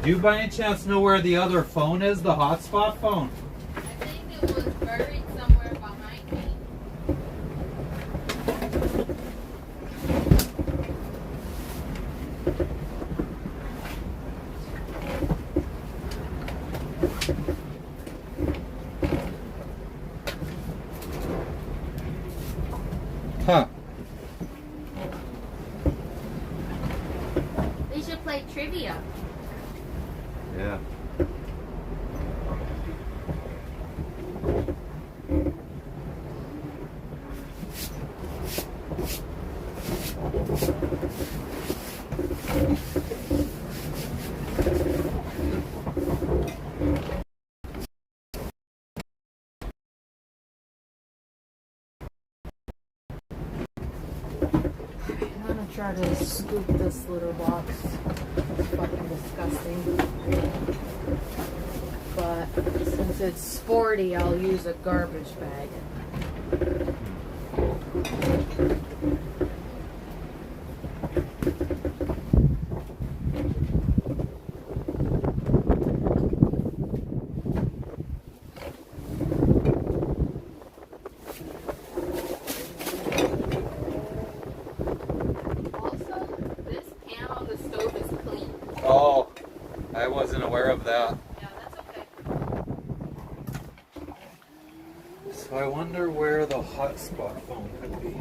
Do you by any chance know where the other phone is, the hotspot phone? I think it was buried somewhere behind me. Huh. They should play trivia. Yeah. I'm gonna try to scoop this litter box. It's fucking disgusting. But since it's sporty, I'll use a garbage bag. Oh, I wasn't aware of that. Yeah, that's okay. So I wonder where the hotspot phone could be.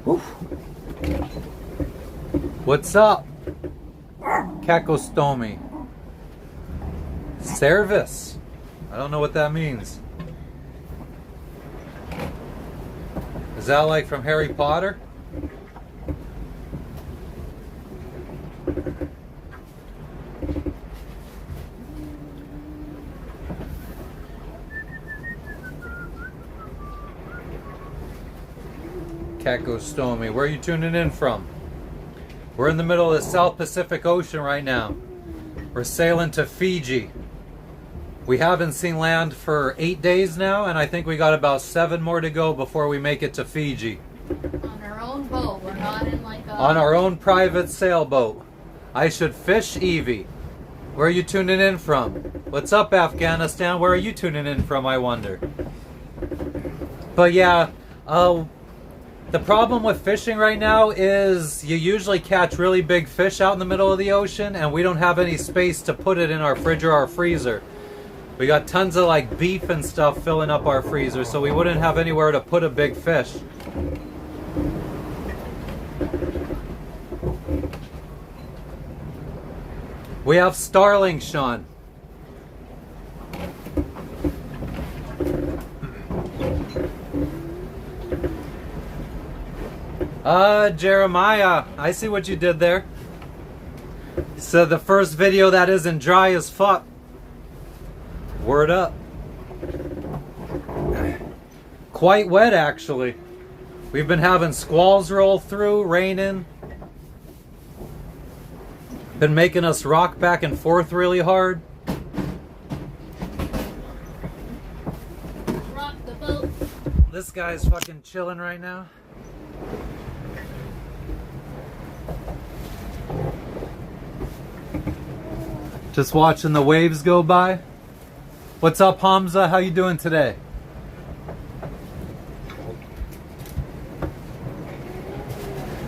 Oof. What's up? Kakostomi. Service. I don't know what that means. Is that like from Harry Potter? Kakostomi. Where are you tuning in from? We're in the middle of the South Pacific Ocean right now. We're sailing to Fiji. We haven't seen land for 8 days now, and I think we got about 7 more to go before we make it to Fiji. On our own boat. We're not in like a... On our own private sailboat. I should fish Evie. Where are you tuning in from? What's up, Afghanistan? Where are you tuning in from, I wonder? But yeah, the problem with fishing right now is you usually catch really big fish out in the middle of the ocean, and we don't have any space to put it in our fridge or our freezer. We got tons of like beef and stuff filling up our freezer, so we wouldn't have anywhere to put a big fish. We have Starlink, Sean. Jeremiah, I see what you did there. So the first video that isn't dry as fuck. Word up. Quite wet, actually. We've been having squalls roll through, raining. Been making us rock back and forth really hard. Rock the boat. This guy's fucking chilling right now. Just watching the waves go by. What's up, Hamza? How you doing today?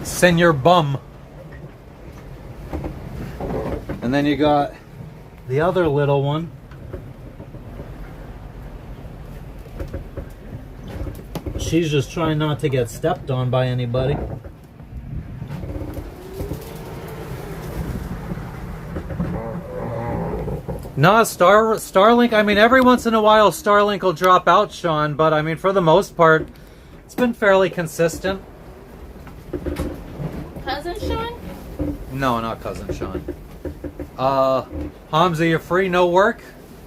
Senior bum. And then you got the other little one. She's just trying not to get stepped on by anybody. Nah, Starlink, I mean, every once in a while Starlink will drop out, Sean, but I mean, for the most part, it's been fairly consistent. Cousin Sean? No, not Cousin Sean. Hamza, you're free? No work?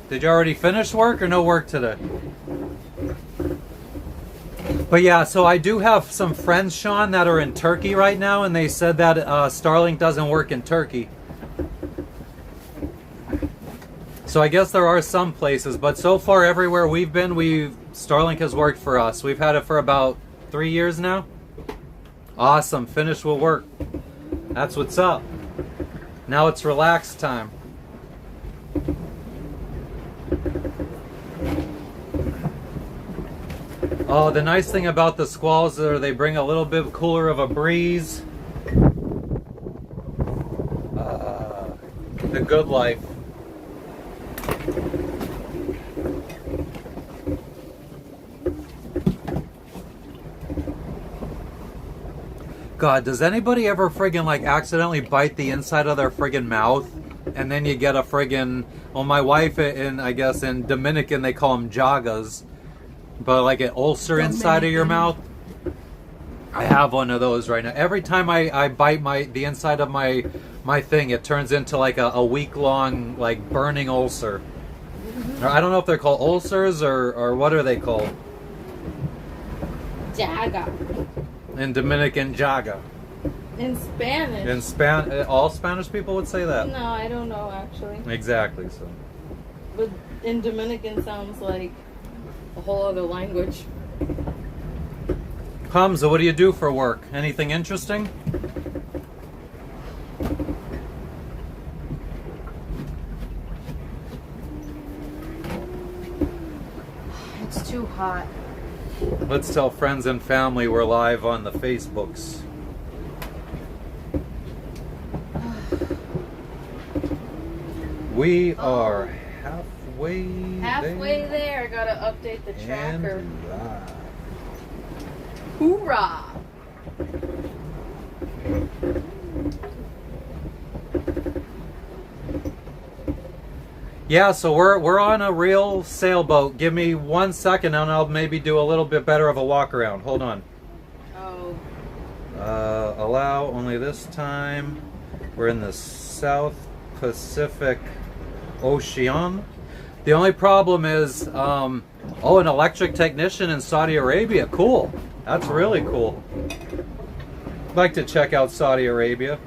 Did you already finish work or no work today? But yeah, so I do have some friends, Sean, that are in Turkey right now, and they said that Starlink doesn't work in Turkey. So I guess there are some places, but so far everywhere we've been, Starlink has worked for us. We've had it for about 3 years now. Awesome, finish will work. That's what's up. Now it's relax time. Oh, the nice thing about the squalls is they bring a little bit cooler of a breeze. The good life. God, does anybody ever friggin' like accidentally bite the inside of their friggin' mouth? And then you get a friggin', well, my wife I guess in Dominican they call them jagas, but like an ulcer inside of your mouth. I have one of those right now. Every time I bite the inside of my thing, it turns into like a week-long like burning ulcer. I don't know if they're called ulcers or what are they called? Jaga. In Dominican, jaga. In Spanish. All Spanish people would say that. No, I don't know actually. Exactly. So. But in Dominican sounds like a whole other language. Hamza, what do you do for work? Anything interesting? It's too hot. Let's tell friends and family we're live on the Facebooks. We are halfway there. Gotta update the tracker. And live. Hoorah! Yeah, so we're on a real sailboat. Give me 1 second and I'll maybe do a little bit better of a walk around. Hold on. Oh. Allow only this time. We're in the South Pacific Ocean. The only problem is, an electric technician in Saudi Arabia. Cool. That's really cool. I'd like to check out Saudi Arabia.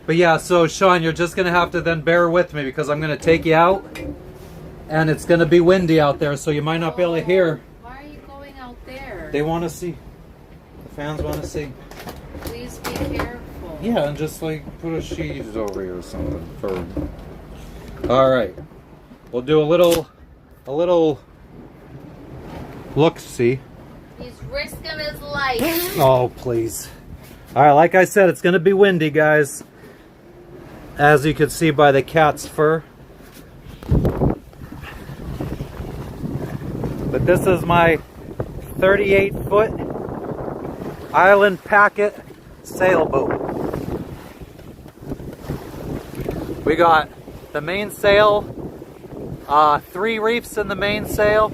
But yeah, so Sean, you're just going to have to then bear with me because I'm going to take you out. And it's going to be windy out there, so you might not be able to hear. Why are you going out there? They want to see. The fans want to see. Please be careful. Yeah, and just like put a sheet over here or something. All right. We'll do a little look-see. He's risking his life. Oh, please. All right, like I said, it's going to be windy, guys. As you can see by the cat's fur. But this is my 38-foot island packet sailboat. We got the mainsail, 3 reefs in the mainsail.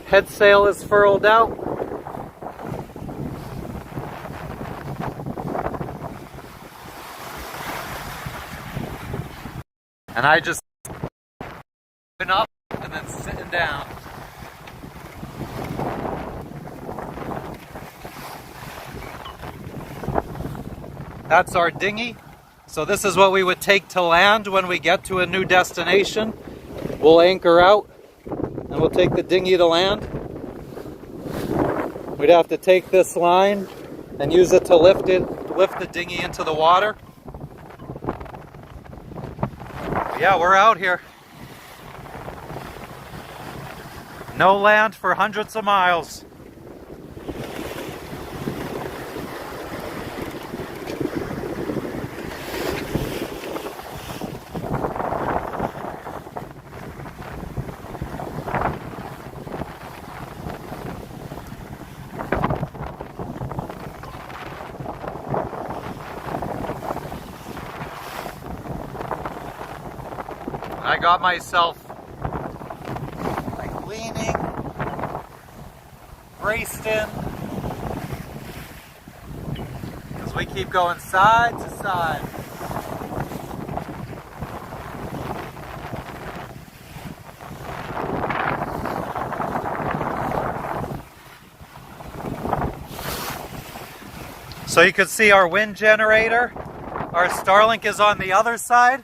Head sail is furled out. And I just been up and then sitting down. That's our dinghy. So this is what we would take to land when we get to a new destination. We'll anchor out and we'll take the dinghy to land. We'd have to take this line and use it to lift the dinghy into the water. Yeah, we're out here. No land for hundreds of miles. I got myself like leaning, braced in, because we keep going side to side. So you can see our wind generator. Our Starlink is on the other side.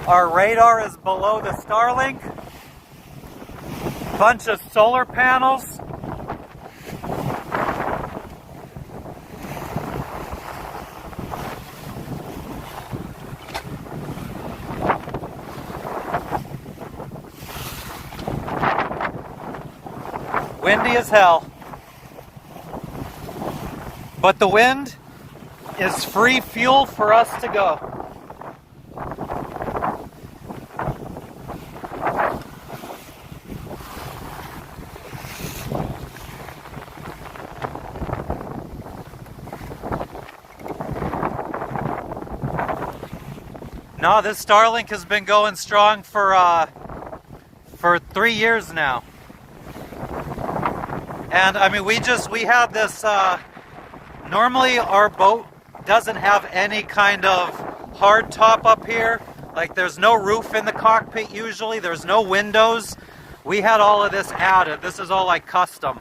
Our radar is below the Starlink. Bunch of solar panels. Windy as hell. But the wind is free fuel for us to go. No, this Starlink has been going strong for 3 years now. And I mean, we have this, normally our boat doesn't have any kind of hard top up here. Like there's no roof in the cockpit usually, there's no windows. We had all of this added. This is all like custom.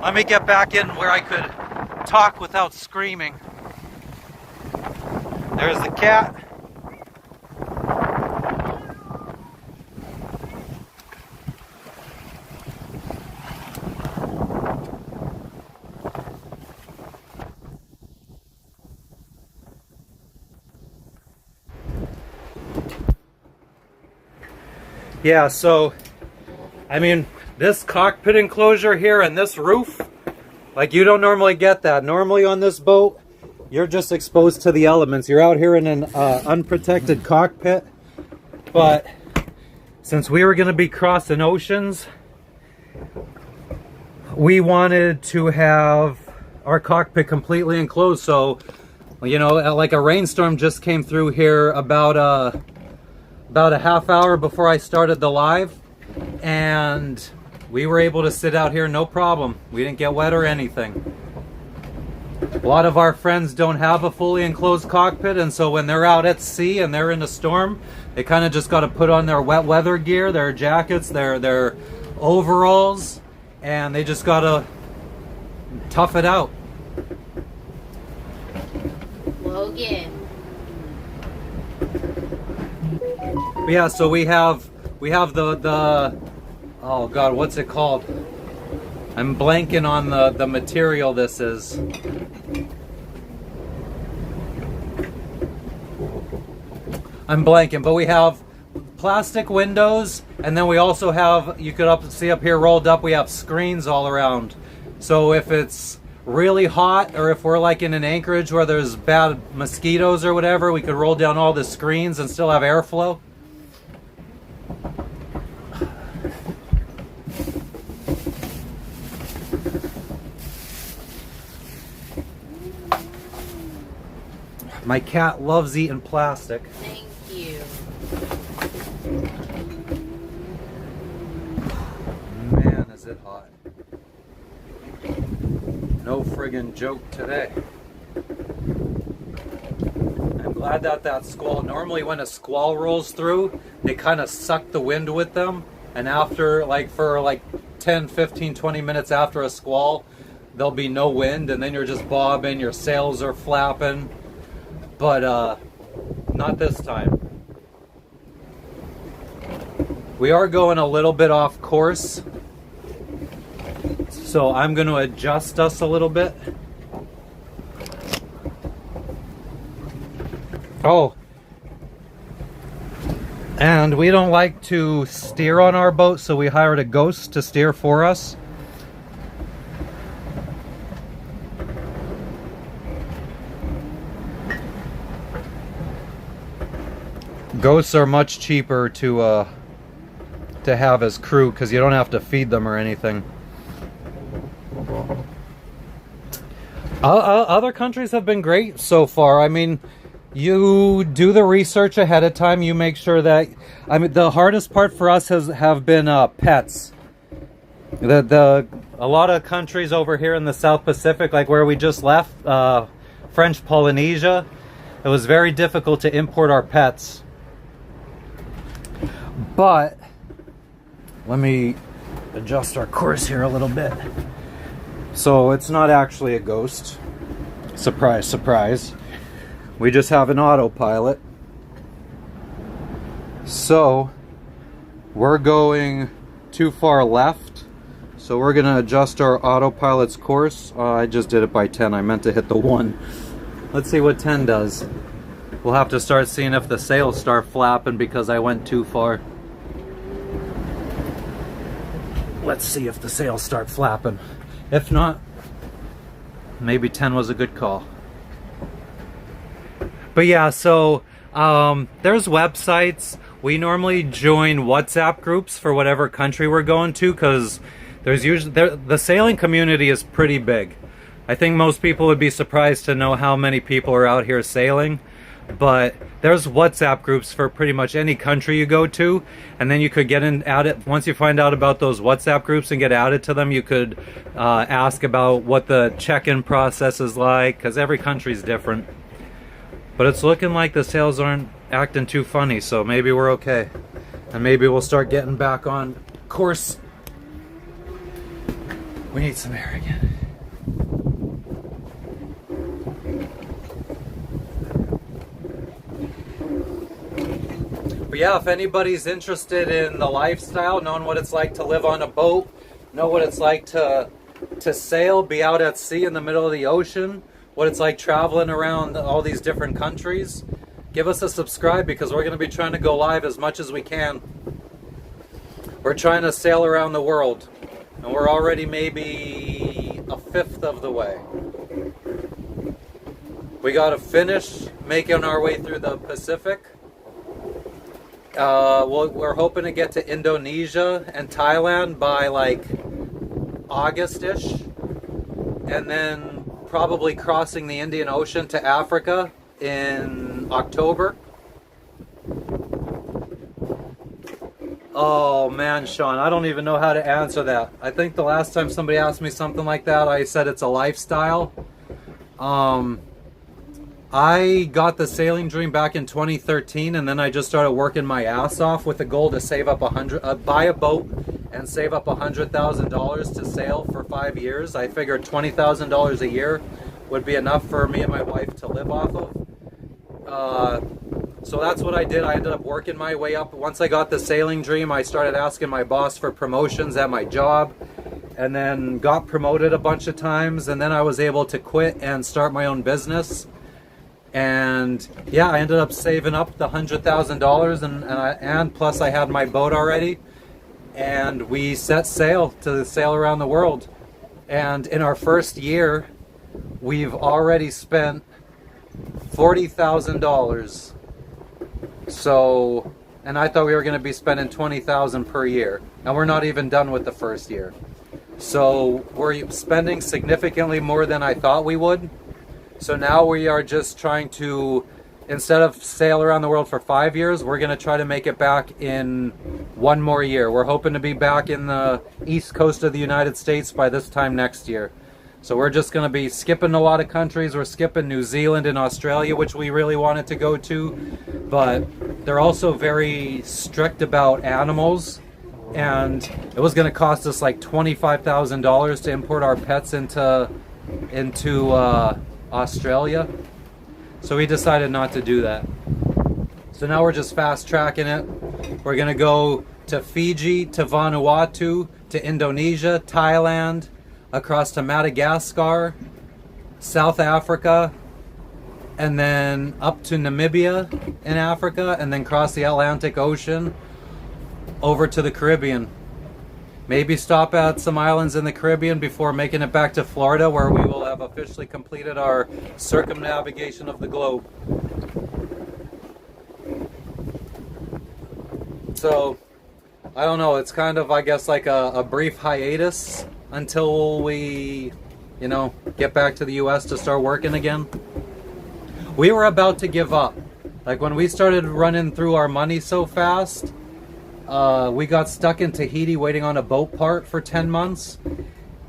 Let me get back in where I could talk without screaming. There's the cat. Yeah, so, I mean, this cockpit enclosure here and this roof, like you don't normally get that. Normally on this boat, you're just exposed to the elements. You're out here in an unprotected cockpit. But since we were going to be crossing oceans, we wanted to have our cockpit completely enclosed. So, you know, like a rainstorm just came through here about a half hour before I started the live, and we were able to sit out here no problem. We didn't get wet or anything. A lot of our friends don't have a fully enclosed cockpit, and so when they're out at sea and they're in a storm, they kind of just got to put on their wet weather gear, their jackets, their overalls, and they just got to tough it out. Logan. Yeah, so we have the oh god, what's it called? I'm blanking on the material this is. I'm blanking, but we have plastic windows, and then we also have, you could see up here rolled up, we have screens all around. So if it's really hot, or if we're like in an anchorage where there's bad mosquitoes or whatever, we could roll down all the screens and still have airflow. My cat loves eating plastic. Thank you. Man, is it hot. No friggin' joke today. I'm glad that squall, normally when a squall rolls through, they kind of suck the wind with them. And after, for 10, 15, 20 minutes after a squall, there'll be no wind, and then you're just bobbing, your sails are flapping. But not this time. We are going a little bit off course, so I'm going to adjust us a little bit. Oh, and we don't like to steer on our boat, so we hired a ghost to steer for us. Ghosts are much cheaper to have as crew because you don't have to feed them or anything. Other countries have been great so far. I mean, you do the research ahead of time. You make sure that, I mean, the hardest part for us have been pets. A lot of countries over here in the South Pacific, like where we just left, French Polynesia, it was very difficult to import our pets. But let me adjust our course here a little bit. So it's not actually a ghost. Surprise, surprise. We just have an autopilot. So we're going too far left, so we're gonna adjust our autopilot's course. I just did it by 10. I meant to hit the 1. Let's see what 10 does. We'll have to start seeing if the sails start flapping because I went too far. Let's see if the sails start flapping. If not, maybe 10 was a good call. But yeah, so there's websites. We normally join WhatsApp groups for whatever country we're going to, because there's usually the sailing community is pretty big. I think most people would be surprised to know how many people are out here sailing, but there's WhatsApp groups for pretty much any country you go to, and then you could get in at it. Once you find out about those WhatsApp groups and get added to them, you could ask about what the check-in process is like, because every country's different. But it's looking like the sails aren't acting too funny, so maybe we're okay. And maybe we'll start getting back on course. We need some air again. But yeah, if anybody's interested in the lifestyle, knowing what it's like to live on a boat, know what it's like to sail, be out at sea in the middle of the ocean, what it's like traveling around all these different countries, give us a subscribe, because we're going to be trying to go live as much as we can. We're trying to sail around the world, and we're already maybe a fifth of the way. We got to finish making our way through the Pacific. We're hoping to get to Indonesia and Thailand by like August-ish, and then probably crossing the Indian Ocean to Africa in October. Oh man, Sean, I don't even know how to answer that. I think the last time somebody asked me something like that, I said it's a lifestyle. I got the sailing dream back in 2013, and then I just started working my ass off with the goal to save up buy a boat and save up $100,000 to sail for 5 years. I figured $20,000 a year would be enough for me and my wife to live off of. So that's what I did. I ended up working my way up. Once I got the sailing dream, I started asking my boss for promotions at my job, and then got promoted a bunch of times, and then I was able to quit and start my own business. And yeah, I ended up saving up the $100,000, and plus I had my boat already, and we set sail to sail around the world. And in our first year, we've already spent $40,000. So, and I thought we were going to be spending $20,000 per year, and we're not even done with the first year. So we're spending significantly more than I thought we would. So now we are just trying to, instead of sail around the world for 5 years, we're going to try to make it back in 1 more year. We're hoping to be back in the east coast of the United States by this time next year. So we're just going to be skipping a lot of countries. We're skipping New Zealand and Australia, which we really wanted to go to. But they're also very strict about animals. And it was going to cost us like $25,000 to import our pets into Australia, so we decided not to do that. So now we're just fast tracking it. We're gonna go to Fiji, to Vanuatu, to Indonesia, Thailand, across to Madagascar, South Africa, and then up to Namibia in Africa, and then cross the Atlantic Ocean over to the Caribbean. Maybe stop at some islands in the Caribbean before making it back to Florida, where we will have officially completed our circumnavigation of the globe. So, I don't know, it's kind of, I guess, like a brief hiatus until we, get back to the US to start working again. We were about to give up. Like, when we started running through our money so fast, we got stuck in Tahiti waiting on a boat part for 10 months.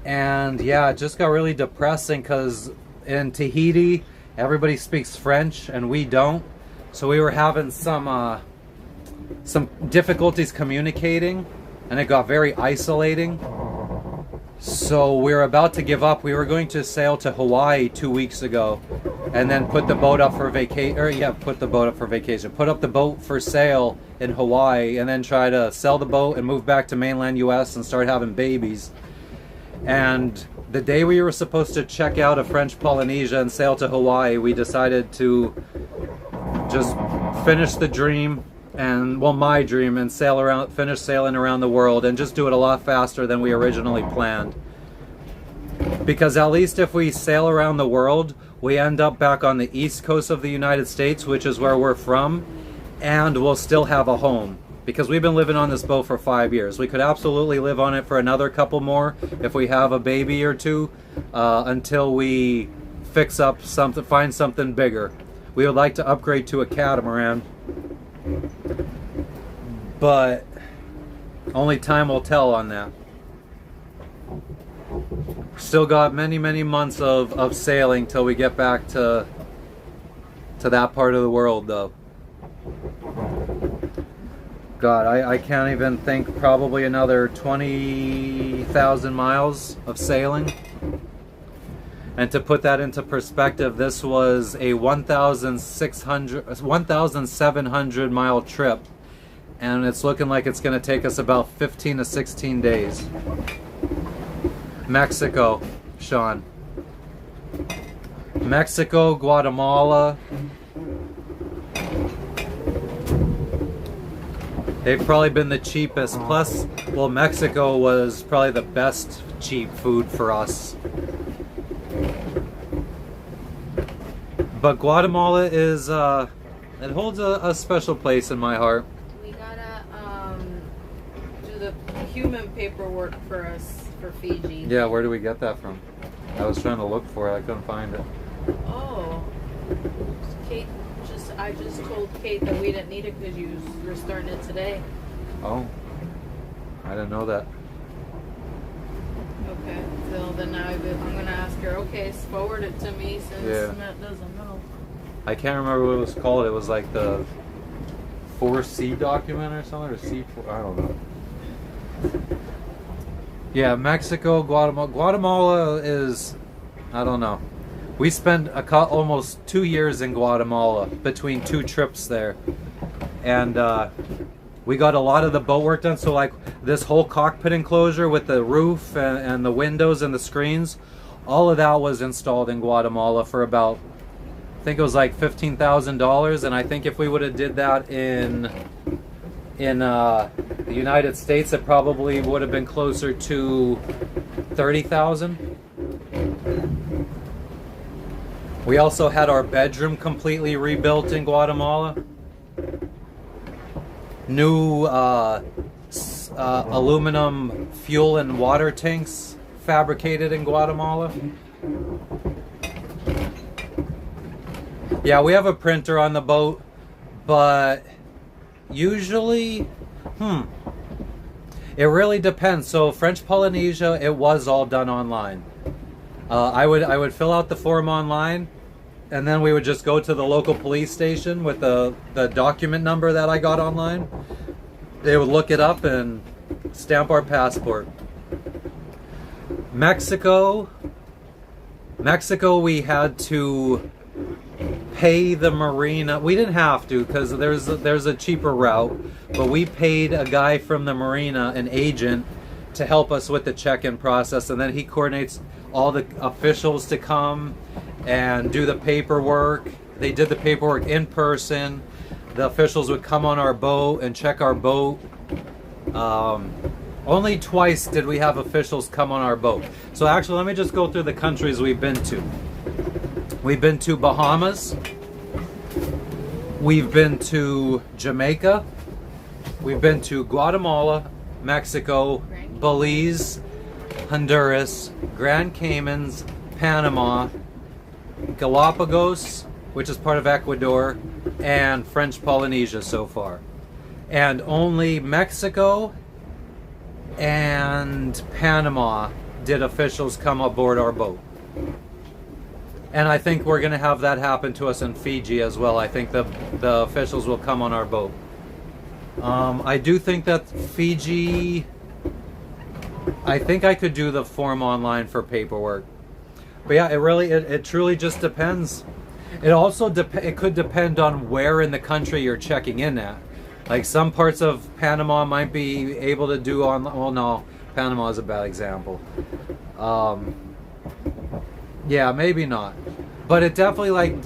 And yeah, it just got really depressing because in Tahiti, everybody speaks French and we don't. So we were having some difficulties communicating, and it got very isolating. So we were about to give up. We were going to sail to Hawaii 2 weeks ago, and then put the boat up for vacation. Or yeah, put the boat up for vacation. Put up the boat for sale in Hawaii, and then try to sell the boat and move back to mainland U.S. and start having babies. And the day we were supposed to check out of French Polynesia and sail to Hawaii, we decided to just finish the dream, and well, my dream, and finish sailing around the world, and just do it a lot faster than we originally planned. Because at least if we sail around the world, we end up back on the east coast of the United States, which is where we're from, and we'll still have a home. Because we've been living on this boat for 5 years. We could absolutely live on it for another couple more if we have a baby or two, until we fix up something, find something bigger. We would like to upgrade to a catamaran, but only time will tell on that. Still got many, many months of sailing till we get back to that part of the world, though. God, I can't even think. Probably another 20,000 miles of sailing. And to put that into perspective, this was a 1,700 mile trip, and it's looking like it's going to take us about 15 to 16 days. Mexico, Sean. Mexico, Guatemala. They've probably been the cheapest. Plus, well, Mexico was probably the best cheap food for us. But Guatemala is, it holds a special place in my heart. We gotta do the human paperwork for us for Fiji. Yeah, where do we get that from? I was trying to look for it, I couldn't find it. Oh, I just told Kate that we didn't need it because you were starting it today. Oh, I didn't know that. Okay, so then I'm gonna ask her. Okay, forward it to me since Matt doesn't know. I can't remember what it was called. It was like the 4C document or something, or C4. I don't know. Yeah, Mexico, Guatemala. Guatemala is, I don't know. We spent almost 2 years in Guatemala between 2 trips there, and we got a lot of the boat work done. So like this whole cockpit enclosure with the roof and the windows and the screens, all of that was installed in Guatemala for about, I think it was like $15,000. And I think if we would have did that in the United States, it probably would have been closer to $30,000. We also had our bedroom completely rebuilt in Guatemala. New aluminum fuel and water tanks fabricated in Guatemala. Yeah, we have a printer on the boat, but usually, it really depends. So French Polynesia, it was all done online. I would fill out the form online, and then we would just go to the local police station with the document number that I got online. They would look it up and stamp our passport. Mexico, we had to pay the marina. We didn't have to because there's a cheaper route, but we paid a guy from the marina, an agent, to help us with the check-in process, and then he coordinates all the officials to come and do the paperwork. They did the paperwork in person. The officials would come on our boat and check our boat. Only twice did we have officials come on our boat. So actually, let me just go through the countries we've been to. We've been to Bahamas. We've been to Jamaica. We've been to Guatemala, Mexico, Belize, Honduras, Grand Caymans, Panama, Galapagos, which is part of Ecuador, and French Polynesia so far. And only Mexico and Panama did officials come aboard our boat. And I think we're going to have that happen to us in Fiji as well. I think the officials will come on our boat. I do think that Fiji I think I could do the form online for paperwork. But yeah, it truly just depends. It also it could depend on where in the country you're checking in at. Like some parts of Panama might be able to do on. Well, no, Panama is a bad example. Yeah, maybe not. But it definitely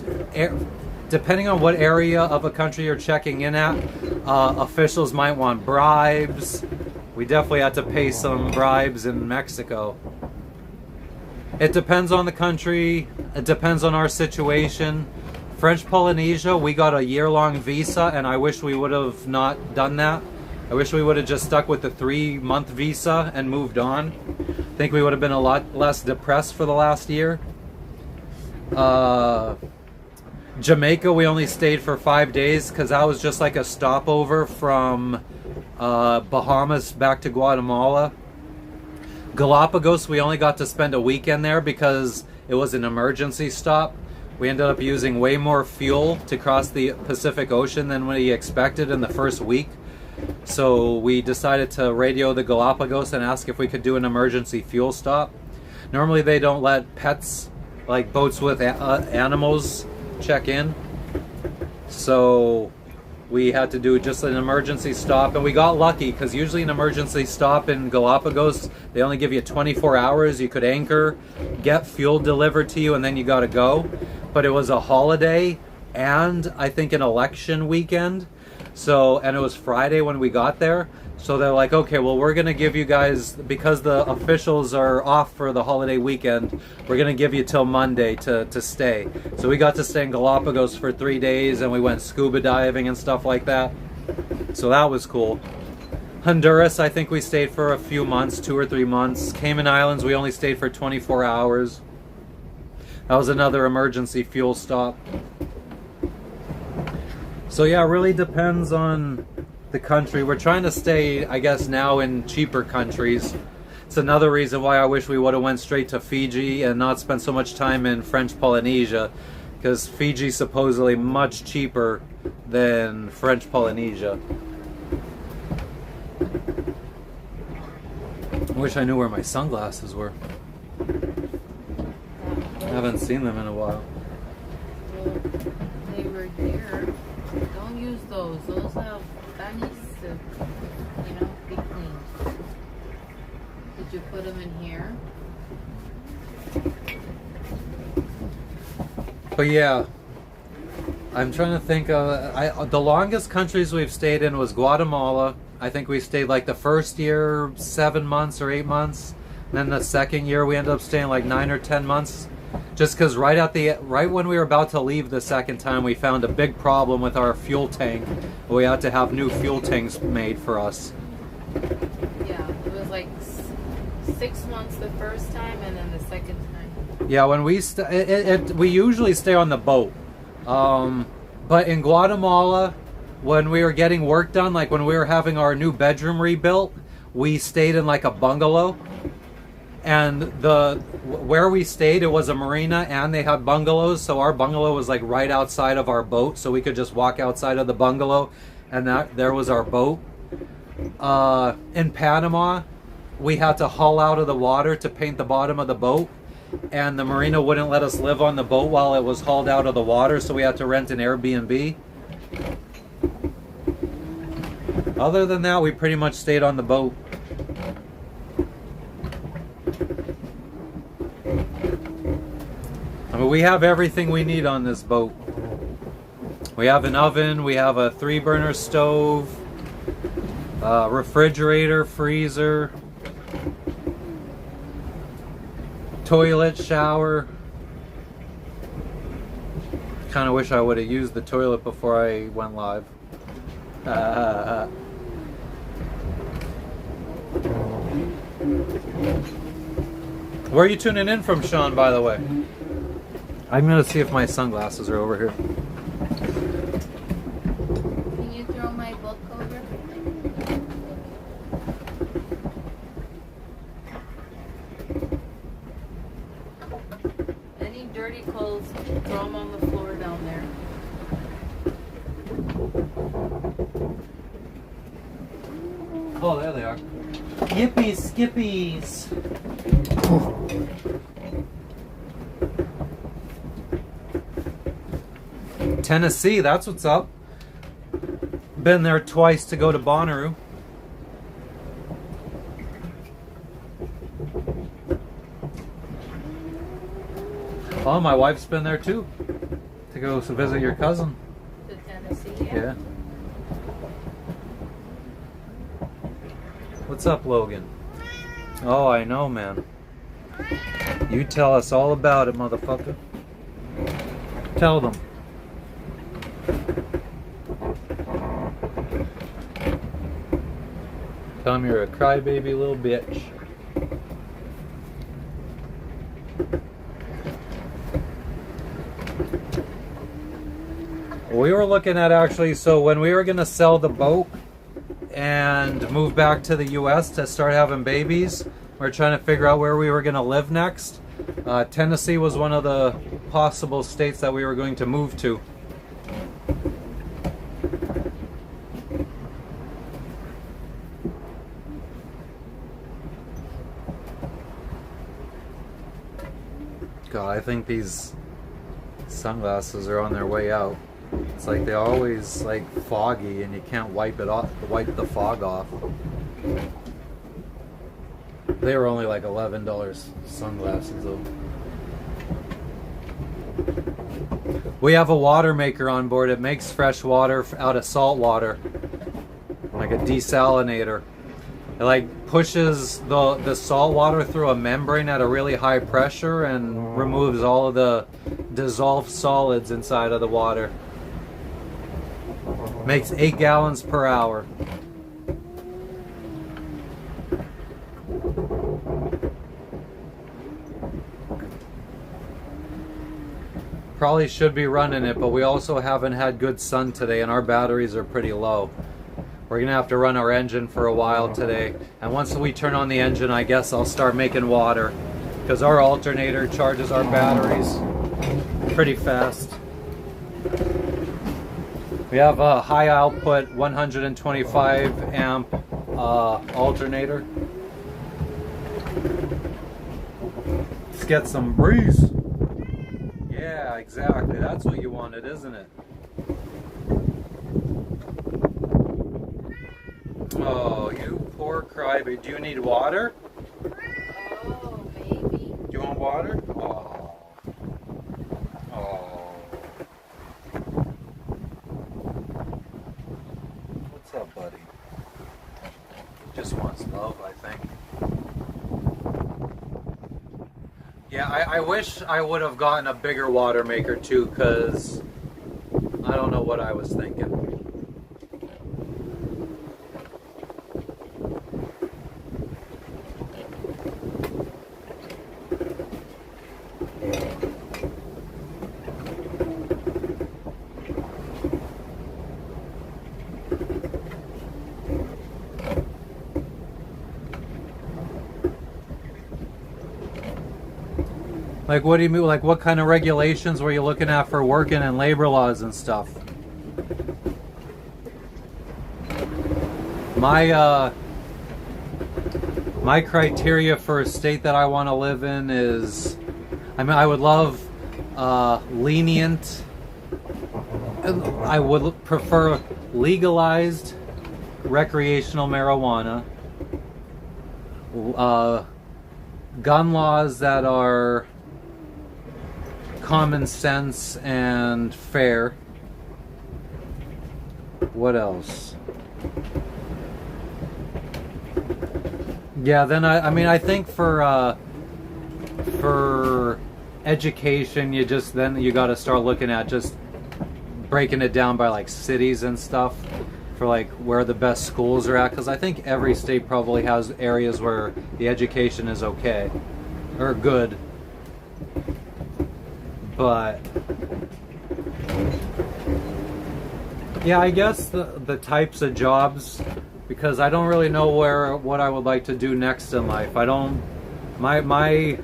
depending on what area of a country you're checking in at, officials might want bribes. We definitely had to pay some bribes in Mexico. It depends on the country. It depends on our situation. French Polynesia, we got a year-long visa, and I wish we would have not done that. I wish we would have just stuck with the 3-month visa and moved on. I think we would have been a lot less depressed for the last year. Jamaica, we only stayed for 5 days because that was just like a stopover from Bahamas back to Guatemala. Galapagos, we only got to spend a weekend there because it was an emergency stop. We ended up using way more fuel to cross the Pacific Ocean than we expected in the first week. So we decided to radio the Galapagos and ask if we could do an emergency fuel stop. Normally they don't let pets, like boats with animals, check in. So we had to do just an emergency stop, and we got lucky because usually an emergency stop in Galapagos, they only give you 24 hours. You could anchor, get fuel delivered to you, and then you got to go. But it was a holiday and I think an election weekend. So, and it was Friday when we got there. So they're like, okay, well, we're going to give you guys, because the officials are off for the holiday weekend, we're going to give you till Monday to stay. So we got to stay in Galapagos for 3 days, and we went scuba diving and stuff like that. So that was cool. Honduras, I think we stayed for a few months, 2 or 3 months. Cayman Islands, we only stayed for 24 hours. That was another emergency fuel stop. So yeah, it really depends on the country. We're trying to stay, I guess, now in cheaper countries. It's another reason why I wish we would have went straight to Fiji and not spent so much time in French Polynesia, because Fiji's supposedly much cheaper than French Polynesia. I wish I knew where my sunglasses were. I haven't seen them in a while. Well, they were here. Don't use those. Those have, that needs to, be cleaned. Did you put them in here? But yeah, I'm trying to think of, the longest countries we've stayed in was Guatemala. I think we stayed like the first year 7 months or 8 months. And then the second year we ended up staying like 9 or 10 months. Just because right when we were about to leave the second time, we found a big problem with our fuel tank. We had to have new fuel tanks made for us. Yeah, it was like 6 months the first time, and then the second time. Yeah, when we usually stay on the boat, but in Guatemala, when we were getting work done, like when we were having our new bedroom rebuilt, we stayed in like a bungalow. And where we stayed, it was a marina, and they had bungalows. So our bungalow was like right outside of our boat, so we could just walk outside of the bungalow, and there was our boat. In Panama, we had to haul out of the water to paint the bottom of the boat, and the marina wouldn't let us live on the boat while it was hauled out of the water, so we had to rent an Airbnb. Other than that, we pretty much stayed on the boat. I mean, we have everything we need on this boat. We have an oven, we have a 3-burner stove, refrigerator, freezer, toilet, shower. Kind of wish I would have used the toilet before I went live. Where are you tuning in from, Sean, by the way? I'm gonna see if my sunglasses are over here. Can you throw my book over? Any dirty clothes, throw them on the floor down there. Oh, there they are. Yippee skippies. Tennessee, that's what's up. Been there twice to go to Bonnaroo. Oh, my wife's been there too. To go visit your cousin. To Tennessee, yeah. Yeah. What's up, Logan? Oh, I know, man. You tell us all about it, motherfucker. Tell them. Tell them you're a crybaby little bitch. We were looking at actually, so when we were going to sell the boat and move back to the US to start having babies, we were trying to figure out where we were going to live next. Tennessee was one of the possible states that we were going to move to. God, I think these sunglasses are on their way out. It's like they're always like foggy and you can't wipe it off, wipe the fog off. They were only like $11 sunglasses though. We have a water maker on board. It makes fresh water out of salt water, like a desalinator. It like pushes the salt water through a membrane at a really high pressure and removes all of the dissolved solids inside of the water. Makes 8 gallons per hour. Probably should be running it, but we also haven't had good sun today and our batteries are pretty low. We're gonna have to run our engine for a while today. And once we turn on the engine, I guess I'll start making water, because our alternator charges our batteries pretty fast. We have a high output 125 amp alternator. Let's get some breeze. Yeah, exactly. That's what you wanted, isn't it? Oh, you poor crybaby. Do you need water? Oh, baby. Do you want water? Oh. Oh. What's up, buddy? Just wants love, I think. Yeah, I wish I would have gotten a bigger water maker too, because I don't know what I was thinking. Like, what do you mean? Like, what kind of regulations were you looking at for working and labor laws and stuff? My criteria for a state that I want to live in is, I mean, I would love lenient. I would prefer legalized recreational marijuana. Gun laws that are common sense and fair. What else? Yeah, then I mean I think for education you got to start looking at just breaking it down by like cities and stuff for like where the best schools are at, because I think every state probably has areas where the education is okay or good. But yeah, I guess the types of jobs, because I don't really know what I would like to do next in life. I don't, my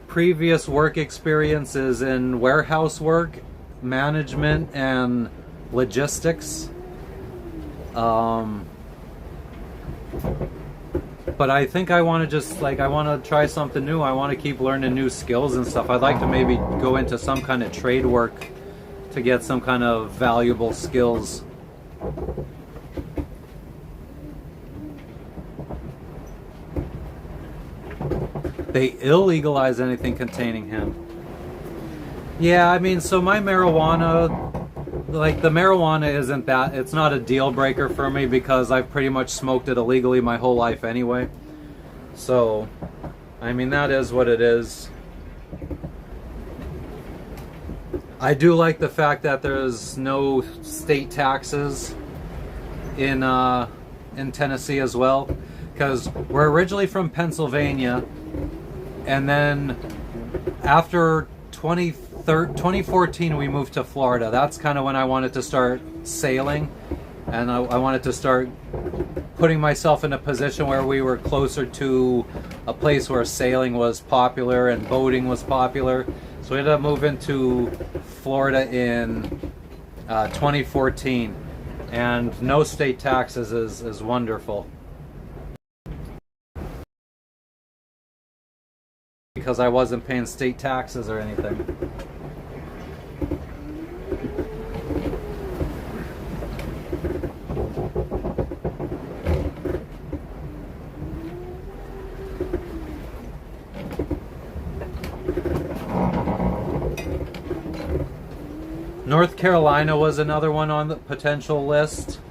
previous work experience is in warehouse work, management, and logistics. But But I think I want to just like I want to try something new. I want to keep learning new skills and stuff. I'd like to maybe go into some kind of trade work to get some kind of valuable skills. They illegalize anything containing hemp. Yeah, I mean, so my marijuana, like the marijuana isn't that, it's not a deal breaker for me because I've pretty much smoked it illegally my whole life anyway. So, I mean, that is what it is. I do like the fact that there's no state taxes in Tennessee as well, because we're originally from Pennsylvania, and then after 2014 we moved to Florida. That's kind of when I wanted to start sailing, and I wanted to start putting myself in a position where we were closer to a place where sailing was popular and boating was popular. So we ended up moving to Florida in 2014, and no state taxes is wonderful. Because I wasn't paying state taxes or anything. North Carolina was another one on the potential list.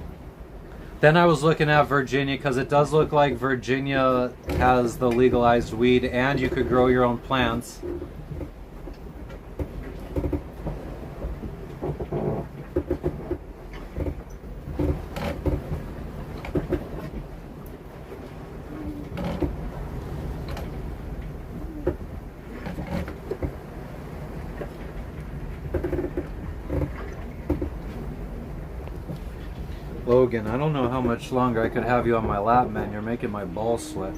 Then I was looking at Virginia because it does look like Virginia has the legalized weed and you could grow your own plants. Logan, I don't know how much longer I could have you on my lap, man. You're making my balls sweat.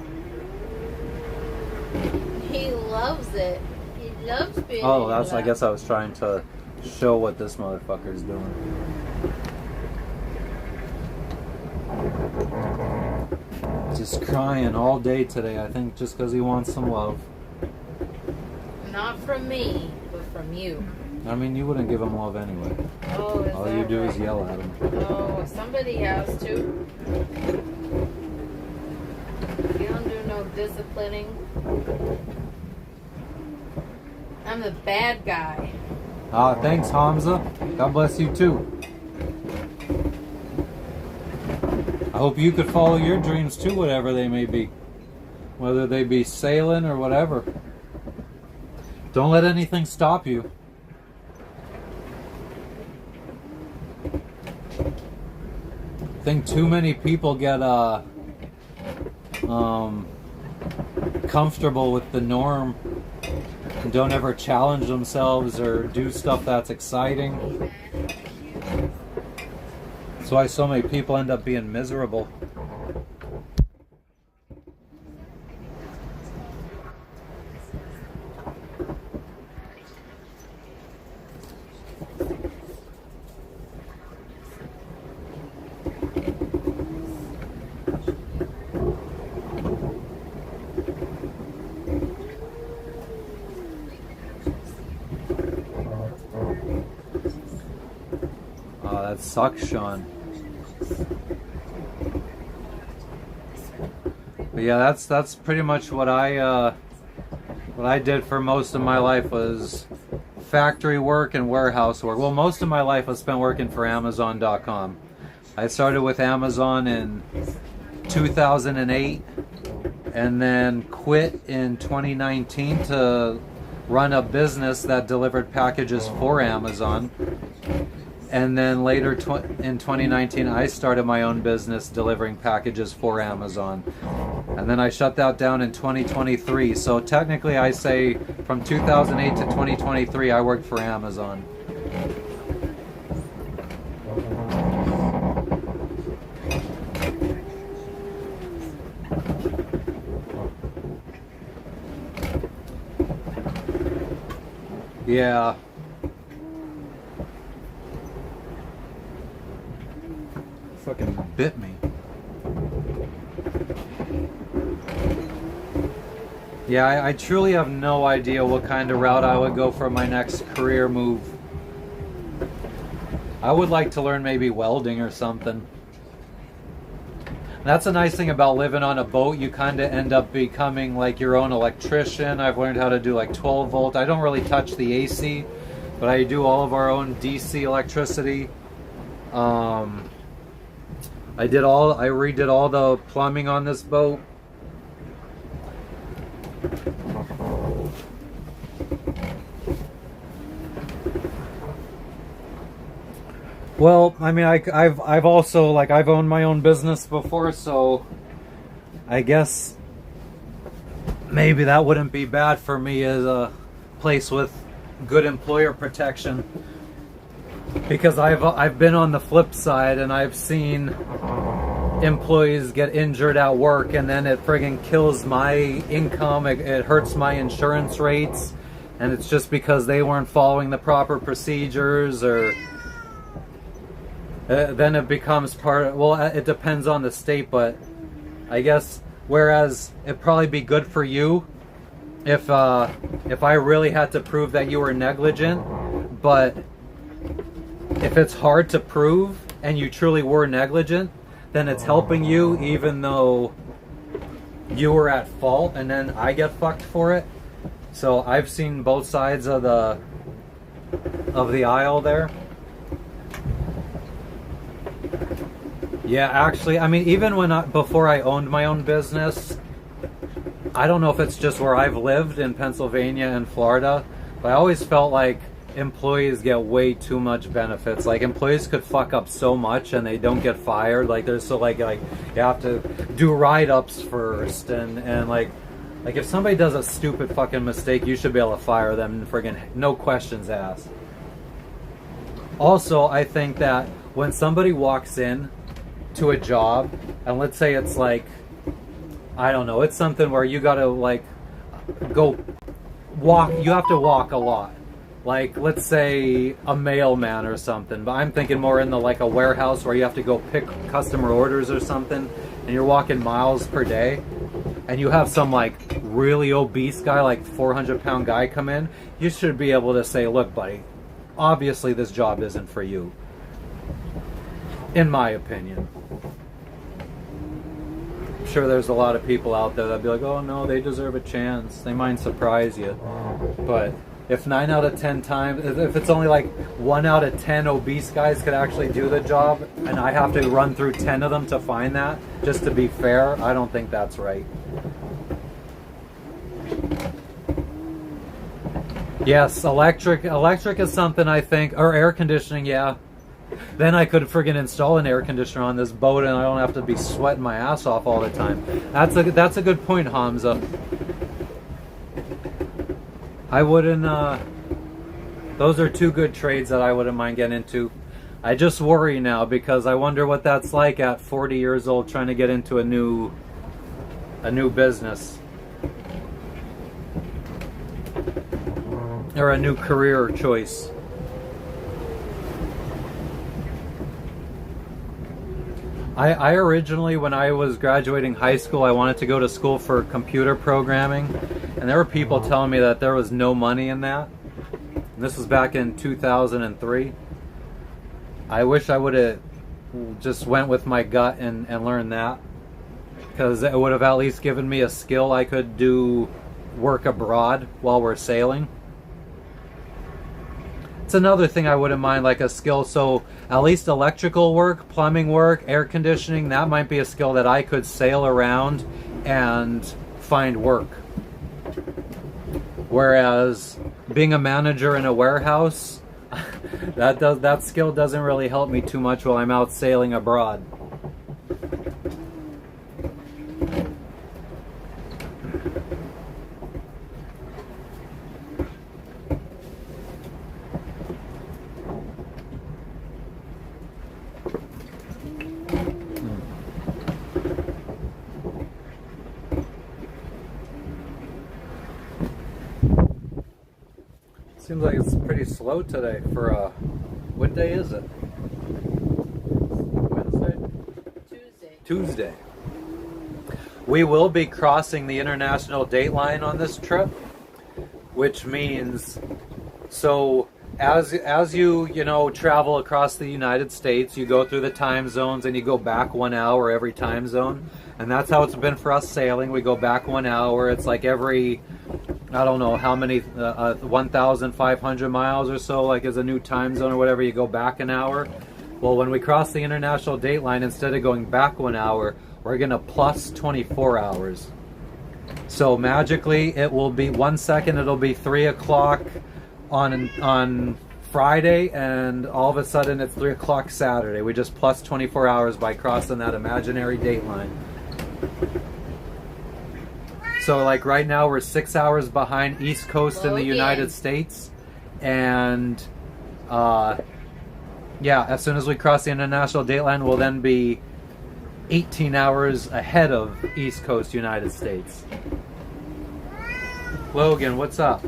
He loves it. He loves being. Oh, that's. I guess I was trying to show what this motherfucker's doing. Just crying all day today. I think just because he wants some love. Not from me, but from you. I mean, you wouldn't give him love anyway. Oh, is all that you do right? is yell at him. Oh, somebody has to. You don't do no disciplining. I'm the bad guy. Ah, thanks, Hamza. God bless you too. I hope you could follow your dreams too, whatever they may be. Whether they be sailing or whatever. Don't let anything stop you. I think too many people get comfortable with the norm and don't ever challenge themselves or do stuff that's exciting. That's why so many people end up being miserable. Oh, that sucks, Sean. But yeah, that's pretty much what I did for most of my life was factory work and warehouse work. Well, most of my life I spent working for Amazon.com. I started with Amazon in 2008 and then quit in 2019 to run a business that delivered packages for Amazon. And then later in 2019, I started my own business delivering packages for Amazon. And then I shut that down in 2023. So technically, I say from 2008 to 2023, I worked for Amazon. Yeah. Fucking bit me. Yeah, I truly have no idea what kind of route I would go for my next career move. I would like to learn maybe welding or something. That's a nice thing about living on a boat. You kind of end up becoming like your own electrician. I've learned how to do like 12 volt. I don't really touch the AC, but I do all of our own DC electricity. I redid all the plumbing on this boat. Well, I mean, I've also, like, I've owned my own business before, so I guess maybe that wouldn't be bad for me as a place with good employer protection, because I've been on the flip side and I've seen employees get injured at work, and then it friggin' kills my income. It hurts my insurance rates, and it's just because they weren't following the proper procedures, or then it becomes part of, well, it depends on the state, but I guess, whereas it'd probably be good for you if I really had to prove that you were negligent, but if it's hard to prove and you truly were negligent, then it's helping you even though you were at fault, and then I get fucked for it. So I've seen both sides of the aisle there. Yeah, actually, I mean, even before I owned my own business, I don't know if it's just where I've lived in Pennsylvania and Florida, but I always felt like employees get way too much benefits. Like, employees could fuck up so much and they don't get fired. Like, there's so like you have to do write-ups first, and like if somebody does a stupid fucking mistake, you should be able to fire them and friggin' no questions asked. Also, I think that when somebody walks in to a job, and let's say it's like, I don't know, it's something where you gotta like go walk, you have to walk a lot. Like, let's say a mailman or something, but I'm thinking more in the like a warehouse where you have to go pick customer orders or something, and you're walking miles per day, and you have some like really obese guy, like 400-pound guy come in, you should be able to say, look buddy, obviously this job isn't for you, in my opinion. I'm sure there's a lot of people out there that'd be like, oh no, they deserve a chance, they might surprise you. But if 9 out of 10 times, if it's only like 1 out of 10 obese guys could actually do the job, and I have to run through 10 of them to find that, just to be fair, I don't think that's right. Yes, electric is something I think, or air conditioning, yeah. Then I could friggin' install an air conditioner on this boat, and I don't have to be sweating my ass off all the time. That's a good point, Hamza. I wouldn't, those are two good trades that I wouldn't mind getting into. I just worry now because I wonder what that's like at 40 years old trying to get into a new business. Or a new career choice. I originally, when I was graduating high school, I wanted to go to school for computer programming, and there were people telling me that there was no money in that. And this was back in 2003. I wish I would have just went with my gut and learned that, because it would have at least given me a skill I could do work abroad while we're sailing. It's another thing I wouldn't mind, like a skill, so at least electrical work, plumbing work, air conditioning, that might be a skill that I could sail around and find work. Whereas being a manager in a warehouse, that skill doesn't really help me too much while I'm out sailing abroad. Seems like it's pretty slow today for what day is it? Wednesday? Tuesday. Tuesday. We will be crossing the international date line on this trip, which means, so as you travel across the United States, you go through the time zones and you go back 1 hour every time zone, and that's how it's been for us sailing. We go back 1 hour. It's like every, I don't know how many, 1,500 miles or so, like is a new time zone or whatever, you go back an hour. Well, when we cross the international date line, instead of going back 1 hour, we're gonna plus 24 hours. So magically, it will be 1 second, it'll be 3 o'clock on Friday, and all of a sudden it's 3 o'clock Saturday. We just plus 24 hours by crossing that imaginary date line. So like right now we're 6 hours behind East Coast in the United States, and yeah, as soon as we cross the international date line, we'll then be 18 hours ahead of East Coast United States. Logan, what's up?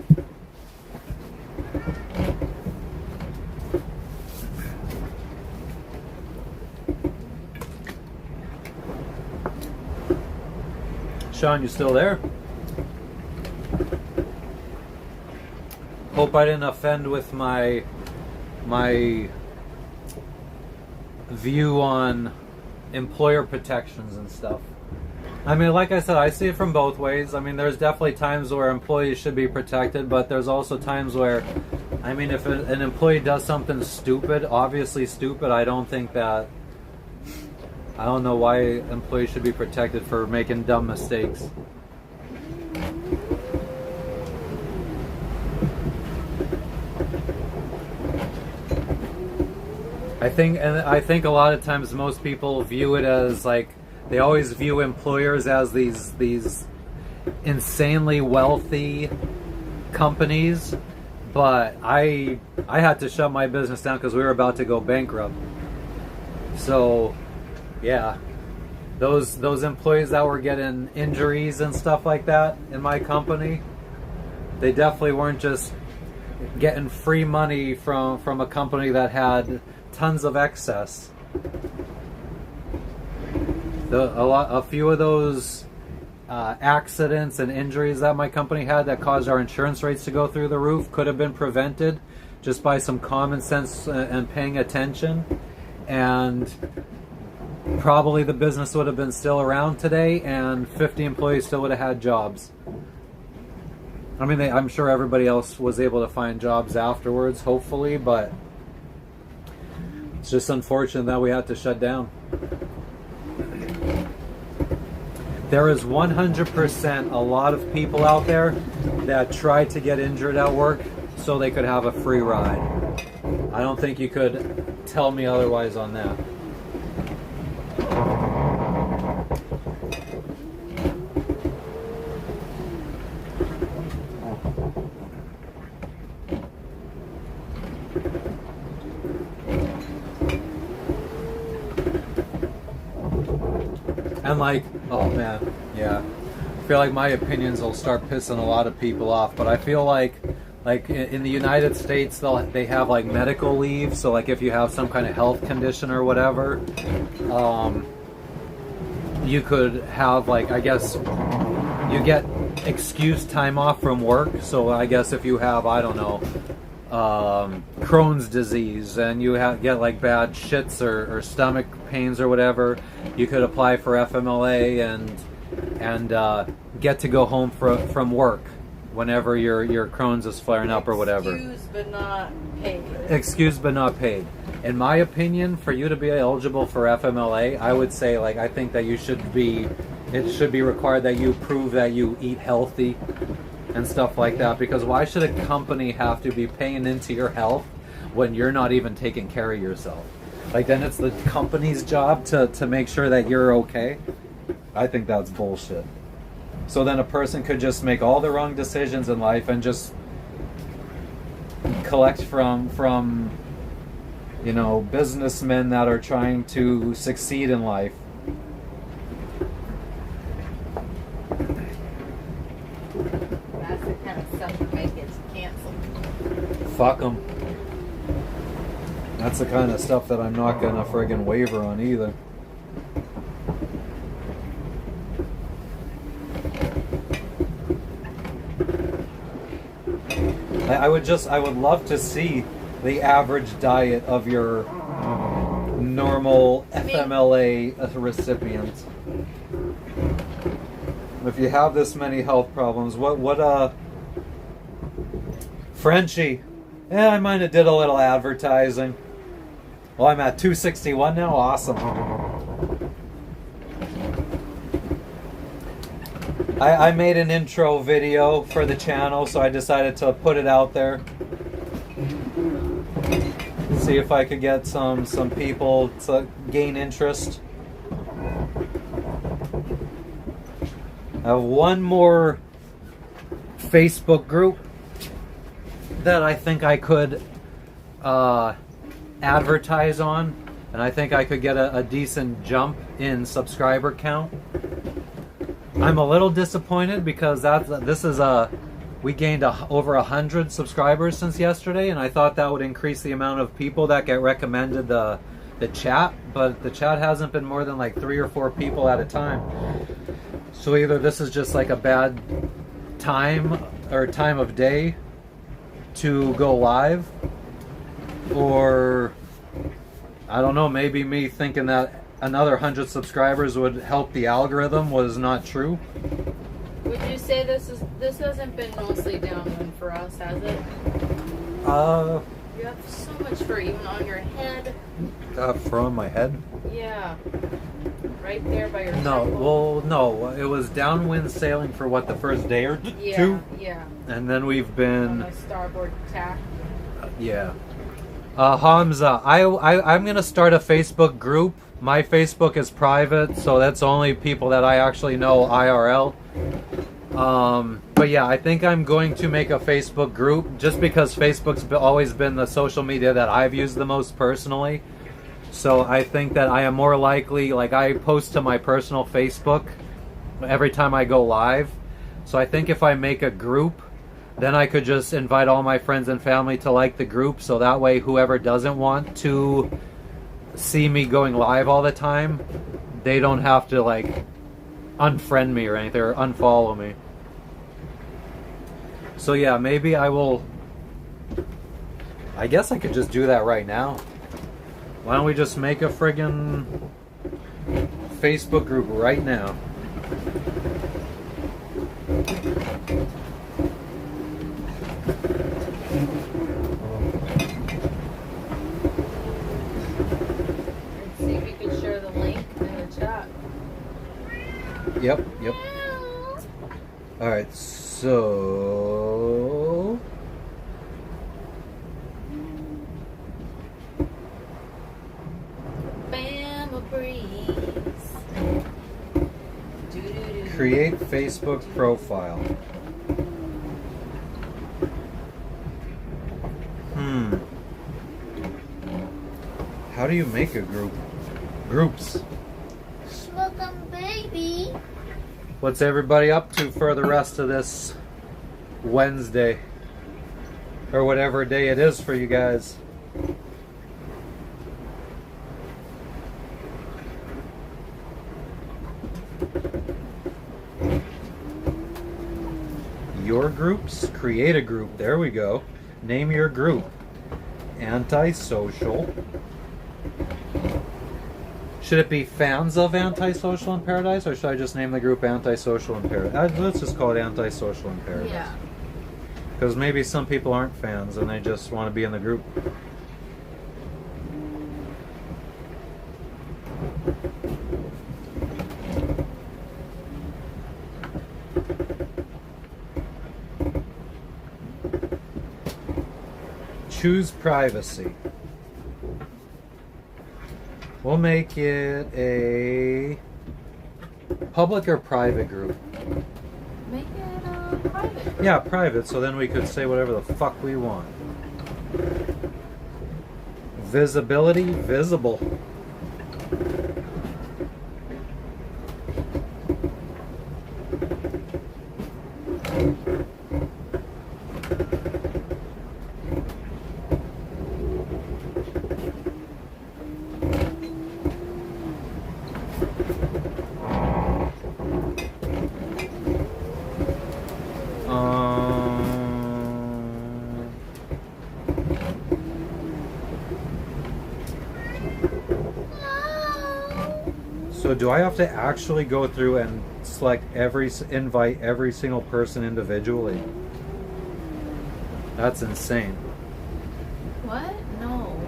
Sean, you still there? Hope I didn't offend with my view on employer protections and stuff. I mean, like I said, I see it from both ways. I mean, there's definitely times where employees should be protected, but there's also times where, I mean, if an employee does something stupid, obviously stupid, I don't know why employees should be protected for making dumb mistakes. I think a lot of times most people view it as like, they always view employers as these insanely wealthy companies, but I had to shut my business down because we were about to go bankrupt. So yeah, those employees that were getting injuries and stuff like that in my company, they definitely weren't just getting free money from a company that had tons of excess. A few of those accidents and injuries that my company had that caused our insurance rates to go through the roof could have been prevented just by some common sense and paying attention, and probably the business would have been still around today and 50 employees still would have had jobs. I mean, I'm sure everybody else was able to find jobs afterwards, hopefully, but it's just unfortunate that we had to shut down. There is 100% a lot of people out there that try to get injured at work so they could have a free ride. I don't think you could tell me otherwise on that. And like, oh man, yeah. I feel like my opinions will start pissing a lot of people off, but I feel like in the United States, they have like medical leave. So like if you have some kind of health condition or whatever, you could have like, I guess you get excused time off from work. So I guess if you have, I don't know, Crohn's disease and you get like bad shits or stomach pains or whatever, you could apply for FMLA and get to go home from work whenever your Crohn's is flaring up or whatever. Excused but not paid. Excused but not paid. In my opinion, for you to be eligible for FMLA, I would say like I think that it should be required that you prove that you eat healthy and stuff like that, because why should a company have to be paying into your health when you're not even taking care of yourself? Like then it's the company's job to make sure that you're okay. I think that's bullshit. So then a person could just make all the wrong decisions in life and just collect from businessmen that are trying to succeed in life. That's the kind of stuff that make it canceled. Fuck them. That's the kind of stuff that I'm not gonna friggin' waver on either. I would love to see the average diet of your normal FMLA recipients. If you have this many health problems, Frenchie, yeah, I might have did a little advertising. Well, I'm at 261 now, awesome. I made an intro video for the channel, so I decided to put it out there. See if I could get some people to gain interest. I have one more Facebook group that I think I could advertise on, and I think I could get a decent jump in subscriber count. I'm a little disappointed because we gained over 100 subscribers since yesterday, and I thought that would increase the amount of people that get recommended the chat, but the chat hasn't been more than like 3 or 4 people at a time. So either this is just like a bad time or time of day to go live, or I don't know, maybe me thinking that another 100 subscribers would help the algorithm was not true. Would you say this hasn't been mostly downwind for us, has it? You have so much fur even on your head. Fur on my head? Yeah. Right there by your No, it was downwind sailing for what, the first day or two? Yeah. And then we've been on the starboard tack. Yeah. Hamza, I'm gonna start a Facebook group. My Facebook is private, so that's only people that I actually know IRL. But yeah, I think I'm going to make a Facebook group just because Facebook's always been the social media that I've used the most personally. So I think that I am more likely, like I post to my personal Facebook every time I go live. So I think if I make a group, then I could just invite all my friends and family to like the group, so that way whoever doesn't want to see me going live all the time, they don't have to like unfriend me or anything or unfollow me. So yeah, maybe I guess I could just do that right now. Why don't we just make a friggin' Facebook group right now? See if you can share the link in the chat. Yep. Alright, so... Create Facebook profile. How do you make a group? Groups. Welcome, baby. What's everybody up to for the rest of this Wednesday? Or whatever day it is for you guys. Your groups? Create a group. There we go. Name your group. Antisocial. Should it be fans of Antisocial in Paradise, or should I just name the group Antisocial in Paradise? Let's just call it Antisocial in Paradise. Yeah. Because maybe some people aren't fans and they just want to be in the group. Choose privacy. We'll make it a public or private group. Make it private. Yeah, private, so then we could say whatever the fuck we want. Visibility, visible. So do I have to actually go through and select invite every single person individually? That's insane. What? No.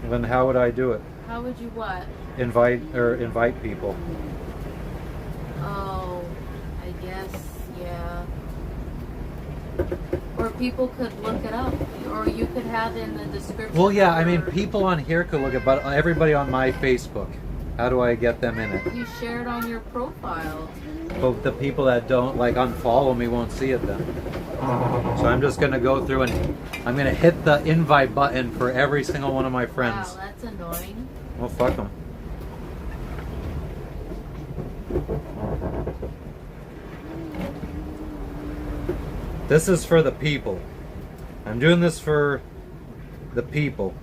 Then how would I do it? How would you what? Invite people. Oh, I guess, yeah. Or people could look it up, or you could have in the description. Well, yeah, I mean, or people on here could look at, but everybody on my Facebook, how do I get them in it? you share it on your profile. But the people that don't like unfollow me won't see it then. So I'm just gonna go through and I'm gonna hit the invite button for every single one of my friends. Wow, that's annoying. Well, fuck them. This is for the people. I'm doing this for the people.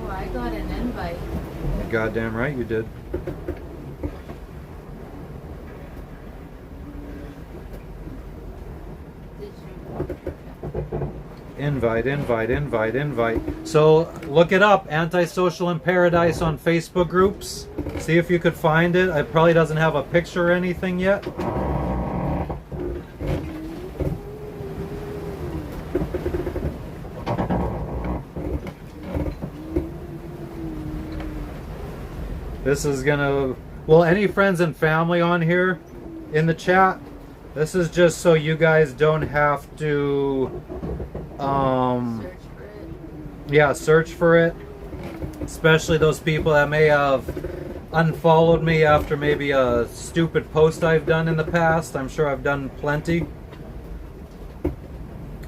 Oh, I got an invite. You're goddamn right you did. Did you? Invite. So look it up, Antisocial in Paradise on Facebook groups. See if you could find it. It probably doesn't have a picture or anything yet. This is gonna, well, any friends and family on here in the chat, this is just so you guys don't have to Search for it. yeah, search for it. Especially those people that may have unfollowed me after maybe a stupid post I've done in the past. I'm sure I've done plenty.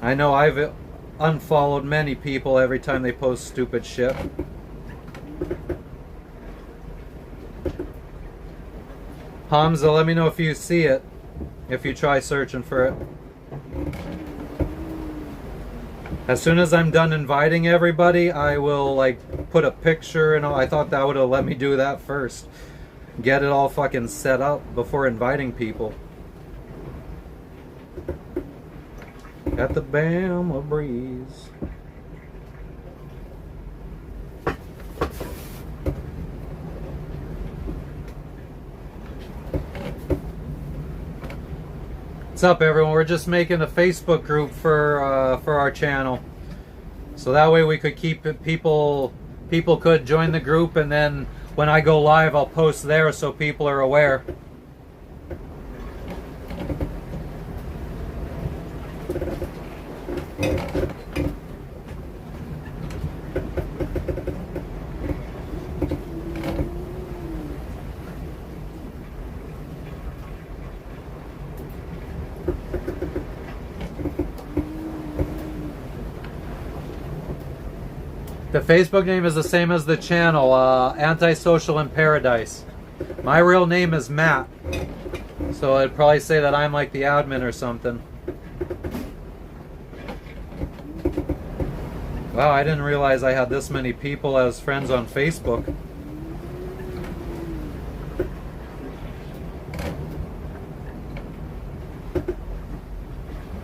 I know I've unfollowed many people every time they post stupid shit. Hamza, let me know if you see it, if you try searching for it. As soon as I'm done inviting everybody, I will like put a picture and all. I thought that would have let me do that first. Get it all fucking set up before inviting people. Got the Bama breeze. What's up, everyone? We're just making a Facebook group for our channel, so that way we could keep it, people could join the group, and then when I go live, I'll post there so people are aware. The Facebook name is the same as the channel, Antisocial in Paradise. My real name is Matt, so I'd probably say that I'm like the admin or something. Wow, I didn't realize I had this many people as friends on Facebook.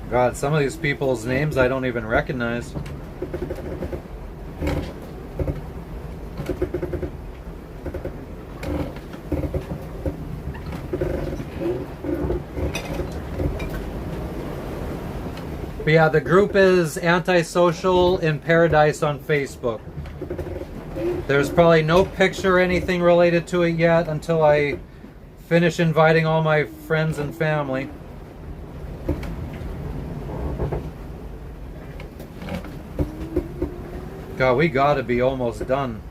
God, some of these people's names I don't even recognize. But yeah, the group is Antisocial in Paradise on Facebook. There's probably no picture or anything related to it yet until I finish inviting all my friends and family. God, we gotta be almost done.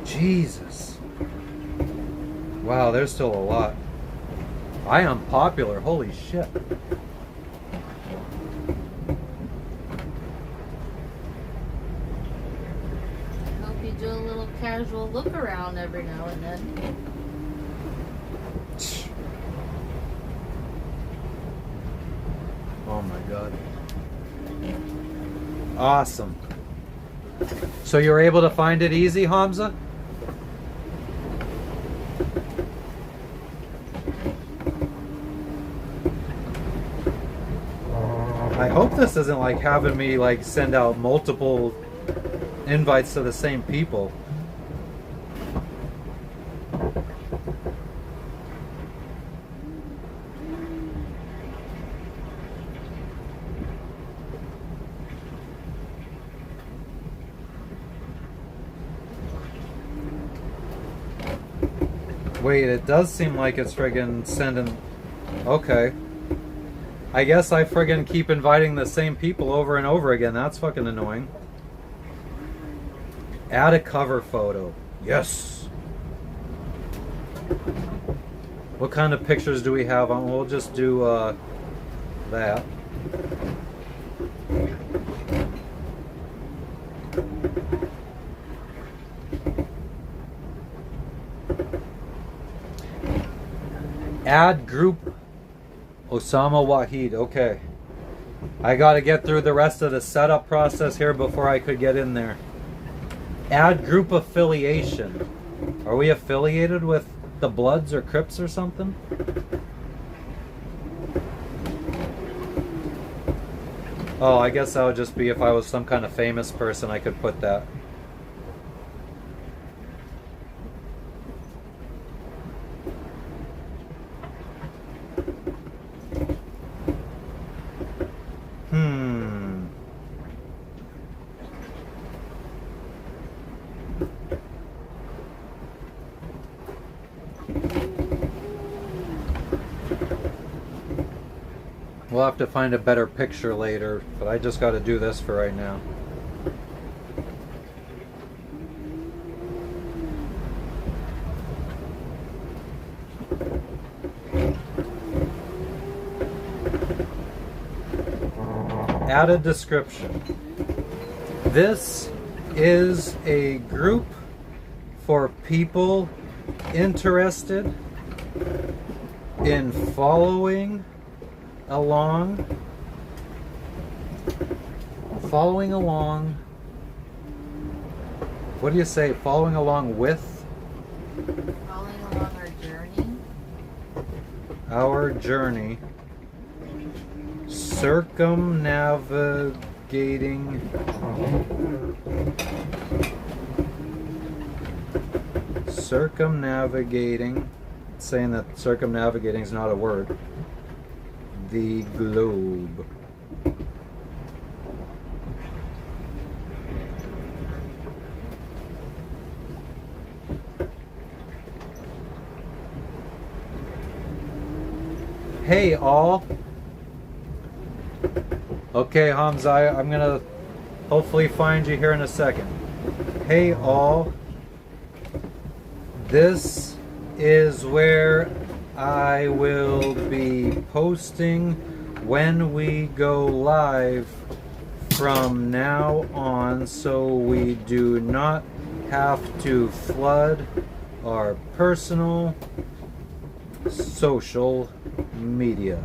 Jesus. Wow, there's still a lot. I am popular, holy shit. Hope you do a little casual look around every now and then. Oh my god. Awesome. So you were able to find it easy, Hamza? I hope this isn't like having me like send out multiple invites to the same people. Wait, it does seem like it's friggin' sending... Okay. I guess I friggin' keep inviting the same people over and over again. That's fucking annoying. Add a cover photo. Yes! What kind of pictures do we have on? We'll just do that. Add group Osama Wahid. Okay. I gotta get through the rest of the setup process here before I could get in there. Add group affiliation. Are we affiliated with the Bloods or Crips or something? Oh, I guess that would just be if I was some kind of famous person, I could put that. We'll have to find a better picture later, but I just got to do this for right now. Add a description. This is a group for people interested in following along, what do you say, following along with? Following along Our journey, circumnavigating it's saying that circumnavigating is not a word. The globe. Hey all. Okay, Hamza, I'm gonna hopefully find you here in a second. Hey all. This is where I will be posting when we go live from now on, so we do not have to flood our personal social media.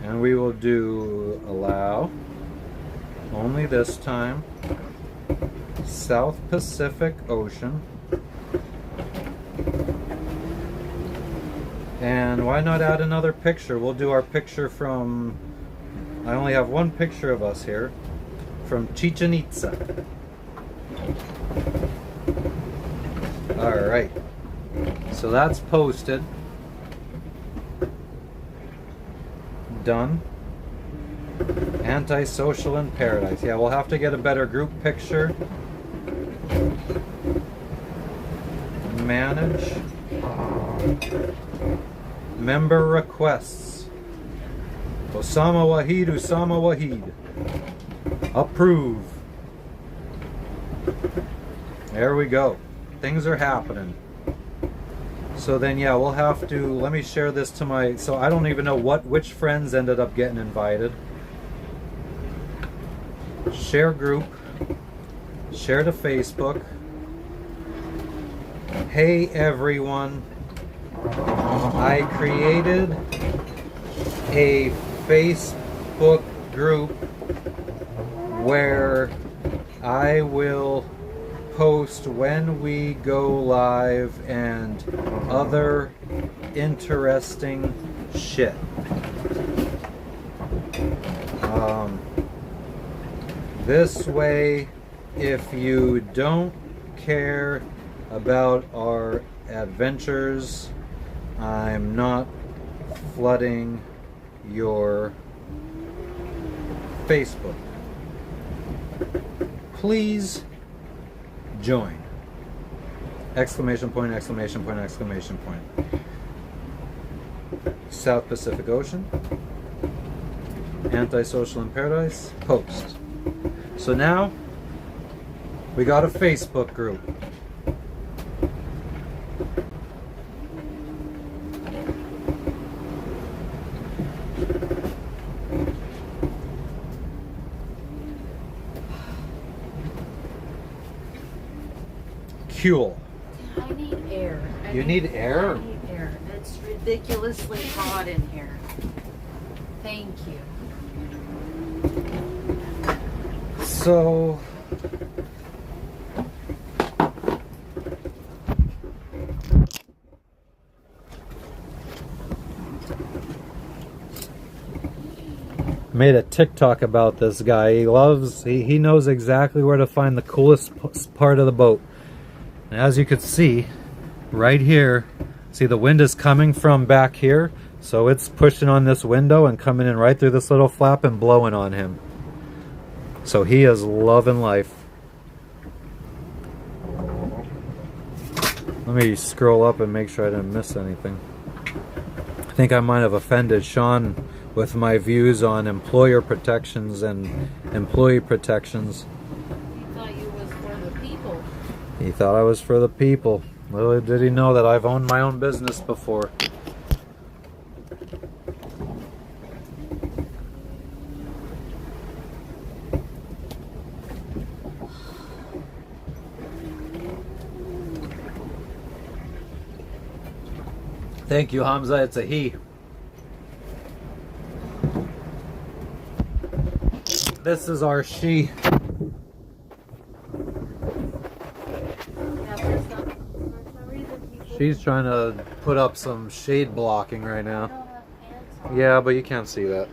And we will do allow only this time. South Pacific Ocean. And why not add another picture? We'll do our picture from, I only have one picture of us here, from Chichen Itza. Alright, so that's posted. Done. Antisocial in Paradise. Yeah, we'll have to get a better group picture. Manage. Member requests. Osama Wahid. Approve. There we go. Things are happening. So then, yeah, we'll have to, let me share this to my, so I don't even know which friends ended up getting invited. Share group. Share to Facebook. Hey everyone. I created a Facebook group where I will post when we go live and other interesting shit. This way, if you don't care about our adventures, I'm not flooding your Facebook. Please join. Exclamation point, exclamation point, exclamation point. South Pacific Ocean. Antisocial in Paradise. Post. So now we got a Facebook group. Cool. I need air. You need air? I need air. It's ridiculously hot in here. Thank you. So made a TikTok about this guy. He knows exactly where to find the coolest part of the boat. And as you could see right here, see the wind is coming from back here, so it's pushing on this window and coming in right through this little flap and blowing on him. So he is loving life. Let me scroll up and make sure I didn't miss anything. I think I might have offended Sean with my views on employer protections and employee protections. He thought you was for the people. He thought I was for the people. Little did he know that I've owned my own business before. Thank you, Hamza. It's a he. This is our she. Yeah, for some reason people She's trying to put up some shade blocking right now. don't have pants on. Yeah, but you can't see that.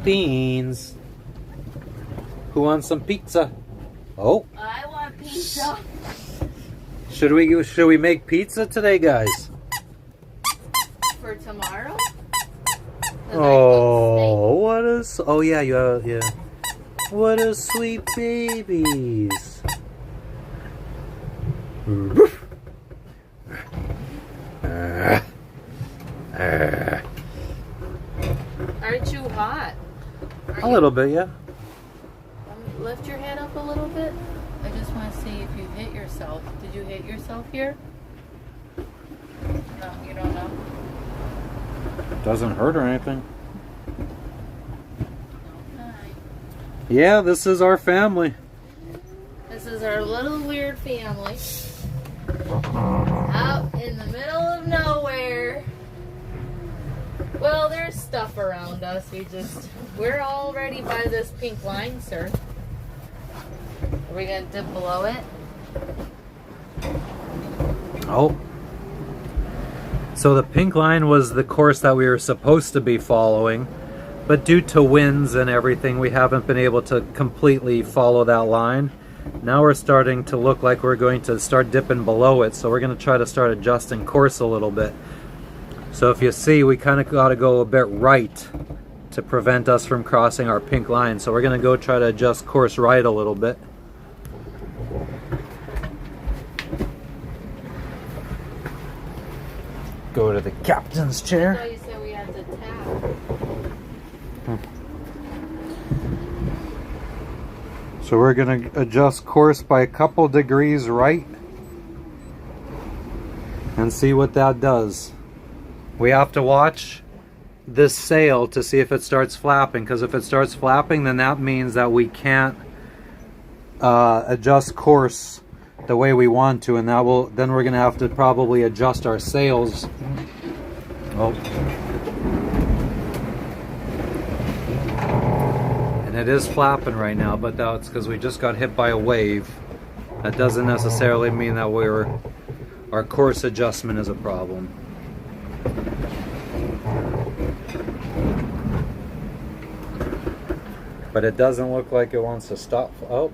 Beans. Who wants some pizza? Oh, I want pizza. should we make pizza today, guys? For tomorrow? 'Cause Oh, what is? Oh yeah, yeah. What a sweet babies. Aren't you hot? A little bit, yeah. Lift your head up a little bit. I just want to see if you hit yourself. Did you hit yourself here? No, you don't know. Doesn't hurt or anything. Okay. Yeah, this is our family. This is our little weird family. Out in the middle of nowhere. Well, there's stuff around us. We're already by this pink line, sir. Are we gonna dip below it? Oh. So the pink line was the course that we were supposed to be following, but due to winds and everything, we haven't been able to completely follow that line. Now we're starting to look like we're going to start dipping below it, so we're going to try to start adjusting course a little bit. So if you see, we kind of got to go a bit right to prevent us from crossing our pink line. So we're going to go try to adjust course right a little bit. Go to the captain's I chair. thought you said we had to tap. So we're going to adjust course by a couple degrees right and see what that does. We have to watch this sail to see if it starts flapping, because if it starts flapping, then that means that we can't adjust course the way we want to, and then we're going to have to probably adjust our sails. Oh. And it is flapping right now, but that's because we just got hit by a wave. That doesn't necessarily mean that our course adjustment is a problem. But it doesn't look like it wants to stop. Oh.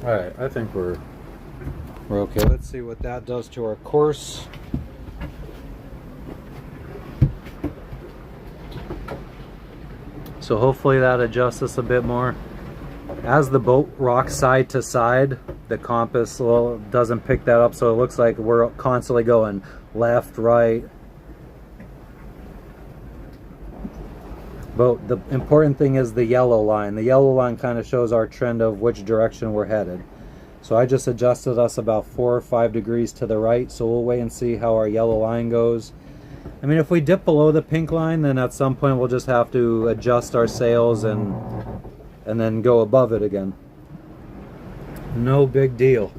Alright, I think we're okay. Let's see what that does to our course. So hopefully that adjusts us a bit more. As the boat rocks side to side, the compass doesn't pick that up, so it looks like we're constantly going left, right. But the important thing is the yellow line. The yellow line kind of shows our trend of which direction we're headed. So I just adjusted us about 4 or 5 degrees to the right, so we'll wait and see how our yellow line goes. I mean, if we dip below the pink line, then at some point we'll just have to adjust our sails and then go above it again. No big deal.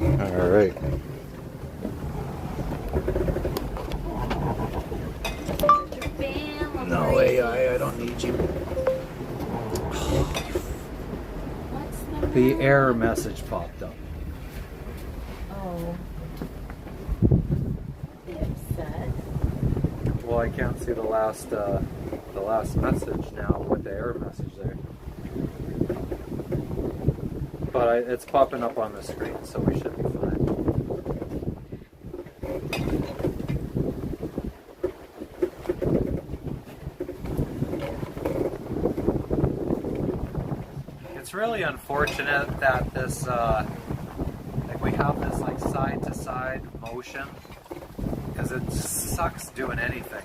All right. No AI, I don't need you. What's The error message popped up. Oh. Be upset. Well, I can't see the last message now with the error message there. But it's popping up on the screen, so we should be fine. It's really unfortunate that this, like we have this like side to side motion, because it sucks doing anything.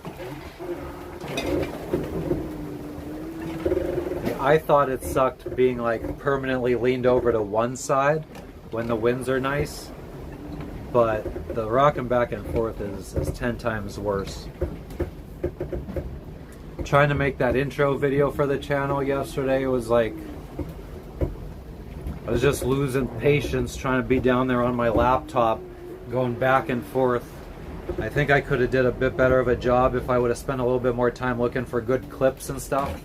I thought it sucked being like permanently leaned over to one side when the winds are nice, but the rocking back and forth is 10 times worse. Trying to make that intro video for the channel yesterday was like, I was just losing patience trying to be down there on my laptop going back and forth. I think I could have did a bit better of a job if I would have spent a little bit more time looking for good clips and stuff.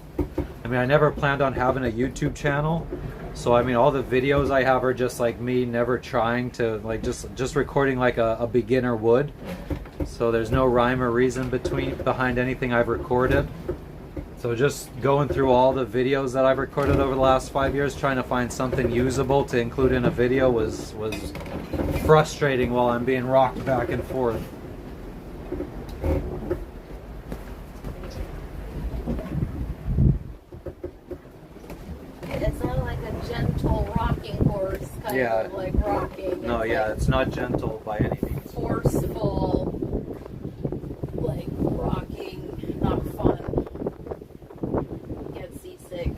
I mean, I never planned on having a YouTube channel, so I mean, all the videos I have are just like me never trying to, like, just recording like a beginner would. So there's no rhyme or reason behind anything I've recorded. So just going through all the videos that I've recorded over the last 5 years, trying to find something usable to include in a video was frustrating while I'm being rocked back and forth. It's not like a gentle rocking horse kind of like rocking. No, it's yeah, like it's not gentle by any means. forceful, like rocking, not fun. Get seasick.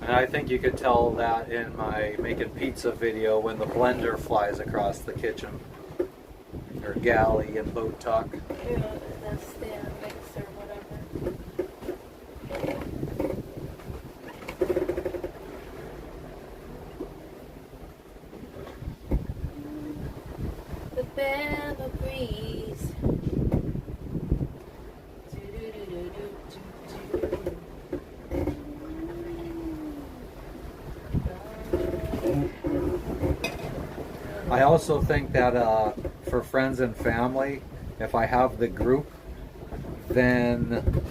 And I think you could tell that in my making pizza video when the blender flies across the kitchen. Or galley and boat talk. Yeah, the stand mixer, whatever. The Bama breeze. I also think that for friends and family, if I have the group, then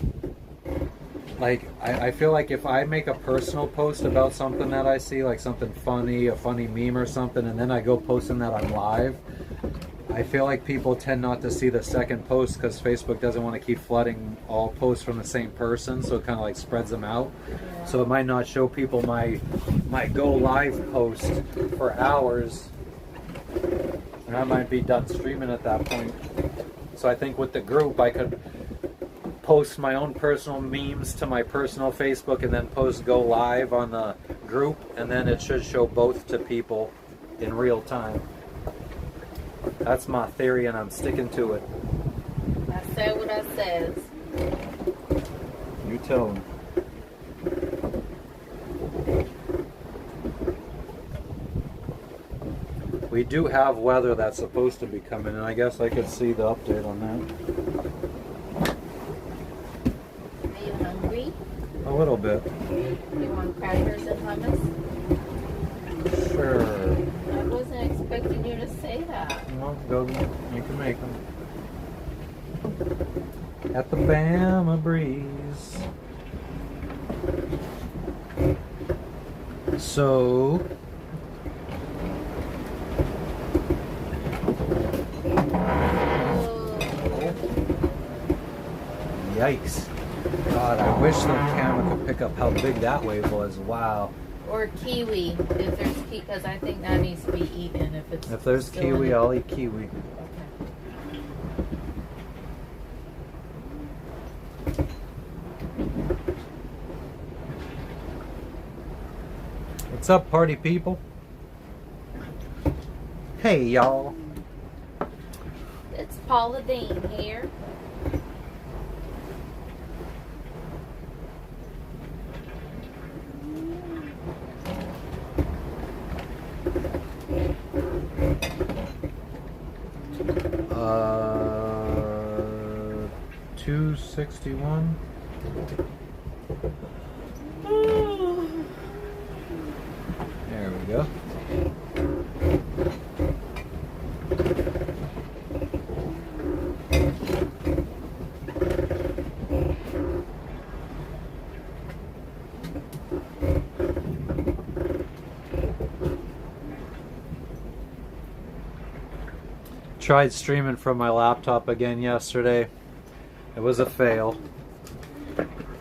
like I feel like if I make a personal post about something that I see, like something funny, a funny meme or something, and then I go posting that I'm live, I feel like people tend not to see the second post because Facebook doesn't want to keep flooding all posts from the same person, so it kind of like spreads them out. Yeah. So it might not show people my go live post for hours, and I might be done streaming at that point. So I think with the group I could post my own personal memes to my personal Facebook and then post go live on the group, and then it should show both to people in real time. That's my theory, and I'm sticking to it. I said what I says. You tell them. We do have weather that's supposed to be coming, and I guess I could see the update on that. Are you hungry? A little bit. You want crackers and hummus? Sure. I wasn't expecting you to say that. Well, go. You can make them. At the Bama breeze. So. Yikes. God, I wish the camera could pick up how big that wave was. Wow. Or kiwi, if there's because I think that needs to be eaten if it's. If there's still in kiwi, it. I'll eat kiwi. Okay. What's up, party people? Hey, y'all. It's Paula Dean here. Uh, 261. There we go. Tried streaming from my laptop again yesterday. It was a fail.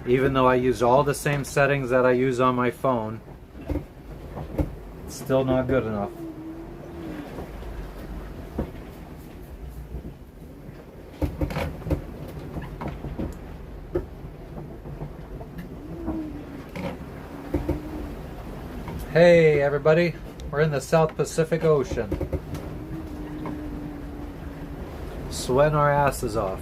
Even though I used all the same settings that I use on my phone, it's still not good enough. Hey everybody, we're in the South Pacific Ocean. Sweating our asses off.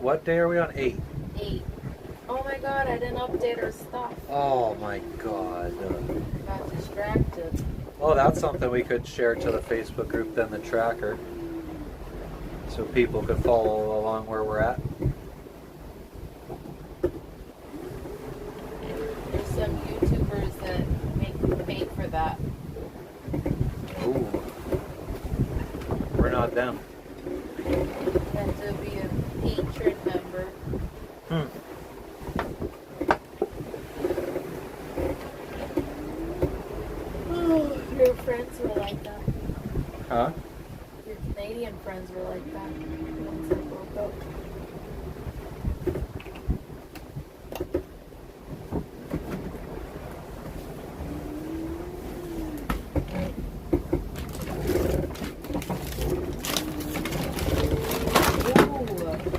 What day are we on? 8. 8. Oh my god, I didn't update our stuff. Oh my god. Got distracted. Oh, that's something we could share to the Facebook group then, the tracker. So people could follow along where we're at. There's some YouTubers that make you pay for that. Ooh. We're not them. You have to be a patron member. Your friends were like that. Huh? Your Canadian friends were like that. The ones that broke up.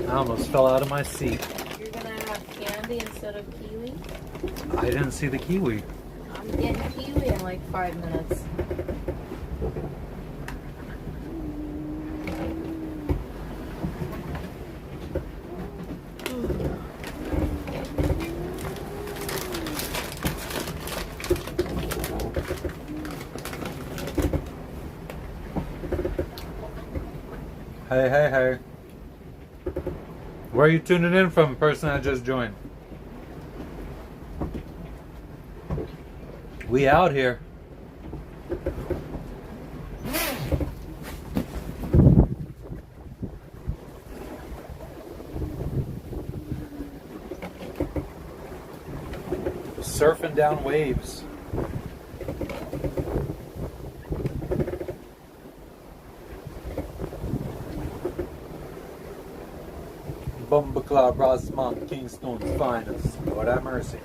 I almost fell out of my seat. You're gonna have candy instead of kiwi? I didn't see the kiwi. I'm getting kiwi in like 5 minutes. Hey, hey, hey. Where are you tuning in from, person that just joined? We out here. Surfing down waves. Bumbaclaw, Rosemont, Kingstone's finest. Lord have mercy.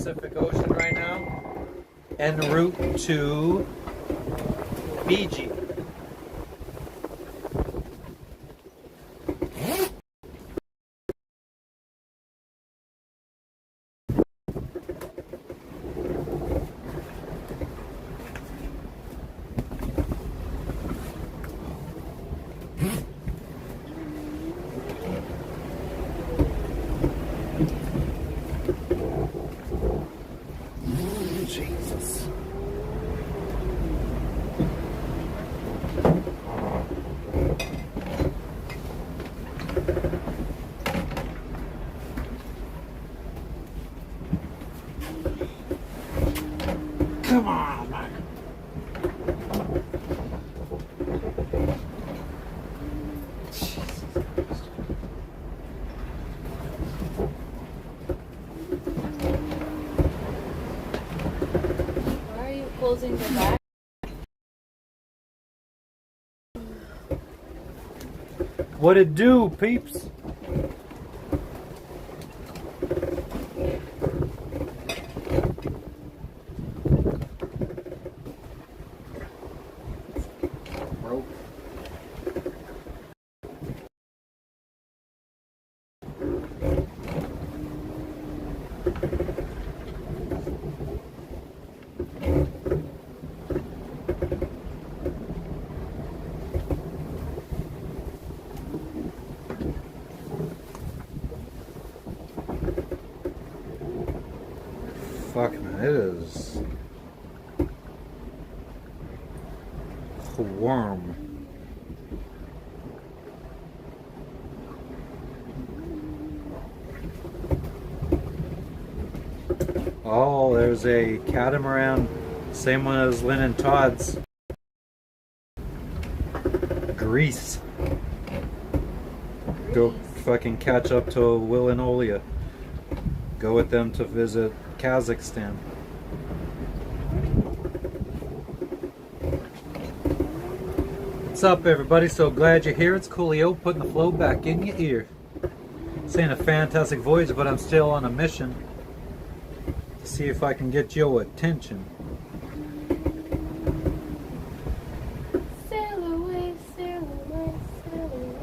Pacific Ocean right now, en route to Fiji. Jesus. Come on, man. Why are you closing the back? What it do, peeps? Broke. Fuck, man, it is warm. Oh, there's a catamaran, same one as Lynn and Todd's. Greece. Go fucking catch up to Will and Olia. Go with them to visit Kazakhstan. What's up, everybody? So glad you're here. It's Coolio putting the flow back in your ear. Saying a fantastic voyage, but I'm still on a mission to see if I can get your attention. Sail away, sail away, sail away.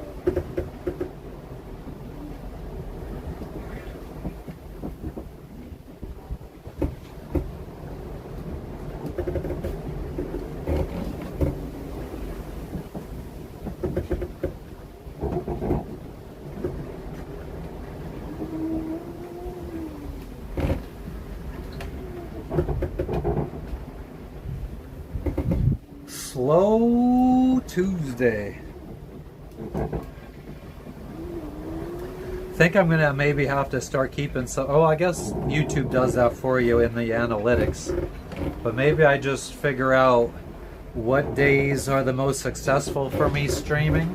Slow Tuesday. Think I'm gonna maybe have to start keeping some. Oh, I guess YouTube does that for you in the analytics. But maybe I just figure out what days are the most successful for me streaming,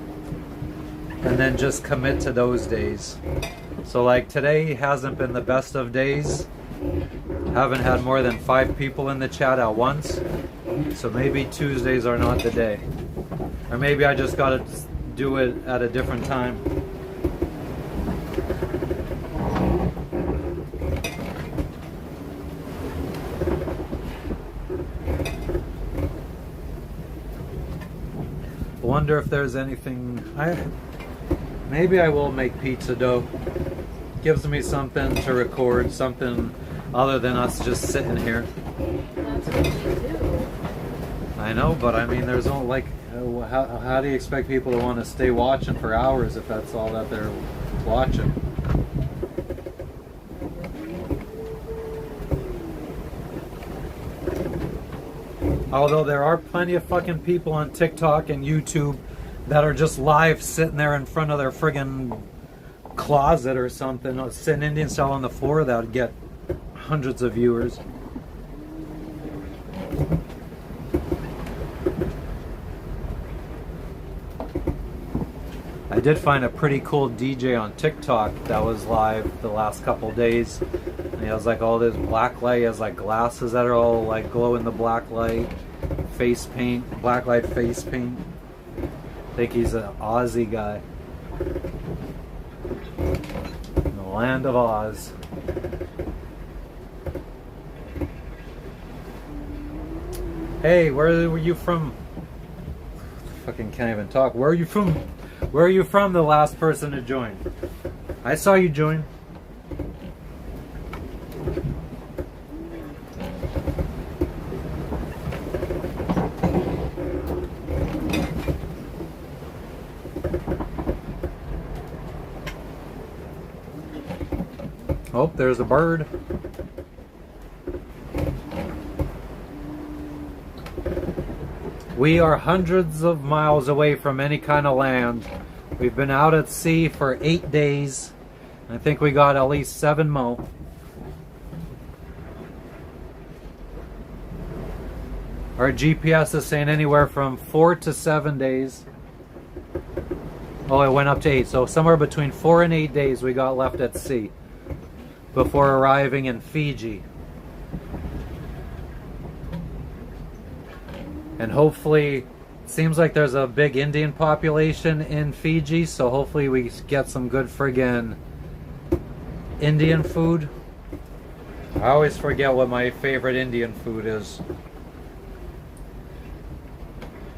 and then just commit to those days. So like today hasn't been the best of days. Haven't had more than 5 people in the chat at once. So maybe Tuesdays are not the day. Or maybe I just gotta do it at a different time. Wonder if there's anything. Maybe I will make pizza dough. Gives me something to record, something other than us just sitting here. That's what you do. I know, but I mean, there's no like, how do you expect people to want to stay watching for hours if that's all that they're watching? Although there are plenty of fucking people on TikTok and YouTube that are just live sitting there in front of their friggin' closet or something, sitting Indian style on the floor, that would get hundreds of viewers. I did find a pretty cool DJ on TikTok that was live the last couple days. And he has like all this black light, he has like glasses that are all like glow in the black light, face paint, black light face paint. I think he's an Aussie guy. In the land of Oz. Hey, where were you from? Fucking can't even talk. Where are you from? Where are you from, the last person to join? I saw you join. Oh, there's a bird. We are hundreds of miles away from any kind of land. We've been out at sea for 8 days. I think we got at least 7 more. Our GPS is saying anywhere from 4 to 7 days. Oh, it went up to 8. So somewhere between 4 and 8 days we got left at sea before arriving in Fiji. And hopefully, it seems like there's a big Indian population in Fiji, so hopefully we get some good friggin' Indian food. I always forget what my favorite Indian food is.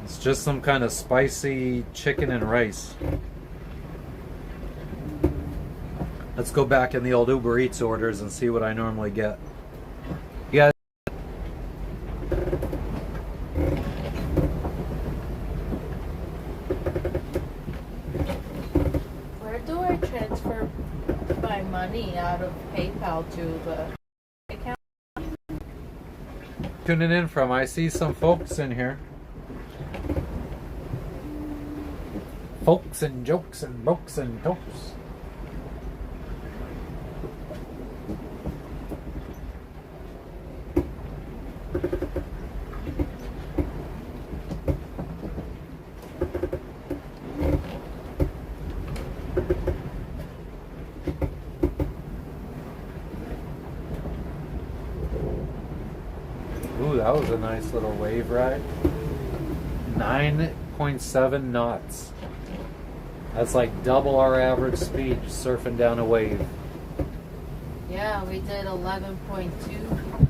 It's just some kind of spicy chicken and rice. Let's go back in the old Uber Eats orders and see what I normally get. You guys, Where do I transfer my money out of PayPal to the account? tuning in from? I see some folks in here. Folks and jokes and books and tokes. Ooh, that was a nice little wave ride. 9.7 knots. That's like double our average speed surfing down a wave. Yeah, we did 11.2.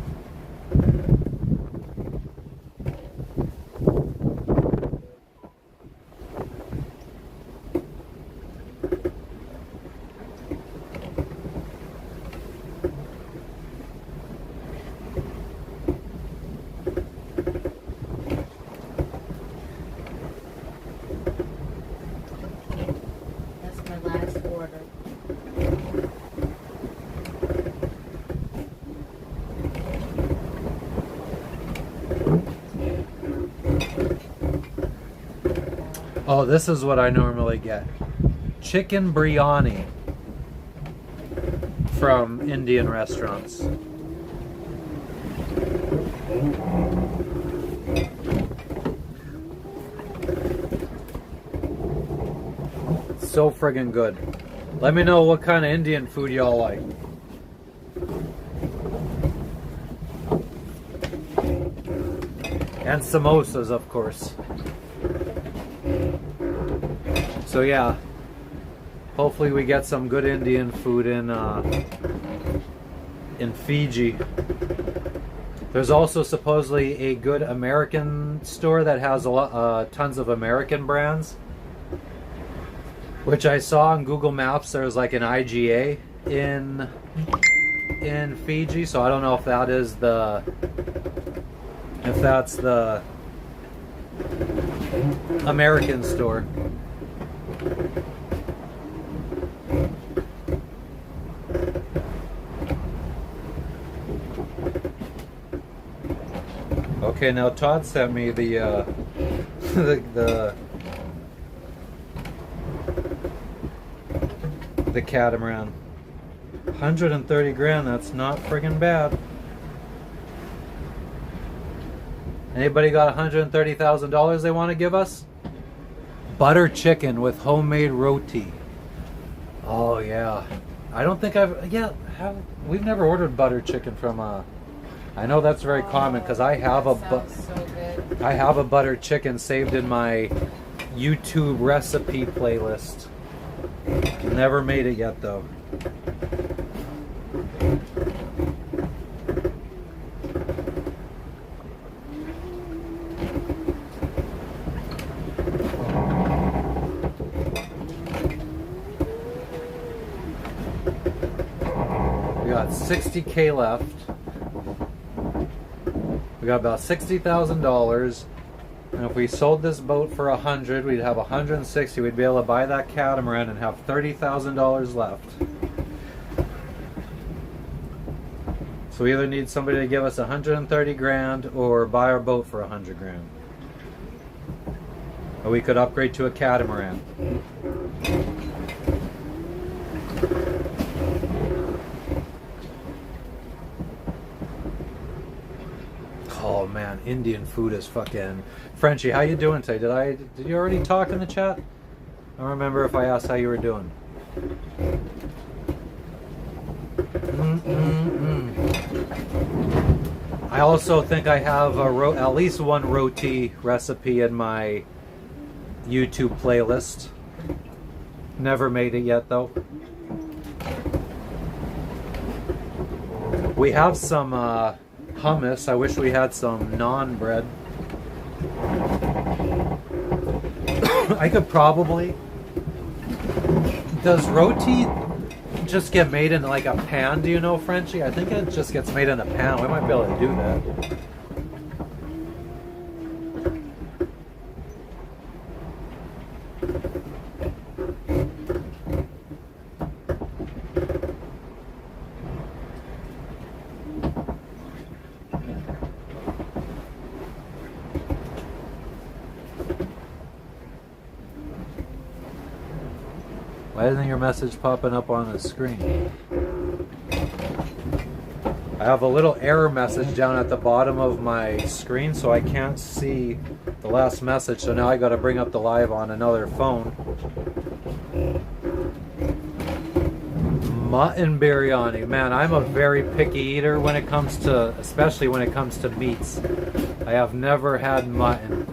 That's my last order. Oh, this is what I normally get. Chicken biryani from Indian restaurants. So friggin' good. Let me know what kind of Indian food y'all like. And samosas, of course. So yeah, hopefully we get some good Indian food in Fiji. There's also supposedly a good American store that has a lot, tons of American brands, which I saw on Google Maps. There's like an IGA in Fiji, so I don't know if that is if that's the American store. Okay, now Todd sent me the the catamaran. 130 grand, that's not friggin' bad. Anybody got $130,000 they want to give us? Butter chicken with homemade roti. Oh yeah. I don't think we've never ordered butter chicken from I know that's very common because I have I have a butter chicken saved in my YouTube recipe playlist. Never made it yet though. got 60K left. We got about $60,000. And if we sold this boat for 100, we'd have 160. We'd be able to buy that catamaran and have $30,000 left. So we either need somebody to give us 130 grand or buy our boat for 100 grand. Or we could upgrade to a catamaran. Oh man, Indian food is fucking... Frenchie, how you doing today? Did you already talk in the chat? I don't remember if I asked how you were doing. I also think I have at least one roti recipe in my YouTube playlist. Never made it yet though. We have some hummus. I wish we had some naan bread. I could probably... Does roti just get made in like a pan, do you know, Frenchie? I think it just gets made in a pan. We might be able to do that. Why isn't your message popping up on the screen? I have a little error message down at the bottom of my screen, so I can't see the last message. So now I got to bring up the live on another phone. Mutton biryani. Man, I'm a very picky eater when it comes to, especially when it comes to meats. I have never had mutton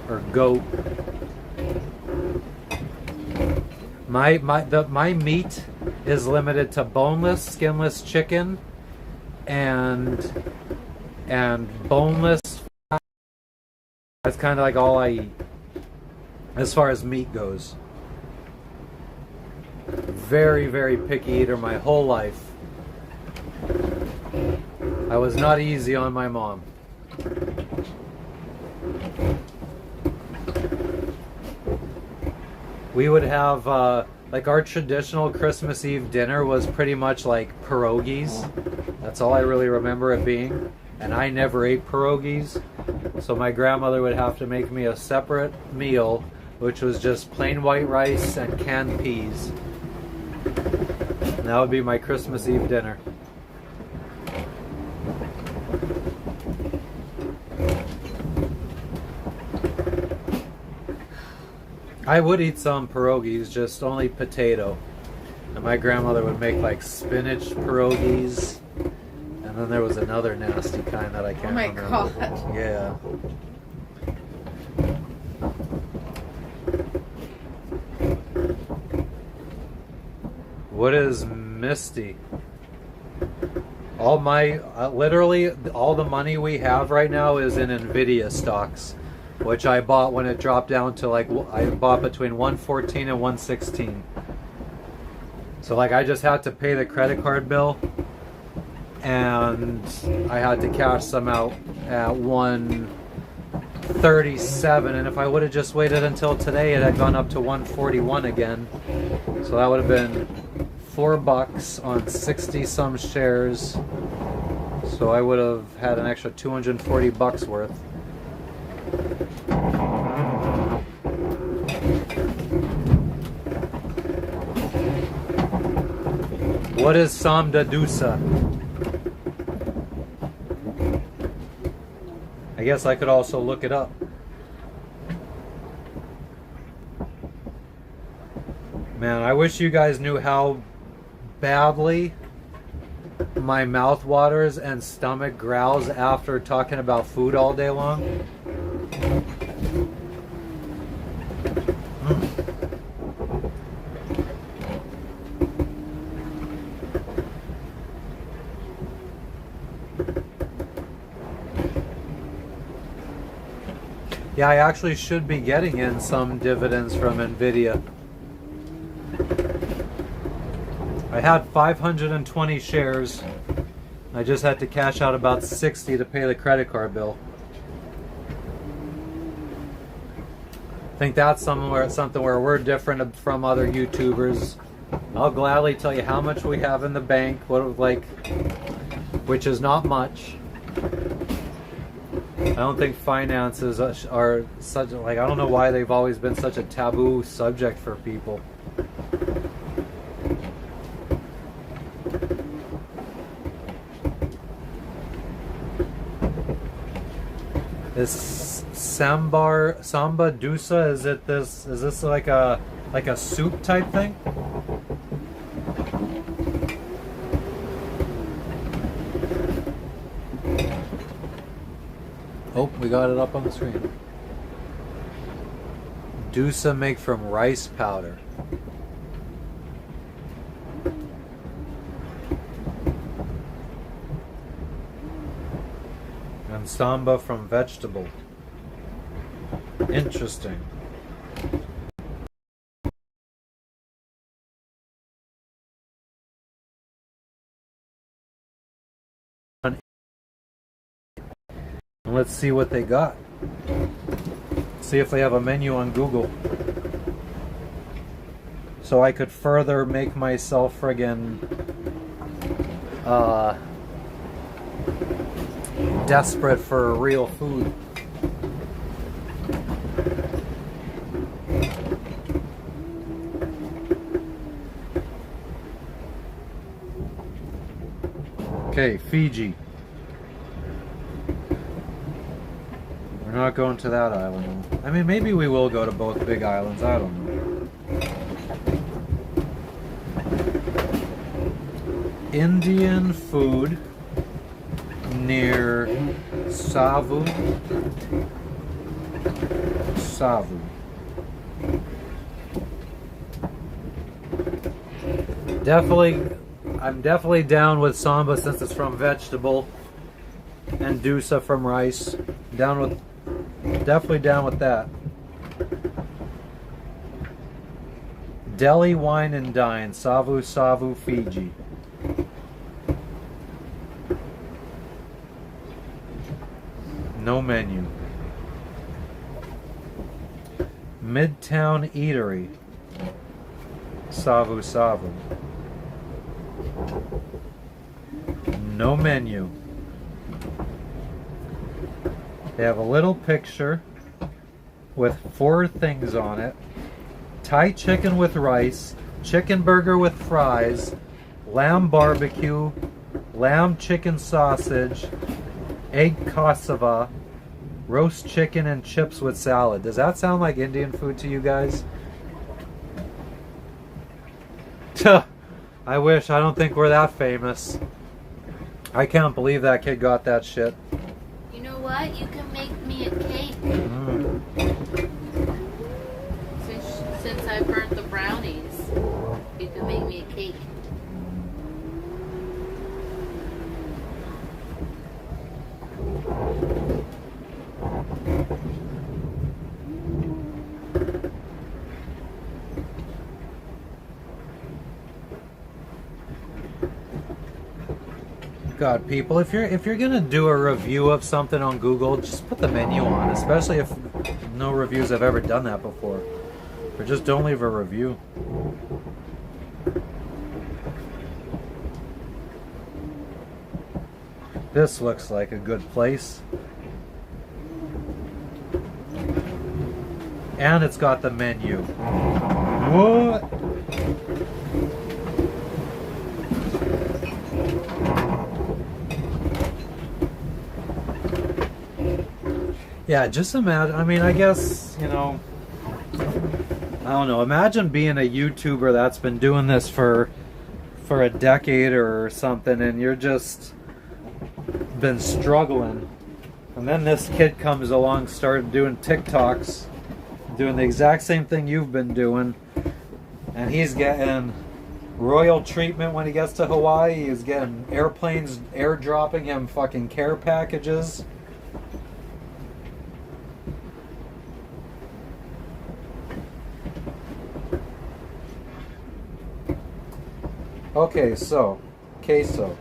or goat. My meat is limited to boneless, skinless chicken, and boneless. That's kind of like all I eat as far as meat goes. Very, very picky eater my whole life. I was not easy on my mom. We would have, like our traditional Christmas Eve dinner was pretty much like pierogies. That's all I really remember it being. And I never ate pierogies. So my grandmother would have to make me a separate meal, which was just plain white rice and canned peas. And that would be my Christmas Eve dinner. I would eat some pierogies, just only potato. And my grandmother would make like spinach pierogies. And then there was another nasty kind that I can't remember. Oh my god. Yeah. What is Misty? All my, literally all the money we have right now is in Nvidia stocks, which I bought when it dropped down to like, I bought between 114 and 116. So like I just had to pay the credit card bill and I had to cash some out at 137, and if I would have just waited until today it had gone up to 141 again. So that would have been $4 on 60 some shares. So I would have had an extra $240 worth. What is Samda Dusa? I guess I could also look it up. Man, I wish you guys knew how badly my mouth waters and stomach growls after talking about food all day long. Yeah, I actually should be getting in some dividends from Nvidia. I I had 520 shares. I just had to cash out about 60 to pay the credit card bill. I think that's something where we're different from other YouTubers. I'll gladly tell you how much we have in the bank, which is not much. I don't think finances are such, I don't know why they've always been such a taboo subject for people. Is samba dusa? Is this like a soup type thing? Oh, we got it up on the screen. Dusa make from rice powder. And samba from vegetable. Interesting. Let's see what they got. See if they have a menu on Google. So I could further make myself friggin' desperate for real food. Okay, Fiji. We're not going to that island. I mean, maybe we will go to both big islands. I don't know. Indian food near Savu. I'm definitely down with samba since it's from vegetable, and dusa from rice. Definitely down with that. Delhi Wine and Dine, Savu, Fiji. No menu. Midtown Eatery, Savu. No menu. They have a little picture with 4 things on it. Thai chicken with rice, chicken burger with fries, lamb barbecue, lamb chicken sausage, egg cassava, roast chicken and chips with salad. Does that sound like Indian food to you guys? I wish. I don't think we're that famous. I can't believe that kid got that shit. You know what? You can make me a cake. Since I burnt the brownies, you can make me a cake. God, people, if you're gonna do a review of something on Google, just put the menu on, especially if no reviews have ever done that before. Or just don't leave a review. This looks like a good place. And it's got the menu. What? Yeah, just imagine, I mean, I guess, you know, I don't know, imagine being a YouTuber that's been doing this for a decade or something, and you're just been struggling, and then this kid comes along, started doing TikToks, doing the exact same thing you've been doing, and he's getting royal treatment when he gets to Hawaii. He's getting airplanes airdropping him fucking care packages. Okay, so queso.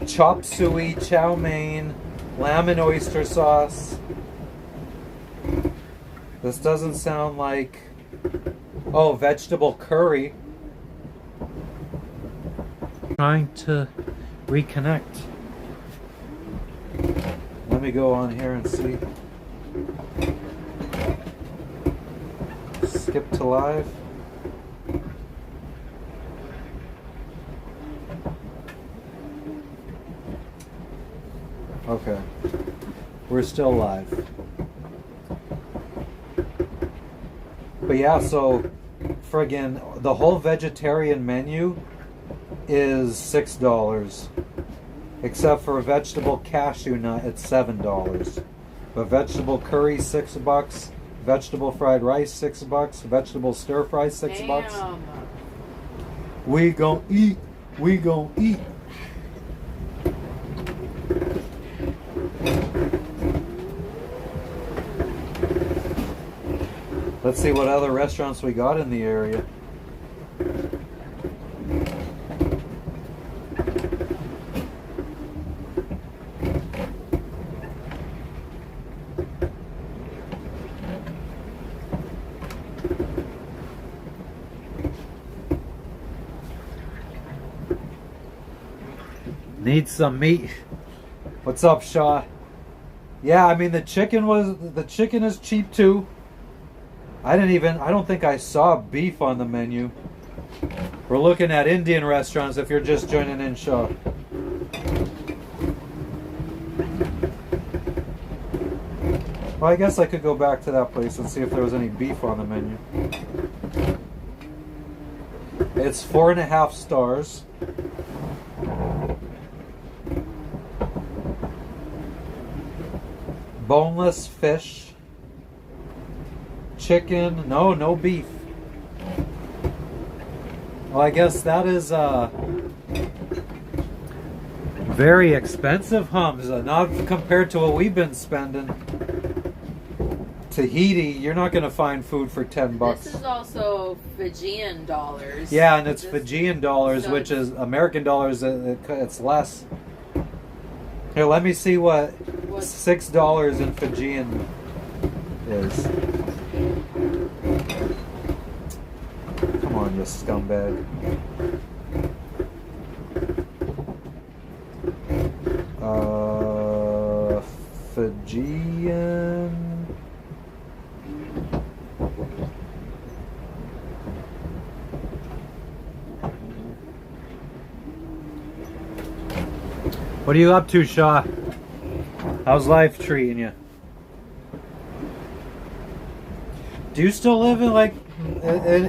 Chop suey, chow mein, lamb and oyster sauce. This doesn't sound like... Oh, vegetable curry. Trying to reconnect. Let me go on here and see. Skip to live. Okay. We're still live. But yeah, so friggin' the whole vegetarian menu is $6. Except for a vegetable cashew nut, it's $7. But vegetable curry, $6. Vegetable fried rice, $6. Vegetable stir fry, $6. Damn. We gon' eat. We gon' eat. Let's see what other restaurants we got in the area. Need some meat. What's up, Shaw? Yeah, I mean the chicken is cheap too. I don't think I saw beef on the menu. We're looking at Indian restaurants if you're just joining in, Shaw. Well, I guess I could go back to that place and see if there was any beef on the menu. It's 4.5 stars. Boneless fish. Chicken. No beef. Well, I guess that is very expensive, Hums. Not compared to what we've been spending. Tahiti, you're not going to find food for $10. This is also Fijian dollars. Yeah, and it's Fijian dollars, which is American dollars. It's less. Here, let me see what $6 in Fijian is. Come on, you scumbag. Fijian. What are you up to, Shaw? How's life treating you? Do you still live in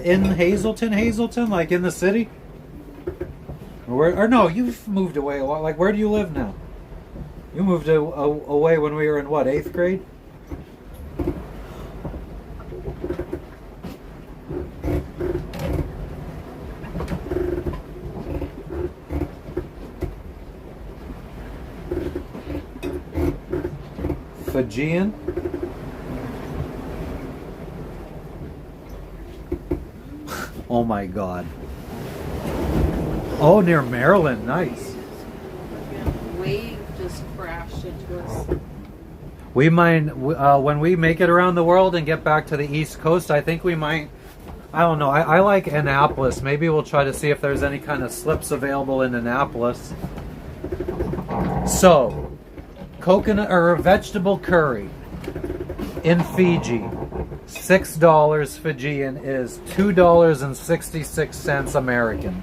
in Hazleton, like in the city? Or no, you've moved away a lot. Like, where do you live now? You moved away when we were in what, 8th grade? Fijian. Oh my God. Oh, near Maryland. Nice. Wave just crashed into us. We might, when we make it around the world and get back to the East Coast, I think we might, I don't know, I like Annapolis. Maybe we'll try to see if there's any kind of slips available in Annapolis. So, coconut or vegetable curry in Fiji, $6 Fijian is $2.66 American.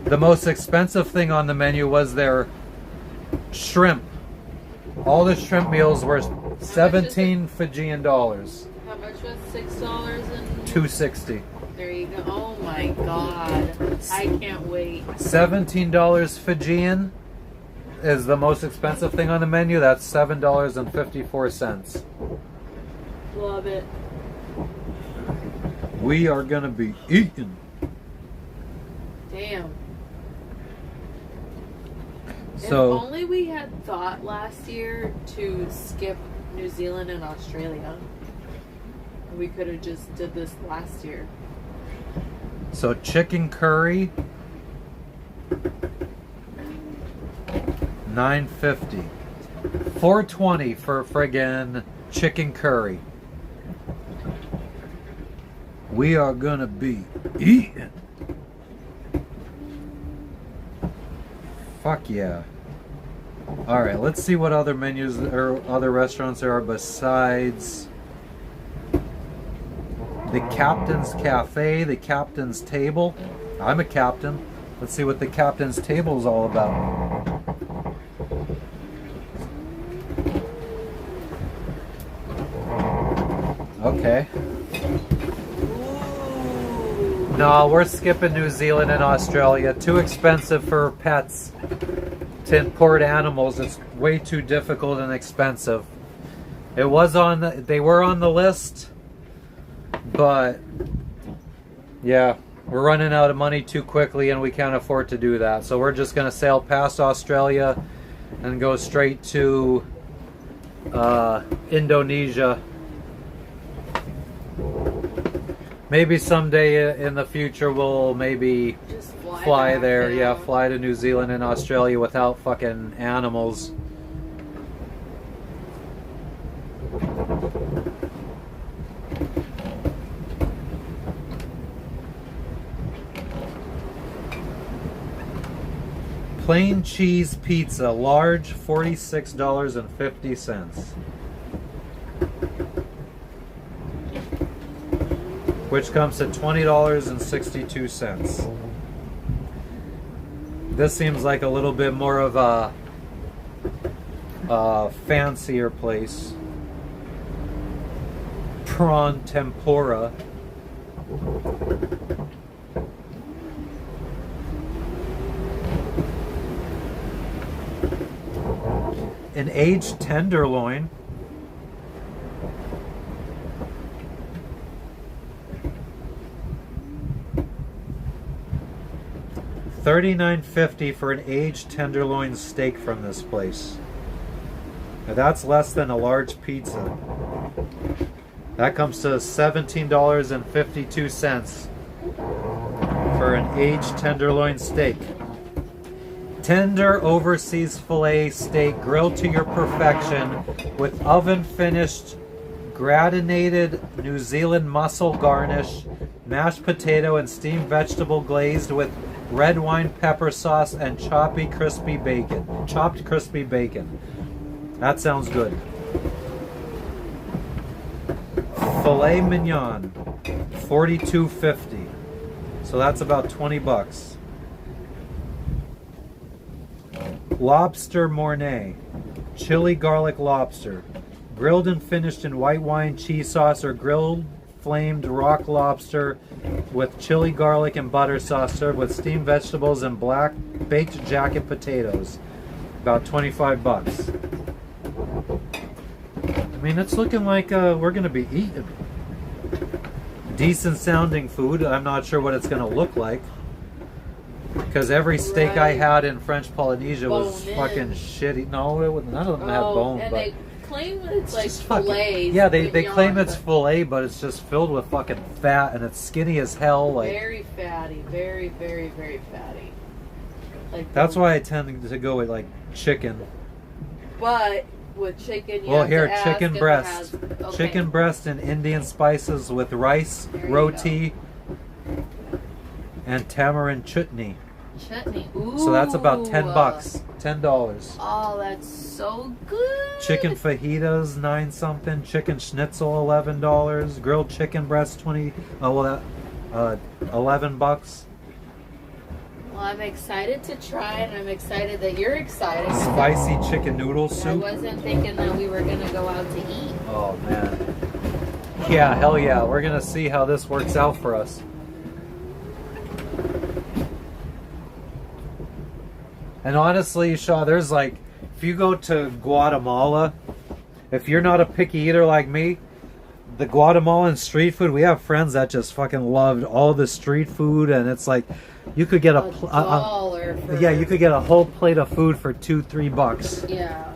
The most expensive thing on the menu was their shrimp. All the shrimp meals were 17 Fijian dollars. How much was $6 and $2.60. there you go. Oh my God. I can't wait. $17 Fijian is the most expensive thing on the menu. That's $7.54. Love it. We are gonna be eating. Damn. So if only we had thought last year to skip New Zealand and Australia. We could have just did this last year. So chicken curry, $9.50. $4.20 for friggin' chicken curry. We are gonna be eating. Fuck yeah. Alright, let's see what other menus or other restaurants there are besides the Captain's Cafe, the Captain's Table. I'm a captain. Let's see what the Captain's Table is all about. Okay. No, we're skipping New Zealand and Australia. Too expensive for pets. To import animals, it's way too difficult and expensive. It was on the, they were on the list, but yeah, we're running out of money too quickly and we can't afford to do that. So we're just gonna sail past Australia and go straight to Indonesia. Maybe someday in the future we'll maybe Just fly back there. down. Yeah, fly to New Zealand and Australia without fucking animals. Plain cheese pizza, large, $46.50. Which comes to $20.62. This seems like a little bit more of a fancier place. Prawn tempura. An aged tenderloin. $39.50 for an aged tenderloin steak from this place. Now that's less than a large pizza. That comes to $17.52 for an aged tenderloin steak. Tender overseas filet steak grilled to your perfection with oven finished gratinated New Zealand mussel garnish, mashed potato and steamed vegetable glazed with red wine pepper sauce and chopped crispy bacon. That sounds good. Filet mignon, $42.50. So that's about 20 bucks. Lobster Mornay, chili garlic lobster, grilled and finished in white wine cheese sauce or grilled flamed rock lobster with chili garlic and butter sauce, served with steamed vegetables and black baked jacket potatoes. About 25 bucks. I mean, it's looking like we're gonna be eating decent sounding food. I'm not sure what it's gonna look like, because every steak I had in French Polynesia was Bone in. fucking shitty. No, none of them had bone, and but they claim that it's like just fucking- fillets. yeah, they claim mignon, it's but filet, but it's just filled with fucking fat and it's skinny as hell. Like very fatty, very, very, very fatty. Like that's why I tend to go with like chicken. But with chicken, you Well, have here, to ask chicken if it breast. has- okay. Chicken breast and Indian spices with rice, There you roti, and tamarind chutney. Chutney. Ooh. So that's about 10 bucks. $10. Oh, that's so good. Chicken fajitas, 9 something. Chicken schnitzel, $11. Grilled chicken breast, 20. Oh, well, that 11 bucks. Well, I'm excited to try it. I'm excited that you're excited. Spicy chicken noodle I soup. wasn't thinking that we were gonna go out to eat. Oh man. Yeah, hell yeah. We're gonna see how this works out for us. And honestly, Shaw, there's like, if you go to Guatemala, if you're not a picky eater like me, the Guatemalan street food, we have friends that just fucking loved all the street food, and it's like, you could get $1 for yeah, you could get a whole plate of food for $2-3 bucks. Yeah.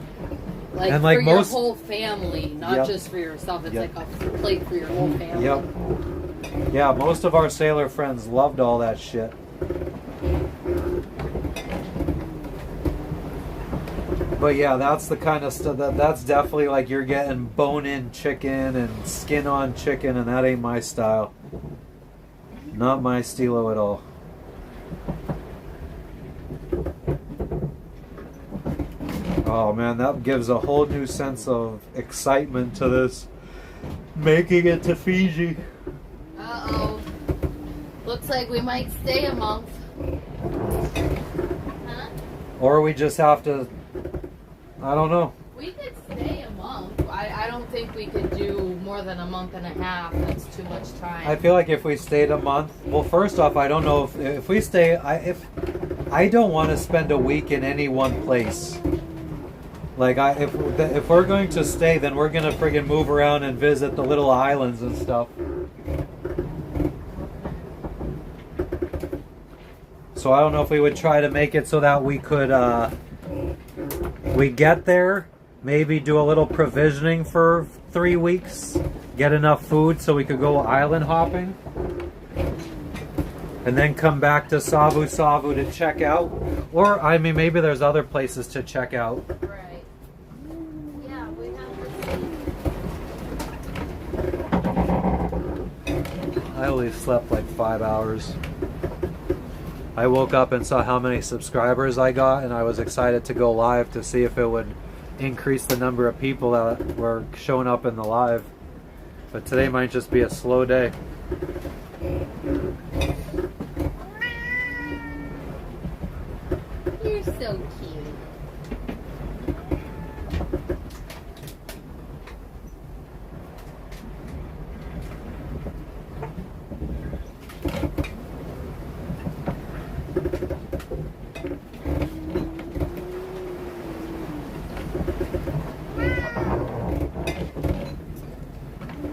Like, And, like, for most- your whole family, not Yep. just for yourself. It's Yep. like a plate for your whole family. Yep. Yeah, most of our sailor friends loved all that shit. But yeah, that's the kind of stuff that's definitely like you're getting bone-in chicken and skin-on chicken, and that ain't my style. Not my stilo at all. Oh man, that gives a whole new sense of excitement to this. Making it to Fiji. Uh-oh. Looks like we might stay a month. Huh? Or we just have to, I don't know. We could stay a month. I don't think we could do more than a month and a half. That's too much time. I feel like if we stayed a month, well, first off, I don't know if we stay. If I don't want to spend a week in any one place. Like if we're going to stay, then we're gonna friggin' move around and visit the little islands and stuff. So I don't know if we would try to make it so that we could we get there, maybe do a little provisioning for 3 weeks, get enough food so we could go island hopping, and then come back to Savu Savu to check out. Or, I mean, maybe there's other places to check out. Right. Yeah, we have to see. I only slept like 5 hours. I woke up and saw how many subscribers I got, and I was excited to go live to see if it would increase the number of people that were showing up in the live. But today might just be a slow day. You're so cute.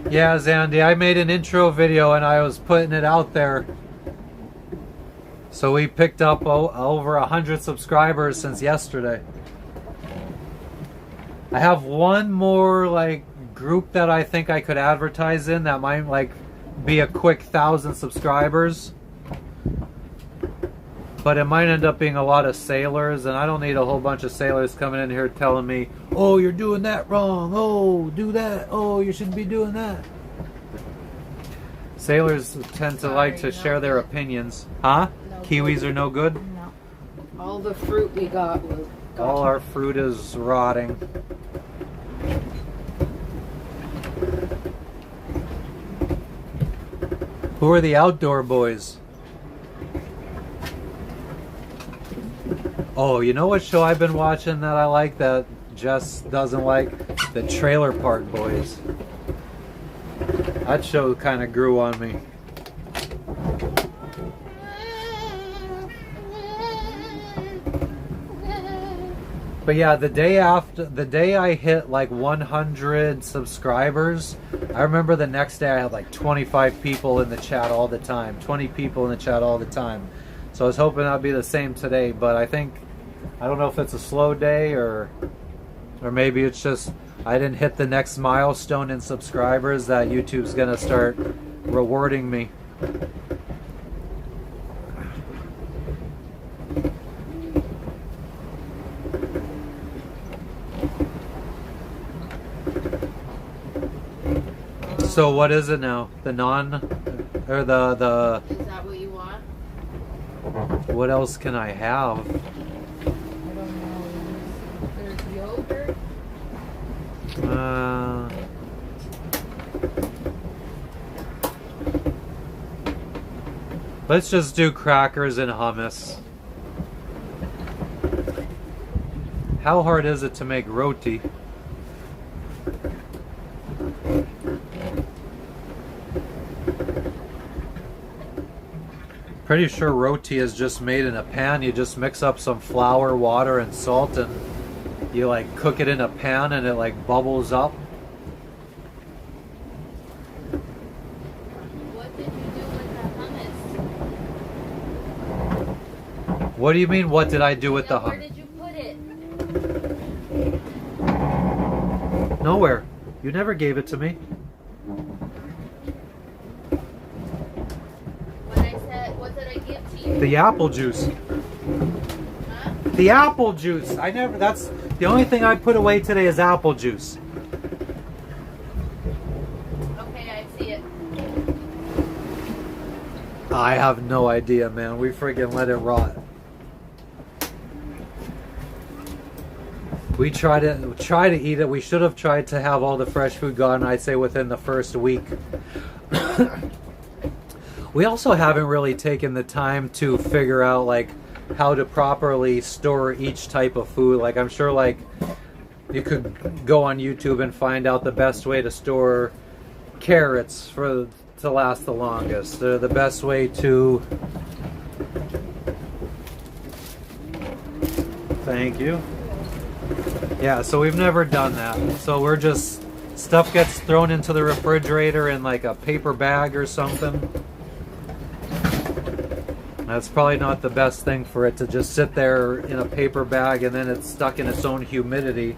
Yeah, Zandy, I made an intro video and I was putting it out there. So we picked up over 100 subscribers since yesterday. I have one more like group that I think I could advertise in that might like be a quick 1,000 subscribers. But it might end up being a lot of sailors, and I don't need a whole bunch of sailors coming in here telling me, oh, you're doing that wrong, oh, do that, oh, you shouldn't be doing that. Sailors tend to like to share their opinions. Huh? No Kiwis good. are no good? No. All the fruit we got was gone. All our fruit is rotting. Who are the outdoor boys? Oh, you know what show I've been watching that I like that Jess doesn't like? The Trailer Park Boys. That show kind of grew on me. But yeah, the day I hit like 100 subscribers, I remember the next day I had like 25 people in the chat all the time. 20 people in the chat all the time. So I was hoping that'd be the same today, but I don't know if it's a slow day or maybe it's just I didn't hit the next milestone in subscribers that YouTube's gonna start rewarding me. So what is it now? The or the Is that what you want? what else can I have? I don't know. There's yogurt. Let's just do crackers and hummus. How hard is it to make roti? Pretty sure roti is just made in a pan. You just mix up some flour, water, and salt, and you like cook it in a pan and it like bubbles up. What did you do with the hummus? What do you mean, what did I do with the Where hummus? did you put it? Nowhere. You never gave it to me. What did I give to you? The apple juice. Huh? The apple juice. That's the only thing I put away today is apple juice. Okay, I see it. I have no idea, man. We freaking let it rot. We try to eat it. We should have tried to have all the fresh food gone, I'd say, within the first week. We also haven't really taken the time to figure out like how to properly store each type of food. Like I'm sure like you could go on YouTube and find out the best way to store carrots to last the longest. The best way to Thank you. Yeah, so we've never done that. So we're just stuff gets thrown into the refrigerator in like a paper bag or something. That's probably not the best thing for it to just sit there in a paper bag and then it's stuck in its own humidity.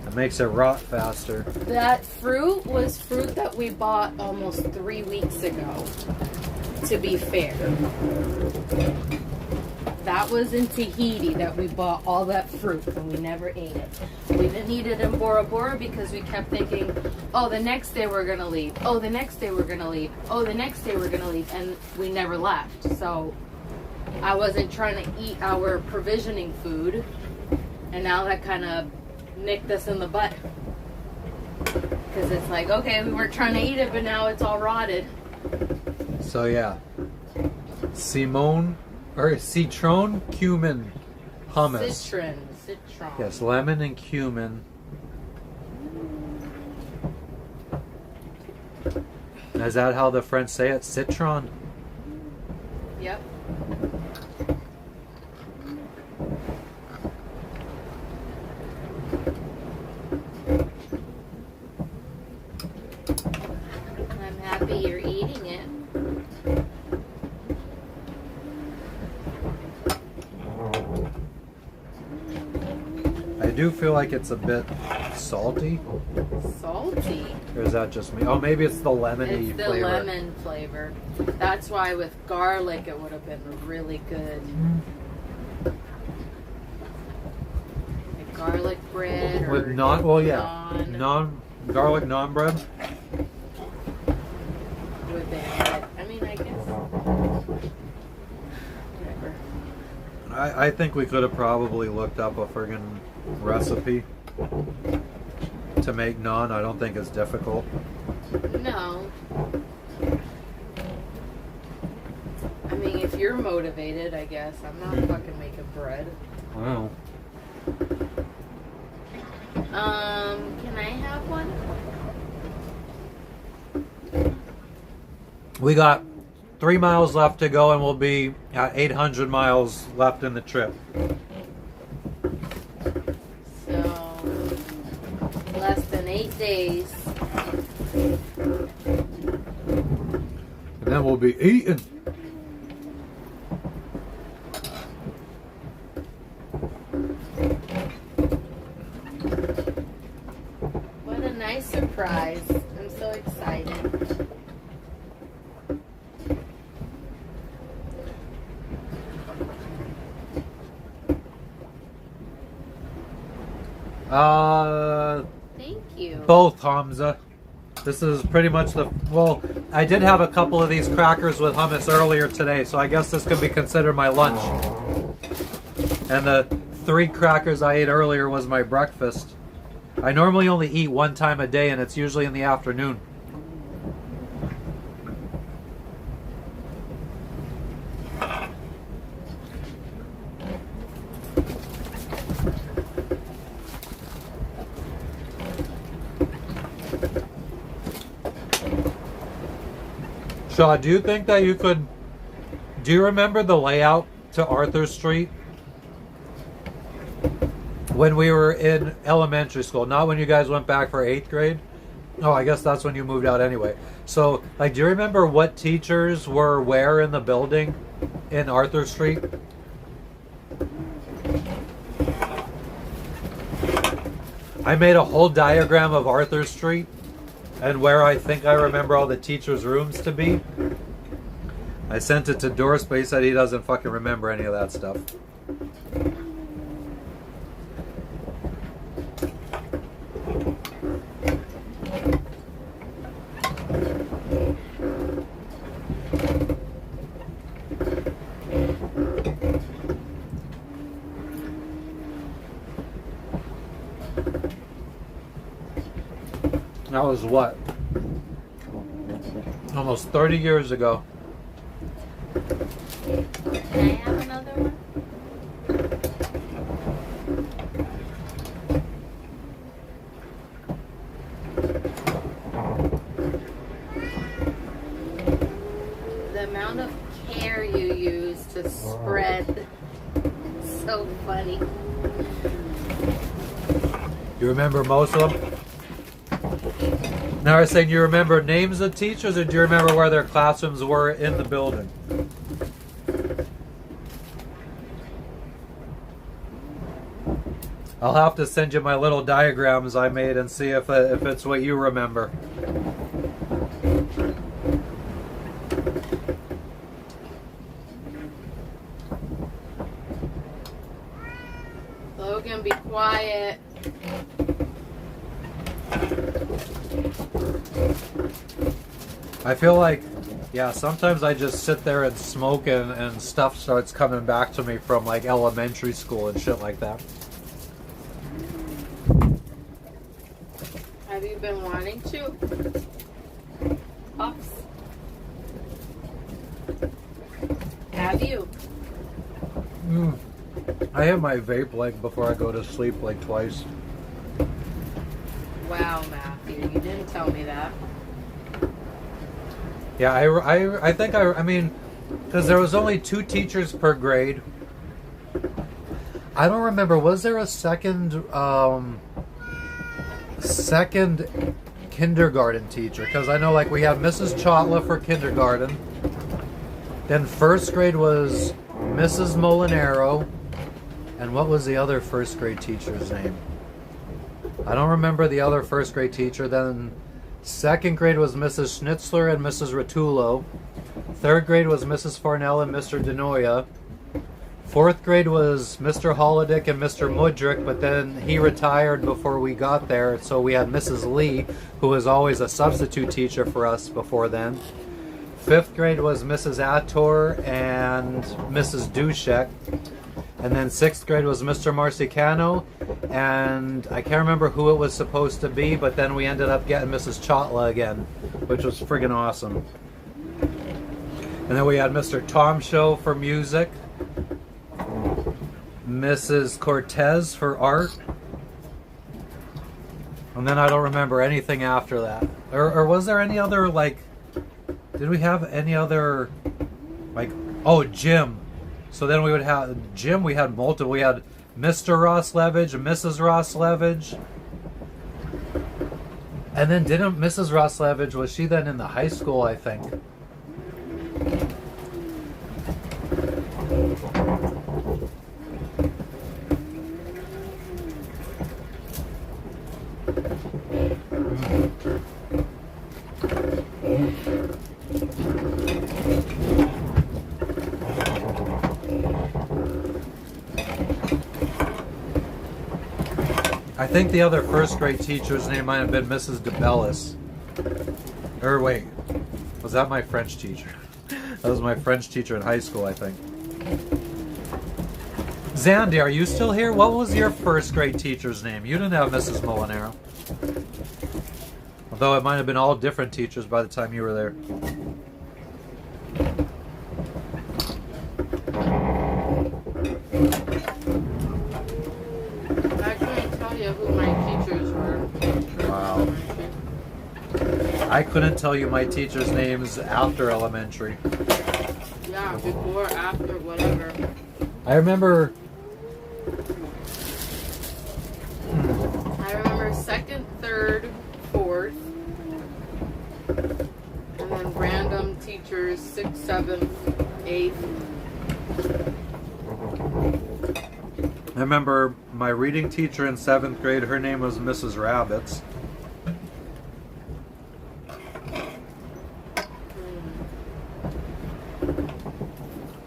It makes it rot faster. That fruit was fruit that we bought almost 3 weeks ago, to be fair. That was in Tahiti that we bought all that fruit and we never ate it. We didn't eat it in Bora Bora because we kept thinking, oh, the next day we're going to leave. Oh, the next day we're going to leave. Oh, the next day we're going to leave. And we never left. So I wasn't trying to eat our provisioning food. And now that kind of nicked us in the butt. Because it's like, okay, we weren't trying to eat it, but now it's all rotted. So yeah. Citron cumin hummus. Citron. Yes, lemon and cumin. Is that how the French say it? Citron? Yep. I'm happy you're eating it. I do feel like it's a bit salty. Salty. Or is that just me? Oh, maybe it's the lemony It's the flavor. lemon flavor. That's why with garlic it would have been really good. Like garlic bread or With garlic naan bread. Would they have, I mean, I guess. Whatever. I think we could have probably looked up a friggin' recipe to make naan. I don't think it's difficult. No. I mean, if you're motivated, I guess. I'm not fucking making bread. Wow. Can I have one? We got 3 miles left to go and we'll be at 800 miles left in the trip. So, less than 8 days. And then we'll be eating. What a nice surprise. I'm so excited. Thank you. Both, Hamza. This is pretty much well, I did have a couple of these crackers with hummus earlier today, so I guess this could be considered my lunch. And the 3 crackers I ate earlier was my breakfast. I normally only eat 1 time a day, and it's usually in the afternoon. Shaw, do you think that you could... Do you remember the layout to Arthur Street? When we were in elementary school, not when you guys went back for 8th grade. Oh, I guess that's when you moved out anyway. So, like, do you remember what teachers were where in the building in Arthur Street? I made a whole diagram of Arthur Street and where I think I remember all the teachers' rooms to be. I sent it to Doris, but he said he doesn't fucking remember any of that stuff. That was what? Almost 30 years ago. Can I have another one? The amount of care you use to spread. So funny. You remember most of them? Now I was saying, you remember names of teachers, or do you remember where their classrooms were in the building? I'll have to send you my little diagrams I made and see if it's what you remember. Logan, be quiet. I feel like, yeah, sometimes I just sit there and smoke and stuff starts coming back to me from like elementary school and shit like that. Have you been wanting to? Pops? Have you? I hit my vape like before I go to sleep like twice. Wow, Matthew, you didn't tell me that. Yeah, I think I mean, because there was only 2 teachers per grade. I don't remember, was there a second kindergarten teacher? Because I know like we had Mrs. Chotla for kindergarten. Then first grade was Mrs. Molinaro. And what was the other first grade teacher's name? I don't remember the other first grade teacher. Then second grade was Mrs. Schnitzler and Mrs. Rotullo. Third grade was Mrs. Farnell and Mr. Denoya. Fourth grade was Mr. Holodick and Mr. Mudrick, but then he retired before we got there, so we had Mrs. Lee, who was always a substitute teacher for us before then. Fifth grade was Mrs. Attor and Mrs. Dushek. And then sixth grade was Mr. Marcicano, and I can't remember who it was supposed to be, but then we ended up getting Mrs. Chotla again, which was friggin' awesome. And then we had Mr. Tom Show for music, Mrs. Cortez for art, and then I don't remember anything after that. Or was there any other, like, did we have any other, like, oh, Jim. So then we would have Jim. We had multiple. We had Mr. Roslevich, Mrs. Roslevich, and then didn't Mrs. Roslevich, was she then in the high school? I think. I think the other first grade teacher's name might have been Mrs. DeBellis. Or wait, was that my French teacher? That was my French teacher in high school, I think. Zandy, are you still here? What was your first grade teacher's name? You didn't have Mrs. Molinaro. Although it might have been all different teachers by the time you were there. Who my teachers were. Wow. I couldn't tell you my teachers' names after elementary. Yeah, before, after, whatever. I remember... I remember second, third, fourth. And then random teachers, 6th, 7th, 8th. I remember my reading teacher in 7th grade, her name was Mrs. Rabbits.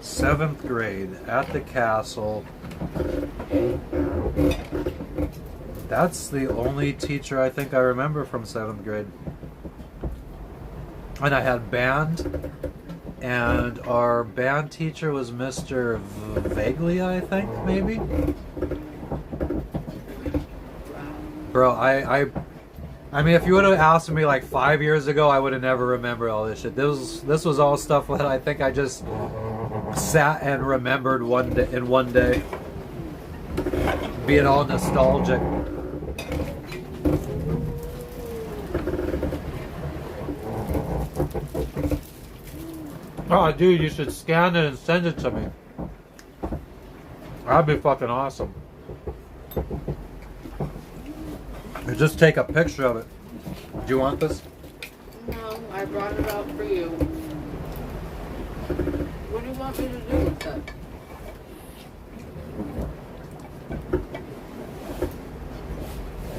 Seventh grade at the castle. That's the only teacher I think I remember from 7th grade. And I had band, and our band teacher was Mr. Vaguely, I think, maybe. Bro, I mean, if you would have asked me like 5 years ago, I would have never remembered all this shit. This was all stuff that I think I just sat and remembered in one day, being all nostalgic. Oh, dude, you should scan it and send it to me. That'd be fucking awesome. Or just take a picture of it. Do you want this? No, I brought it out for you. What do you want me to do with it?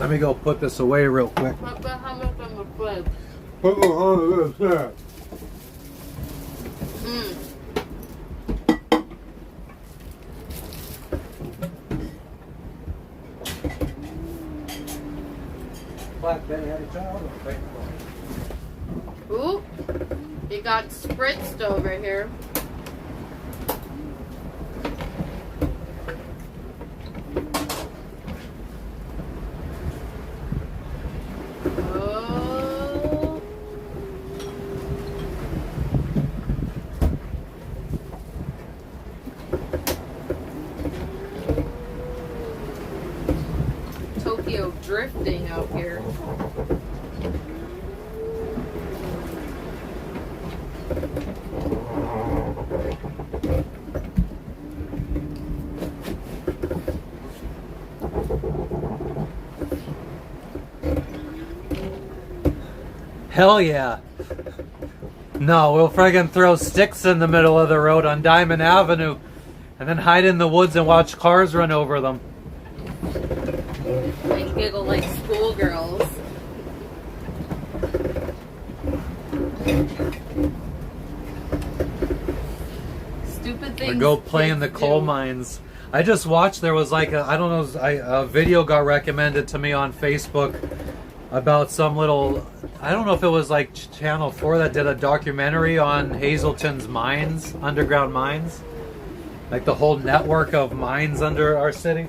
Let me go put this away real quick. Put the hummus on the fridge. Ooh, it got spritzed over here. Oh. Tokyo drifting out here. Hell yeah. No, we'll friggin' throw sticks in the middle of the road on Diamond Avenue and then hide in the woods and watch cars run over them. And giggle like schoolgirls. Stupid Or things. go play in the kids coal do. mines. I just watched, there was like, a video got recommended to me on Facebook about some little, I don't know if it was like Channel 4 that did a documentary on Hazelton's mines, underground mines. Like the whole network of mines under our city.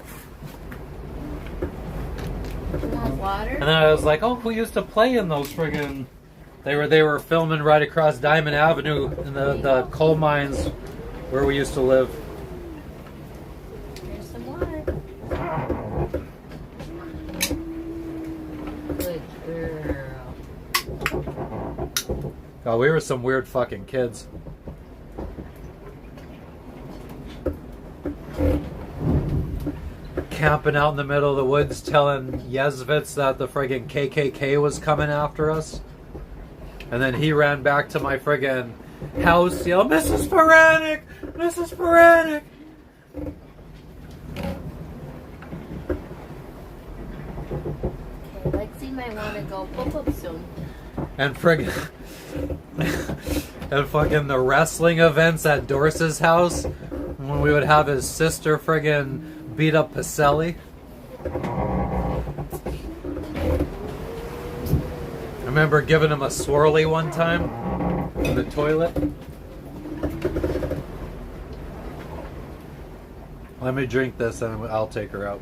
You want water? And then I was like, oh, who used to play in those friggin'... They were filming right across Diamond Avenue in the coal mines where we used to live. Here's some water. Good girl. God, we were some weird fucking kids. Camping out in the middle of the woods telling Yezvitz that the friggin' KKK was coming after us. And then he ran back to my friggin' house, yelled, Mrs. Sporadic! Mrs. Sporadic! Okay, Lexi might want to go poop up soon. And friggin' and fucking the wrestling events at Dorsey's house when we would have his sister friggin' beat up Pacelli. I remember giving him a swirly one time in the toilet. Let me drink this and I'll take her out.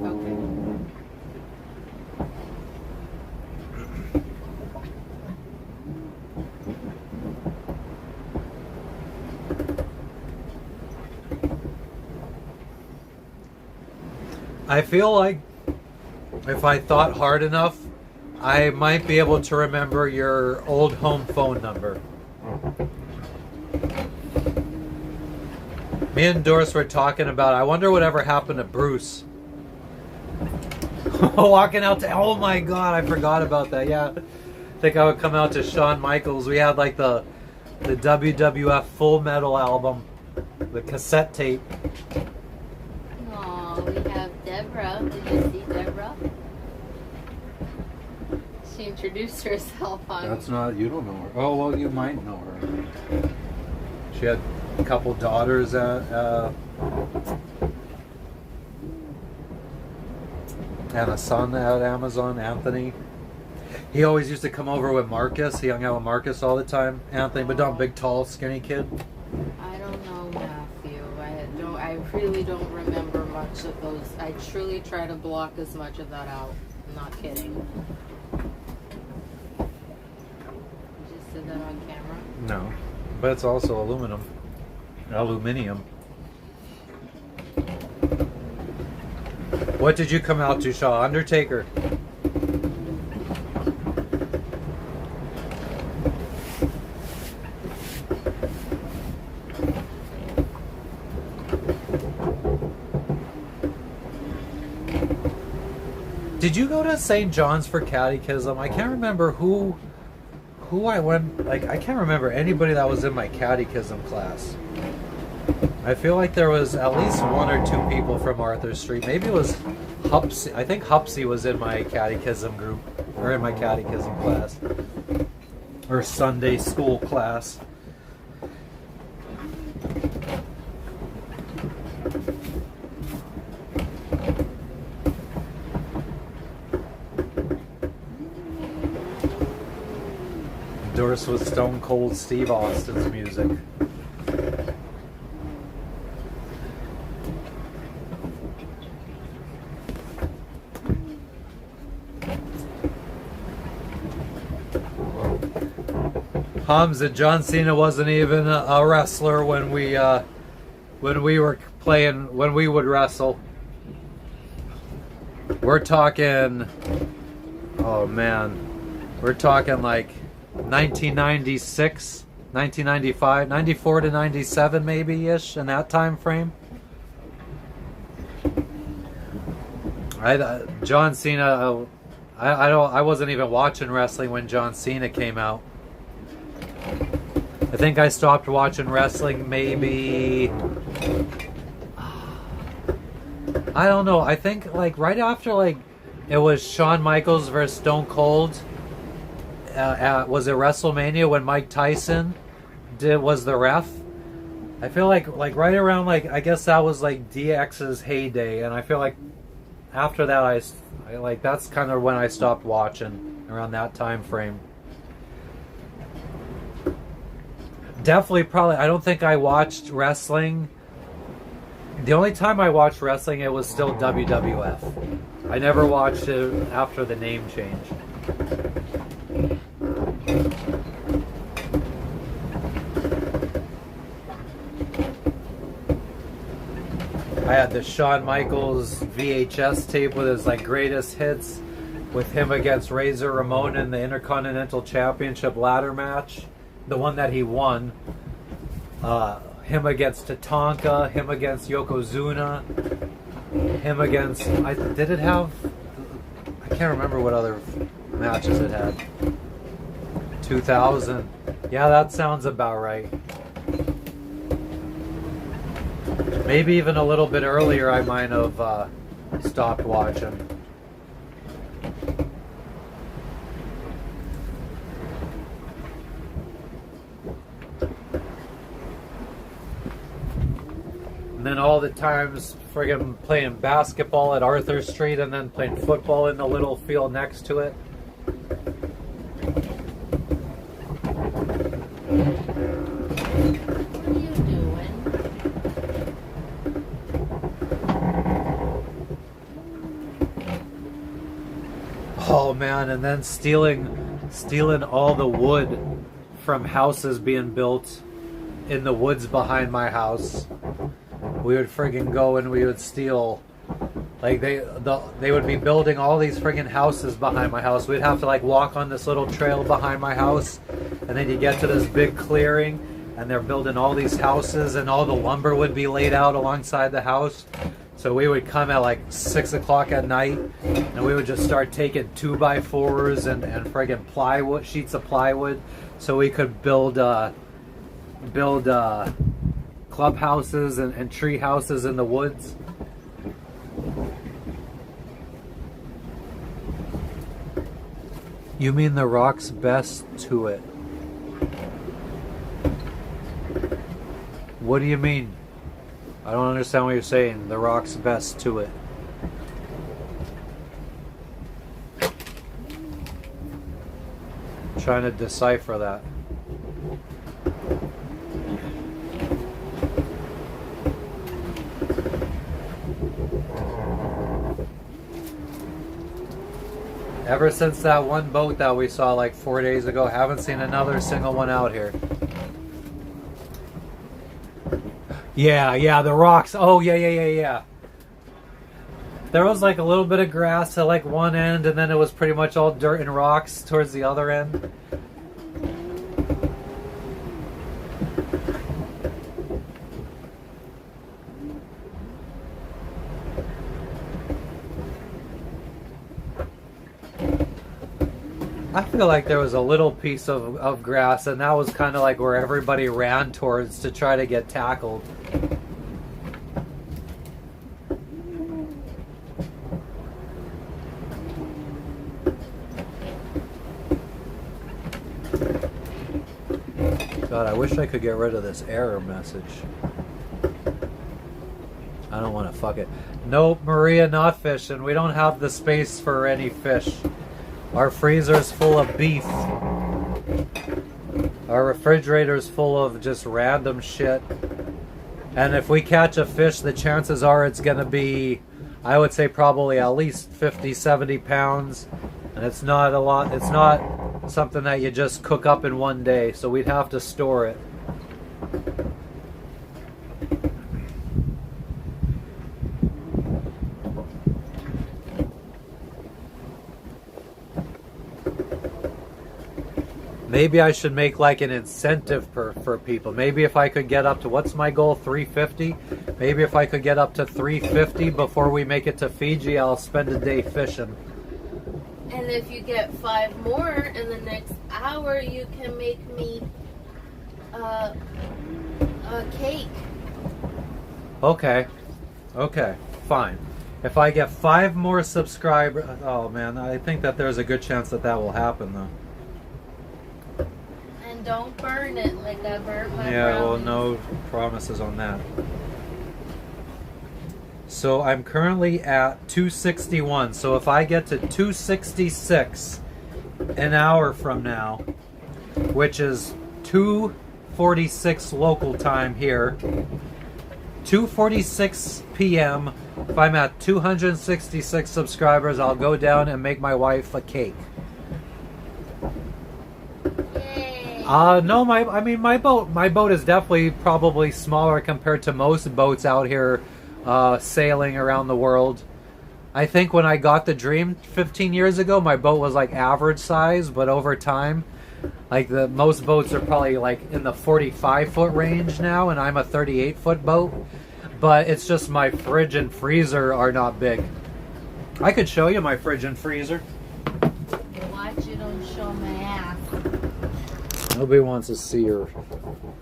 Okay. I feel like if I thought hard enough, I might be able to remember your old home phone number. Me and Doris were talking about, I wonder whatever happened to Bruce. Walking out to, oh my god, I forgot about that. Yeah, I think I would come out to Shawn Michaels. We had like the WWF Full Metal album. The cassette tape. Oh, we have Deborah. Did you see Deborah? She introduced herself on. That's not, you don't know her. Oh, well, you might know her. She had a couple daughters and a son at Amazon, Anthony. He always used to come over with Marcus. He hung out with Marcus all the time. Anthony, but not big, tall, skinny kid. I don't know Matthew. I really don't remember much of those. I truly try to block as much of that out. I'm not kidding. You just said that on camera? No, but it's also aluminium. What did you come out to, Shaw? Undertaker. Did you go to St. John's for catechism? I can't remember who I went, like, I can't remember anybody that was in my catechism class. I feel like there was at least one or two people from Arthur Street. Maybe it was Hupsy. I think Hupsy was in my catechism group, or in my catechism class, or Sunday school class. Doris with Stone Cold Steve Austin's music. Hamza, John Cena wasn't even a wrestler when we were playing, when we would wrestle. We're talking, oh man, we're talking like 1996, 1995, 94 to 97 maybe-ish, in that time frame. John Cena, I wasn't even watching wrestling when John Cena came out. I think I stopped watching wrestling maybe, I don't know, I think like right after, like, it was Shawn Michaels versus Stone Cold. Was it WrestleMania when Mike Tyson was the ref? I feel like right around, like, I guess that was like DX's heyday, and I feel like after that I like, that's kind of when I stopped watching, around that time frame. Definitely, probably, I don't think I watched wrestling. The only time I watched wrestling, it was still WWF. I never watched it after the name change. I had the Shawn Michaels VHS tape with his like greatest hits, with him against Razor Ramon in the Intercontinental Championship ladder match, the one that he won. Him against Tatanka, him against Yokozuna, him against, did it have, I can't remember what other matches it had. 2000. Yeah, that sounds about right. Maybe even a little bit earlier I might have stopped watching. And then all the times friggin' playing basketball at Arthur Street and then playing football in the little field next to it. What are you doing? Oh man, and then stealing all the wood from houses being built in the woods behind my house. We would friggin' go and we would steal, like they would be building all these friggin' houses behind my house. We'd have to like walk on this little trail behind my house, and then you get to this big clearing, and they're building all these houses, and all the lumber would be laid out alongside the house. So we would come at like 6 o'clock at night, and we would just start taking 2x4s and friggin' plywood, sheets of plywood, so we could build clubhouses and tree houses in the woods. You mean the rock's best to it? What do you mean? I don't understand what you're saying. The rock's best to it. I'm trying to decipher that. Ever since that one boat that we saw like 4 days ago, haven't seen another single one out here. Yeah, the rocks. Oh, yeah. There was like a little bit of grass at like one end, and then it was pretty much all dirt and rocks towards the other end. I feel like there was a little piece of grass, and that was kind of like where everybody ran towards to try to get tackled. God, I wish I could get rid of this error message. I don't want to fuck it. Nope, Maria, not fishing. We don't have the space for any fish. Our freezer's full of beef. Our refrigerator's full of just random shit. And if we catch a fish, the chances are it's going to be, I would say probably at least 50, 70 pounds. And it's not a lot. It's not something that you just cook up in one day. So we'd have to store it. Maybe I should make like an incentive for people. Maybe if I could get up to, what's my goal, 350? Maybe if I could get up to 350 before we make it to Fiji, I'll spend a day fishing. And if you get 5 more in the next hour, you can make me a cake. Okay, fine. If I get 5 more subscribers, oh man, I think that there's a good chance that will happen though. Don't burn it like I burnt my Yeah, well, brownies. no promises on that. So I'm currently at 261. So if I get to 266 an hour from now, which is 2:46 local time here, 2:46 p.m. If I'm at 266 subscribers, I'll go down and make my wife a cake. No, my boat is definitely probably smaller compared to most boats out here sailing around the world. I think when I got the Dream 15 years ago, my boat was like average size, but over time, like most boats are probably like in the 45-foot range now, and I'm a 38-foot boat. But it's just my fridge and freezer are not big. I could show you my fridge and freezer. Watch you don't show my ass. Nobody wants to see your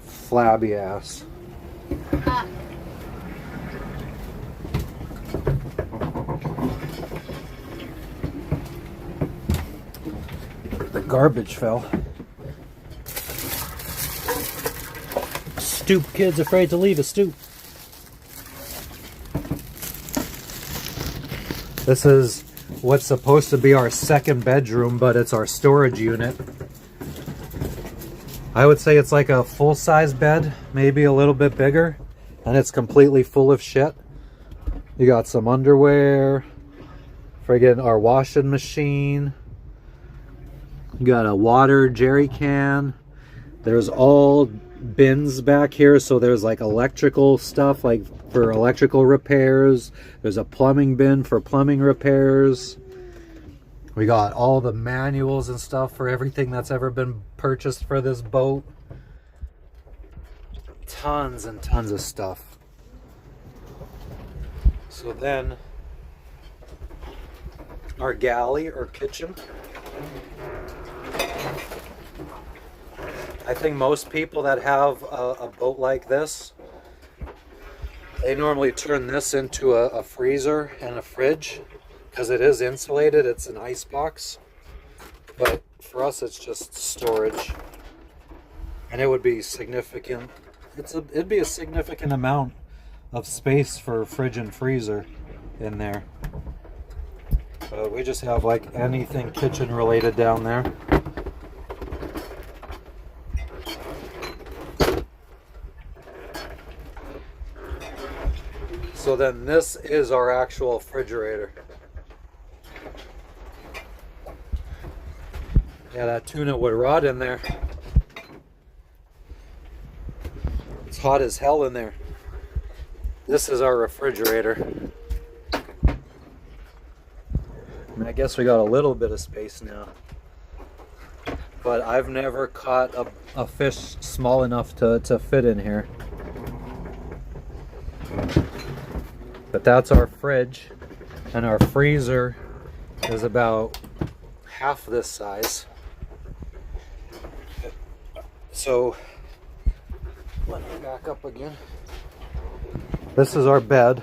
flabby ass. The garbage fell. Stoop kid's afraid to leave a stoop. This is what's supposed to be our second bedroom, but it's our storage unit. I would say it's like a full-size bed, maybe a little bit bigger, and it's completely full of shit. You got some underwear, friggin' our washing machine. You got a water jerry can. There's all bins back here, so there's like electrical stuff, like for electrical repairs. There's a plumbing bin for plumbing repairs. We got all the manuals and stuff for everything that's ever been purchased for this boat. Tons and tons of stuff. So then, our galley or kitchen. I think most people that have a boat like this They normally turn this into a freezer and a fridge because it is insulated. It's an ice box. But for us, it's just storage. And it would be significant. It'd be a significant amount of space for fridge and freezer in there. We just have like anything kitchen related down there. So then this is our actual refrigerator. Yeah, that tuna would rot in there. It's hot as hell in there. This is our refrigerator. And I guess we got a little bit of space now. But I've never caught a fish small enough to fit in here. But that's our fridge. And our freezer is about half this size. So, let me back up again. This is our bed.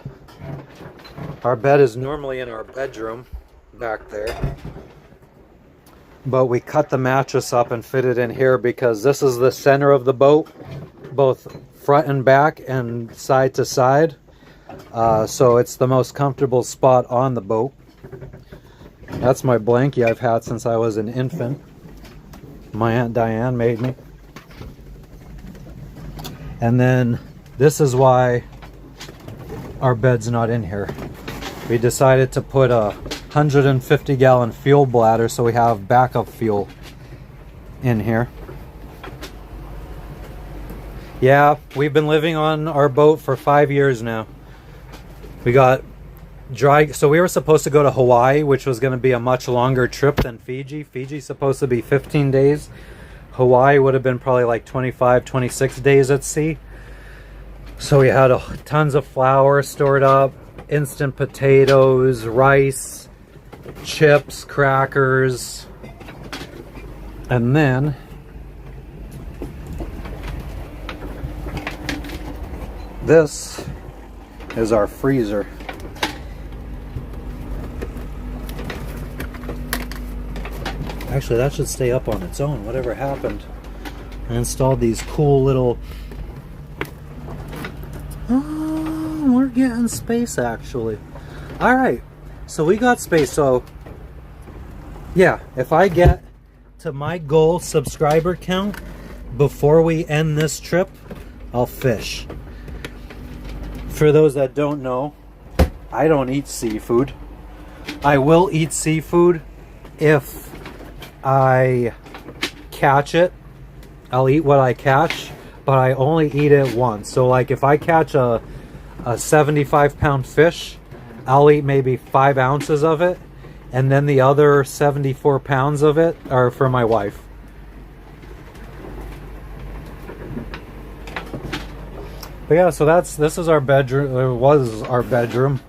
Our bed is normally in our bedroom back there. But we cut the mattress up and fit it in here because this is the center of the boat, both front and back and side to side. So it's the most comfortable spot on the boat. That's my blankie I've had since I was an infant. My Aunt Diane made me. And then this is why our bed's not in here. We decided to put a 150-gallon fuel bladder so we have backup fuel in here. Yeah, we've been living on our boat for 5 years now. We got dry, so we were supposed to go to Hawaii, which was going to be a much longer trip than Fiji. Fiji's supposed to be 15 days. Hawaii would have been probably like 25, 26 days at sea. So we had tons of flour stored up, instant potatoes, rice, chips, crackers, and then this is our freezer. Actually, that should stay up on its own. Whatever happened? I installed these cool little... Oh, we're getting space actually. Alright, so we got space. So, yeah, if I get to my goal subscriber count before we end this trip, I'll fish. For those that don't know, I don't eat seafood. I will eat seafood if I catch it. I'll eat what I catch, but I only eat it once. So like if I catch a 75-pound fish, I'll eat maybe 5 ounces of it, and then the other 74 pounds of it are for my wife. But yeah, so this is our bedroom. It was our bedroom.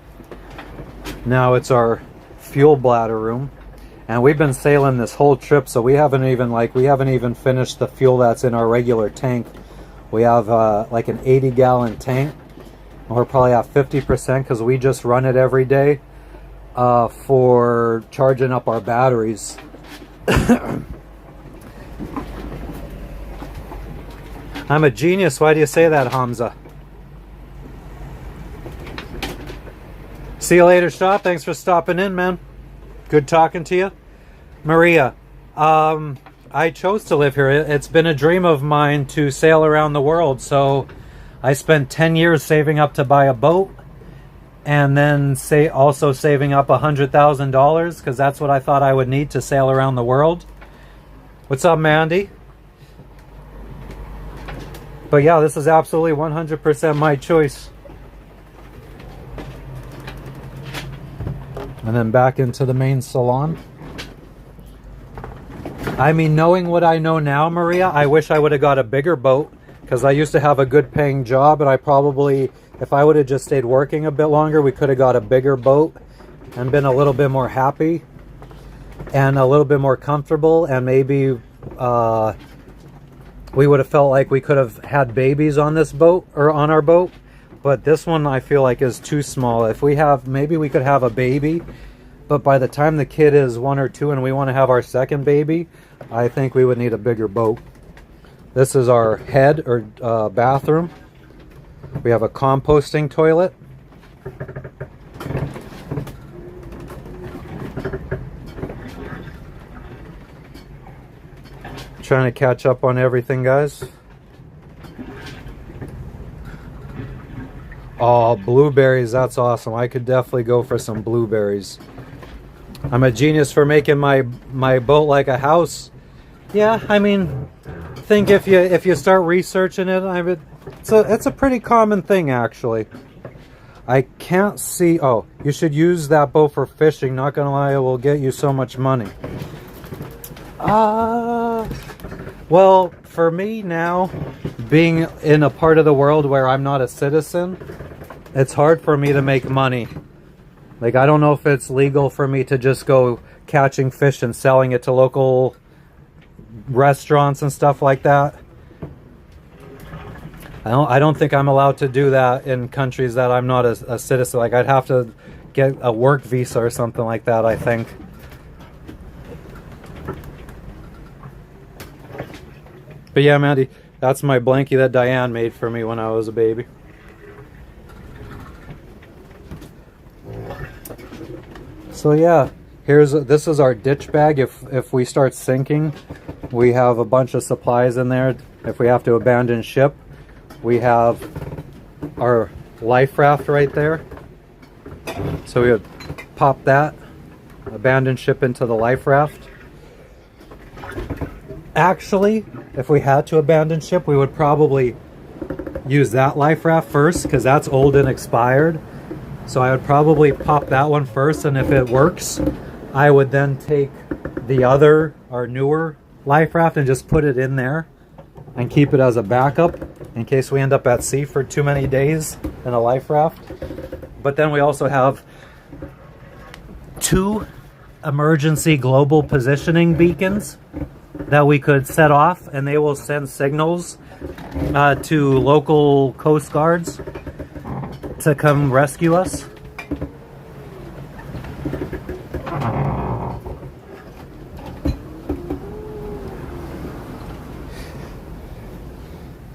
Now it's our fuel bladder room. And we've been sailing this whole trip, so we haven't even finished the fuel that's in our regular tank. We have like an 80-gallon tank. And we're probably at 50% because we just run it every day for charging up our batteries. I'm a genius. Why do you say that, Hamza? See you later, Shaw. Thanks for stopping in, man. Good talking to you. Maria, I chose to live here. It's been a dream of mine to sail around the world. So I spent 10 years saving up to buy a boat, and then also saving up $100,000 because that's what I thought I would need to sail around the world. What's up, Mandy? But yeah, this is absolutely 100% my choice. And then back into the main salon. I mean, knowing what I know now, Maria, I wish I would have got a bigger boat because I used to have a good paying job, and I probably, if I would have just stayed working a bit longer, we could have got a bigger boat and been a little bit more happy and a little bit more comfortable, and maybe we would have felt like we could have had babies on this boat or on our boat. but this one I feel like is too small. If we have, maybe we could have a baby, but by the time the kid is 1 or 2 and we want to have our second baby, I think we would need a bigger boat. This is our head or bathroom. We have a composting toilet. Trying to catch up on everything, guys. Oh, blueberries, that's awesome. I could definitely go for some blueberries. I'm a genius for making my boat like a house. Yeah, I mean, I think if you start researching it, it's a pretty common thing actually. I can't see. Oh, you should use that boat for fishing. Not gonna lie, it will get you so much money. Well, for me now, being in a part of the world where I'm not a citizen, it's hard for me to make money. Like, I don't know if it's legal for me to just go catching fish and selling it to local restaurants and stuff like that. I don't think I'm allowed to do that in countries that I'm not a citizen. Like, I'd have to get a work visa or something like that, I think. But yeah, Mandy, that's my blankie that Diane made for me when I was a baby. So yeah, this is our ditch bag. If we start sinking, we have a bunch of supplies in there. If we have to abandon ship, we have our life raft right there. So we would pop that, abandon ship into the life raft. Actually, if we had to abandon ship, we would probably use that life raft first because that's old and expired. So I would probably pop that one first, and if it works, I would then take the other, our newer life raft, and just put it in there and keep it as a backup in case we end up at sea for too many days in a life raft. But then we also have 2 emergency global positioning beacons that we could set off, and they will send signals to local coast guards to come rescue us.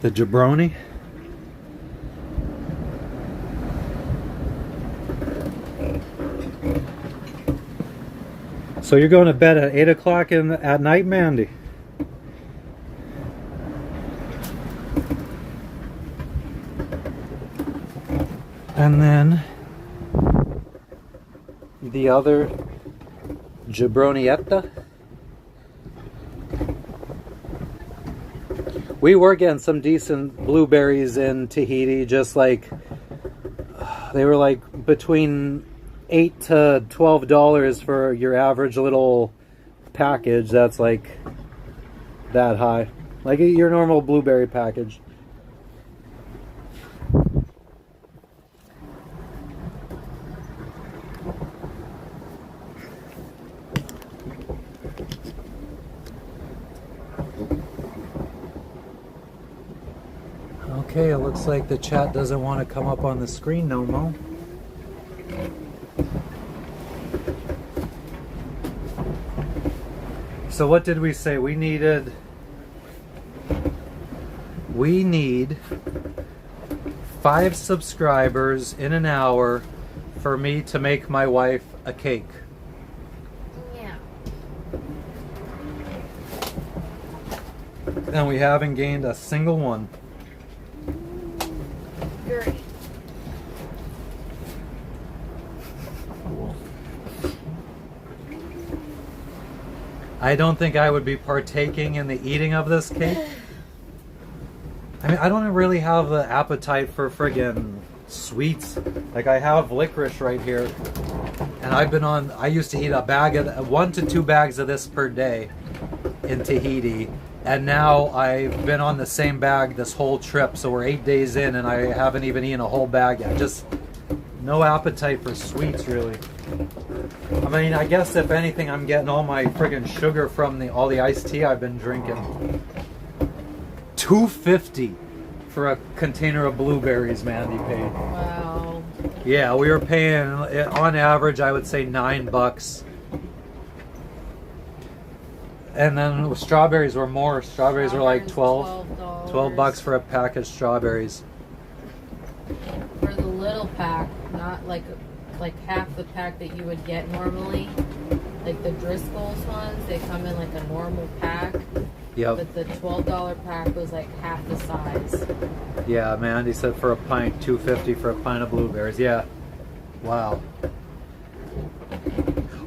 The jabroni. So you're going to bed at 8 o'clock at night, Mandy? And then the other jabronietta. We were getting some decent blueberries in Tahiti, just like they were like between $8 to $12 for your average little package. That's like that high, like your normal blueberry package. Okay, it looks like the chat doesn't want to come up on the screen no more. So what did we say? We need 5 subscribers in an hour for me to make my wife a cake. Yeah. And we haven't gained a single one. Great. I don't think I would be partaking in the eating of this cake. I mean, I don't really have the appetite for friggin' sweets. Like, I have licorice right here, and I used to eat a bag of 1 to 2 bags of this per day in Tahiti, and now I've been on the same bag this whole trip, so we're 8 days in and I haven't even eaten a whole bag yet. Just no appetite for sweets, really. I mean, I guess if anything, I'm getting all my friggin' sugar from all the iced tea I've been drinking. $2.50 for a container of blueberries Mandy paid. Wow. Yeah, we were paying, on average, I would say $9. And then strawberries were more. Strawberries were like 12 bucks for a pack of strawberries. For the little pack, not like half the pack that you would get normally. Like the Driscoll's ones, they come in like a normal pack. Yep. But the $12 pack was like half the size. Yeah, Mandy said for a pint, $2.50 for a pint of blueberries. Yeah. Wow.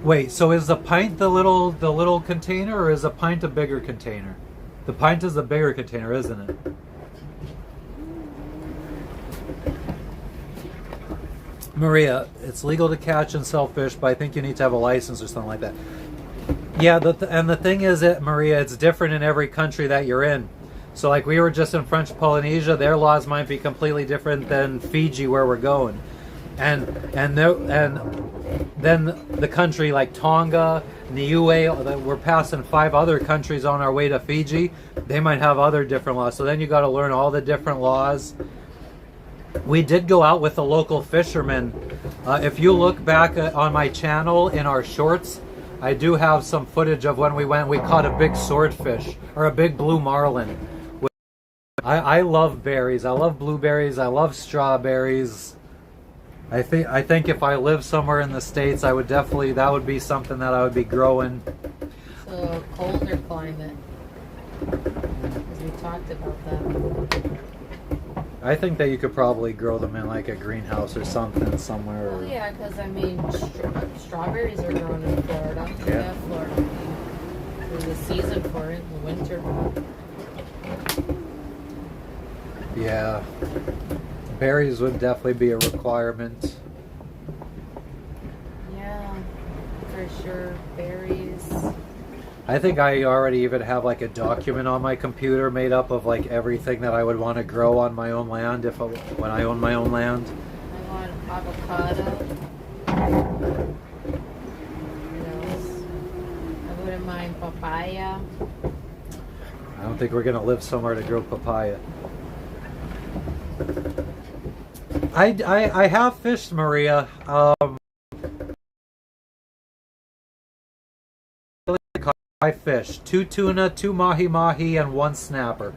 Wait, so is the pint the little container, or is a pint a bigger container? The pint is the bigger container, isn't it? Maria, it's legal to catch and sell fish, but I think you need to have a license or something like that. Yeah, and the thing is that, Maria, it's different in every country that you're in. So like we were just in French Polynesia, their laws might be completely different than Fiji where we're going. And then the country like Tonga, Niue, we're passing 5 other countries on our way to Fiji. They might have other different laws. So then you got to learn all the different laws. We did go out with the local fishermen. If you look back on my channel in our shorts, I do have some footage of when we went. We caught a big swordfish, or a big blue marlin. I love berries. I love blueberries. I love strawberries. I think if I lived somewhere in the States, I would definitely, that would be something that I would be growing. So a colder climate. Because we talked about that. I think that you could probably grow them in like a greenhouse or something somewhere. Well, yeah, because I mean, strawberries are grown in Florida. Yeah. Florida. There's a season for it in the winter. Yeah. Berries would definitely be a requirement. Yeah, for sure. Berries. I think I already even have like a document on my computer made up of like everything that I would want to grow on my own land when I own my own land. I want avocado. What else? I wouldn't mind papaya. I don't think we're gonna live somewhere to grow papaya. I have fished, Maria. I fished 2 tuna, 2 mahi-mahi, and 1 snapper.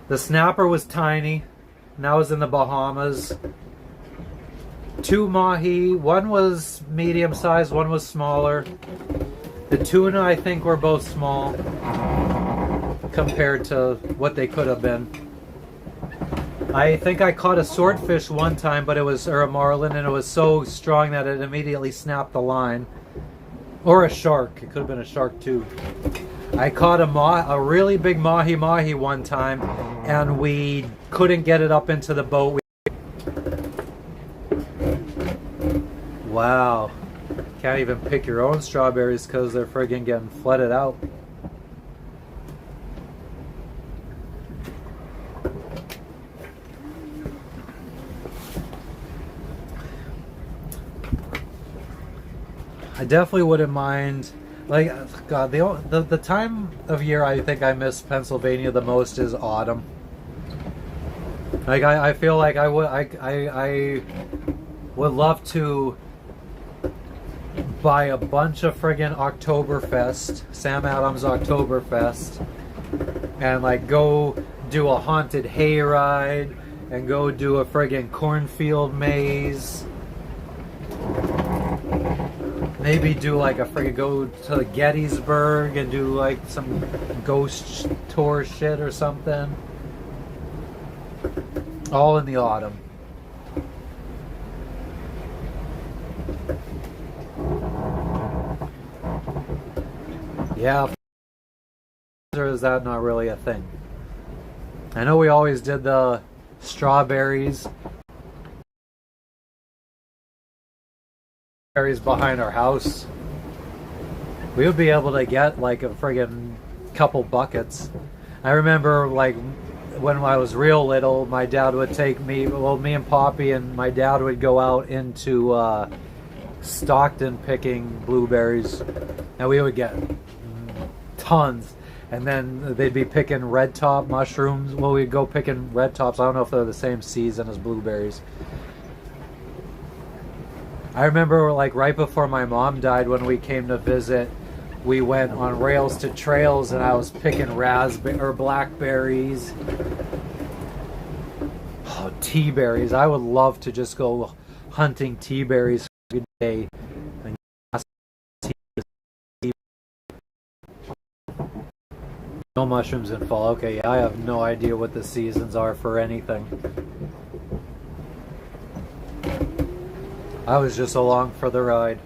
The snapper was tiny, and that was in the Bahamas. 2 mahi, 1 was medium sized, 1 was smaller. The tuna, I think, were both small compared to what they could have been. I think I caught a swordfish one time, or a marlin, and it was so strong that it immediately snapped the line. Or a shark. It could have been a shark too. I caught a really big mahi-mahi one time, and we couldn't get it up into the boat. Wow. Can't even pick your own strawberries because they're friggin' getting flooded out. I definitely wouldn't mind. Like, God, the time of year I think I miss Pennsylvania the most is autumn. Like, I feel like I would love to buy a bunch of friggin' Oktoberfest, Sam Adams Oktoberfest, and like go do a haunted hayride and go do a friggin' cornfield maze. Maybe do like go to Gettysburg and do like some ghost tour shit or something. All in the autumn. Yeah. Or is that not really a thing? I know we always did the strawberries. Behind our house. We would be able to get like a friggin' couple buckets. I remember like when I was real little, my dad would take me and Poppy and my dad would go out into Stockton picking blueberries, and we would get tons. and then they'd be picking red top mushrooms. Well, we'd go picking red tops. I don't know if they're the same season as blueberries. I remember like right before my mom died, when we came to visit, we went on rails to trails, and I was picking raspberry or blackberries. Oh, tea berries. I would love to just go hunting tea berries for a day. No mushrooms in fall. Okay, yeah, I have no idea what the seasons are for anything. I was just along for the ride.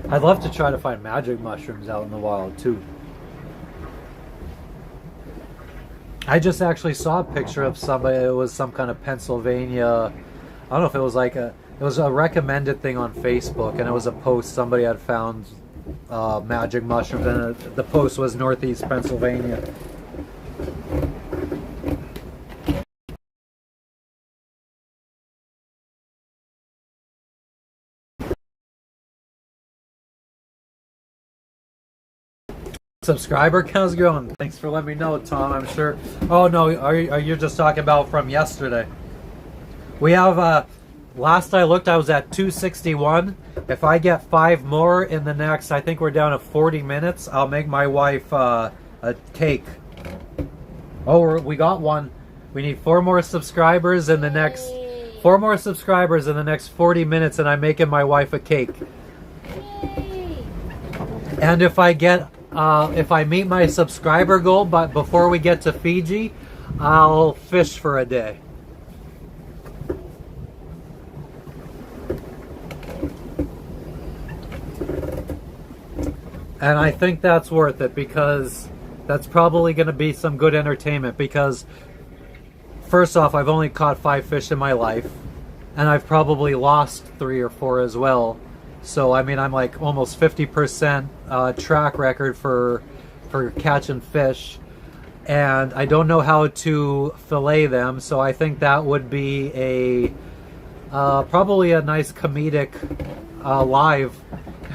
I'd love to try to find magic mushrooms out in the wild too. I just actually saw a picture of somebody. It was some kind of Pennsylvania. I don't know if it was like it was a recommended thing on Facebook, and it was a post somebody had found magic mushrooms, and the post was Northeast Pennsylvania. Subscriber count's growing. Thanks for letting me know, Tom. I'm sure. Oh no, are you just talking about from yesterday? We have last I looked, I was at 261. If I get 5 more in the next, I think we're down to 40 minutes, I'll make my wife a cake. Oh, we got one. We need 4 more subscribers in the next 4 more subscribers in the next 40 minutes, and I'm making my wife a cake. Yay. And if I meet my subscriber goal, but before we get to Fiji, I'll fish for a day. And I think that's worth it, because that's probably going to be some good entertainment, because first off, I've only caught 5 fish in my life, and I've probably lost 3 or 4 as well. So I mean, I'm like almost 50% track record for catching fish, and I don't know how to fillet them. So I think that would be a probably a nice comedic live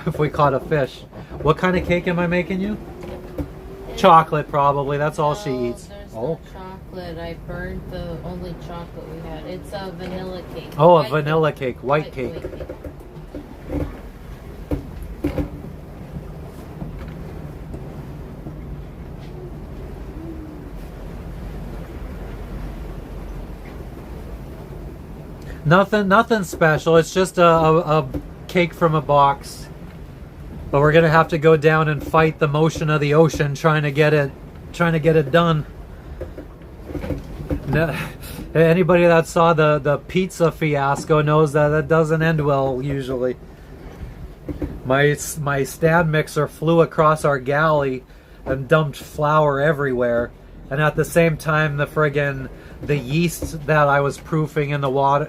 if we caught a fish. What kind of cake am I making you? Chocolate, probably. That's all she eats. There's no chocolate. I burned the only chocolate we had. It's a vanilla cake. Oh, a vanilla cake, white cake. Nothing special. It's just a cake from a box. But we're gonna have to go down and fight the motion of the ocean, trying to get it done. Anybody that saw the pizza fiasco knows that doesn't end well usually. My stand mixer flew across our galley and dumped flour everywhere, and at the same time the yeast that I was proofing in the water,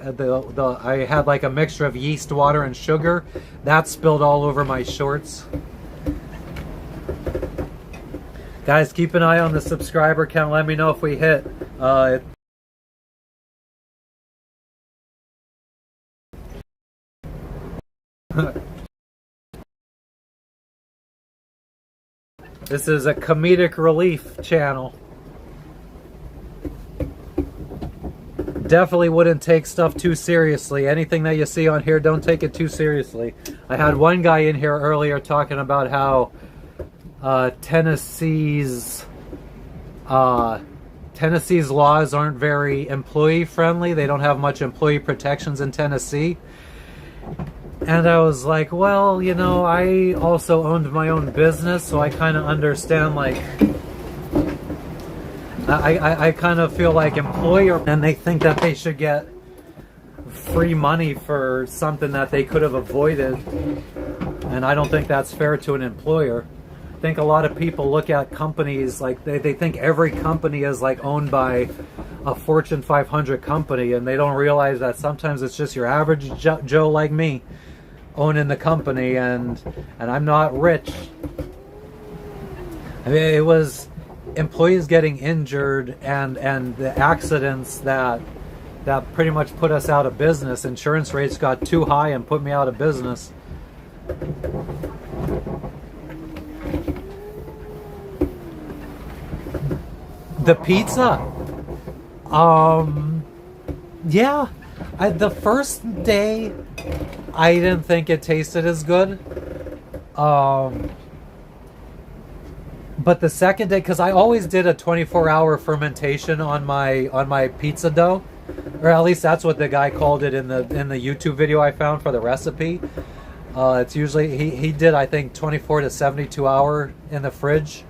I had like a mixture of yeast, water, and sugar, that spilled all over my shorts. Guys, keep an eye on the subscriber count. Let me know if we hit. This is a comedic relief channel. Definitely wouldn't take stuff too seriously. Anything that you see on here, don't take it too seriously. I had one guy in here earlier talking about how Tennessee's laws aren't very employee friendly. They don't have much employee protections in Tennessee. And I was like, well, you know, I also owned my own business, so I kind of understand, like, I kind of feel like employer, and they think that they should get free money for something that they could have avoided, and I don't think that's fair to an employer. I think a lot of people look at companies like they think every company is like owned by a Fortune 500 company, and they don't realize that sometimes it's just your average Joe like me owning the company, and I'm not rich. I mean, it was employees getting injured and the accidents that pretty much put us out of business. Insurance rates got too high and put me out of business. The pizza. Yeah. The first day, I didn't think it tasted as good. But the second day, because I always did a 24-hour fermentation on my pizza dough, or at least that's what the guy called it in the YouTube video I found for the recipe. It's usually he did, I think, 24 to 72 hour in the fridge.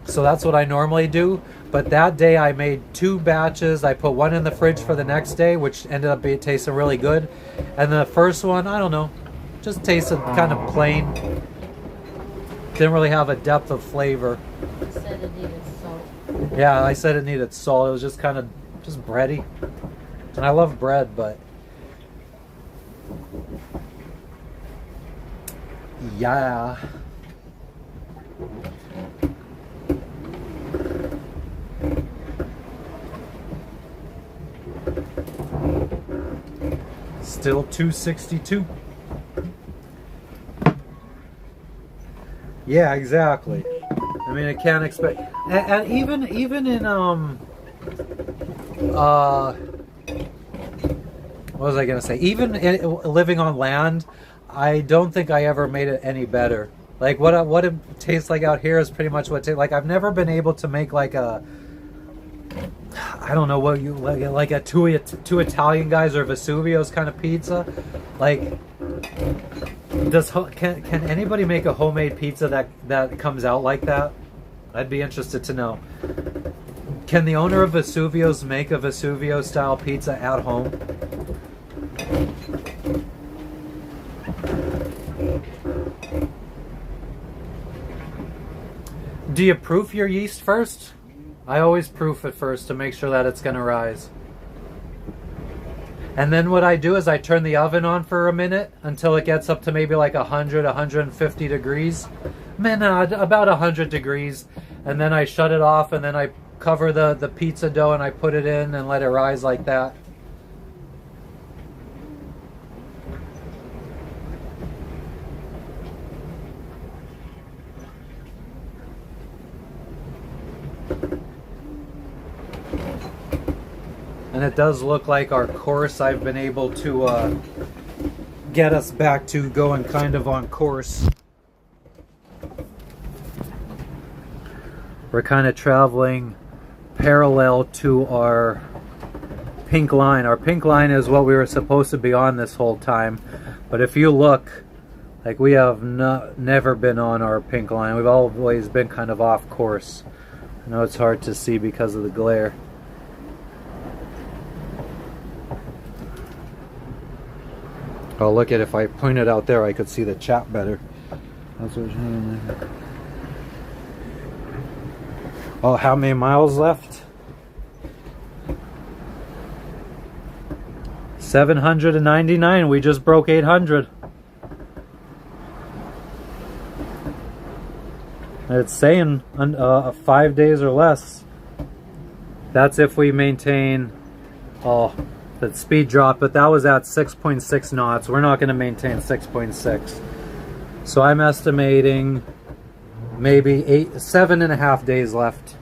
So that's what I normally do. But that day I made 2 batches. I put one in the fridge for the next day, which ended up tasting really good. And the first one, I don't know, just tasted kind of plain. Didn't really have a depth of flavor. You said it needed salt. Yeah, I said it needed salt. It was just kind of just bready. And I love bread, but yeah. Still 262. Yeah, exactly. I mean, I can't expect, and even in what was I gonna say? Even living on land, I don't think I ever made it any better. Like what it tastes like out here is pretty much what it tastes like. I've never been able to make like a, I don't know what you like a two Italian guys or Vesuvio's kind of pizza. Like, can anybody make a homemade pizza that comes out like that? I'd be interested to know. Can the owner of Vesuvio's make a Vesuvio style pizza at home? Do you proof your yeast first? I always proof it first to make sure that it's gonna rise. And then what I do is I turn the oven on for a minute until it gets up to maybe like 100, 150 degrees. About 100 degrees. And then I shut it off and then I cover the pizza dough and I put it in and let it rise like that. And it does look like our course, I've been able to get us back to going kind of on course. We're kind of traveling parallel to our pink line. Our pink line is what we were supposed to be on this whole time. But if you look, like we have never been on our pink line. We've always been kind of off course. I know it's hard to see because of the glare. Oh, look at, if I pointed out there, I could see the chat better. That's what. Oh, how many miles left? 799. We just broke 800. It's saying 5 days or less. That's if we maintain. Oh. That speed drop, but that was at 6.6 knots. We're not going to maintain 6.6. So I'm estimating maybe 7.5 days left.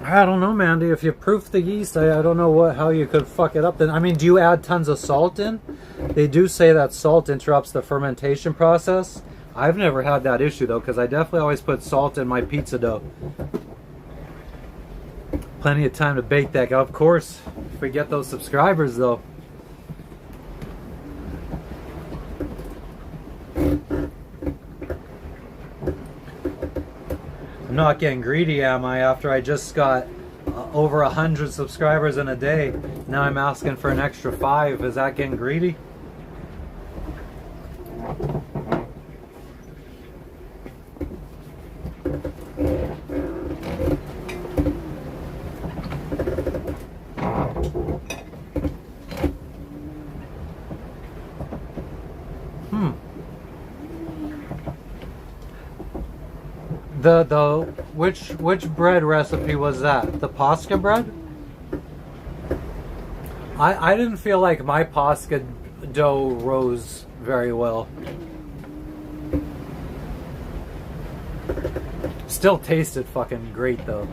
I don't know, Mandy. If you proof the yeast, I don't know how you could fuck it up. Then I mean, do you add tons of salt in? They do say that salt interrupts the fermentation process. I've never had that issue though, because I definitely always put salt in my pizza dough. Plenty of time to bake that, of course, if we get those subscribers though. I'm not getting greedy, am I, after I just got over 100 subscribers in a day? Now I'm asking for an extra 5. Is that getting greedy? Which bread recipe was that? The Posca bread? I didn't feel like my Posca dough rose very well. Still tasted fucking great though.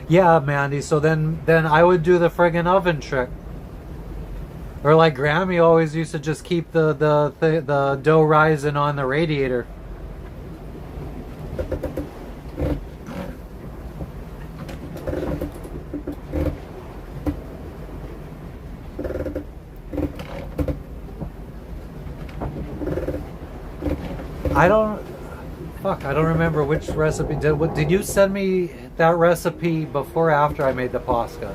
Yeah, Mandy, so then I would do the friggin' oven trick. Or like Grammy always used to just keep the dough rising on the radiator. I don't remember which recipe. Did you send me that recipe before or after I made the pasta?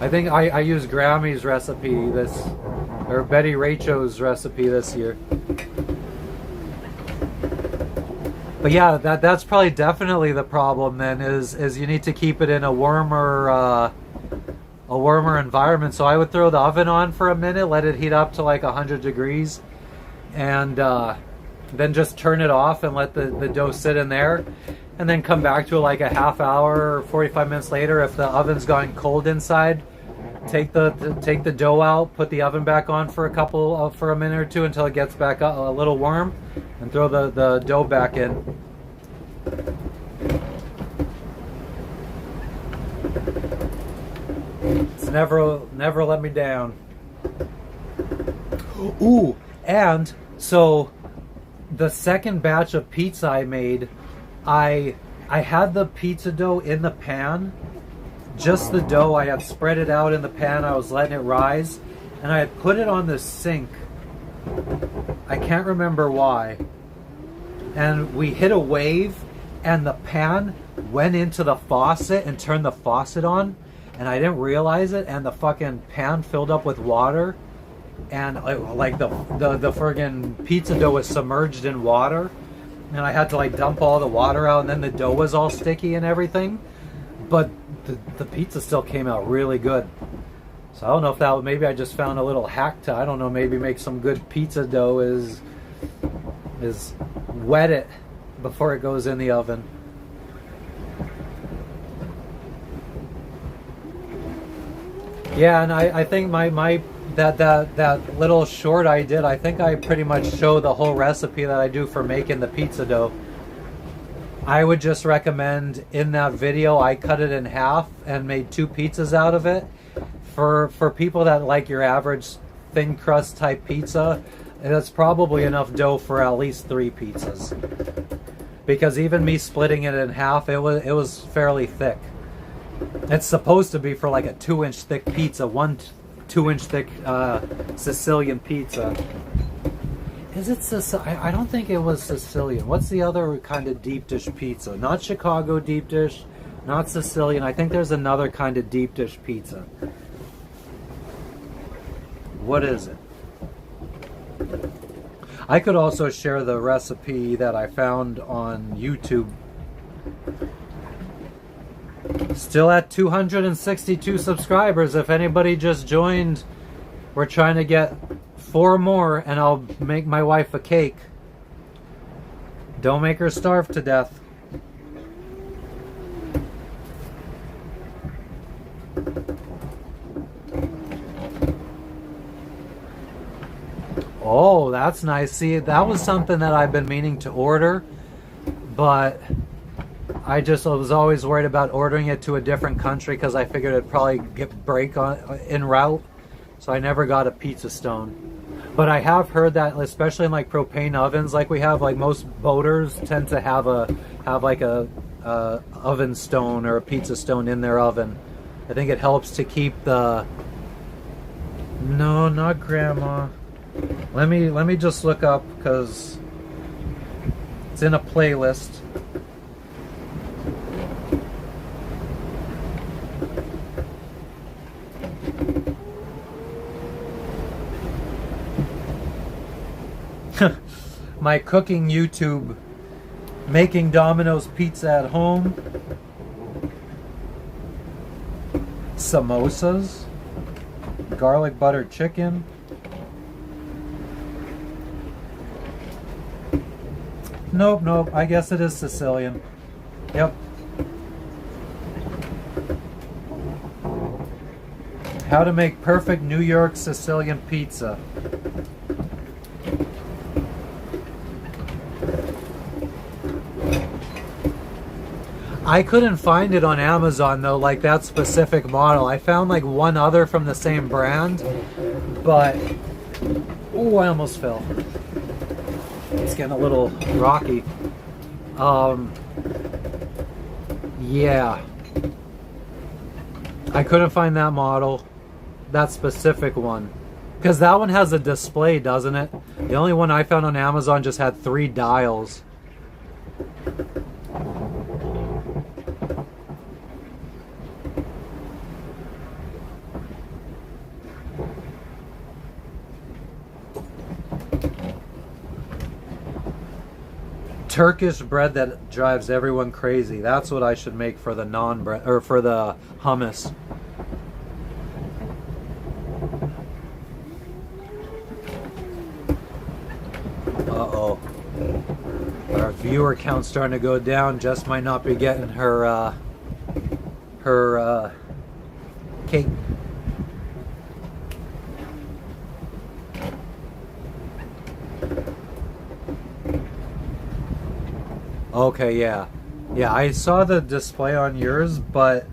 I think I used Grammy's recipe or Betty Rachel's recipe this year. But yeah, that's probably definitely the problem then is you need to keep it in a warmer environment. So I would throw the oven on for a minute, let it heat up to like 100 degrees, and then just turn it off and let the dough sit in there, and then come back to it like a half hour or 45 minutes later. If the oven's gone cold inside, take the dough out, put the oven back on for a minute or two until it gets back a little warm, and throw the dough back in. It's never let me down. Ooh, and so the second batch of pizza I made, I had the pizza dough in the pan, just the dough. I had spread it out in the pan. I was letting it rise, and I had put it on the sink. I can't remember why. And we hit a wave, and the pan went into the faucet and turned the faucet on, and I didn't realize it, and the fucking pan filled up with water. And like the friggin' pizza dough was submerged in water, and I had to like dump all the water out, and then the dough was all sticky and everything. But the pizza still came out really good. So I don't know if maybe I just found a little hack to, I don't know, maybe make some good pizza dough is wet it before it goes in the oven. Yeah, and I think that little short I did, I think I pretty much show the whole recipe that I do for making the pizza dough. I would just recommend in that video I cut it in half and made 2 pizzas out of it. For people that like your average thin crust type pizza, that's probably enough dough for at least 3 pizzas. Because even me splitting it in half, it was fairly thick. It's supposed to be for like a 2-inch thick pizza, 2-inch thick Sicilian pizza. Is it Sicilian? I don't think it was Sicilian. What's the other kind of deep dish pizza? Not Chicago deep dish, not Sicilian. I think there's another kind of deep dish pizza. What is it? I could also share the recipe that I found on YouTube. Still at 262 subscribers. If anybody just joined, we're trying to get 4 more, and I'll make my wife a cake. Don't make her starve to death. Oh, that's nice. See, that was something that I've been meaning to order, but I was always worried about ordering it to a different country because I figured it'd probably break en route. So I never got a pizza stone. But I have heard that, especially in like propane ovens, like we have, like most boaters tend to have like a oven stone or a pizza stone in their oven. I think it helps to keep the. No, not Grandma. Let me just look up because it's in a playlist. My cooking YouTube, making Domino's pizza at home, samosas, garlic butter chicken. Nope, I guess it is Sicilian. Yep. How to make perfect New York Sicilian pizza. I couldn't find it on Amazon though, like that specific model. I found like one other from the same brand, but oh, I almost fell. It's getting a little rocky. Yeah. I couldn't find that model, that specific one. Because that one has a display, doesn't it? The only one I found on Amazon just had 3 dials. Turkish bread that drives everyone crazy. That's what I should make for the naan bread, or for the hummus. Uh-oh. Our viewer count's starting to go down. Jess might not be getting her cake. Okay, yeah. Yeah, I saw the display on yours, but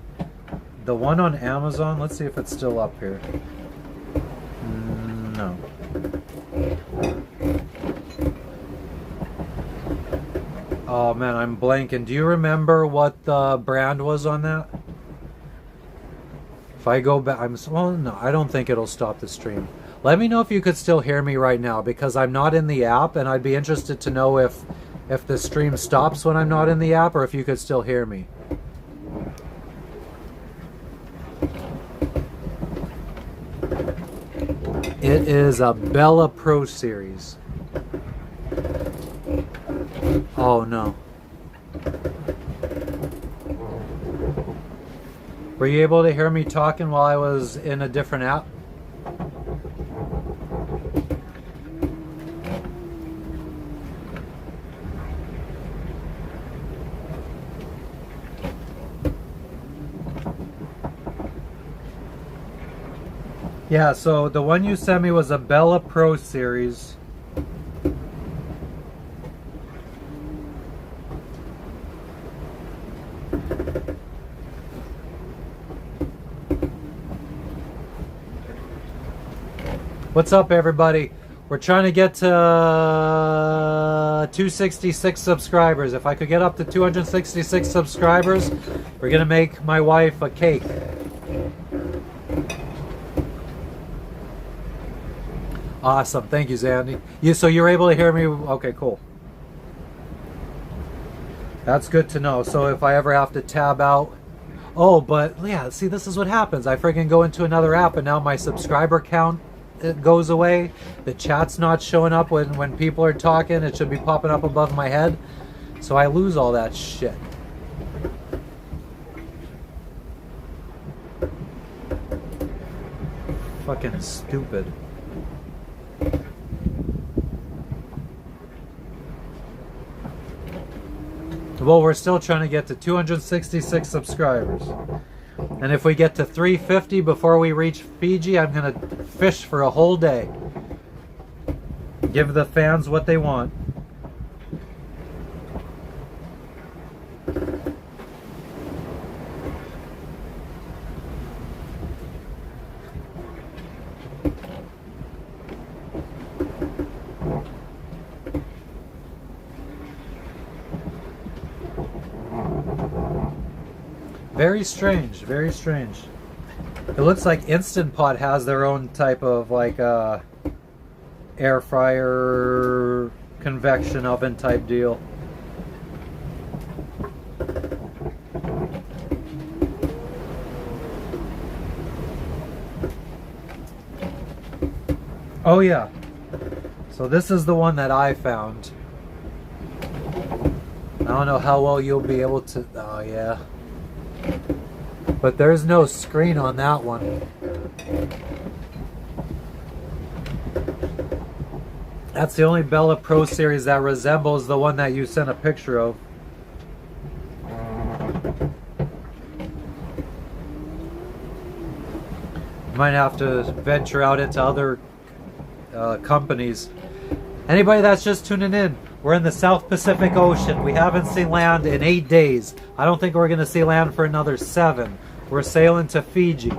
the one on Amazon, let's see if it's still up here. No. Oh man, I'm blanking. Do you remember what the brand was on that? If I go back, well, no, I don't think it'll stop the stream. Let me know if you could still hear me right now, because I'm not in the app, and I'd be interested to know if the stream stops when I'm not in the app, or if you could still hear me. It is a Bella Pro Series. Oh no. Were you able to hear me talking while I was in a different app? Yeah, so the one you sent me was a Bella Pro Series. What's up, everybody? We're trying to get to 266 subscribers. If I could get up to 266 subscribers, we're gonna make my wife a cake. Awesome, thank you, Zandy. So you're able to hear me? Okay, cool. That's good to know. So if I ever have to tab out, oh, but yeah, see, this is what happens. I freaking go into another app, and now my subscriber count, it goes away. The chat's not showing up when people are talking. It should be popping up above my head. So I lose all that shit. Fucking stupid. Well, we're still trying to get to 266 subscribers. And if we get to 350 before we reach Fiji, I'm going to fish for a whole day. Give the fans what they want. Very strange, very strange. It looks like Instant Pot has their own type of like air fryer, convection oven type deal. Oh yeah. So this is the one that I found. I don't know how well you'll be able to. Oh yeah. But there's no screen on that one. That's the only Bella Pro Series that resembles the one that you sent a picture of. Might have to venture out into other companies. Anybody that's just tuning in, we're in the South Pacific Ocean. We haven't seen land in 8 days. I don't think we're going to see land for another 7. We're sailing to Fiji.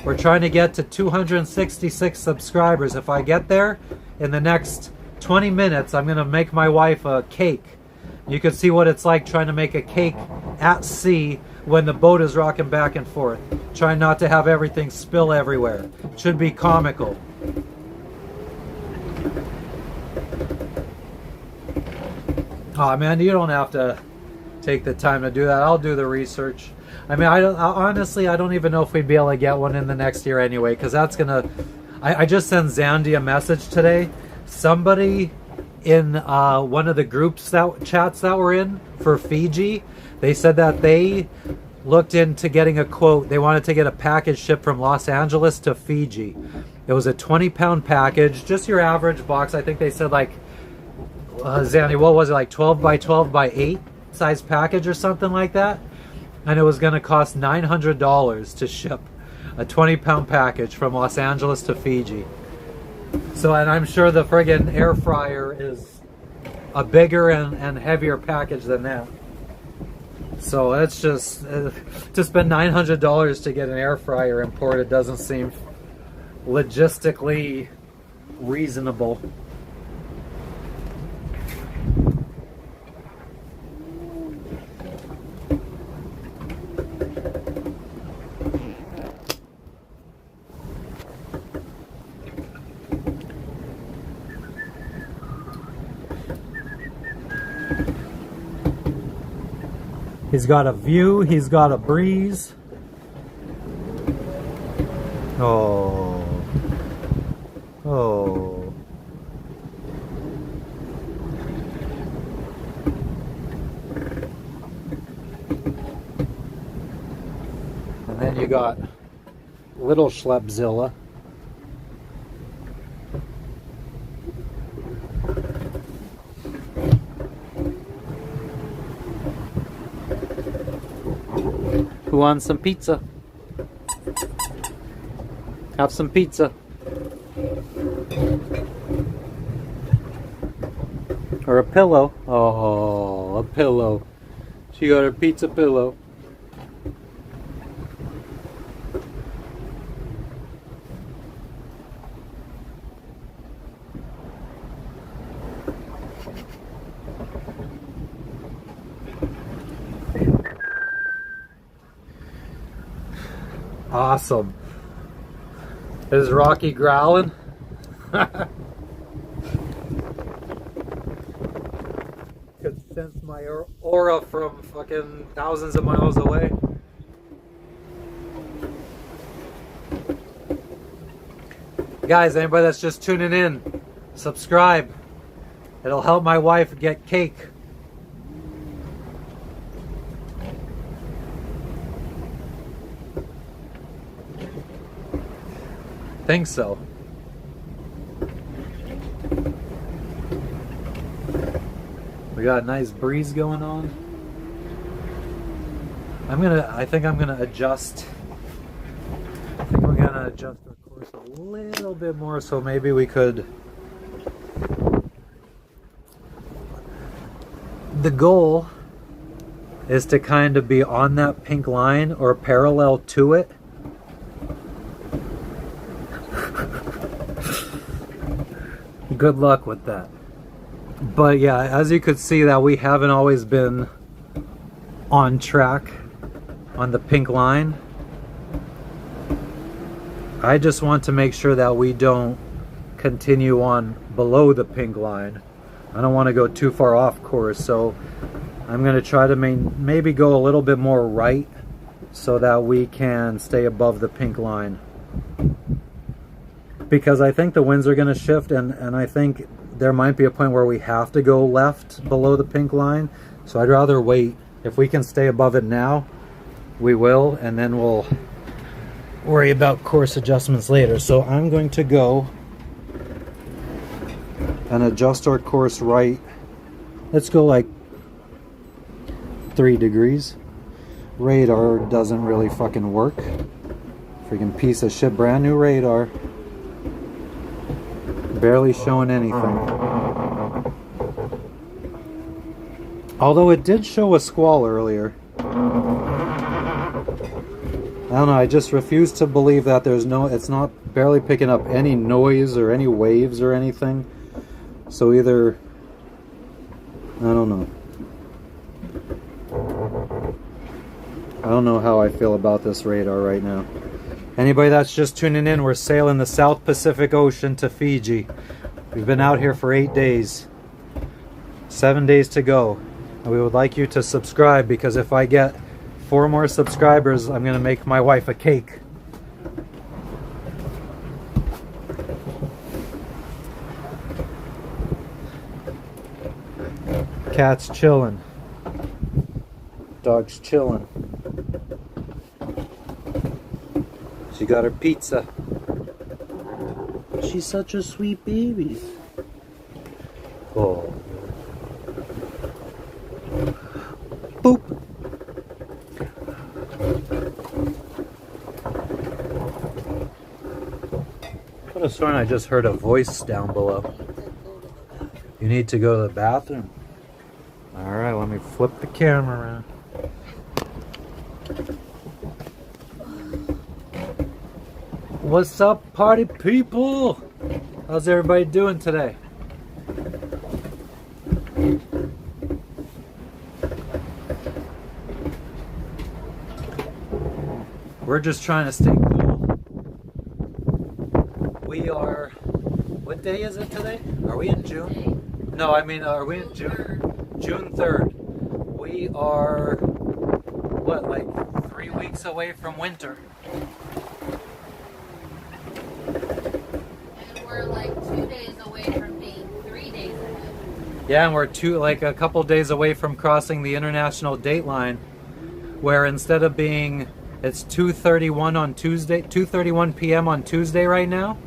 We're trying to get to 266 subscribers. If I get there in the next 20 minutes, I'm going to make my wife a cake. You can see what it's like trying to make a cake at sea when the boat is rocking back and forth. Try not to have everything spill everywhere. It should be comical. Oh man, you don't have to take the time to do that. I'll do the research. I mean, honestly, I don't even know if we'd be able to get one in the next year anyway, because that's gonna... I just sent Zandy a message today. Somebody in one of the groups chats that we're in for Fiji, they said that they looked into getting a quote. They wanted to get a package shipped from Los Angeles to Fiji. It was a 20-pound package, just your average box. I think they said like, Zandy, what was it, like 12 by 12 by 8 size package or something like that? And it was going to cost $900 to ship a 20-pound package from Los Angeles to Fiji. So, and I'm sure the friggin' air fryer is a bigger and heavier package than that. So it's just to spend $900 to get an air fryer imported doesn't seem logistically reasonable. He's got a view, he's got a breeze. Oh. Oh. And then you got Little Schleppzilla. Who wants some pizza? Have some pizza. Or a pillow. Oh, a pillow. She got her pizza pillow. Awesome. Is Rocky growling? Could sense my aura from fucking thousands of miles away. Guys, anybody that's just tuning in, subscribe. It'll help my wife get cake. Think so. We got a nice breeze going on. I think I'm gonna adjust. I think we're gonna adjust our course a little bit more, so maybe we could. The goal is to kind of be on that pink line or parallel to it. Good luck with that. But yeah, as you could see, that we haven't always been on track on the pink line. I just want to make sure that we don't continue on below the pink line. I don't want to go too far off course, so I'm going to try to maybe go a little bit more right so that we can stay above the pink line. Because I think the winds are going to shift, and I think there might be a point where we have to go left below the pink line. So I'd rather wait. If we can stay above it now, we will, and then we'll worry about course adjustments later. So I'm going to go and adjust our course right. Let's go like 3 degrees. Radar doesn't really fucking work Freaking piece of shit, brand new radar. Barely showing anything. Although it did show a squall earlier. I don't know, I just refuse to believe that it's not barely picking up any noise or any waves or anything. So either, I don't know. I don't know how I feel about this radar right now. Anybody that's just tuning in, we're sailing the South Pacific Ocean to Fiji. We've been out here for 8 days. 7 days to go. And we would like you to subscribe, because if I get 4 more subscribers, I'm going to make my wife a cake. Cat's chilling. Dog's chilling. She got her pizza. She's such a sweet baby. Oh. Boop. Could have sworn I just heard a voice down below. You need to go to the bathroom? Alright, let me flip the camera around. What's up, party people? How's everybody doing today? We're just trying to stay cool. We are... What day is it today? Are we in June? No, I mean, are we in June? June 3rd. We are, what, like 3 weeks away from winter. And we're like 2 days away from being 3 days ahead. Yeah, and we're like a couple days away from crossing the international date line, where instead of being, it's 2:31 on Tuesday, 2:31 p.m. on Tuesday right now.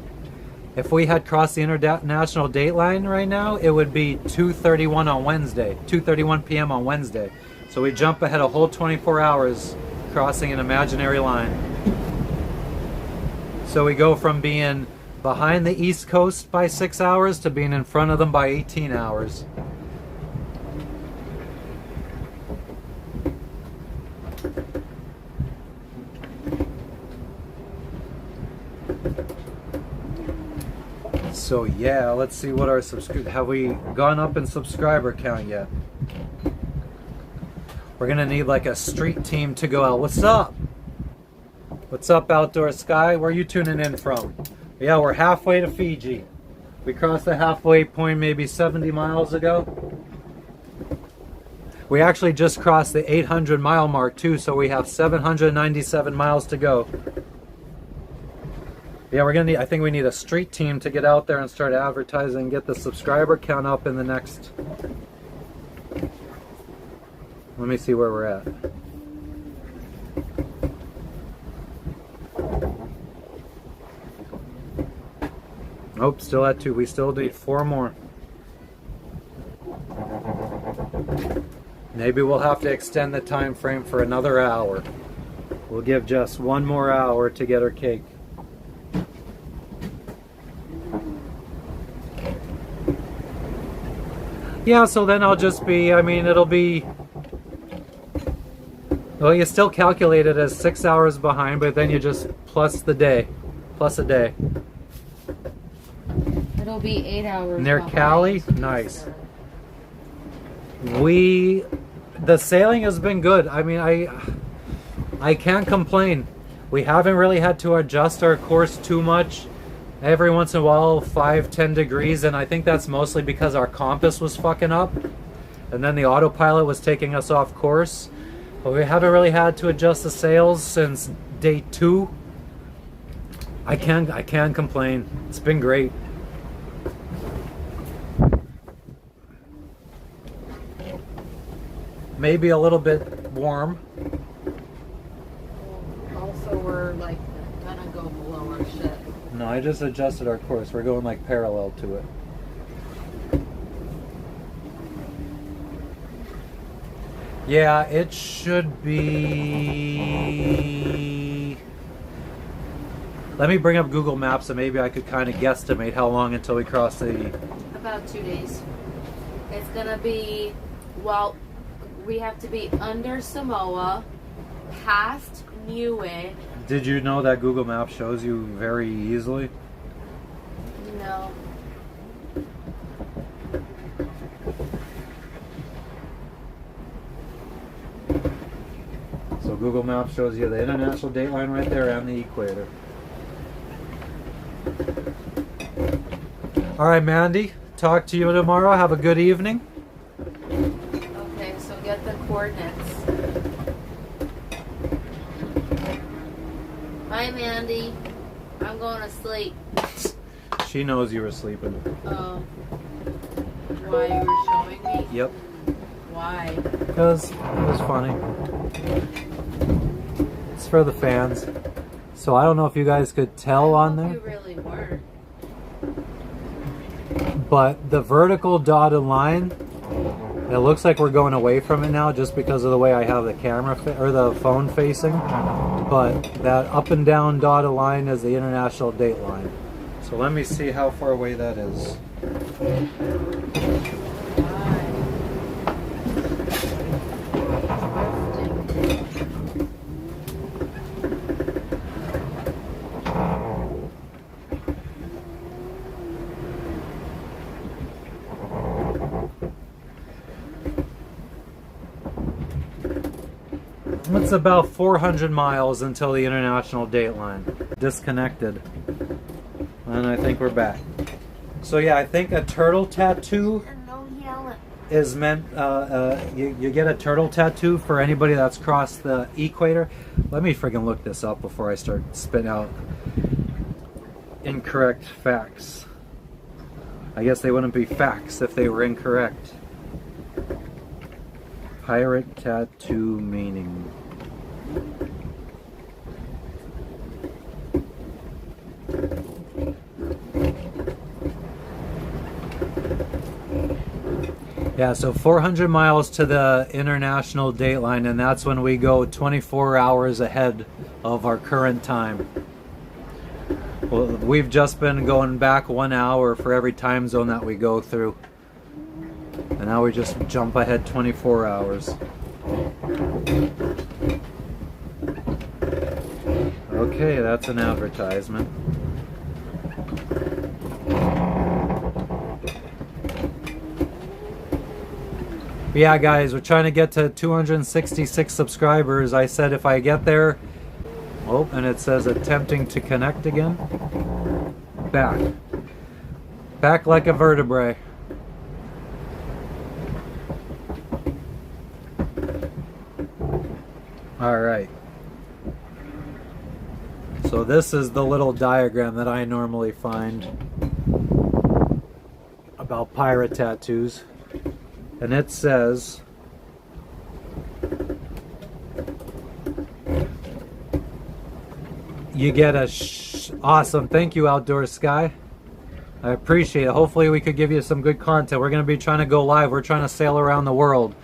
If we had crossed the international date line right now, it would be 2:31 on Wednesday, 2:31 p.m. on Wednesday. So we jump ahead a whole 24 hours crossing an imaginary line. So we go from being behind the East Coast by 6 hours to being in front of them by 18 hours. So yeah, let's see what our have we gone up in subscriber count yet? We're gonna need like a street team to go out. What's up? What's up, Outdoor Sky? Where are you tuning in from? Yeah, we're halfway to Fiji. We crossed the halfway point maybe 70 miles ago. We actually just crossed the 800 mile mark too, so we have 797 miles to go. Yeah, we're gonna need, I think we need a street team to get out there and start advertising and get the subscriber count up in the next... Let me see where we're at. Nope, still at 2. We still need 4 more. Maybe we'll have to extend the time frame for another hour. We'll give Jess 1 more hour to get her cake. Yeah, so then I'll just be, I mean, it'll be, well, you still calculate it as 6 hours behind, but then you just plus the day, plus a day. It'll be 8 hours Near behind. Cali? Nice. The sailing has been good. I mean, I can't complain. We haven't really had to adjust our course too much. Every once in a while, 5-10 degrees, and I think that's mostly because our compass was fucking up, and then the autopilot was taking us off course. But we haven't really had to adjust the sails since day 2. I can't complain. It's been great. Maybe a little bit warm. Also, we're like gonna go below our ship. No, I just adjusted our course. We're going like parallel to it. Yeah, it should be Let me bring up Google Maps and maybe I could kind of guesstimate how long until we cross the... About 2 days. It's gonna be, well, we have to be under Samoa, past Niue. Did you know that Google Maps shows you very easily? No. So Google Maps shows you the international date line right there and the equator. All right, Mandy. Talk to you tomorrow. Have a good evening. Okay, so get the coordinates. Bye, Mandy. I'm going to sleep. She knows you were sleeping. Why you were showing me? Yep. Why? Because it was funny. It's for the fans. So I don't know if you guys could tell on there. You really weren't. But the vertical dotted line, it looks like we're going away from it now just because of the way I have the camera or the phone facing. But that up and down dotted line is the international date line. So let me see how far away that is. It's about 400 miles until the international date line. Disconnected. And I think we're back. So yeah, I think a turtle tattoo is meant, you get a turtle tattoo for anybody that's crossed the equator. Let me friggin' look this up before I start spitting out incorrect facts. I guess they wouldn't be facts if they were incorrect. Pirate tattoo meaning. Yeah, so 400 miles to the international date line, and that's when we go 24 hours ahead of our current time. Well, we've just been going back 1 hour for every time zone that we go through. And now we just jump ahead 24 hours. Okay, that's an advertisement. Yeah, guys, we're trying to get to 266 subscribers. I said if I get there... Oh, and it says attempting to connect again. Back. Back like a vertebrae. Alright. So this is the little diagram that I normally find about pirate tattoos. And it says... You get a awesome. Thank you, Outdoor Sky. I appreciate it. Hopefully we could give you some good content. We're going to be trying to go live. We're trying to sail around the world.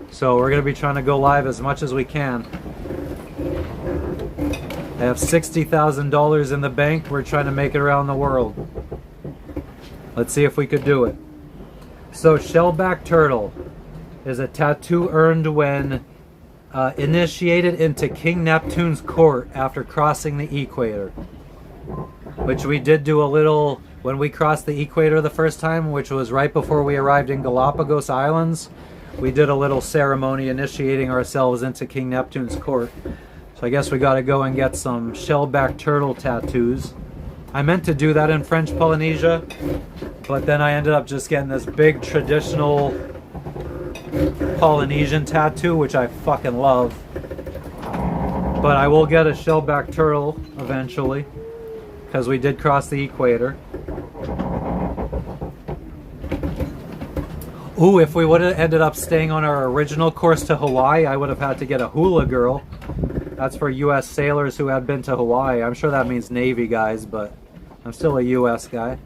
So we're going to be trying to go live as much as we can. I have $60,000 in the bank. We're trying to make it around the world. Let's see if we could do it. So shellback turtle is a tattoo earned when initiated into King Neptune's court after crossing the equator. Which we did do a little when we crossed the equator the first time, which was right before we arrived in Galapagos Islands. We did a little ceremony initiating ourselves into King Neptune's court. So I guess we got to go and get some shellback turtle tattoos. I meant to do that in French Polynesia, but then I ended up just getting this big traditional Polynesian tattoo, which I fucking love. But I will get a shellback turtle eventually, because we did cross the equator. Ooh, if we would have ended up staying on our original course to Hawaii, I would have had to get a hula girl. That's for U.S. sailors who have been to Hawaii. I'm sure that means Navy guys, but I'm still a U.S. guy.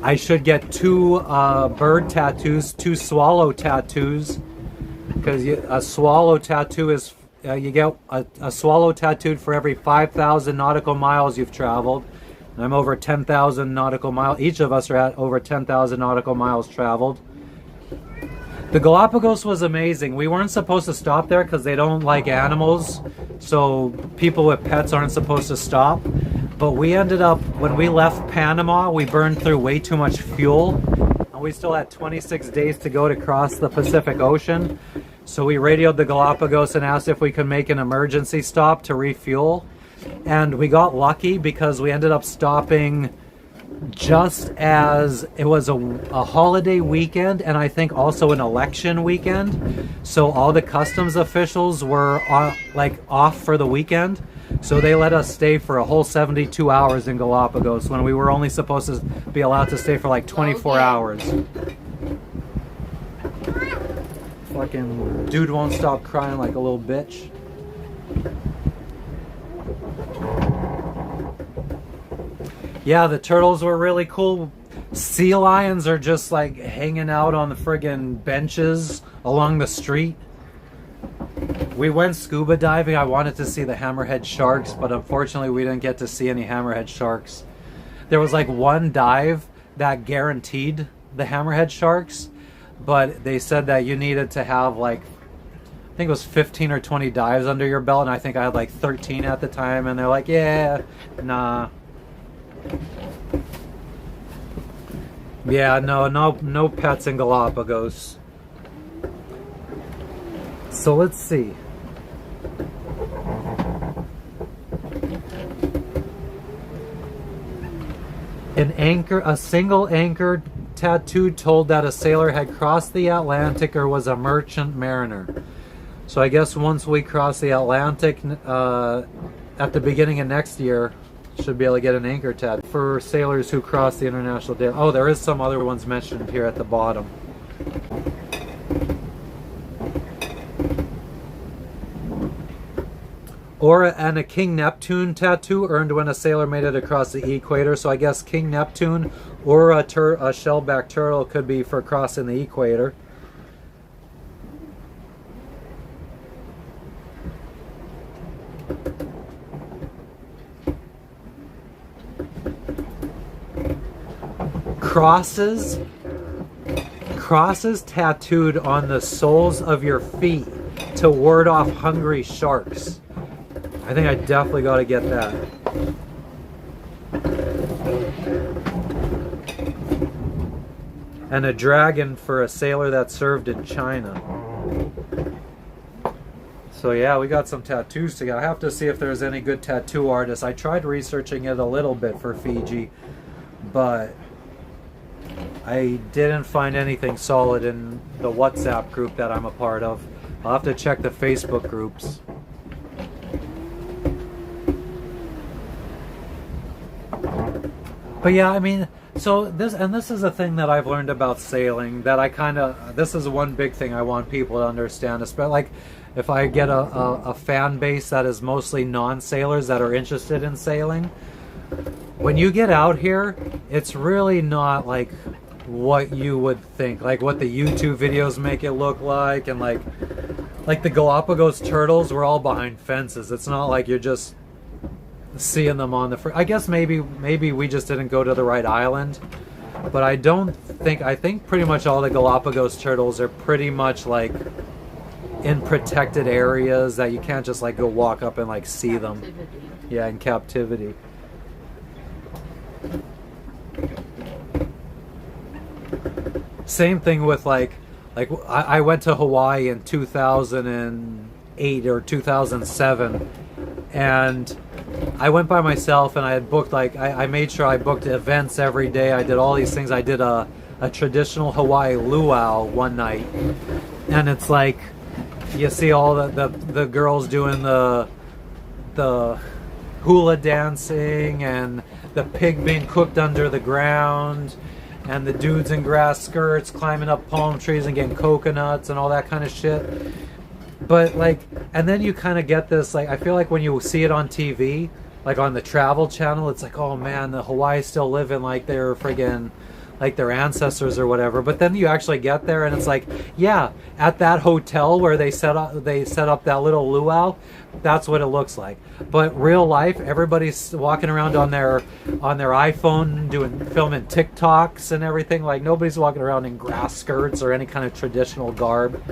I should get 2 bird tattoos, 2 swallow tattoos, because a swallow tattoo is you get a swallow tattooed for every 5,000 nautical miles you've traveled. And I'm over 10,000 nautical miles. Each of us are at over 10,000 nautical miles traveled. The Galapagos was amazing. We weren't supposed to stop there because they don't like animals, so people with pets aren't supposed to stop. But we ended up, when we left Panama, we burned through way too much fuel, and we still had 26 days to go to cross the Pacific Ocean. So we radioed the Galapagos and asked if we could make an emergency stop to refuel. And we got lucky because we ended up stopping just as it was a holiday weekend, and I think also an election weekend. So all the customs officials were off for the weekend. So they let us stay for a whole 72 hours in Galapagos when we were only supposed to be allowed to stay for like 24 hours. Fucking dude won't stop crying like a little bitch. Yeah, the turtles were really cool. Sea lions are just like hanging out on the friggin' benches along the street. We went scuba diving. I wanted to see the hammerhead sharks, but unfortunately we didn't get to see any hammerhead sharks. There was like one dive that guaranteed the hammerhead sharks, but they said that you needed to have like, I think it was 15 or 20 dives under your belt, and I think I had like 13 at the time, and they're like, yeah, nah. Yeah, no pets in Galapagos. So let's see. A single anchor tattoo told that a sailor had crossed the Atlantic or was a merchant mariner. So I guess once we cross the Atlantic at the beginning of next year, should be able to get an anchor tattoo for sailors who cross the international day. Oh, there is some other ones mentioned here at the bottom. And a King Neptune tattoo earned when a sailor made it across the equator. So I guess King Neptune or a shellback turtle could be for crossing the equator. Crosses tattooed on the soles of your feet to ward off hungry sharks. I think I definitely got to get that. And a dragon for a sailor that served in China. So yeah, we got some tattoos together. I have to see if there's any good tattoo artists. I tried researching it a little bit for Fiji, but I didn't find anything solid in the WhatsApp group that I'm a part of. I'll have to check the Facebook groups. But yeah, I mean, so this is a thing that I've learned about sailing, that this is one big thing I want people to understand, especially like if I get a fan base that is mostly non-sailors that are interested in sailing. When you get out here, it's really not like what you would think, like what the YouTube videos make it look like, and like the Galapagos turtles were all behind fences. It's not like you're just seeing them on the I guess maybe we just didn't go to the right island, but I think pretty much all the Galapagos turtles are pretty much like in protected areas that you can't just like go walk up and like see them. Yeah, in captivity. Same thing with like I went to Hawaii in 2008 or 2007, and I went by myself, and I had booked I made sure I booked events every day. I did all these things. I did a traditional Hawaii luau one night, and it's like you see all the girls doing the hula dancing and the pig being cooked under the ground, and the dudes in grass skirts climbing up palm trees and getting coconuts and all that kind of shit. But like, and then you kind of get this, like, I feel like when you see it on TV, like on the Travel Channel, it's like, oh man, the Hawaii's still living like they're friggin' like their ancestors or whatever. But then you actually get there and it's like, yeah, at that hotel where they set up that little luau, that's what it looks like. But real life, everybody's walking around on their iPhone filming TikToks and everything. Like nobody's walking around in grass skirts or any kind of traditional garb.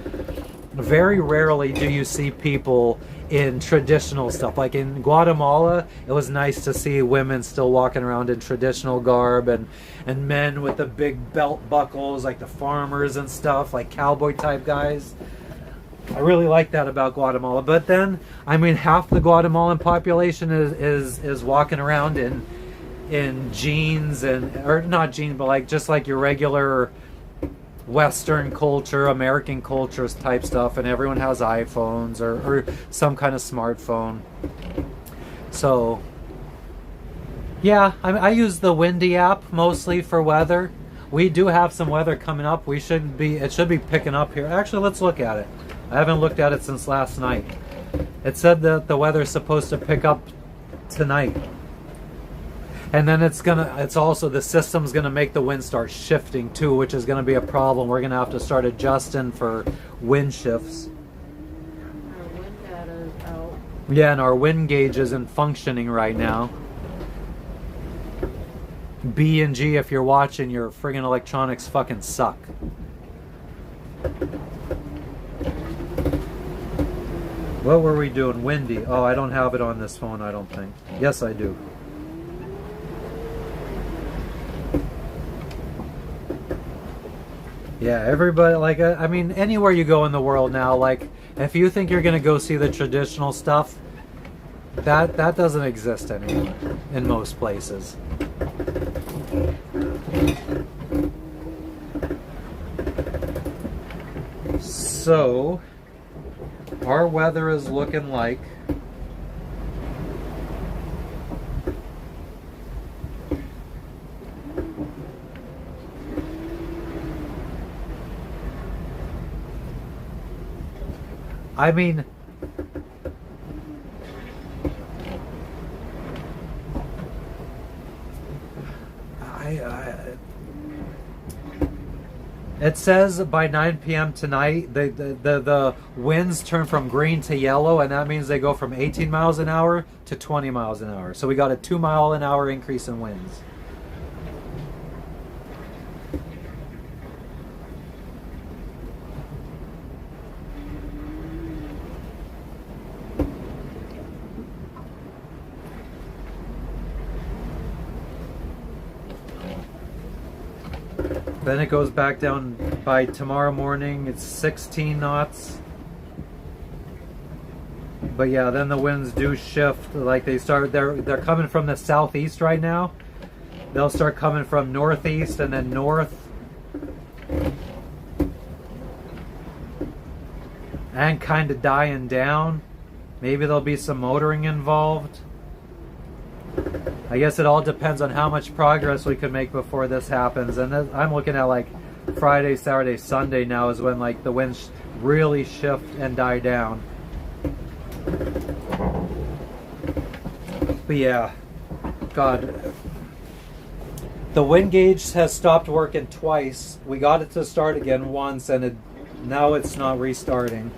Very rarely do you see people in traditional stuff. Like in Guatemala, it was nice to see women still walking around in traditional garb and men with the big belt buckles, like the farmers and stuff, like cowboy type guys. I really like that about Guatemala. But then, I mean, half the Guatemalan population is walking around in jeans or not jeans, but like just like your regular Western culture, American cultures type stuff, and everyone has iPhones or some kind of smartphone. So, yeah, I use the Windy app mostly for weather. We do have some weather coming up. It should be picking up here. Actually, let's look at it. I haven't looked at it since last night. It said that the weather's supposed to pick up tonight. And then the system's gonna make the wind start shifting too, which is gonna be a problem. We're gonna have to start adjusting for wind shifts. Our wind data is out. Yeah, and our wind gauge isn't functioning right now. B and G, if you're watching, your friggin' electronics fucking suck. What were we doing? Windy. Oh, I don't have it on this phone, I don't think. Yes, I do. Yeah, everybody, like, I mean, anywhere you go in the world now, like, if you think you're gonna go see the traditional stuff, that doesn't exist anymore in most places. So, our weather is looking like I mean, it says by 9 p.m. tonight, the winds turn from green to yellow, and that means they go from 18 miles an hour to 20 miles an hour. So we got a 2 mile an hour increase in winds. Then it goes back down by tomorrow morning. It's 16 knots. But yeah, then the winds do shift. Like they're coming from the southeast right now. They'll start coming from northeast and then north. And kind of dying down. Maybe there'll be some motoring involved. I guess it all depends on how much progress we can make before this happens. And I'm looking at like Friday, Saturday, Sunday now is when like the winds really shift and die down. But yeah, God, the wind gauge has stopped working twice. We got it to start again once, and now it's not restarting.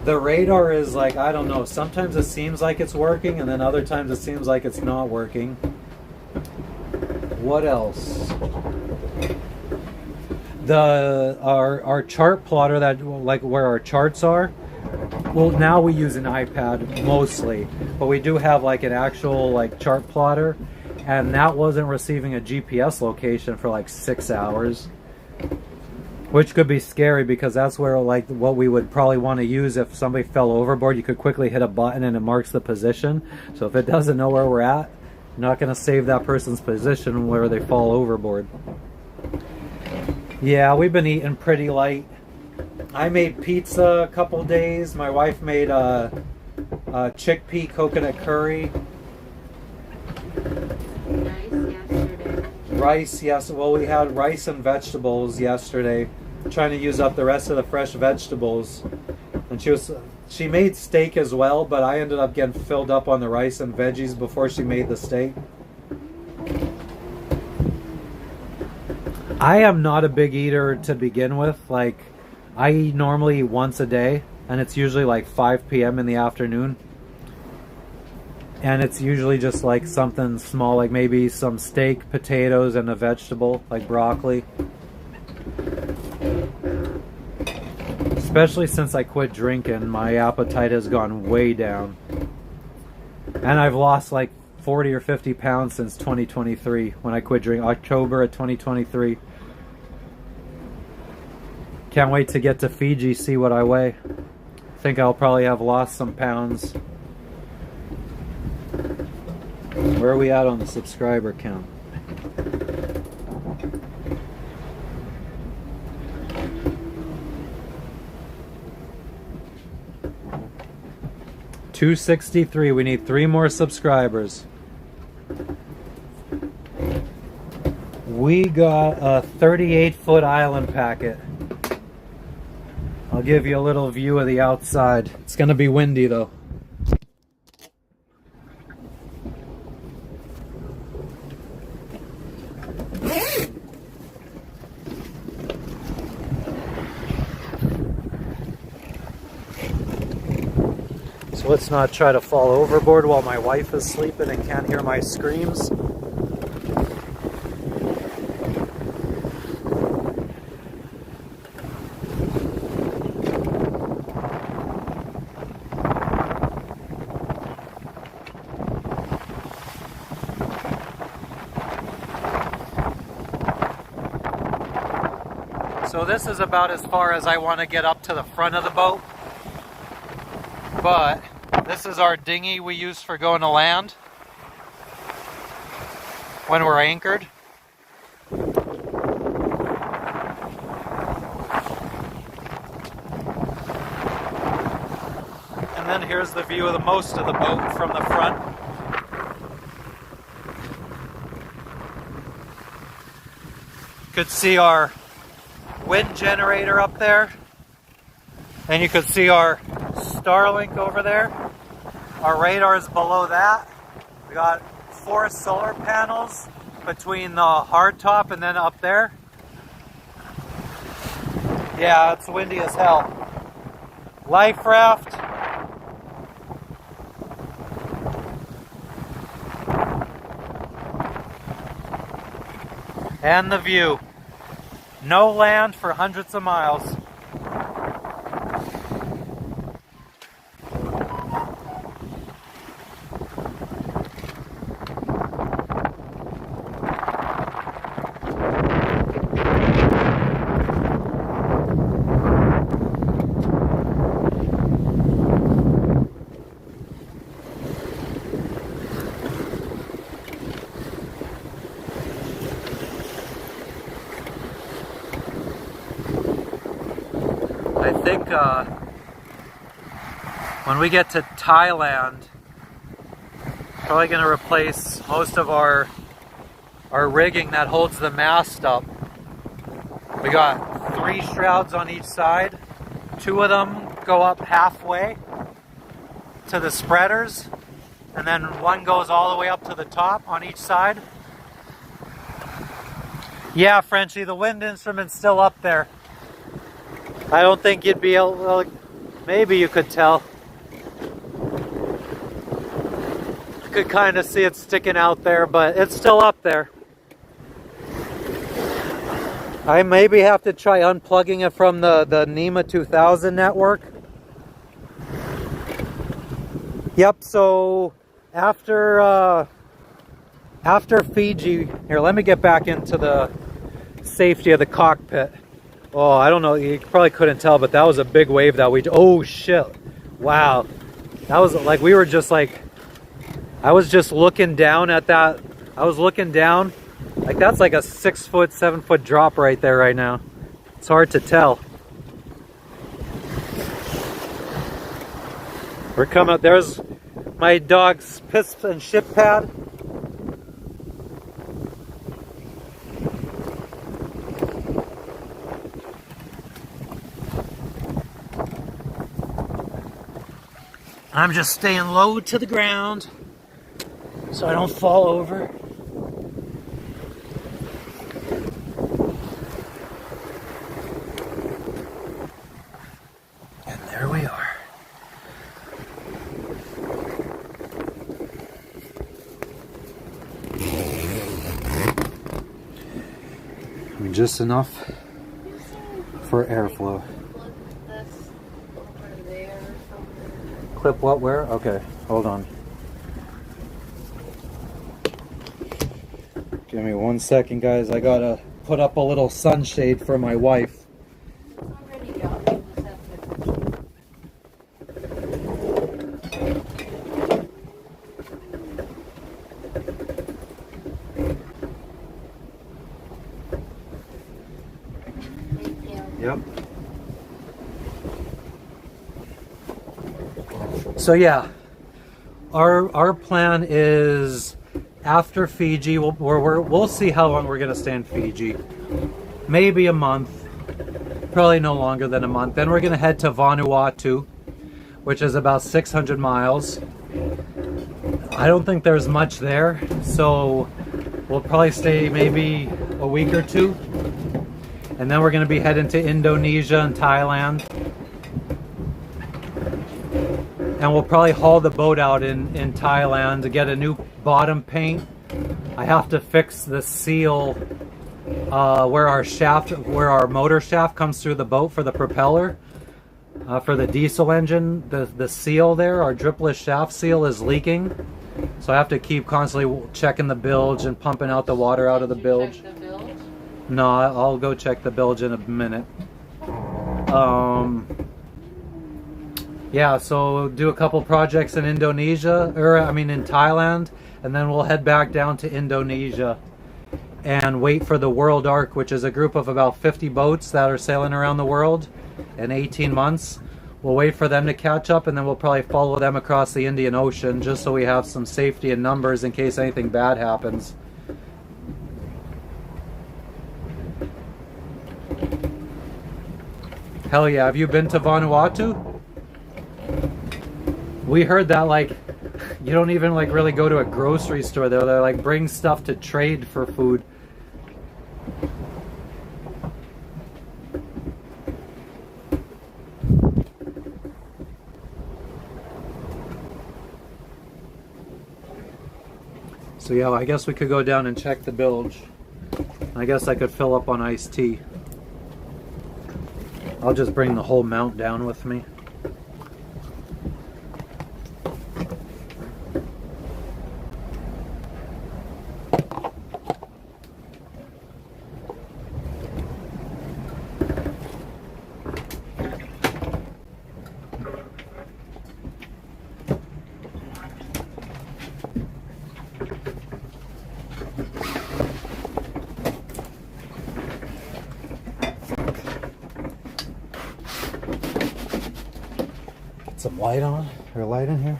The radar is like, I don't know, sometimes it seems like it's working, and then other times it seems like it's not working. What else? Our chart plotter, that like where our charts are, well, now we use an iPad mostly, but we do have like an actual like chart plotter, and that wasn't receiving a GPS location for like 6 hours. Which could be scary, because that's where like what we would probably want to use if somebody fell overboard. You could quickly hit a button and it marks the position. So if it doesn't know where we're at, not going to save that person's position where they fall overboard. Yeah, we've been eating pretty light. I made pizza a couple days. My wife made a chickpea coconut curry. Nice yesterday. Rice, yes. Well, we had rice and vegetables yesterday. Trying to use up the rest of the fresh vegetables. And she made steak as well, but I ended up getting filled up on the rice and veggies before she made the steak. I am not a big eater to begin with. Like, I eat normally once a day, and it's usually like 5 p.m. in the afternoon. And it's usually just like something small, like maybe some steak, potatoes, and a vegetable, like broccoli. Especially since I quit drinking, my appetite has gone way down. And I've lost like 40 or 50 pounds since 2023 when I quit drinking, October of 2023. Can't wait to get to Fiji, see what I weigh. Think I'll probably have lost some pounds. Where are we at on the subscriber count? $263. We need 3 more subscribers. We got a 38-foot island packet. I'll give you a little view of the outside. It's gonna be windy though. So let's not try to fall overboard while my wife is sleeping and can't hear my screams. So this is about as far as I want to get up to the front of the boat. But this is our dinghy we use for going to land when we're anchored. And then here's the view of the most of the boat from the front. You could see our wind generator up there, and you could see our Starlink over there. Our radar is below that. We got 4 solar panels between the hardtop and then up there. Yeah, it's windy as hell. Life raft. And the view. No land for hundreds of miles. I think when we get to Thailand, probably going to replace most of our rigging that holds the mast up. We got 3 shrouds on each side. 2 of them go up halfway to the spreaders, and then 1 goes all the way up to the top on each side. Yeah, Frenchie, the wind instrument's still up there. I don't think you'd be able, well, maybe you could tell. You could kind of see it sticking out there, but it's still up there. I maybe have to try unplugging it from the NEMA 2000 network. Yep, so after Fiji, here, let me get back into the safety of the cockpit. Oh, I don't know, you probably couldn't tell, but that was a big wave that we, oh shit, wow. That was like, we were just like, I was just looking down at that, I was looking down, like that's like a 6 foot, 7 foot drop right there right now. It's hard to tell. We're coming up, there's my dog's piss and shit pad. I'm just staying low to the ground so I don't fall over. just enough for airflow. Plug this over there somewhere. Clip what where? Okay, hold on. Give me 1 second, guys. I gotta put up a little sunshade for my wife. It's already up. You just have to. Thank you. Yep. So yeah, our plan is after Fiji, we'll see how long we're gonna stay in Fiji. Maybe a month, probably no longer than a month. Then we're gonna head to Vanuatu, which is about 600 miles. I don't think there's much there, so we'll probably stay maybe a week or two. And then we're gonna be heading to Indonesia and Thailand. And we'll probably haul the boat out in Thailand to get a new bottom paint. I have to fix the seal where our motor shaft comes through the boat for the propeller. For the diesel engine, the seal there, our dripless shaft seal is leaking. So I have to keep constantly checking the bilge and pumping out the water out of the bilge. Check the bilge. No, I'll go check the bilge in a minute. Yeah, so do a couple projects in Indonesia, in Thailand, and then we'll head back down to Indonesia and wait for the World Arc, which is a group of about 50 boats that are sailing around the world in 18 months. We'll wait for them to catch up, and then we'll probably follow them across the Indian Ocean just so we have some safety in numbers in case anything bad happens. Hell yeah, have you been to Vanuatu? We heard that like you don't even like really go to a grocery store there. They like bring stuff to trade for food. So yeah, I guess we could go down and check the bilge. I guess I could fill up on iced tea. I'll just bring the whole mount down with me. Some light on, or light in here.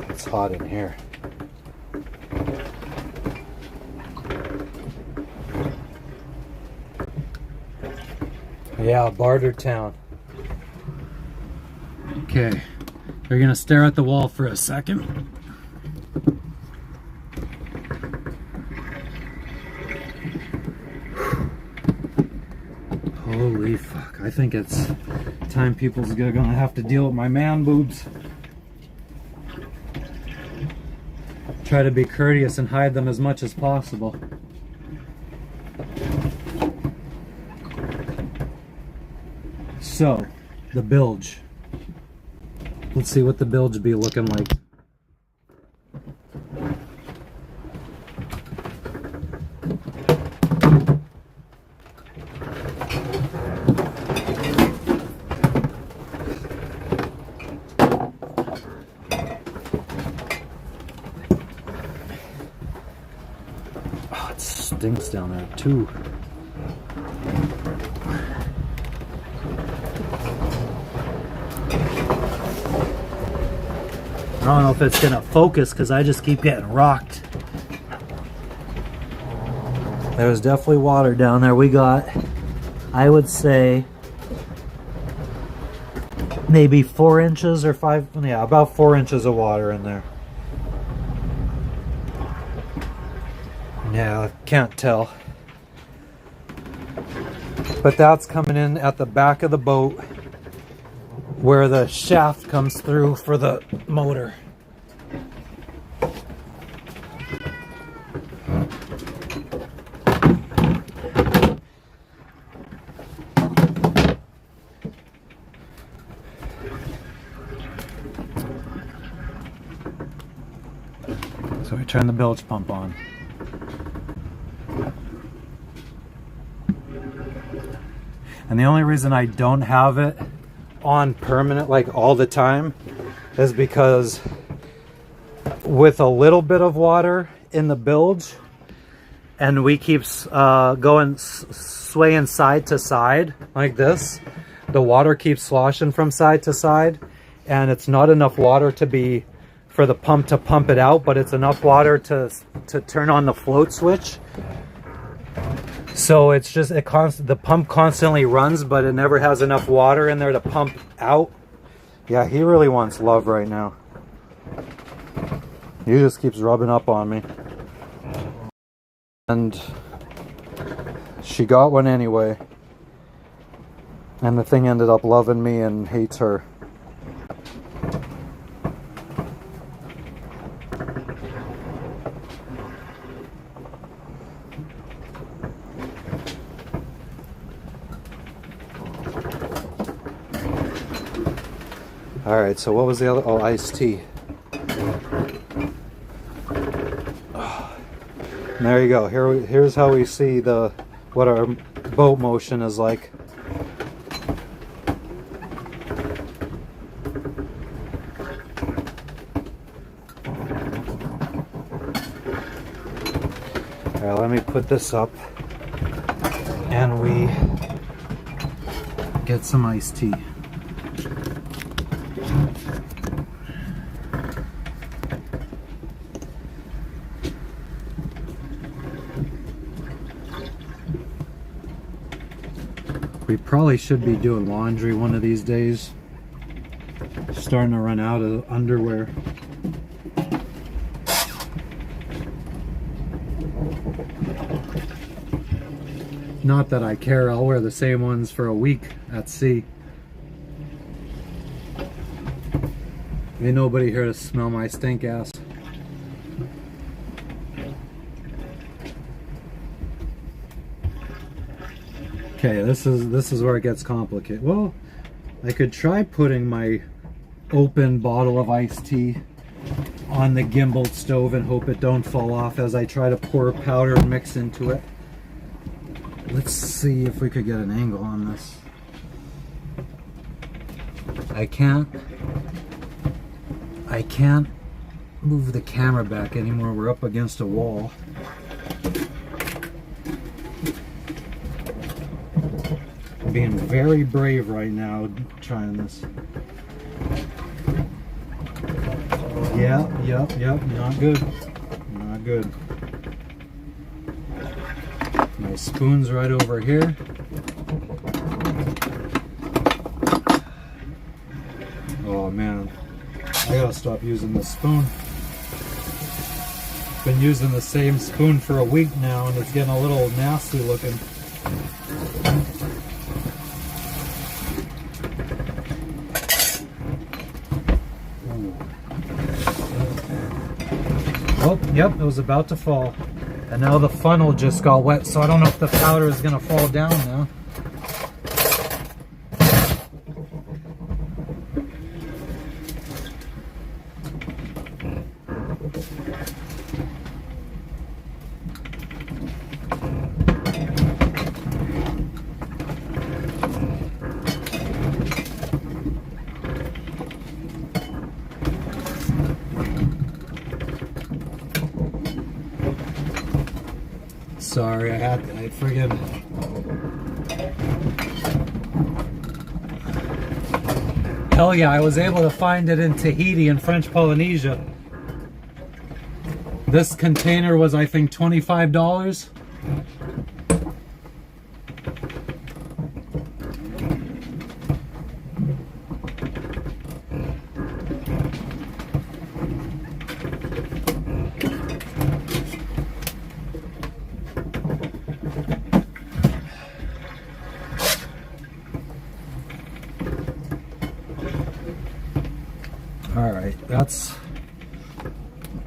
It's hot in here. Yeah, Barter Town. Okay, we're gonna stare at the wall for a second. Holy fuck, I think it's time people's gonna have to deal with my man boobs. Try to be courteous and hide them as much as possible. So, the bilge. Let's see what the bilge be looking like. Stinks down there too. I don't know if it's gonna focus because I just keep getting rocked. There's definitely water down there. We got, I would say, maybe 4 inches or 5, yeah, about 4 inches of water in there. Yeah, I can't tell. But that's coming in at the back of the boat where the shaft comes through for the motor. turn the bilge pump on. And the only reason I don't have it on permanent, like all the time, is because with a little bit of water in the bilge, and we keep swaying side to side like this, the water keeps sloshing from side to side, and it's not enough water for the pump to pump it out, but it's enough water to turn on the float switch. So it's just the pump constantly runs, but it never has enough water in there to pump out. Yeah, he really wants love right now. He just keeps rubbing up on me. And she got one anyway. And the thing ended up loving me and hates her. Alright, so what was the other? Oh, iced tea. And there you go. Here's how we see what our boat motion is like. Alright, let me put this up and we get some iced tea. We probably should be doing laundry one of these days. Starting to run out of underwear. Not that I care, I'll wear the same ones for a week at sea. Ain't nobody here to smell my stink ass. Okay, this is where it gets complicated. Well, I could try putting my open bottle of iced tea on the gimbal stove and hope it don't fall off as I try to pour powder and mix into it. Let's see if we could get an angle on this. I can't move the camera back anymore. We're up against a wall. I'm being very brave right now trying this. Yep, not good. Not good. My spoon's right over here. Oh man, I gotta stop using this spoon. Been using the same spoon for a week now and it's getting a little nasty looking. Oh, yep, it was about to fall. And now the funnel just got wet, so I don't know if the powder is gonna fall down now. Sorry, I friggin'... Hell yeah, I was able to find it in Tahiti in French Polynesia. This container was, I think, $25. Alright, that's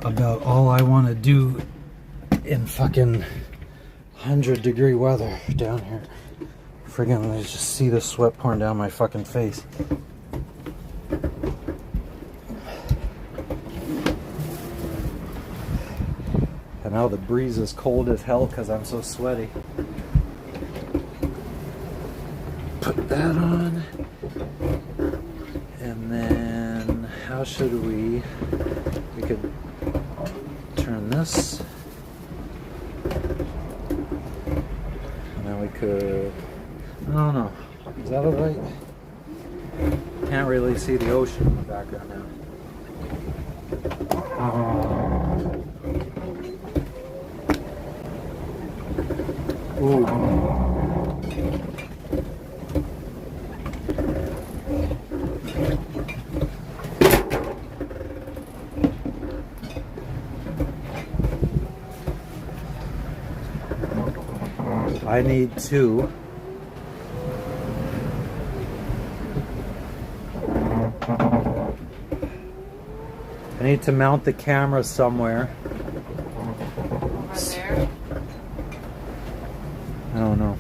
about all I want to do in fucking 100-degree weather down here. Friggin', I just see the sweat pouring down my fucking face. now the breeze is cold as hell because I'm so sweaty. Put that on. And then how should we could turn this. And then we could, I don't know. Is that alright? Can't really see the ocean in the background now. Ooh. I need two. I need to mount the camera somewhere. Over there. I don't know.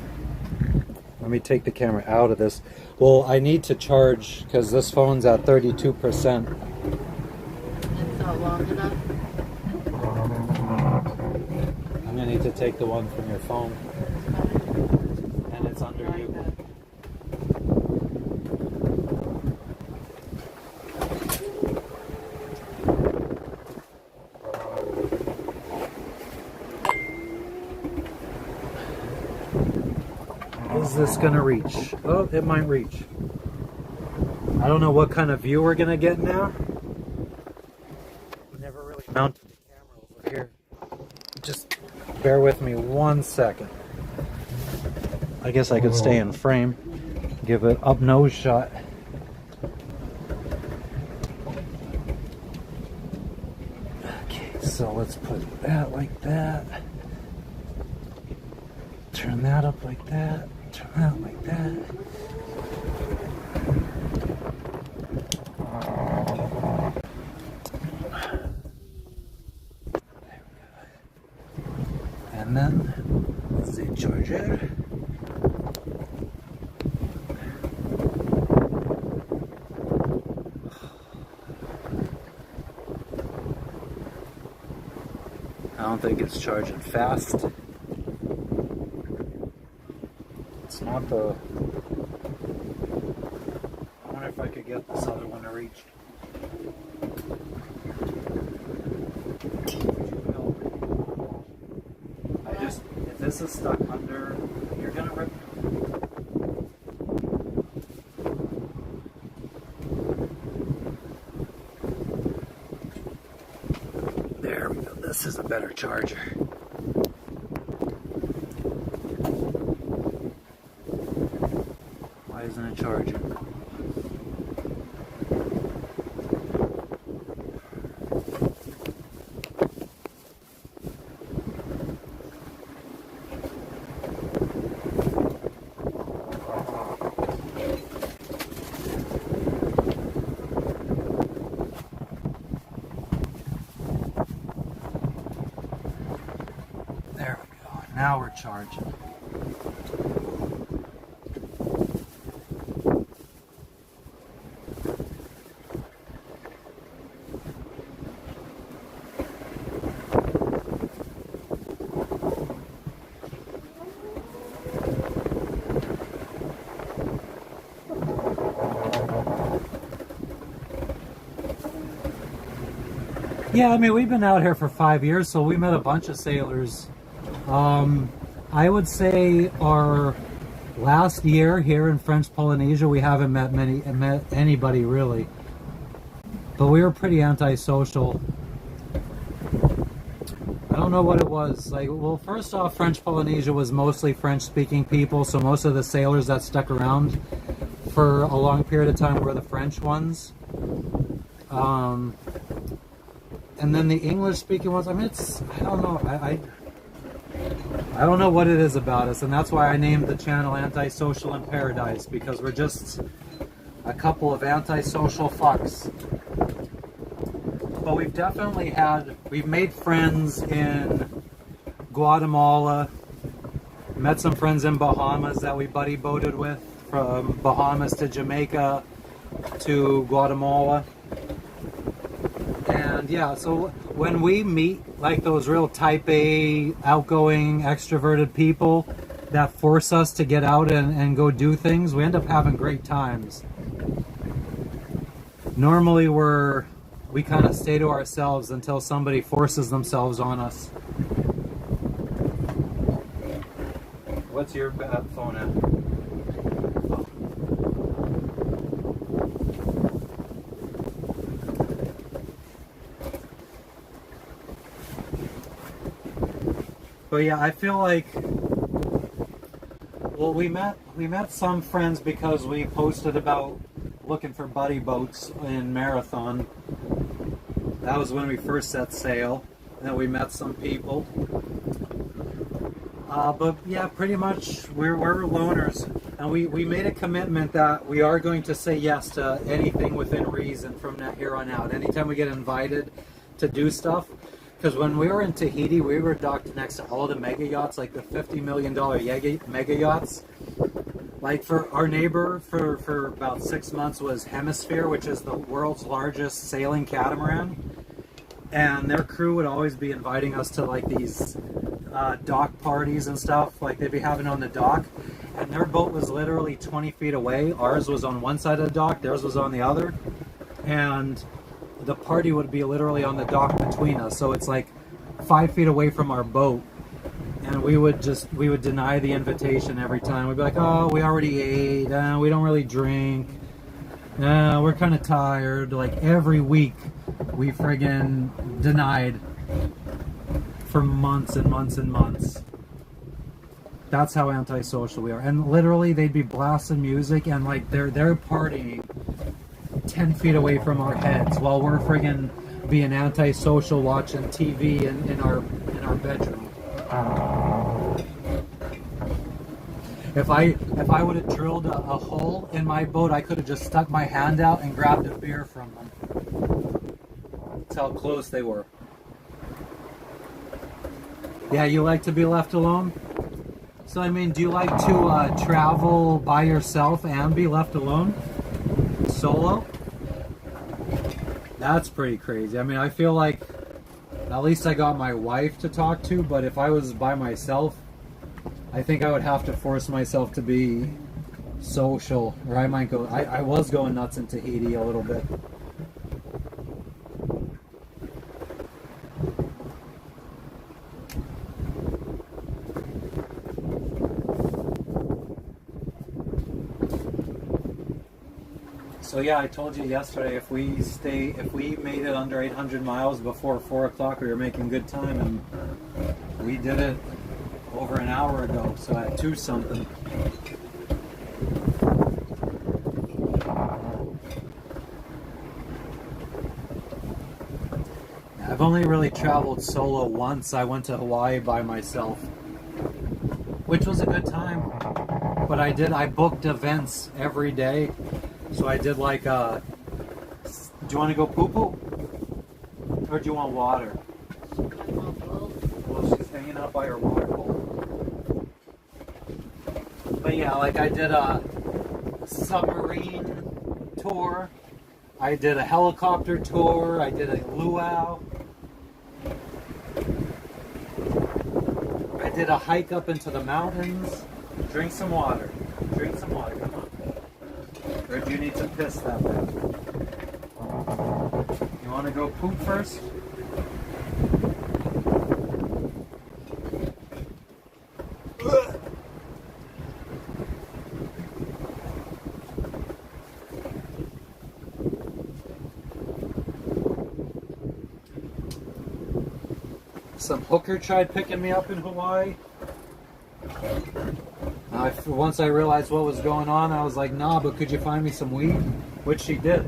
Let me take the camera out of this. Well, I need to charge because this phone's at 32%. It's not long enough. I'm gonna need to take the one from your phone. And it's under you. Is this gonna reach? Oh, it might reach. I don't know what kind of view we're gonna get now. Never really mounted the camera over here. Just bear with me 1 second. I guess I could stay in frame. Give it up nose shot. Okay, so let's put that like that. Turn that up like that. Turn that like that. And then the charger. I don't think it's charging fast. It's not the... I wonder if I could get this other one to reach. If this is stuck under, you're gonna rip. There we go. This is a better charger. Why isn't it charging? There we go. Now we're charging. Yeah, I mean, we've been out here for 5 years, so we met a bunch of sailors. I would say our last year here in French Polynesia, we haven't met anybody really. But we were pretty antisocial. I don't know what it was. Like, well, first off, French Polynesia was mostly French-speaking people, so most of the sailors that stuck around for a long period of time were the French ones. And then the English-speaking ones, I mean, I don't know, I don't know what it is about us, and that's why I named the channel Antisocial in Paradise, because we're just a couple of antisocial fucks. But we've made friends in Guatemala, met some friends in Bahamas that we buddy boated with, from Bahamas to Jamaica to Guatemala. And yeah, so when we meet, like those real type A, outgoing, extroverted people that force us to get out and go do things, we end up having great times. Normally we kind of stay to ourselves until somebody forces themselves on us. What's your phone at? But yeah, I feel like, well, we met some friends because we posted about looking for buddy boats in Marathon. That was when we first set sail, and then we met some people. But yeah, pretty much we're loners, and we made a commitment that we are going to say yes to anything within reason from here on out. Anytime we get invited to do stuff. Because when we were in Tahiti, we were docked next to all the mega yachts, like the $50 million mega yachts. Like for our neighbor for about 6 months was Hemisphere, which is the world's largest sailing catamaran. And their crew would always be inviting us to like these dock parties and stuff, like they'd be having on the dock. And their boat was literally 20 feet away. Ours was on one side of the dock, theirs was on the other. And the party would be literally on the dock between us, so it's like 5 feet away from our boat, and we would deny the invitation every time. We'd be like, oh, we already ate, we don't really drink, we're kind of tired. Like every week we friggin' denied for months and months and months. That's how antisocial we are. And literally they'd be blasting music and like they're partying 10 feet away from our heads while we're friggin' being antisocial watching TV in our bedroom. If I would have drilled a hole in my boat, I could have just stuck my hand out and grabbed a beer from them. That's how close they were. Yeah, you like to be left alone? So I mean, do you like to travel by yourself and be left alone? Solo? That's pretty crazy. I mean, I feel like at least I got my wife to talk to, but if I was by myself, I think I would have to force myself to be social, or I might go. I was going nuts in Tahiti a little bit. So yeah, I told you yesterday, if we made it under 800 miles before 4 o'clock, we were making good time, and we did it over an hour ago, so at 2 something. I've only really traveled solo once. I went to Hawaii by myself, which was a good time, but I booked events every day. So I did like, do you want to go poo-poo? Or do you want water? I want both. Well, she's hanging out by her water bowl. But yeah, like I did a submarine tour. I did a helicopter tour. I did a luau. I did a hike up into the mountains. Drink some water. Drink some water, come on. Or do you need to piss that bad? You want to go poop first? Some hooker tried picking me up in Hawaii. Once I realized what was going on, I was like, nah, but could you find me some weed? Which she did.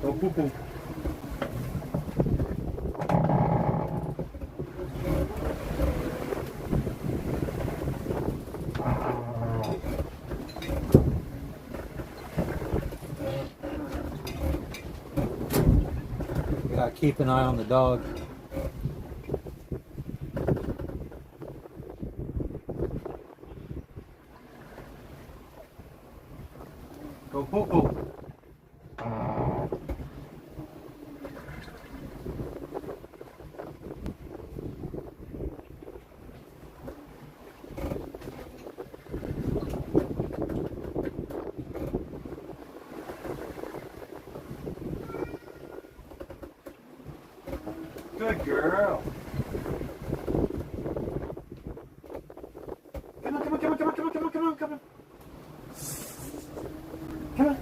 Go poo-poo. Keep an eye on the dog. Oh. Good girl. Come on, come on, come on, come on, come on, come on, come on, come on. Come on.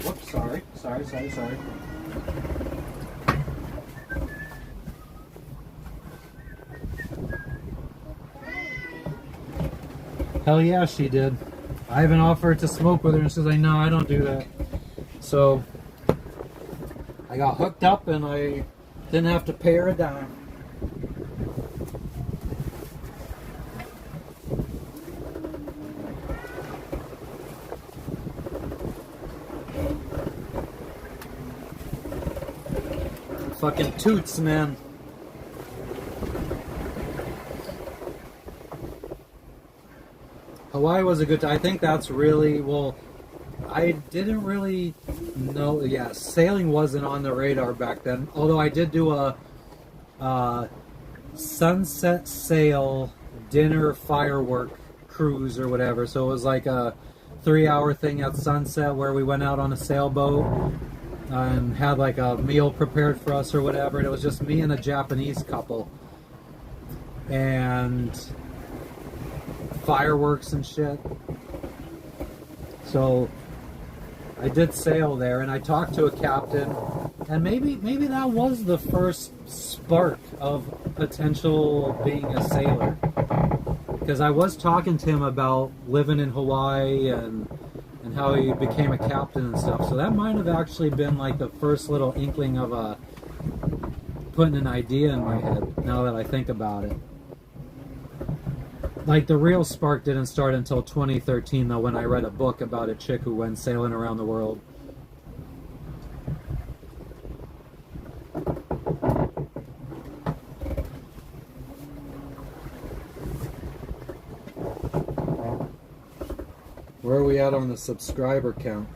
Whoops, sorry. Sorry. Hell yeah, she did. I even offered to smoke with her and she's like, no, I don't do that. So I got hooked up and I didn't have to pay her a dime. Fucking toots, man. Hawaii was a good time. I think that's really, well, I didn't really know, yeah, sailing wasn't on the radar back then. Although I did do a sunset sail dinner firework cruise or whatever. So it was like a 3-hour thing at sunset where we went out on a sailboat and had like a meal prepared for us or whatever. And it was just me and a Japanese couple. And fireworks and shit. So I did sail there and I talked to a captain, and maybe that was the first spark of potential being a sailor, because I was talking to him about living in Hawaii and how he became a captain and stuff. So that might have actually been like the first little inkling of putting an idea in my head, now that I think about it. Like, the real spark didn't start until 2013, though, when I read a book about a chick who went sailing around the world. Where are we at on the subscriber count?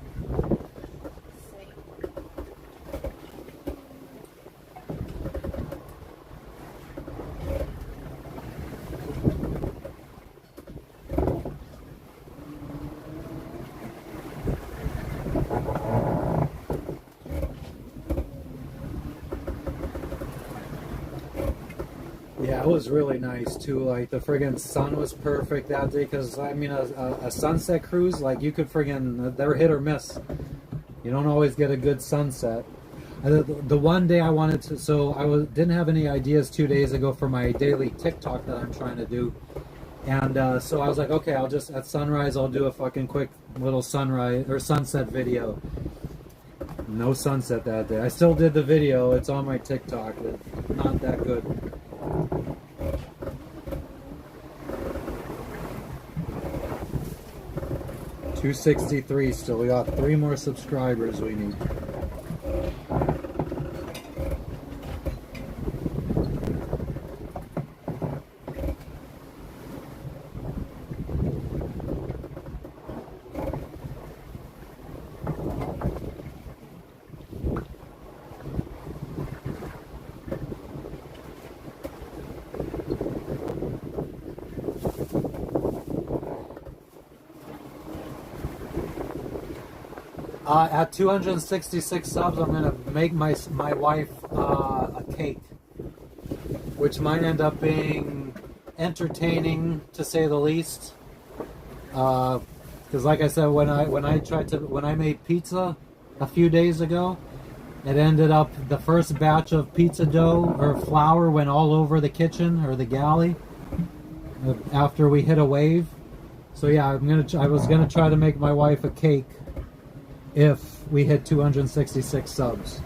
Yeah, it was really nice too. Like, the friggin' sun was perfect that day, because I mean, a sunset cruise, like, you could friggin', they're hit or miss. You don't always get a good sunset. The one day I wanted to, so didn't have any ideas 2 days ago for my daily TikTok that I'm trying to do, and so I was like, okay, I'll just at sunrise I'll do a fucking quick little sunrise or sunset video. No sunset that day. I still did the video. It's on my TikTok. It's not that good. $263 still. We got 3 more subscribers we need. At 266 subs, I'm gonna make my wife a cake, which might end up being entertaining to say the least. Because, like I said, when I made pizza a few days ago, it ended up the first batch of pizza dough or flour went all over the kitchen or the galley after we hit a wave. So yeah, I was gonna try to make my wife a cake if we hit 266 subs.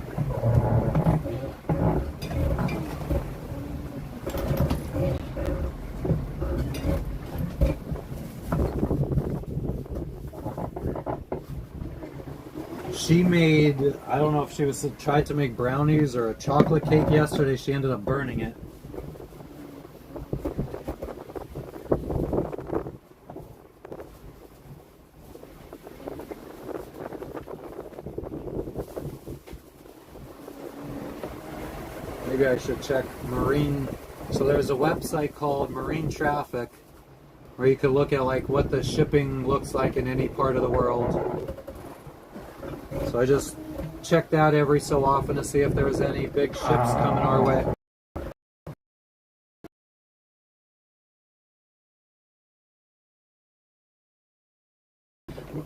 She made, I don't know if she tried to make brownies or a chocolate cake yesterday. She ended up burning it. Maybe I should check marine. So there's a website called Marine Traffic where you could look at like what the shipping looks like in any part of the world. So I just check that every so often to see if there's any big ships coming our way.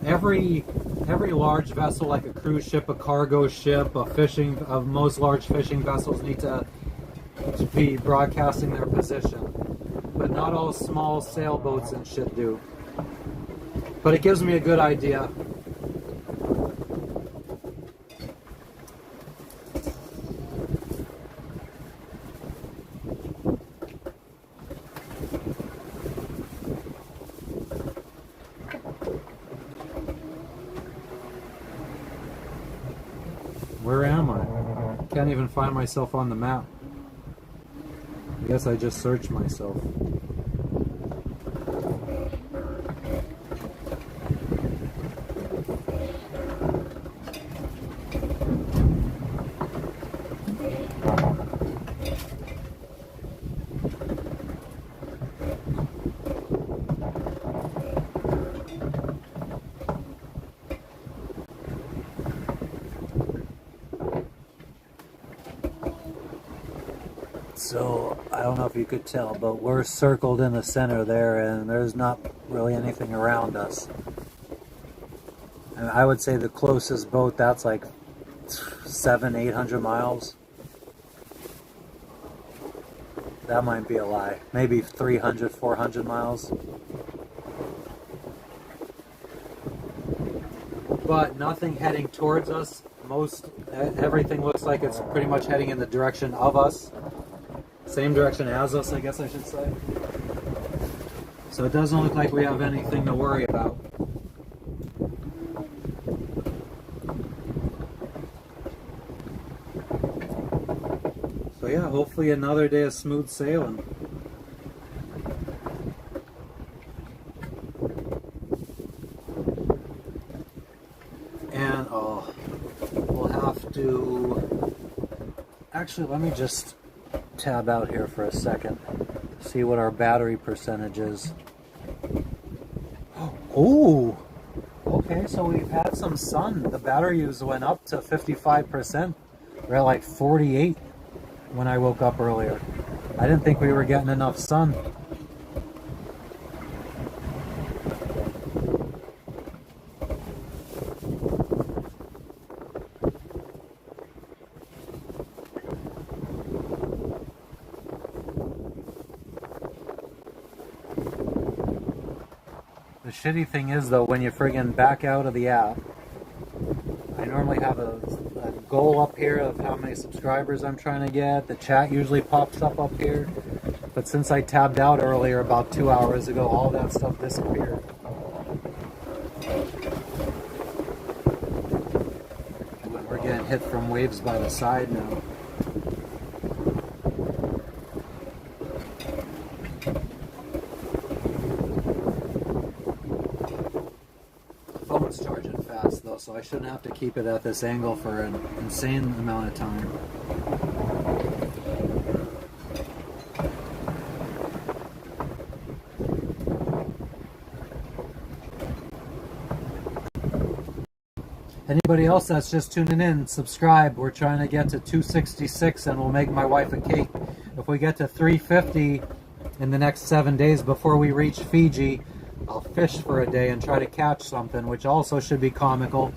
Every large vessel, like a cruise ship, a cargo ship, most large fishing vessels need to be broadcasting their position. But not all small sailboats and shit do. But it gives me a good idea. Where am I? Can't even find myself on the map. I guess I just searched myself. So, I don't know if you could tell, but we're circled in the center there, and there's not really anything around us. And I would say the closest boat, that's like 700-800 miles. That might be a lie. Maybe 300-400 miles. But nothing heading towards us. Everything looks like it's pretty much heading in the direction of us. Same direction as us, I guess I should say. So it doesn't look like we have anything to worry about. So yeah, hopefully another day of smooth sailing. And we'll have to... Actually, let me just tab out here for a second, see what our battery percentage is. Oh, okay, so we've had some sun. The battery use went up to 55%. We're at like 48 when I woke up earlier. I didn't think we were getting enough sun. The shitty thing is though, when you friggin' back out of the app, I normally have a goal up here of how many subscribers I'm trying to get. The chat usually pops up here. But since I tabbed out earlier about 2 hours ago, all that stuff disappeared. We're getting hit from waves by the side now. Phone's charging fast though, so I shouldn't have to keep it at this angle for an insane amount of time. Anybody else that's just tuning in, subscribe. We're trying to get to 266 and we'll make my wife a cake. If we get to 350 in the next 7 days before we reach Fiji, I'll fish for a day and try to catch something, which also should be comical.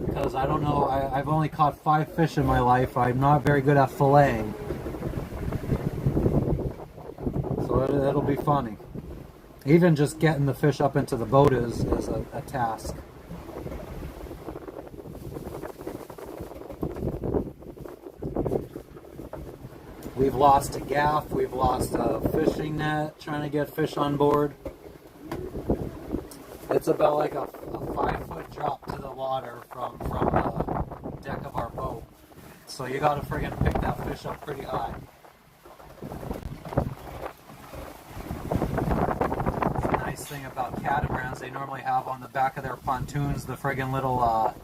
Because I don't know, I've only caught 5 fish in my life. I'm not very good at filleting. So it'll be funny. Even just getting the fish up into the boat is a task. We've lost a gaff, we've lost a fishing net, trying to get fish on board. It's about like a 5-foot drop to the water from the deck of our boat. So you gotta friggin' pick that fish up pretty high. It's a nice thing about catamarans, they normally have on the back of their pontoons the friggin' little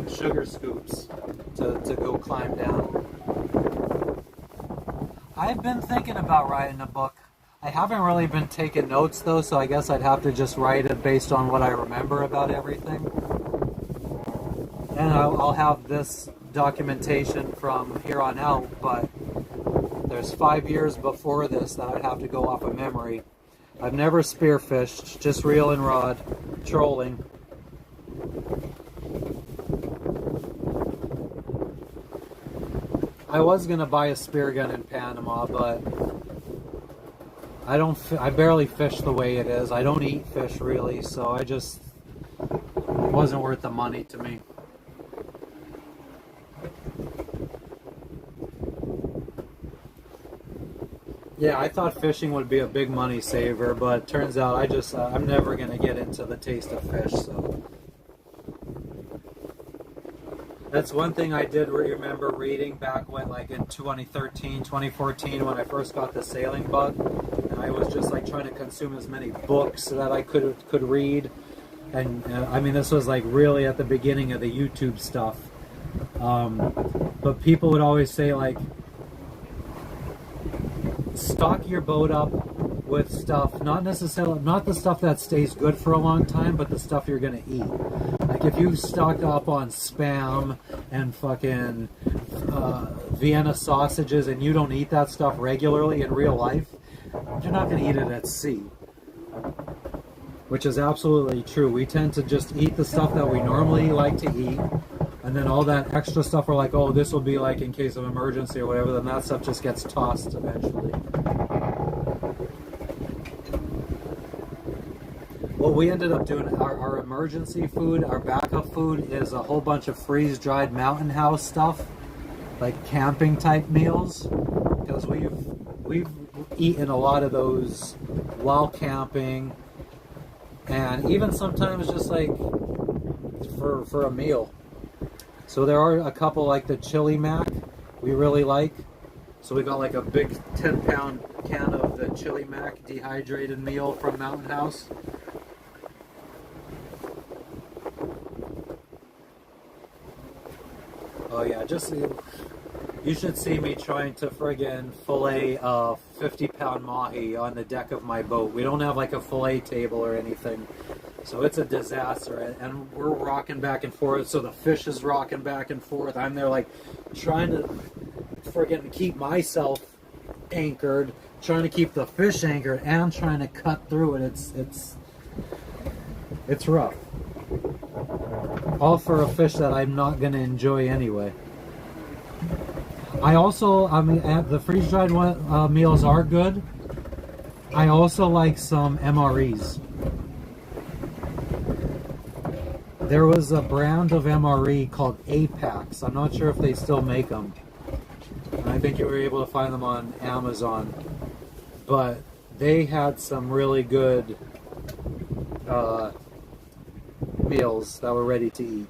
sugar scoops to to go climb down. I've been thinking about writing a book. I haven't really been taking notes though, so I guess I'd have to just write it based on what I remember about everything. And I'll have this documentation from here on out, but there's 5 years before this that I'd have to go off of memory. I've never spearfished, just reel and rod, trolling. I was gonna buy a spear gun in Panama, but I barely fish the way it is. I don't eat fish really, so it wasn't worth the money to me. Yeah, I thought fishing would be a big money saver, but it turns out I'm never gonna get into the taste of fish, so. That's one thing I did remember reading back when, like in 2013, 2014, when I first got the sailing bug, and I was just like trying to consume as many books that I could read, and I mean this was like really at the beginning of the YouTube stuff, but people would always say like, stock your boat up with stuff, not the stuff that stays good for a long time, but the stuff you're gonna eat. Like if you stock up on Spam and fucking Vienna sausages and you don't eat that stuff regularly in real life, you're not gonna eat it at sea. Which is absolutely true. We tend to just eat the stuff that we normally like to eat, and then all that extra stuff we're like, oh, this will be like in case of emergency or whatever, then that stuff just gets tossed eventually. What we ended up doing, our emergency food, our backup food, is a whole bunch of freeze-dried mountain house stuff, like camping type meals, because we've eaten a lot of those while camping, and even sometimes just like for a meal. So there are a couple like the chili mac we really like. So we got like a big 10-pound can of the chili mac dehydrated meal from Mountain House. Oh yeah, you should see me trying to friggin' fillet a 50-pound mahi on the deck of my boat. We don't have like a fillet table or anything. So it's a disaster, and we're rocking back and forth, so the fish is rocking back and forth. I'm there like trying to friggin' keep myself anchored, trying to keep the fish anchored, and trying to cut through it. It's rough. All for a fish that I'm not going to enjoy anyway. The freeze-dried meals are good. I also like some MREs. There was a brand of MRE called Apex. I'm not sure if they still make them. I think you were able to find them on Amazon. But they had some really good meals that were ready to eat.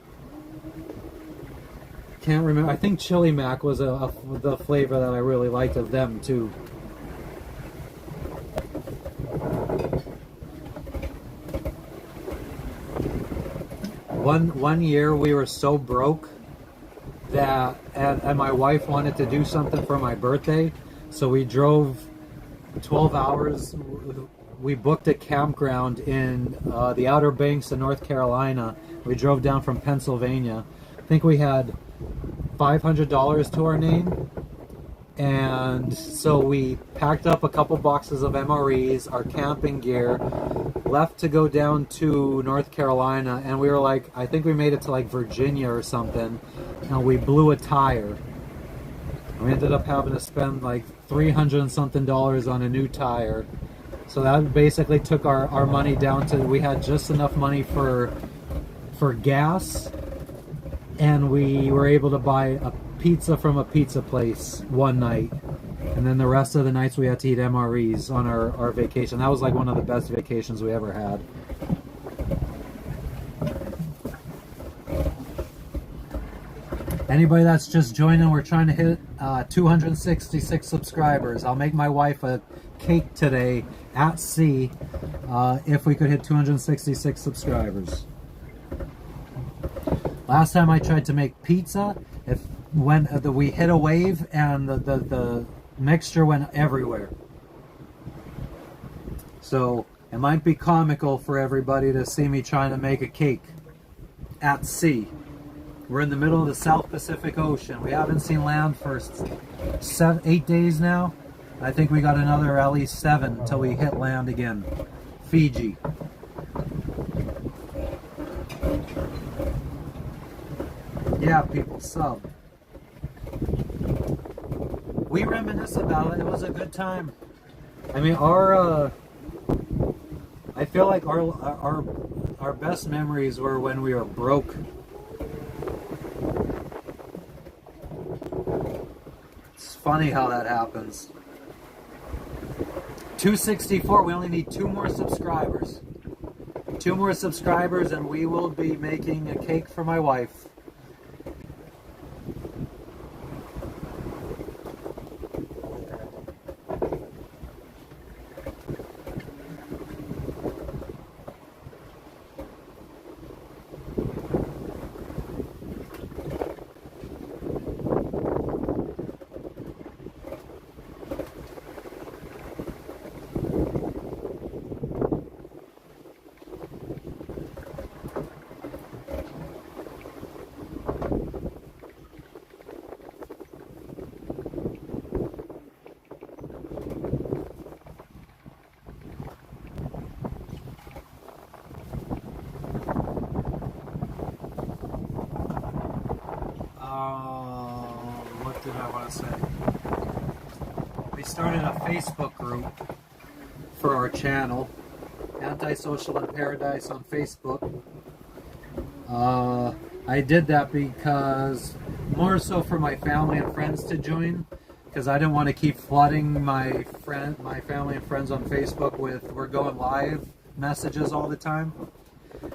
Can't remember. I think chili mac was the flavor that I really liked of them too. One year we were so broke that and my wife wanted to do something for my birthday, so we drove 12 hours. We booked a campground in the Outer Banks of North Carolina. We drove down from Pennsylvania. I think we had $500 to our name, and so we packed up a couple boxes of MREs, our camping gear, left to go down to North Carolina, and we were like, I think we made it to like Virginia or something, and we blew a tire. We ended up having to spend like $300 and something on a new tire. So that basically took our money down to, we had just enough money for gas, and we were able to buy a pizza from a pizza place one night, and then the rest of the nights we had to eat MREs on our vacation. That was like one of the best vacations we ever had. Anybody that's just joining, we're trying to hit 266 subscribers. I'll make my wife a cake today at sea if we could hit 266 subscribers. Last time I tried to make pizza, when we hit a wave and the mixture went everywhere. So it might be comical for everybody to see me trying to make a cake at sea. We're in the middle of the South Pacific Ocean. We haven't seen land for 8 days now. I think we got another at least 7 until we hit land again. Fiji. Yeah, people, sub. We reminisce about it. It was a good time. I mean, I feel like our best memories were when we were broke. It's funny how that happens. 264, we only need 2 more subscribers. 2 more subscribers and we will be making a cake for my wife. What did I want to say? We started a Facebook group for our channel, Antisocial in Paradise on Facebook. I did that because more so for my family and friends to join, because I didn't want to keep flooding my family and friends on Facebook with "we're going live" messages all the time.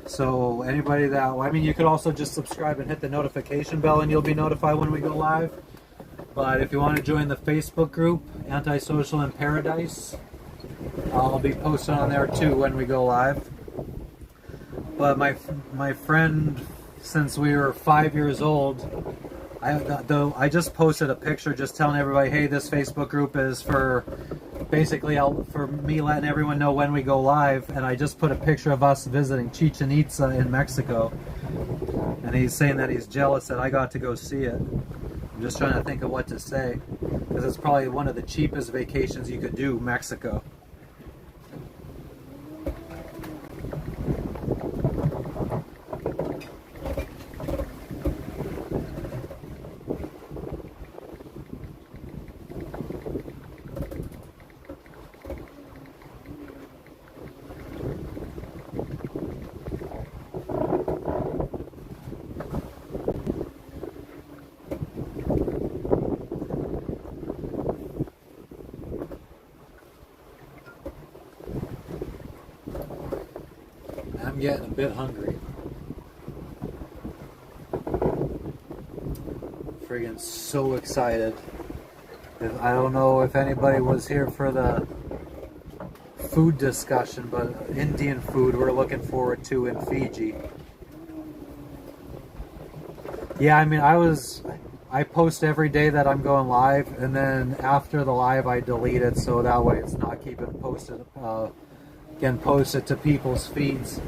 So anybody you could also just subscribe and hit the notification bell and you'll be notified when we go live. But if you want to join the Facebook group, Antisocial in Paradise, I'll be posting on there too when we go live. But my friend, since we were 5 years old, I just posted a picture just telling everybody, hey, this Facebook group is for for me letting everyone know when we go live, and I just put a picture of us visiting Chichen Itza in Mexico, and he's saying that he's jealous that I got to go see it. I'm just trying to think of what to say, because it's probably one of the cheapest vacations you could do, Mexico. I'm getting a bit hungry. Friggin' so excited. I don't know if anybody was here for the food discussion, but Indian food we're looking forward to in Fiji. Yeah, I mean, I post every day that I'm going live, and then after the live I delete it so that way it's not keeping posted, getting posted to people's feeds.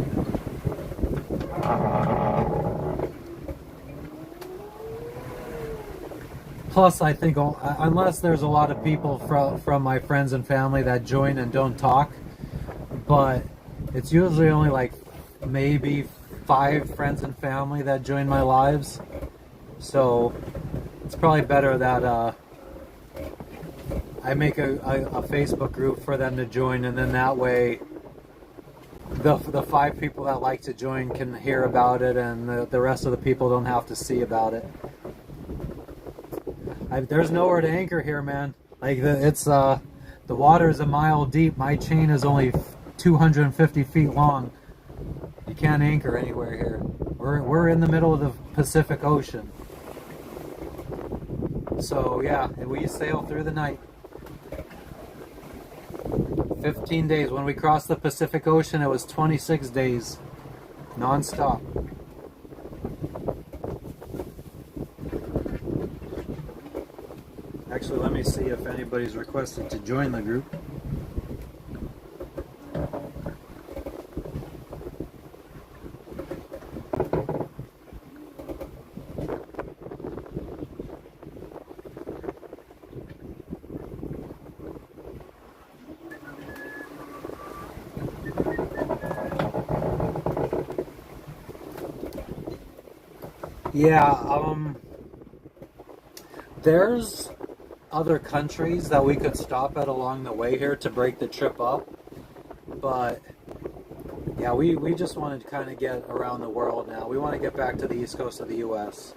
Plus, I think unless there's a lot of people from my friends and family that join and don't talk, but it's usually only like maybe 5 friends and family that join my lives. So it's probably better that I make a Facebook group for them to join, and then that way the 5 people that like to join can hear about it, and the rest of the people don't have to see about it. There's nowhere to anchor here, man. Like the water is a mile deep. My chain is only 250 feet long. You can't anchor anywhere here. We're in the middle of the Pacific Ocean. So yeah, we sail through the night. 15 days. When we crossed the Pacific Ocean, it was 26 days, non-stop. Actually, let me see if anybody's requested to join the group. Yeah, there's other countries that we could stop at along the way here to break the trip up, but yeah, we just wanted to kind of get around the world now. We want to get back to the east coast of the U.S.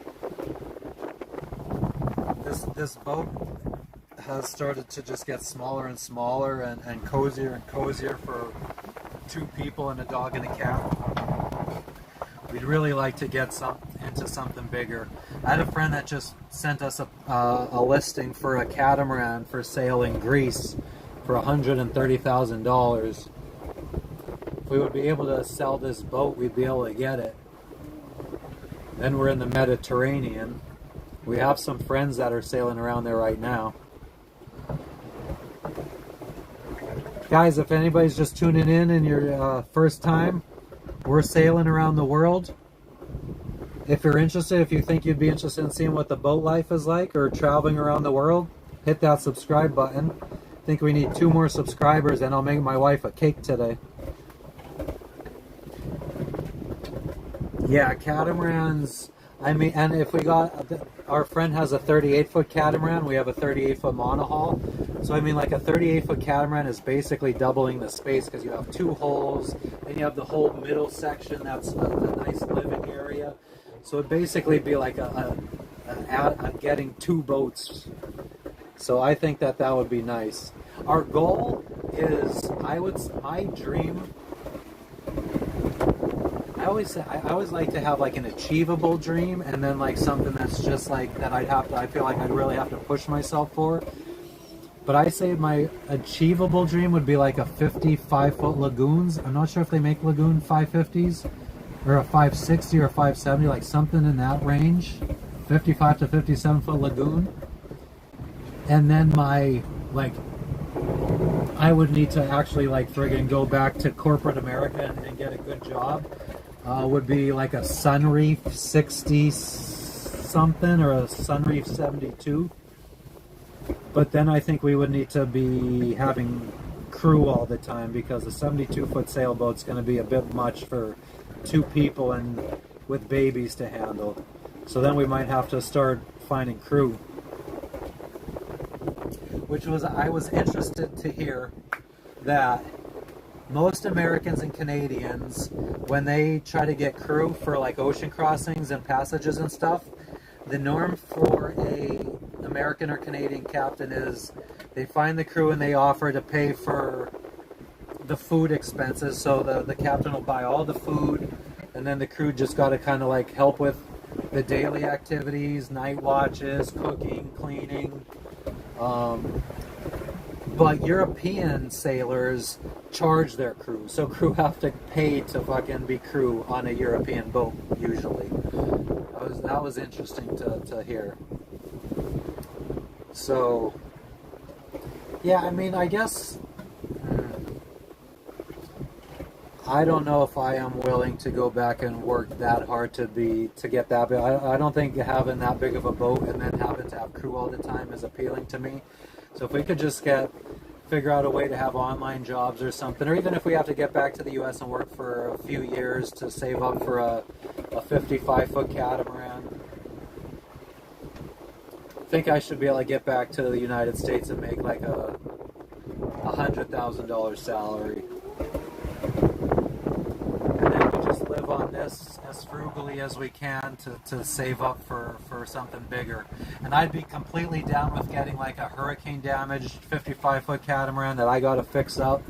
This boat has started to just get smaller and smaller and cozier for 2 people and a dog and a cat. We'd really like to get into something bigger. I had a friend that just sent us a listing for a catamaran for sale in Greece for $130,000. If we would be able to sell this boat, we'd be able to get it. Then we're in the Mediterranean. We have some friends that are sailing around there right now. Guys, if anybody's just tuning in and your first time, we're sailing around the world. If you're interested, if you think you'd be interested in seeing what the boat life is like or traveling around the world, hit that subscribe button. I think we need 2 more subscribers and I'll make my wife a cake today. Yeah, catamarans, I mean, and if we got, our friend has a 38-foot catamaran, we have a 38-foot monohull. So I mean, like a 38-foot catamaran is basically doubling the space because you have 2 holes, then you have the whole middle section that's a nice living area. So it'd basically be like a getting 2 boats. So I think that would be nice. Our goal is, my dream, I always like to have like an achievable dream and then like something that's just like that I feel like I'd really have to push myself for. But I say my achievable dream would be like a 55-foot lagoons. I'm not sure if they make lagoon 550s or a 560 or a 570, like something in that range. 55 to 57-foot lagoon. And then my, like, I would need to actually like friggin' go back to corporate America and get a good job. Would be like a Sunreef 60 something or a Sunreef 72. But then I think we would need to be having crew all the time because a 72-foot sailboat's going to be a bit much for 2 people and with babies to handle. So then we might have to start finding crew. I was interested to hear that most Americans and Canadians, when they try to get crew for like ocean crossings and passages and stuff, the norm for a American or Canadian captain is they find the crew and they offer to pay for the food expenses. So the captain will buy all the food and then the crew just got to kind of like help with the daily activities, night watches, cooking, cleaning. But European sailors charge their crew, so crew have to pay to fucking be crew on a European boat usually. That was interesting to hear. So yeah, I mean, I guess I don't know if I am willing to go back and work that hard to get that big. I don't think having that big of a boat and then having to have crew all the time is appealing to me. So if we could just figure out a way to have online jobs or something, or even if we have to get back to the U.S. and work for a few years to save up for a 55-foot catamaran. I think I should be able to get back to the United States and make like a $100,000 salary. And then we just live on this as frugally as we can to save up for something bigger. And I'd be completely down with getting like a hurricane damaged 55-foot catamaran that I got to fix up,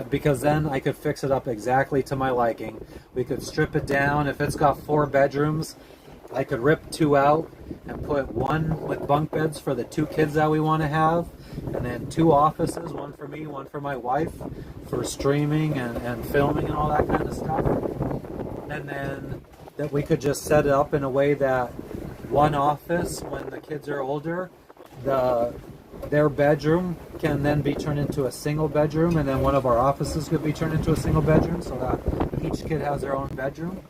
because then I could fix it up exactly to my liking. We could strip it down. If it's got 4 bedrooms, I could rip 2 out and put 1 with bunk beds for the 2 kids that we want to have, and then 2 offices, 1 for me, 1 for my wife, for streaming and filming and all that kind of stuff. And then that we could just set it up in a way that 1 office when the kids are older, their bedroom can then be turned into a single bedroom, and then one of our offices could be turned into a single bedroom, so that each kid has their own bedroom.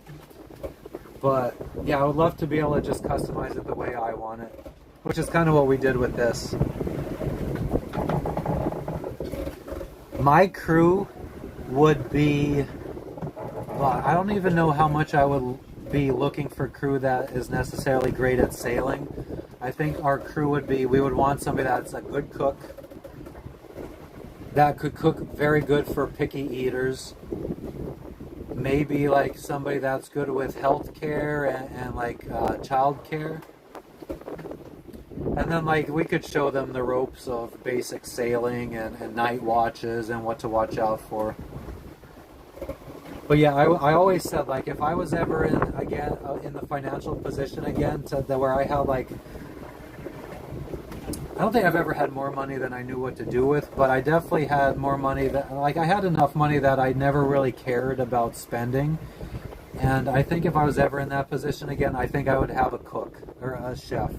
But yeah, I would love to be able to just customize it the way I want it, which is kind of what we did with this. My crew would be, well, I don't even know how much I would be looking for crew that is necessarily great at sailing. I think our crew would be, we would want somebody that's a good cook, that could cook very good for picky eaters. Maybe like somebody that's good with healthcare and like child care. And then like we could show them the ropes of basic sailing and night watches and what to watch out for. But yeah, I always said, like, if I was ever in the financial position again to where I had like, I don't think I've ever had more money than I knew what to do with, but I definitely had more money that, like, I had enough money that I never really cared about spending. And I think if I was ever in that position again, I think I would have a cook or a chef.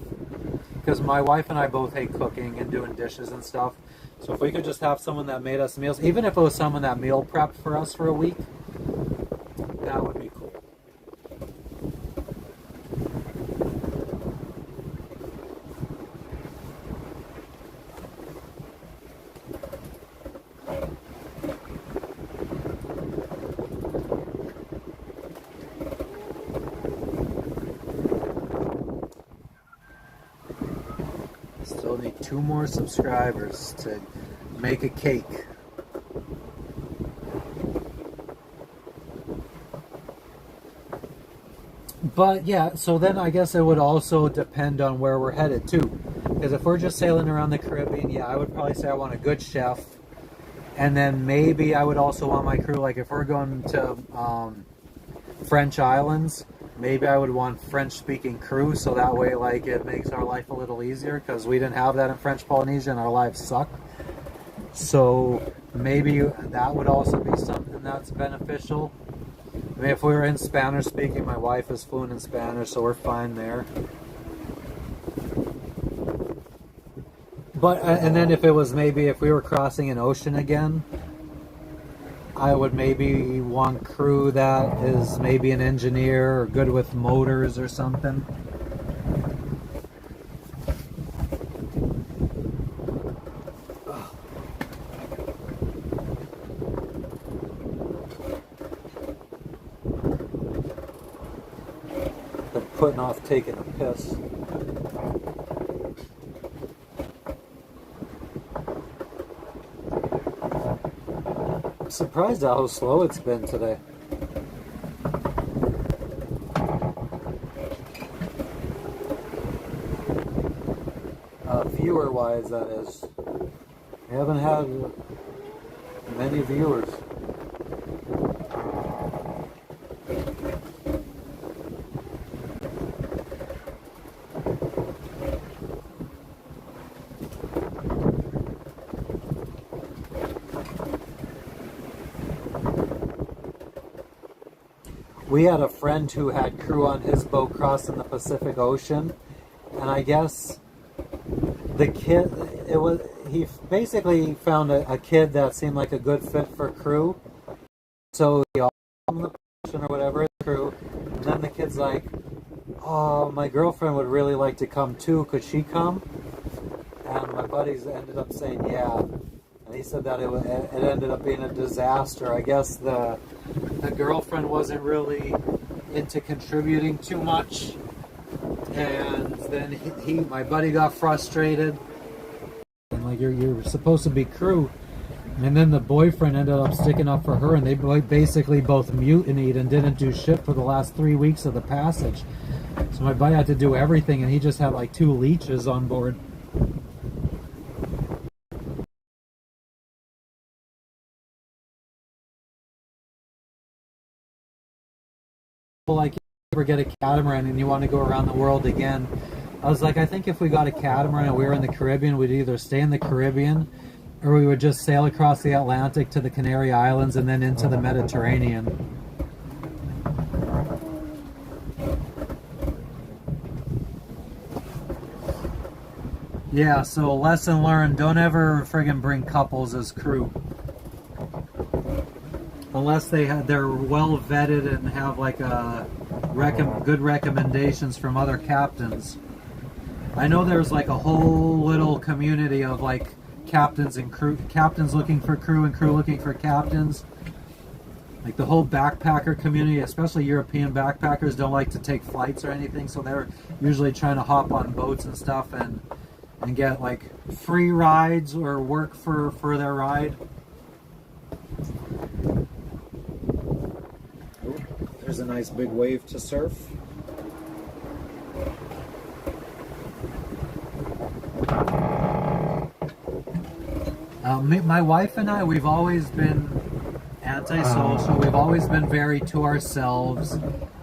Because my wife and I both hate cooking and doing dishes and stuff. So if we could just have someone that made us meals, even if it was someone that meal prepped for us for a week, that would be cool. Still need 2 more subscribers to make a cake. But yeah, so then I guess it would also depend on where we're headed too. Because if we're just sailing around the Caribbean, yeah, I would probably say I want a good chef. And then maybe I would also want my crew, like if we're going to French islands, maybe I would want French-speaking crew, so that way, like, it makes our life a little easier, because we didn't have that in French Polynesia and our lives suck. So maybe that would also be something that's beneficial. I mean, if we were in Spanish-speaking, my wife is fluent in Spanish, so we're fine there. But and then if it was maybe if we were crossing an ocean again, I would maybe want crew that is maybe an engineer or good with motors or something. They're putting off taking a piss. I'm surprised at how slow it's been today. Viewer wise, that is. We haven't had many viewers. We had a friend who had crew on his boat crossing the Pacific Ocean, and I guess the kid, he basically found a kid that seemed like a good fit for crew. So he offered him the position or whatever, crew, and then the kid's like, "Oh, my girlfriend would really like to come too. Could she come?" And my buddies ended up saying yeah. And he said that it ended up being a disaster. I guess the girlfriend wasn't really into contributing too much, and then my buddy got frustrated. And like you're supposed to be crew, and then the boyfriend ended up sticking up for her, and they basically both mutinied and didn't do shit for the last 3 weeks of the passage. So my buddy had to do everything, and he just had like 2 leeches on board. Like, if you ever get a catamaran and you want to go around the world again, I was like, I think if we got a catamaran and we were in the Caribbean, we'd either stay in the Caribbean or we would just sail across the Atlantic to the Canary Islands and then into the Mediterranean. Yeah, so lesson learned, don't ever friggin' bring couples as crew. Unless they're well vetted and have like a good recommendations from other captains. I know there's like a whole little community of like captains and crew, captains looking for crew and crew looking for captains. Like the whole backpacker community, especially European backpackers, don't like to take flights or anything, so they're usually trying to hop on boats and stuff and get like free rides or work for their ride. Ooh, there's a nice big wave to surf. My wife and I, we've always been antisocial. We've always been very to ourselves,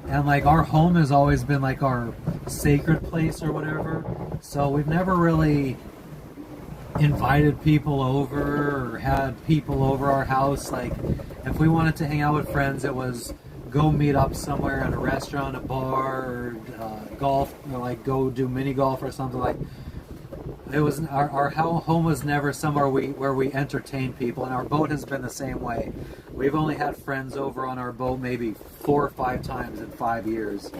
and like our home has always been like our sacred place or whatever. So we've never really invited people over or had people over our house. Like if we wanted to hang out with friends, it was go meet up somewhere at a restaurant, a bar, or golf, or like go do mini golf or something. Like it was our home was never somewhere where we entertain people, and our boat has been the same way. We've only had friends over on our boat maybe 4 or 5 times in 5 years.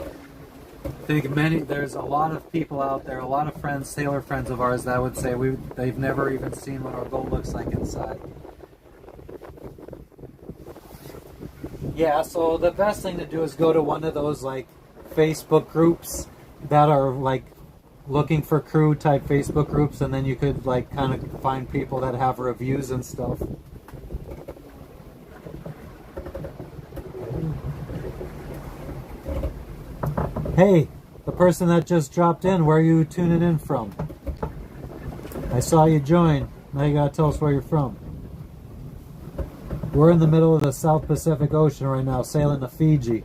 I think there's a lot of people out there, a lot of friends, sailor friends of ours, that would say they've never even seen what our boat looks like inside. Yeah, so the best thing to do is go to one of those like Facebook groups that are like looking for crew type Facebook groups, and then you could like kind of find people that have reviews and stuff. Hey, the person that just dropped in, where are you tuning in from? I saw you join. Now you gotta tell us where you're from. We're in the middle of the South Pacific Ocean right now, sailing to Fiji.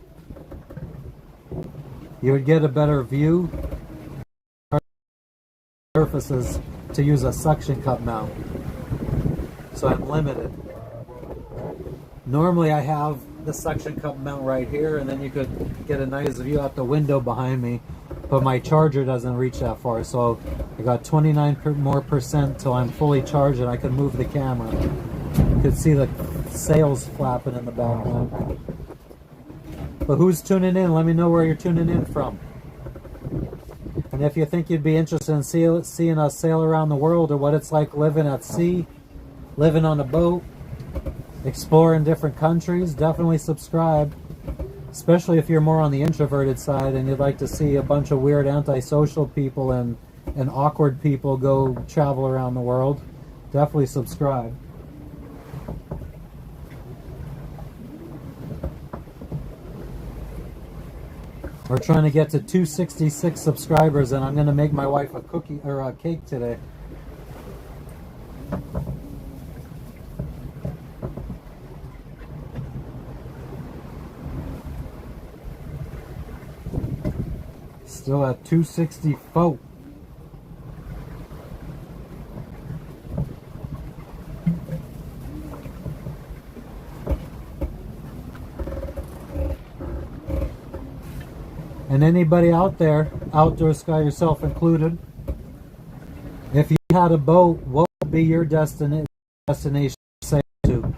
You would get a better view surfaces to use a suction cup mount, so I'm limited. Normally I have the suction cup mount right here, and then you could get a nice view out the window behind me, but my charger doesn't reach that far, so I got 29% more till I'm fully charged and I can move the camera. You could see the sails flapping in the background. But who's tuning in? Let me know where you're tuning in from. And if you think you'd be interested in seeing us sail around the world, or what it's like living at sea, living on a boat, exploring different countries, definitely subscribe. Especially if you're more on the introverted side and you'd like to see a bunch of weird antisocial people and awkward people go travel around the world, definitely subscribe. We're trying to get to 266 subscribers, and I'm going to make my wife a cookie or a cake today. Still at 264. And anybody out there, outdoor sky yourself included, if you had a boat, what would be your destination to sail to?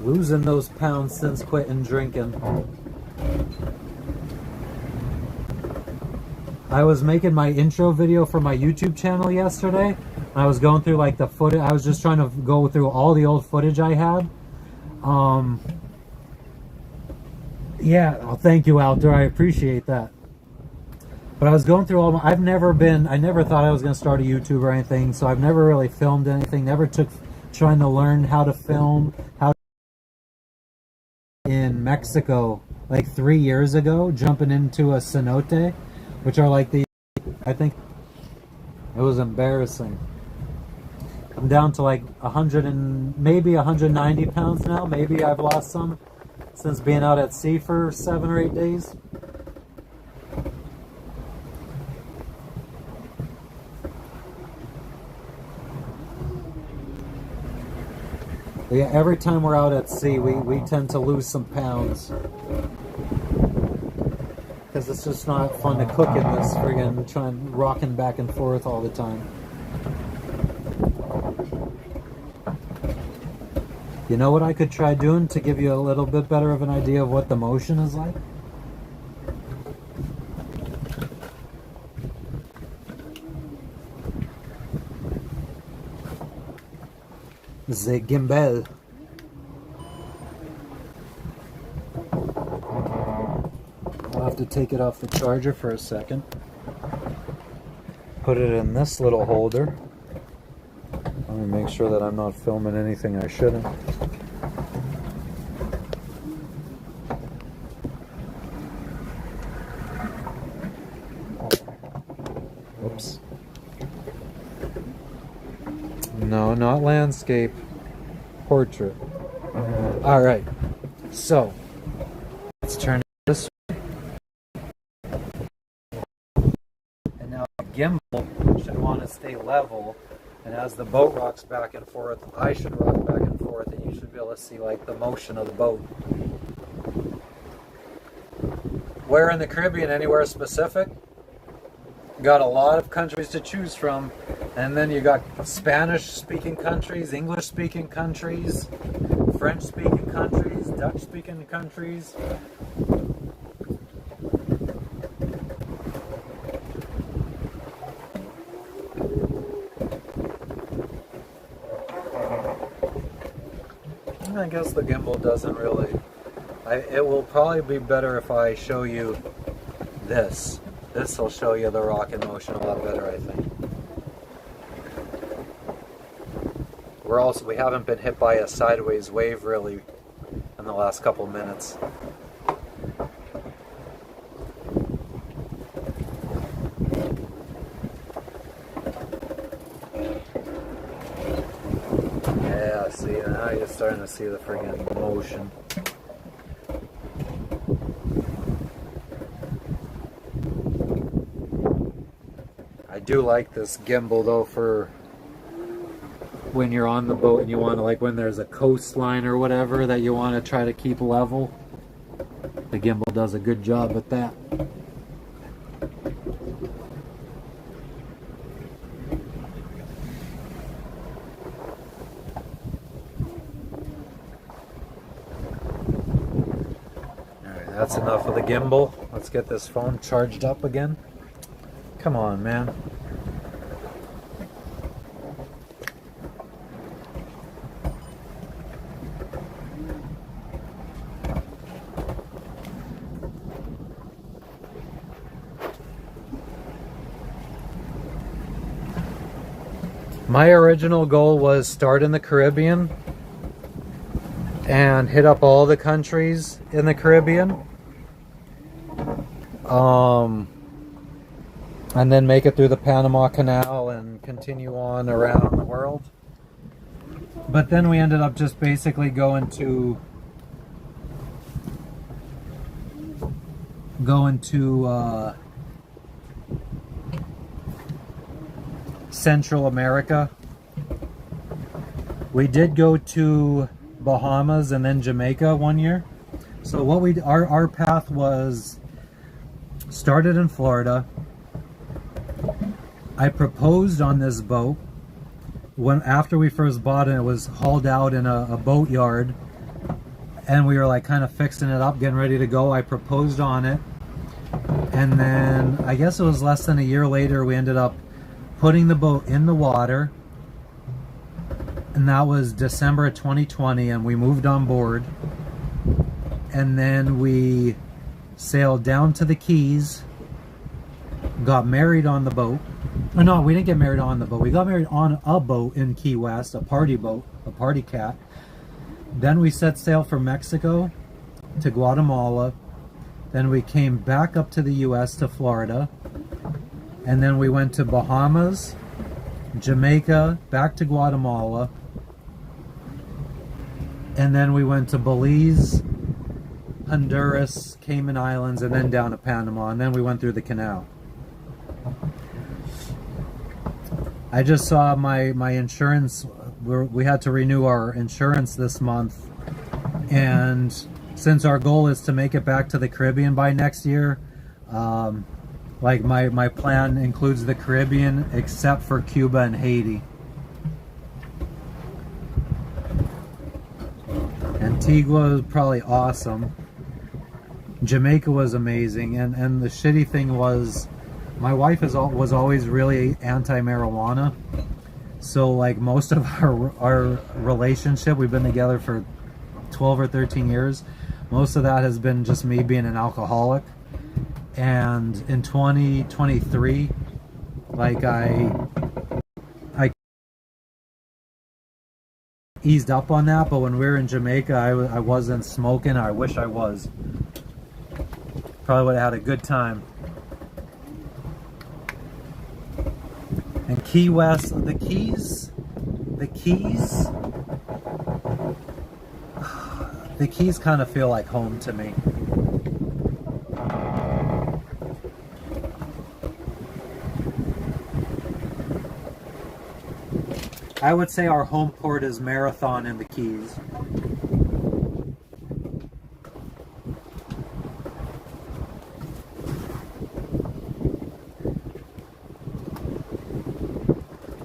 Losing those pounds since quitting drinking. I was making my intro video for my YouTube channel yesterday. I was going through like the footage. I was just trying to go through all the old footage I had. Yeah, oh, thank you, Outdoor. I appreciate that. But I was going through all I never thought I was going to start a YouTube or anything, so I've never really filmed anything. Never trying to learn how to film, in Mexico like 3 years ago, jumping into a cenote, which are like I think it was embarrassing. I'm down to like 100 and maybe 190 pounds now. Maybe I've lost some since being out at sea for 7 or 8 days. Yeah, every time we're out at sea, we tend to lose some pounds. Because it's just not fun to cook in this friggin' rocking back and forth all the time. You know what I could try doing to give you a little bit better of an idea of what the motion is like? The gimbal. I'll have to take it off the charger for a second. Put it in this little holder. Let me make sure that I'm not filming anything I shouldn't. Oops. No, not landscape. Portrait. Alright. So, let's turn it this way. And now the gimbal should want to stay level. And as the boat rocks back and forth, I should rock back and forth, and you should be able to see like the motion of the boat. Where in the Caribbean? Anywhere specific? Got a lot of countries to choose from, and then you got Spanish-speaking countries, English-speaking countries, French-speaking countries, Dutch-speaking countries. I guess the gimbal doesn't really... it will probably be better if I show you this. This will show you the rock in motion a lot better, I think. We haven't been hit by a sideways wave really in the last couple minutes. Yeah, see, now you're starting to see the friggin' motion. I do like this gimbal though for when you're on the boat and you want to, like when there's a coastline or whatever that you want to try to keep level. The gimbal does a good job at that. Alright, that's enough of the gimbal. Let's get this phone charged up again. Come on, man. My original goal was start in the Caribbean and hit up all the countries in the Caribbean. And then make it through the Panama Canal and continue on around the world. But then we ended up just basically going to Central America. We did go to Bahamas and then Jamaica one year. So what our path was started in Florida. I proposed on this boat after we first bought it. It was hauled out in a boat yard, and we were like kind of fixing it up, getting ready to go. I proposed on it, and then I guess it was less than a year later we ended up putting the boat in the water, and that was December of 2020, and we moved on board, and then we sailed down to the Keys, got married on the boat. Oh, no, we didn't get married on the boat. We got married on a boat in Key West, a party boat, a party cat. Then we set sail from Mexico to Guatemala. Then we came back up to the US to Florida. And then we went to Bahamas, Jamaica, back to Guatemala. And then we went to Belize, Honduras, Cayman Islands, and then down to Panama. And then we went through the canal. I just saw my insurance we had to renew our insurance this month, and since our goal is to make it back to the Caribbean by next year, like my plan includes the Caribbean except for Cuba and Haiti. Antigua is probably awesome. Jamaica was amazing, and the shitty thing was, my wife was always really anti-marijuana. So like most of our relationship, we've been together for 12 or 13 years. Most of that has been just me being an alcoholic. And in 2023, like I eased up on that, but when we were in Jamaica, I wasn't smoking. I wish I was. Probably would have had a good time. And Key West, the Keys, the Keys kind of feel like home to me. I would say our home port is Marathon in the Keys.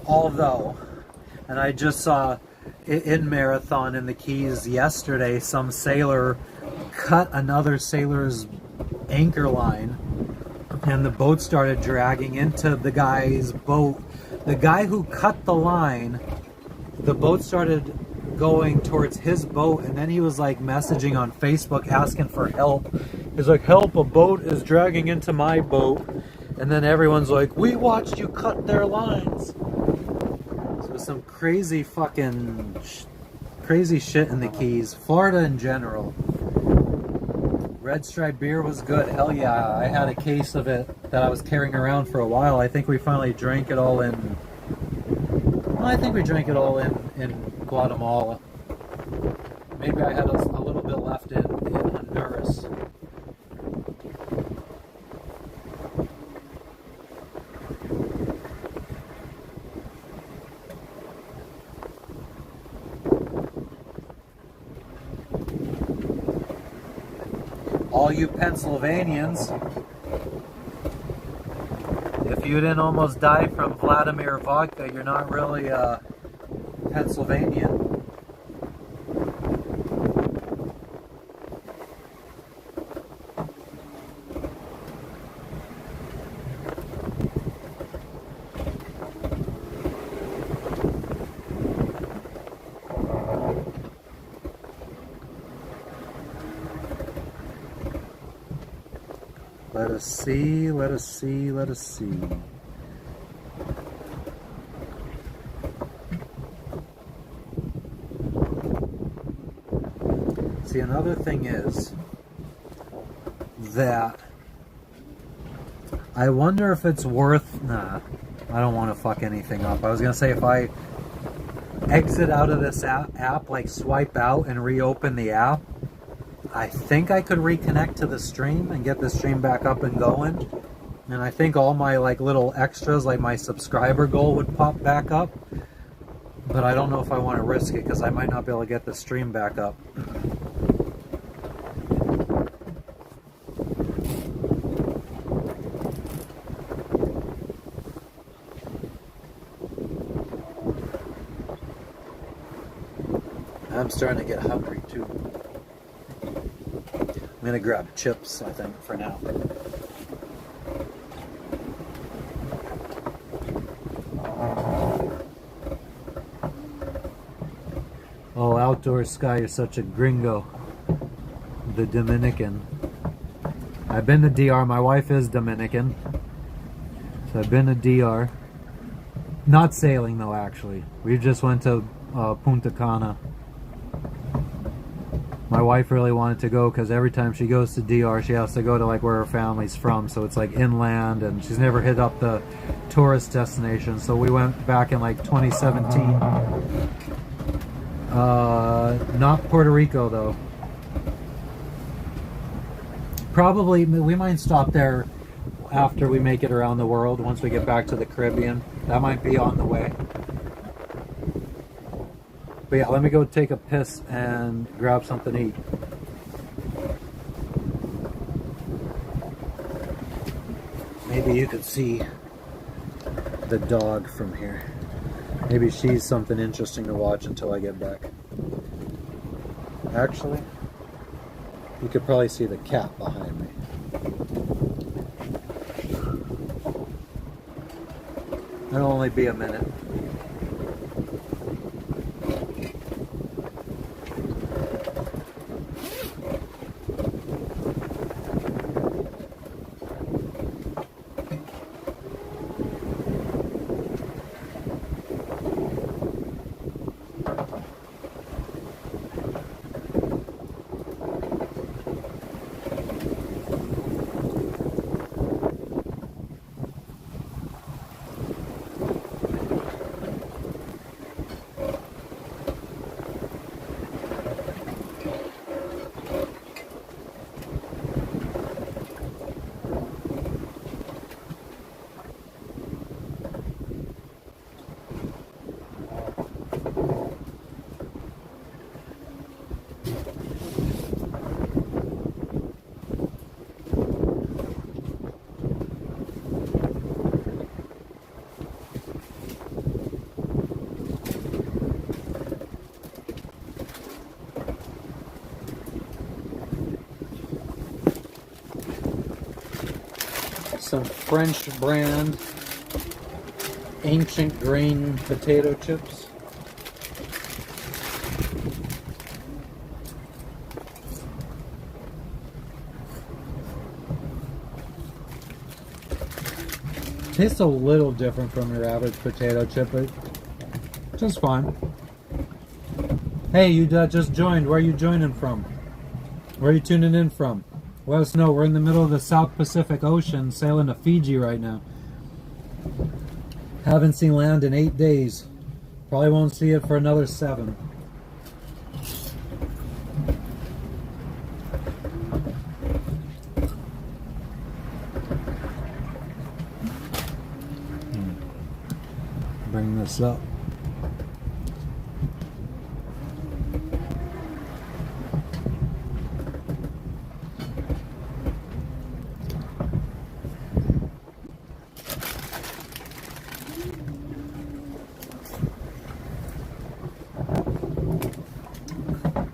Although, and I just saw in Marathon in the Keys yesterday, some sailor cut another sailor's anchor line, and the boat started dragging into the guy's boat. The guy who cut the line, the boat started going towards his boat, and then he was like messaging on Facebook asking for help. He's like, help, a boat is dragging into my boat. And then everyone's like, we watched you cut their lines. So some crazy fucking crazy shit in the Keys. Florida in general. Red Stripe beer was good. Hell yeah, I had a case of it that I was carrying around for a while. I think we finally drank it all in... Well, I think we drank it all in Guatemala. Maybe I had a little bit left in Honduras. All you Pennsylvanians, if you didn't almost die from Vladimir vodka, you're not really Pennsylvanian. Let us see, let us see, let us see. See, another thing is that I wonder if it's worth... Nah, I don't want to fuck anything up. I was going to say if I exit out of this app, like swipe out and reopen the app, I think I could reconnect to the stream and get the stream back up and going. And I think all my like little extras, like my subscriber goal, would pop back up. But I don't know if I want to risk it because I might not be able to get the stream back up. I'm starting to get hungry too. I'm gonna grab chips, I think, for now. Oh, Outdoor Sky, you're such a gringo. The Dominican. I've been to DR. My wife is Dominican. So I've been to DR. Not sailing though, actually. We just went to Punta Cana. My wife really wanted to go because every time she goes to DR, she has to go to like where her family's from. So it's like inland, and she's never hit up the tourist destination. So we went back in like 2017. Not Puerto Rico though. Probably we might stop there after we make it around the world. Once we get back to the Caribbean, that might be on the way. But yeah, let me go take a piss and grab something to eat. Maybe you could see the dog from here. Maybe she's something interesting to watch until I get back. Actually, you could probably see the cat behind me. It'll only be a minute. Some French brand ancient grain potato chips. Tastes a little different from your average potato chip, but just fine. Hey, you just joined. Where are you joining from? Where are you tuning in from? Let us know. We're in the middle of the South Pacific Ocean, sailing to Fiji right now. Haven't seen land in 8 days. Probably won't see it for another 7. Bring this up.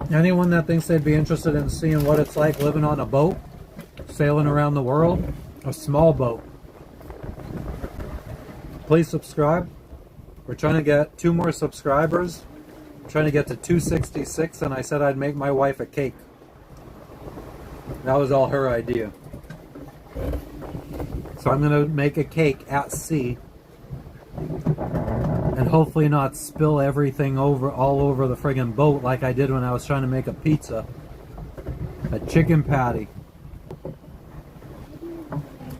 Anyone that thinks they'd be interested in seeing what it's like living on a boat, sailing around the world, a small boat, please subscribe. We're trying to get 2 more subscribers. We're trying to get to 266, and I said I'd make my wife a cake. That was all her idea. So I'm going to make a cake at sea and hopefully not spill everything all over the friggin' boat like I did when I was trying to make a pizza. A chicken patty.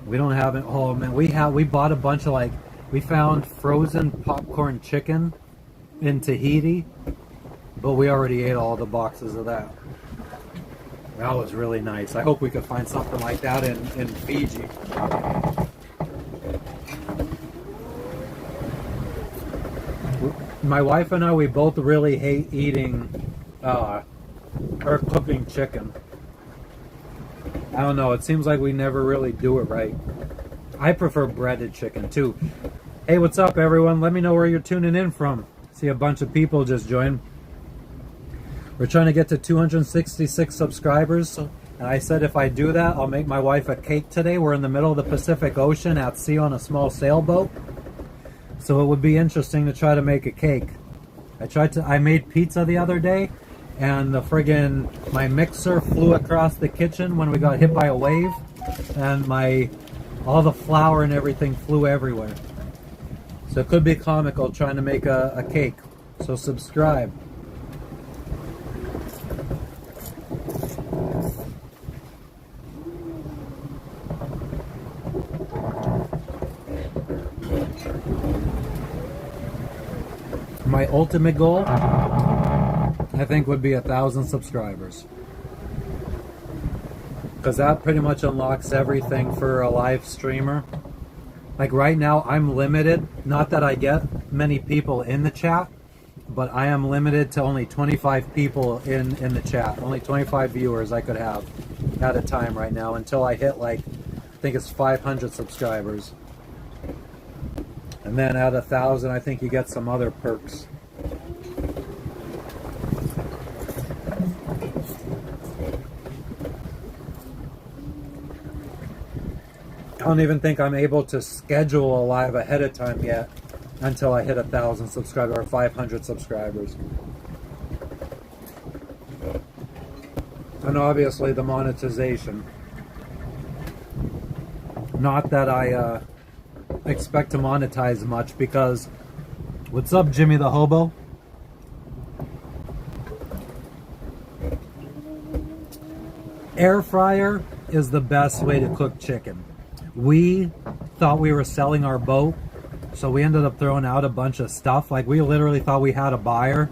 We don't have it. Oh man, we bought a bunch of we found frozen popcorn chicken in Tahiti, but we already ate all the boxes of that. That was really nice. I hope we could find something like that in Fiji. My wife and I, we both really hate eating or cooking chicken. I don't know, it seems like we never really do it right. I prefer breaded chicken too. Hey, what's up everyone? Let me know where you're tuning in from. See a bunch of people just joined. We're trying to get to 266 subscribers, and I said if I do that, I'll make my wife a cake today. We're in the middle of the Pacific Ocean at sea on a small sailboat. So it would be interesting to try to make a cake. I made pizza the other day, and my mixer flew across the kitchen when we got hit by a wave, and all the flour and everything flew everywhere. So it could be comical trying to make a cake. So subscribe. My ultimate goal, I think, would be 1,000 subscribers. Because that pretty much unlocks everything for a live streamer. Like right now, I'm limited. Not that I get many people in the chat. but I am limited to only 25 people in the chat. Only 25 viewers I could have at a time right now until I hit like, I think it's 500 subscribers. And then at 1,000, I think you get some other perks. I don't even think I'm able to schedule a live ahead of time yet until I hit 1,000 subscribers or 500 subscribers. And obviously the monetization. Not that I expect to monetize much because... What's up, Jimmy the Hobo? Air fryer is the best way to cook chicken. We thought we were selling our boat, so we ended up throwing out a bunch of stuff. Like, we literally thought we had a buyer,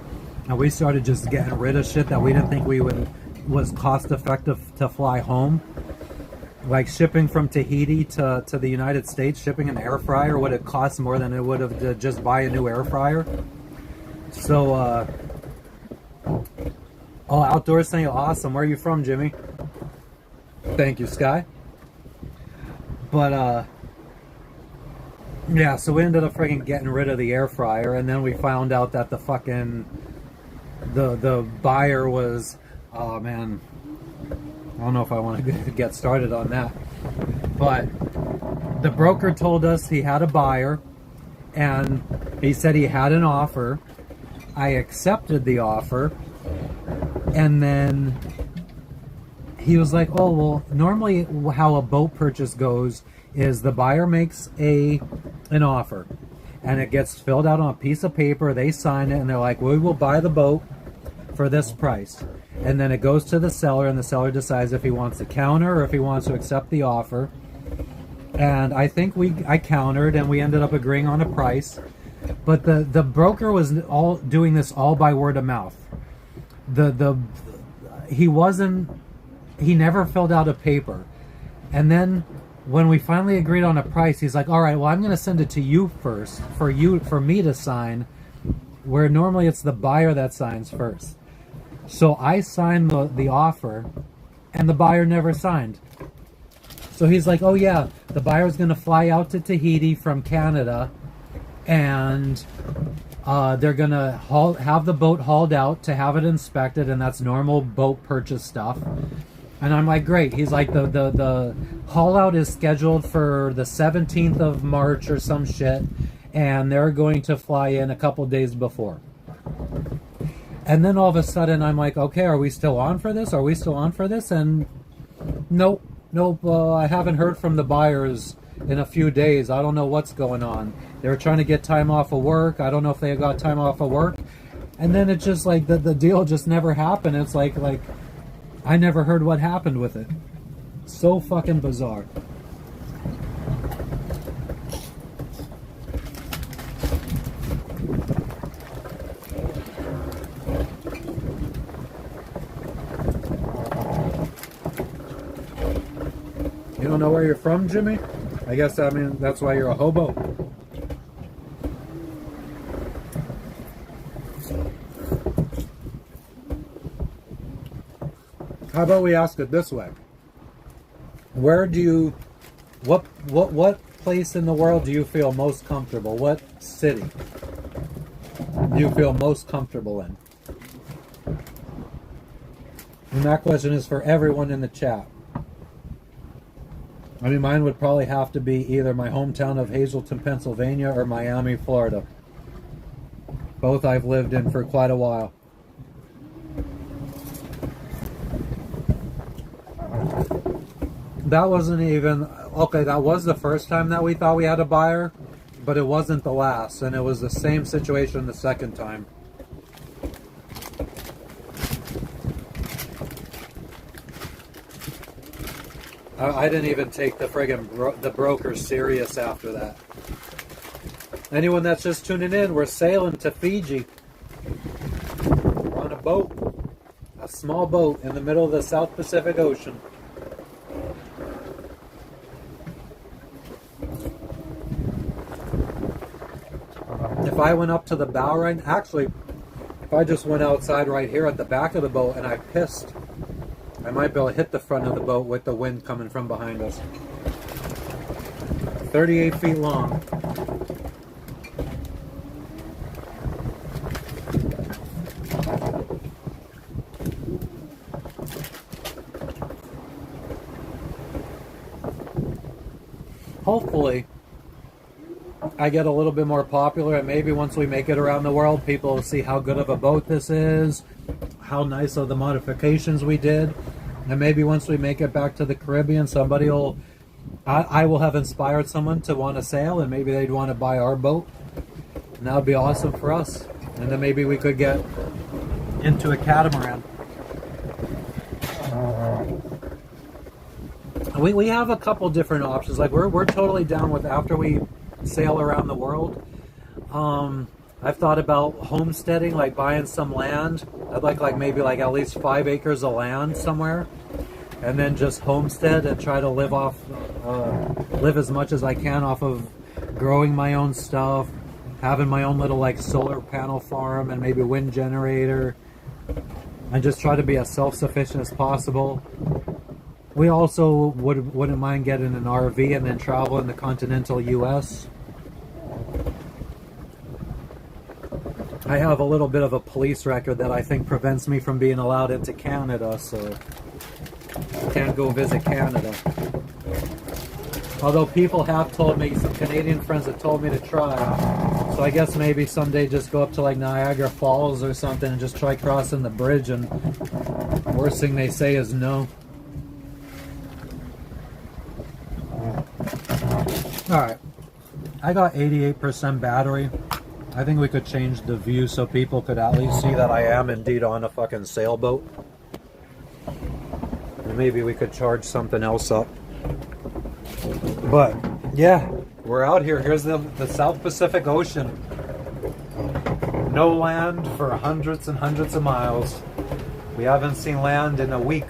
and we started just getting rid of shit that we didn't think was cost effective to fly home. Like shipping from Tahiti to the United States, shipping an air fryer would have cost more than it would have to just buy a new air fryer. So, oh, outdoors thing, awesome. Where are you from, Jimmy? Thank you, Sky. But, yeah, so we ended up freaking getting rid of the air fryer, and then we found out that the fucking, the buyer was, oh man, I don't know if I want to get started on that. But the broker told us he had a buyer, and he said he had an offer. I accepted the offer, and then he was like, oh, well, normally how a boat purchase goes is the buyer makes an offer, and it gets filled out on a piece of paper, they sign it, and they're like, we will buy the boat for this price. And then it goes to the seller, and the seller decides if he wants to counter or if he wants to accept the offer. And I think I countered, and we ended up agreeing on a price. But the broker was all doing this all by word of mouth. He never filled out a paper. And then when we finally agreed on a price, he's like, all right, well, I'm going to send it to you first for me to sign, where normally it's the buyer that signs first. So I signed the offer, and the buyer never signed. So he's like, oh yeah, the buyer's going to fly out to Tahiti from Canada, and they're going to have the boat hauled out to have it inspected, and that's normal boat purchase stuff. And I'm like, great. He's like, the haul out is scheduled for the 17th of March or some shit, and they're going to fly in a couple days before. And then all of a sudden I'm like, okay, are we still on for this? Are we still on for this? And nope, I haven't heard from the buyers in a few days. I don't know what's going on. They were trying to get time off of work. I don't know if they got time off of work. And then it's just like the deal just never happened. It's like I never heard what happened with it. So fucking bizarre. You don't know where you're from, Jimmy? I guess, I mean, that's why you're a hobo. How about we ask it this way? What place in the world do you feel most comfortable? What city do you feel most comfortable in? And that question is for everyone in the chat. I mean, mine would probably have to be either my hometown of Hazleton, Pennsylvania, or Miami, Florida. Both I've lived in for quite a while. That wasn't even... Okay, that was the first time that we thought we had a buyer, but it wasn't the last, and it was the same situation the second time. I didn't even take the friggin' the broker serious after that. Anyone that's just tuning in, we're sailing to Fiji on a boat, a small boat in the middle of the South Pacific Ocean. If I went up to the bow right, actually, If I just went outside right here at the back of the boat and I pissed, I might be able to hit the front of the boat with the wind coming from behind us. 38 feet long. Hopefully, I get a little bit more popular, and maybe once we make it around the world, people will see how good of a boat this is, how nice of the modifications we did, and maybe once we make it back to the Caribbean, somebody will, I will have inspired someone to want to sail, and maybe they'd want to buy our boat, and that would be awesome for us. And then maybe we could get into a catamaran. We have a couple different options. Like we're totally down with after we sail around the world. I've thought about homesteading, like buying some land. I'd like maybe like at least 5 acres of land somewhere, and then just homestead and try to live as much as I can off of growing my own stuff, having my own little like solar panel farm and maybe wind generator, and just try to be as self-sufficient as possible. We also wouldn't mind getting an RV and then travel in the continental U.S. I have a little bit of a police record that I think prevents me from being allowed into Canada, so I can't go visit Canada. Although people have told me, some Canadian friends have told me to try. So I guess maybe someday just go up to like Niagara Falls or something and just try crossing the bridge, and the worst thing they say is no. Alright, I got 88% battery. I think we could change the view so people could at least see that I am indeed on a fucking sailboat. And maybe we could charge something else up. But, yeah, we're out here. Here's the South Pacific Ocean. No land for hundreds and hundreds of miles. We haven't seen land in a week.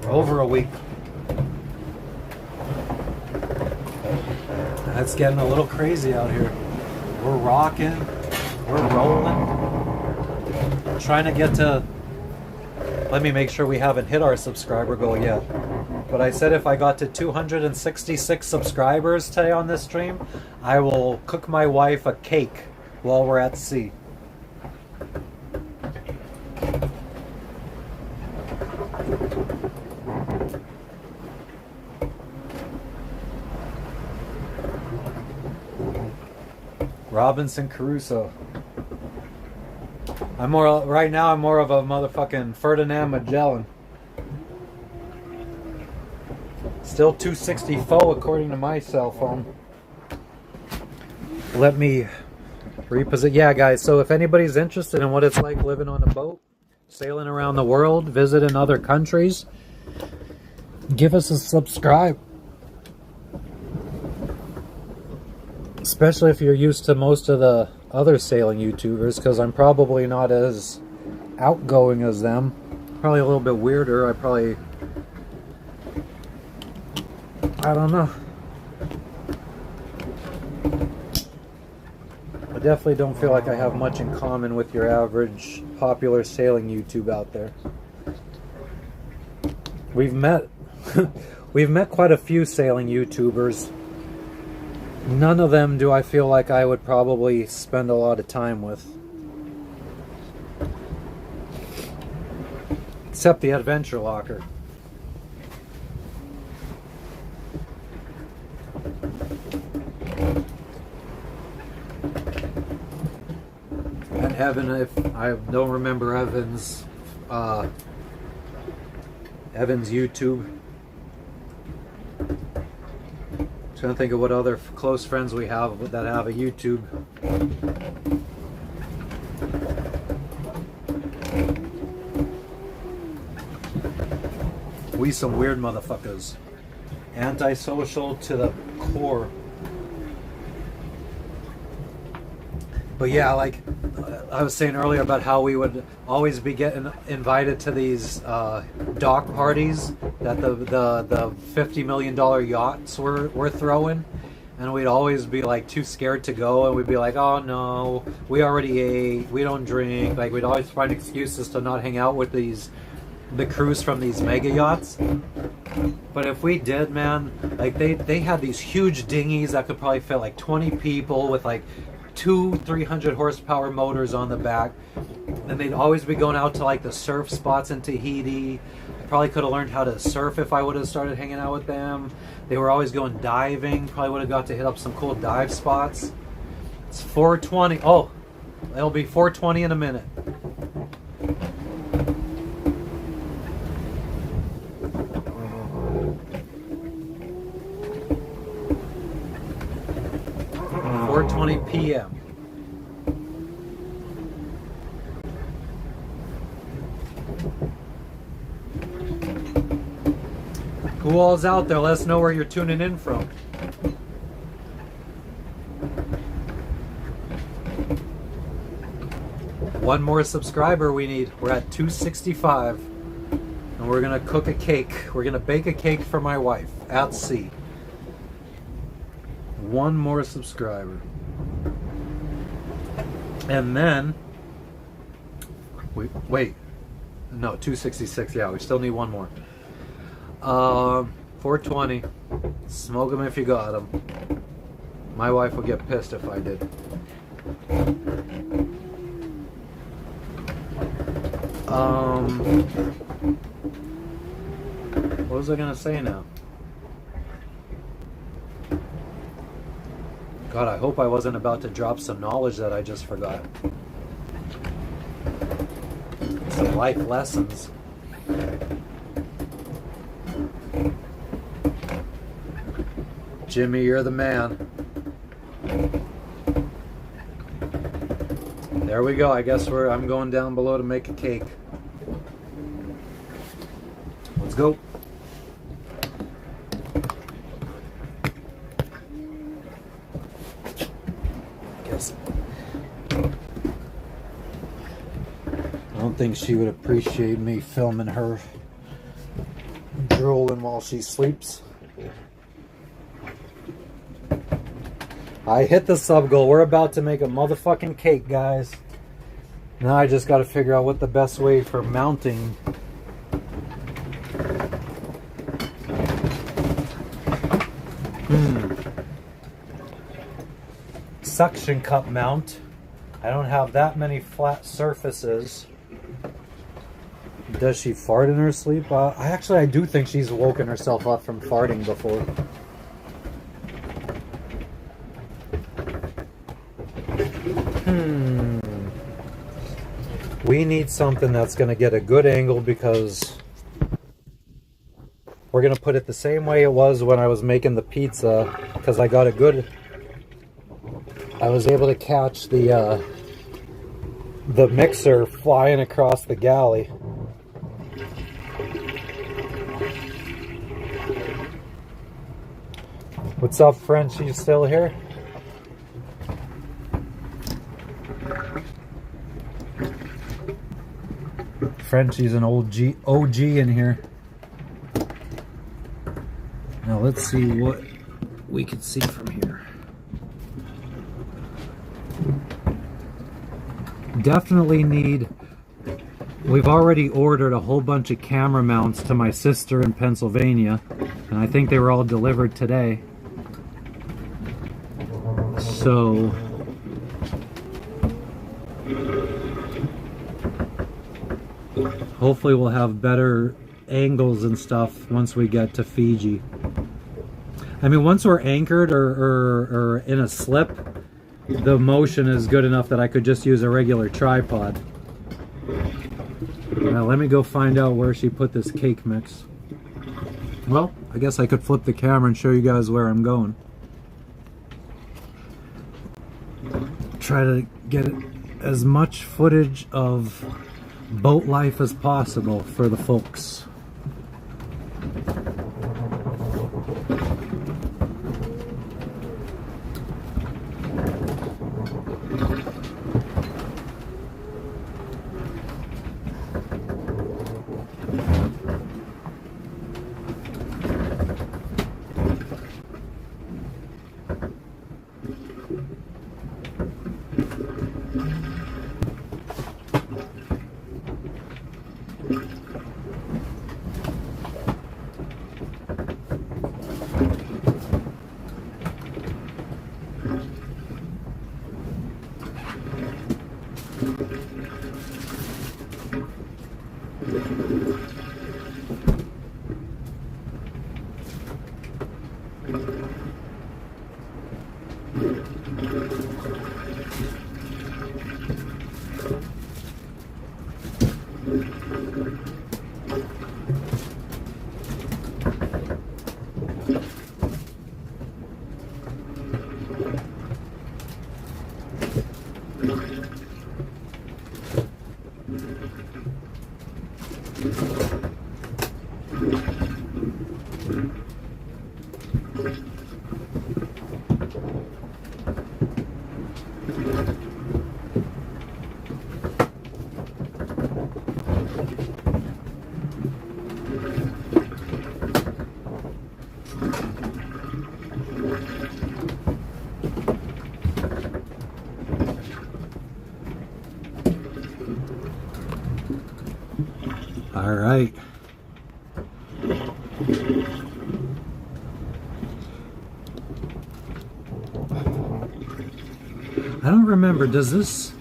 Over a week. It's getting a little crazy out here. We're rocking, we're rolling, trying to get to, let me make sure we haven't hit our subscriber goal yet. But I said if I got to 266 subscribers today on this stream, I will cook my wife a cake while we're at sea. Robinson Crusoe. Right now I'm more of a motherfucking Ferdinand Magellan. Still 264 according to my cell phone. Let me reposition. Yeah, guys, so if anybody's interested in what it's like living on a boat, sailing around the world, visiting other countries, give us a subscribe. Especially if you're used to most of the other sailing YouTubers, because I'm probably not as outgoing as them. Probably a little bit weirder. I don't know. I definitely don't feel like I have much in common with your average popular sailing YouTube out there. We've met quite a few sailing YouTubers. None of them do I feel like I would probably spend a lot of time with. Except the Adventure Locker. And Evan, if I don't remember Evan's YouTube. Trying to think of what other close friends we have that have a YouTube. We some weird motherfuckers. Antisocial to the core. But yeah, like I was saying earlier about how we would always be getting invited to these dock parties that the $50 million yachts were throwing, and we'd always be like too scared to go, and we'd be like, oh no, we already ate, we don't drink. Like we'd always find excuses to not hang out with the crews from these mega yachts. But if we did, man, like they had these huge dinghies that could probably fit like 20 people with like 300 horsepower motors on the back, and they'd always be going out to like the surf spots in Tahiti. I probably could have learned how to surf if I would have started hanging out with them. They were always going diving, probably would have got to hit up some cool dive spots. It's 4:20. Oh, it'll be 4:20 in a minute. p.m. Who all's out there? Let us know where you're tuning in from. One more subscriber we need. We're at 265. And we're gonna cook a cake. We're gonna bake a cake for my wife at sea. One more subscriber. And then wait. No, 266. Yeah, we still need one more. 420. Smoke them if you got them. My wife would get pissed if I did. What was I gonna say now? God, I hope I wasn't about to drop some knowledge that I just forgot. Some life lessons. Jimmy, you're the man. There we go. I guess I'm going down below to make a cake. Let's go. I don't think she would appreciate me filming her drooling while she sleeps. I hit the sub goal. We're about to make a motherfucking cake, guys. Now I just got to figure out what the best way for mounting. Suction cup mount. I don't have that many flat surfaces. Does she fart in her sleep? I do think she's woken herself up from farting before. We need something that's going to get a good angle because we're going to put it the same way it was when I was making the pizza, because I got a good... I was able to catch the mixer flying across the galley. What's up, French? You still here? Frenchie's an OG in here. Now let's see what we can see from here. Definitely need... We've already ordered a whole bunch of camera mounts to my sister in Pennsylvania, and I think they were all delivered today. So... hopefully we'll have better angles and stuff once we get to Fiji. I mean, once we're anchored or in a slip, the motion is good enough that I could just use a regular tripod. Now let me go find out where she put this cake mix. Well, I guess I could flip the camera and show you guys where I'm going. Try to get as much footage of boat life as possible for the folks. All right. I don't remember, does this...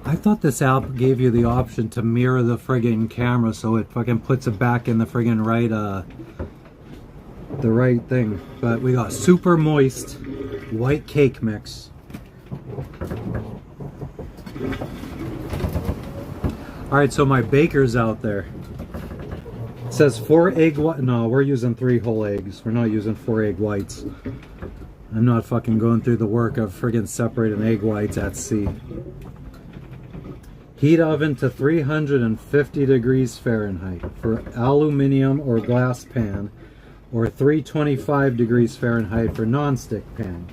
I thought this app gave you the option to mirror the friggin' camera so it fucking puts it back in the friggin' right, the right thing. But we got super moist white cake mix. Alright, so my baker's out there. It says 4 egg white. No, we're using 3 whole eggs. We're not using 4 egg whites. I'm not fucking going through the work of friggin' separating egg whites at sea. Heat oven to 350 degrees Fahrenheit for aluminum or glass pan, or 325 degrees Fahrenheit for non-stick pan.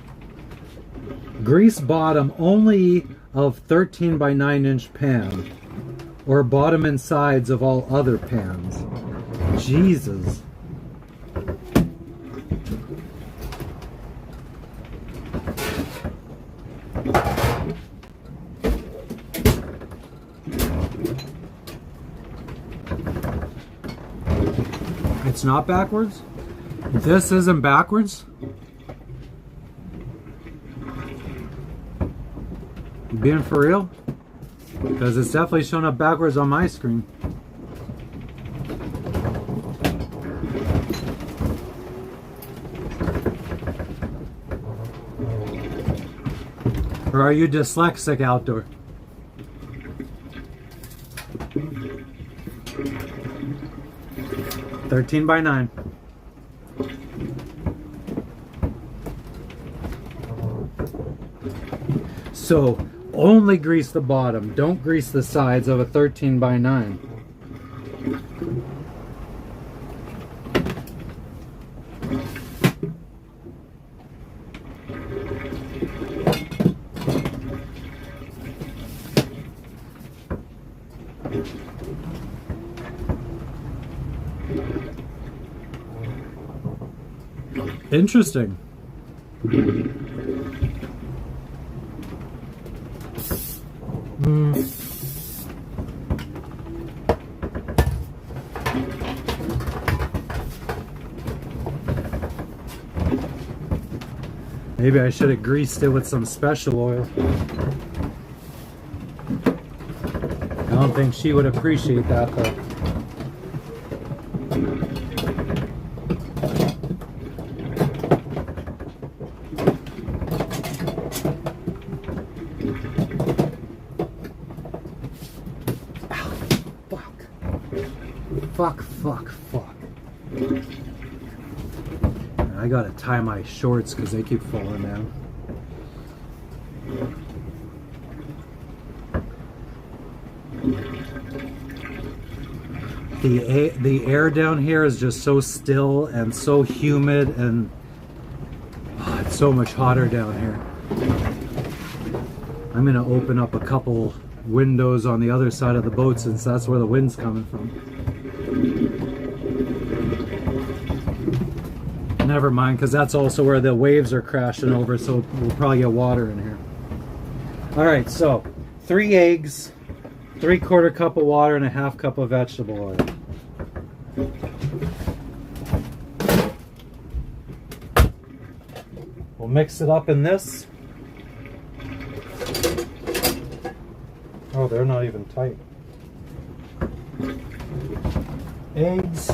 Grease bottom only of 13 by 9 inch pan, or bottom and sides of all other pans. Jesus. It's not backwards? This isn't backwards? You being for real? Because it's definitely showing up backwards on my screen. Or are you dyslexic outdoor? $13 by $9. So only grease the bottom. Don't grease the sides of a 13 by 9. Interesting. Maybe I should have greased it with some special oil. I don't think she would appreciate that though. Fuck. I gotta tie my shorts because they keep falling down. The air down here is just so still and so humid, and it's so much hotter down here. I'm gonna open up a couple windows on the other side of the boat since that's where the wind's coming from. Never mind, because that's also where the waves are crashing over, so we'll probably get water in here. Alright, so 3 eggs, 3/4 cup of water, and a 1/2 cup of vegetable oil. We'll mix it up in this. Oh, they're not even tight. Eggs.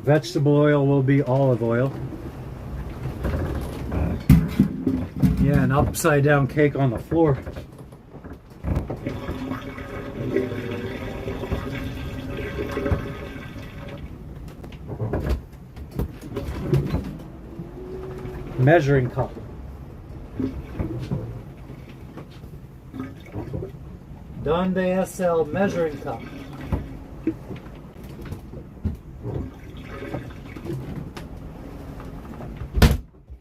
Vegetable oil will be olive oil. Yeah, an upside down cake on the floor. Measuring cup. Donde SL measuring cup.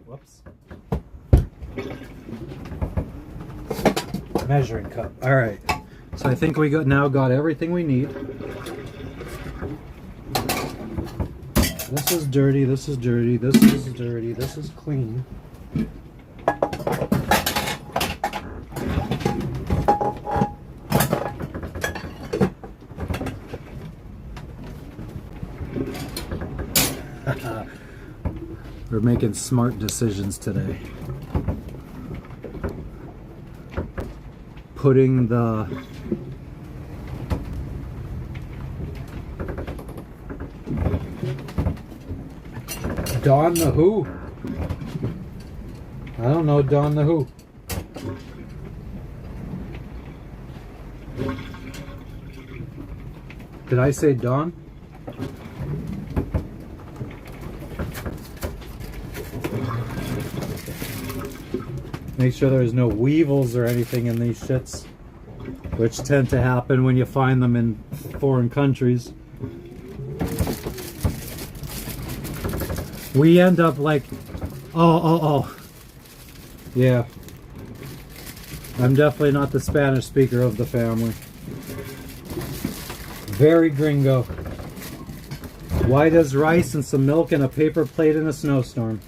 Whoops. Measuring cup. All right. So I think we now got everything we need. This is dirty, this is dirty, this is dirty, this is clean. We're making smart decisions today. Putting the Don the Who? I don't know Don the Who. Did I say Don? Make sure there's no weevils or anything in these shits, which tend to happen when you find them in foreign countries. We end up like, oh. Yeah. I'm definitely not the Spanish speaker of the family. Very gringo. White as rice and some milk and a paper plate in a snowstorm.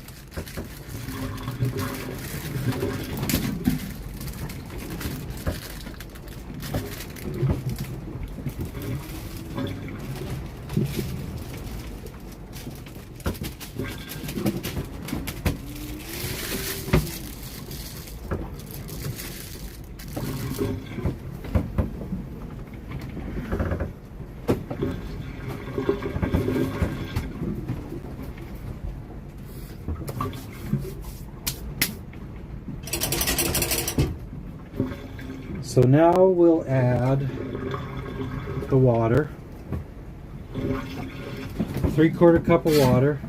So now we'll add the water. 3/4 cup of water.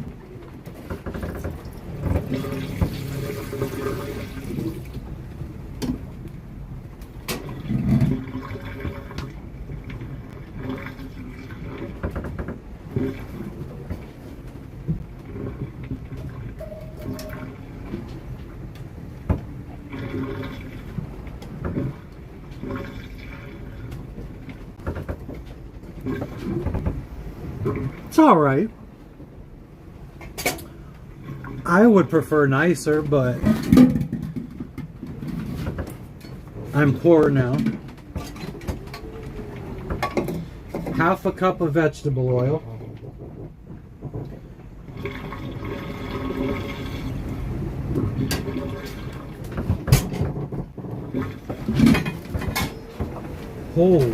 It's all right. I would prefer nicer, but I'm poor now. 1/2 cup of vegetable oil. Holy.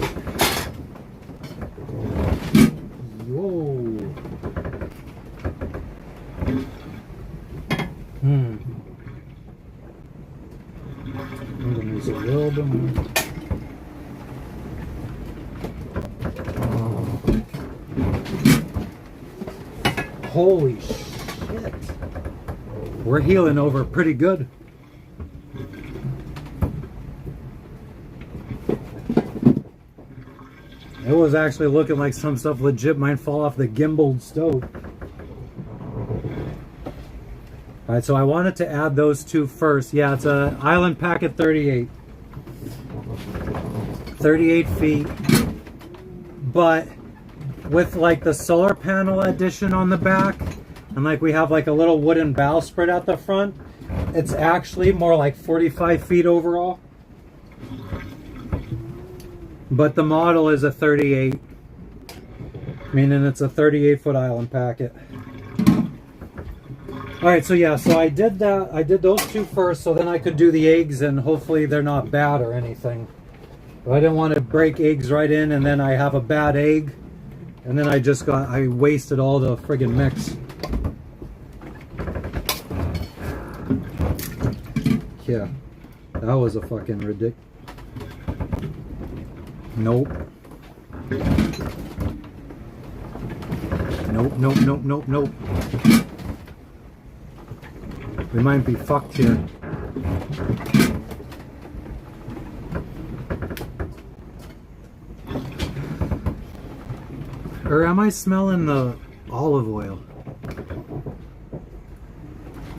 I'm gonna use a little bit more. Holy shit. We're healing over pretty good. It was actually looking like some stuff legit might fall off the gimbaled stove. Alright, so I wanted to add those two first. Yeah, it's a Island Packet 38. 38 feet. But with like the solar panel addition on the back, and like we have like a little wooden bowsprit at the front, it's actually more like 45 feet overall. But the model is a 38, meaning it's a 38-foot Island Packet. Alright, so yeah, so I did that. I did those two first so then I could do the eggs and hopefully they're not bad or anything. But I didn't want to break eggs right in and then I have a bad egg. And then I wasted all the friggin' mix. Yeah, that was a fucking ridiculous. Nope. Nope. We might be fucked here. Or am I smelling the olive oil?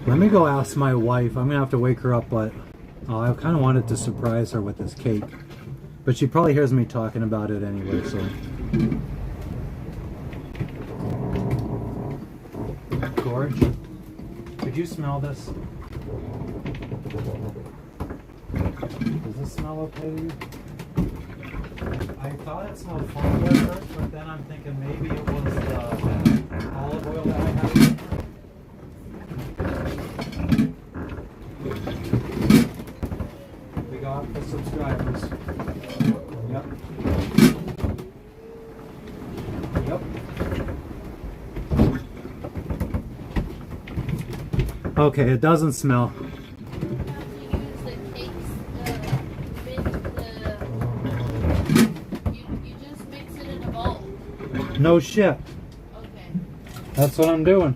Let me go ask my wife. I'm gonna have to wake her up, but I kind of wanted to surprise her with this cake. But she probably hears me talking about it anyway, so. you smell this? Does this smell okay to you? I thought it smelled funky at first, but then I'm thinking maybe it was the olive oil that I had. We got the subscribers. Yep. Yep. Okay, it doesn't smell. No shit. Okay. That's what I'm doing.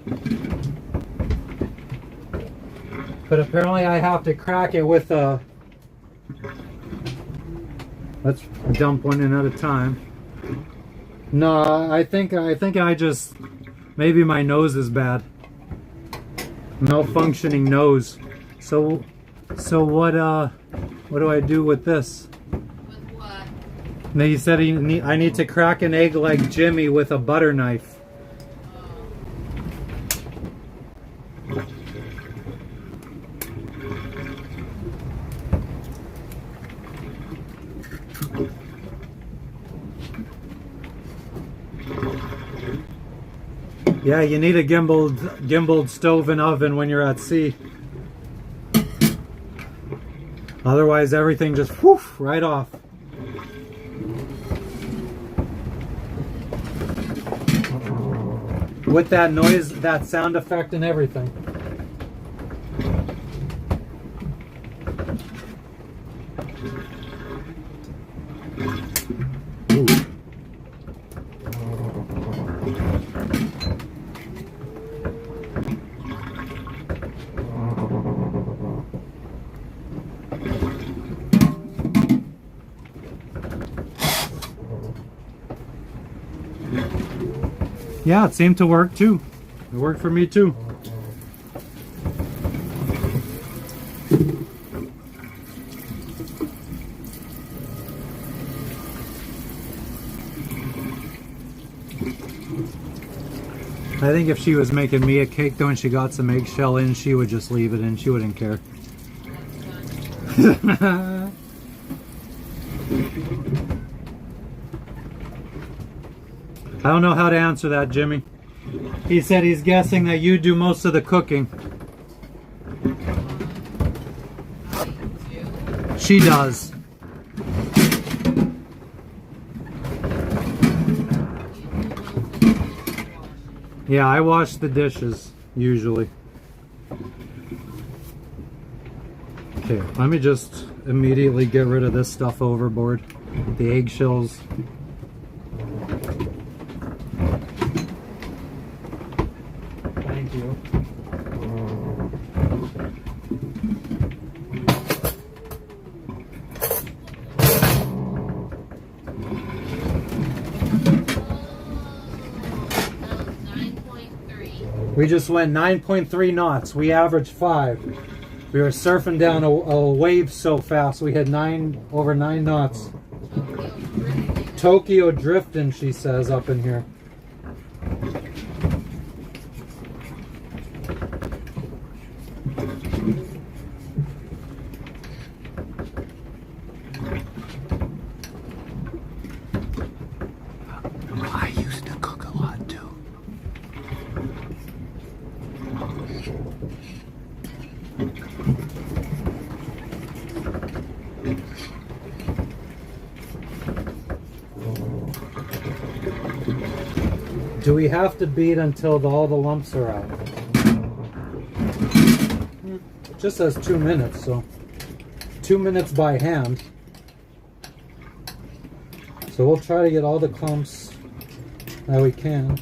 Okay. But apparently I have to crack it with a... Let's dump one in at a time. No, I think I just... Maybe my nose is bad. Malfunctioning nose. So what do I do with this? With what? Now he said I need to crack an egg like Jimmy with a butter knife. Yeah, you need a gimbaled stove and oven when you're at sea. Otherwise everything just whoof right off. With that noise, that sound effect and everything. Ooh. Yeah, it seemed to work too. It worked for me too. I think if she was making me a cake though and she got some eggshell in, she would just leave it in. She wouldn't care. I don't know how to answer that, Jimmy. He said he's guessing that you do most of the cooking. She does. Yeah, I wash the dishes, usually. Okay, let me just immediately get rid of this stuff overboard. The eggshells. Thank you. We just went 9.3 knots. We averaged 5. We were surfing down a wave so fast. We had over 9 knots. Tokyo drifting, she says up in here. I used to cook a lot too. Do we have to beat until all the lumps are out? It just says 2 minutes, so 2 minutes by hand. So we'll try to get all the clumps that we can.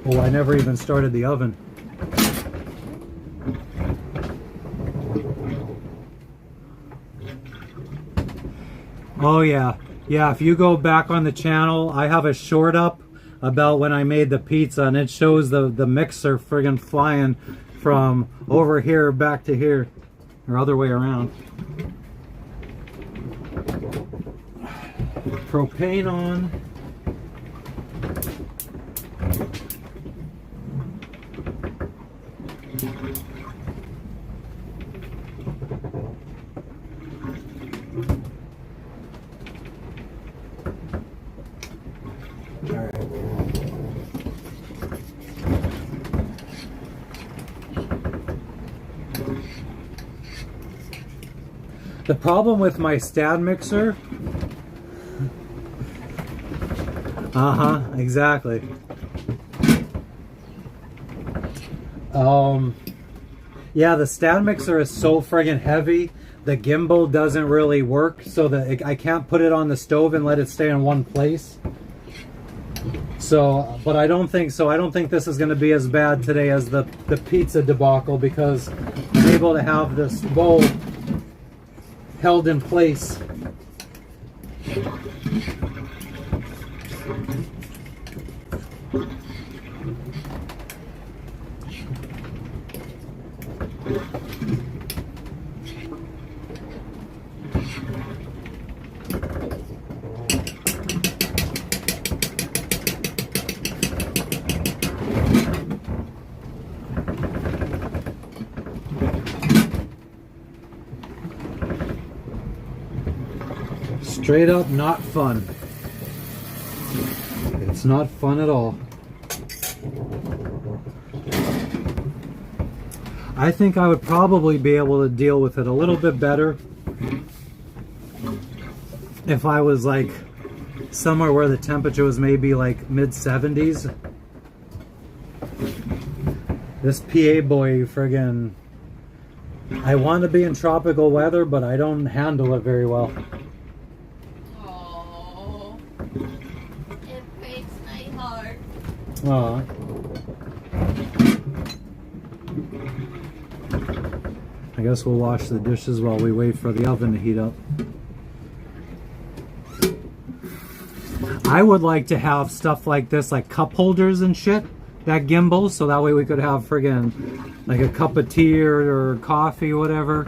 Oh, I never even started the oven. Oh yeah. Yeah, if you go back on the channel, I have a short up about when I made the pizza, and it shows the mixer friggin' flying from over here back to here, or other way around. Propane on. The problem with my stand mixer, exactly. Yeah, the stand mixer is so friggin' heavy. The gimbal doesn't really work, so that I can't put it on the stove and let it stay in one place. So, but I don't think so. I don't think this is going to be as bad today as the pizza debacle, because I'm able to have this bowl held in place. Straight up not fun. It's not fun at all. I think I would probably be able to deal with it a little bit better if I was like somewhere where the temperature was maybe like mid-70s. This PA boy friggin', I want to be in tropical weather, but I don't handle it very well. Oh, it breaks my heart. Aw. I guess we'll wash the dishes while we wait for the oven to heat up. I would like to have stuff like this, like cup holders and shit, that gimbal, so that way we could have friggin' like a cup of tea or coffee or whatever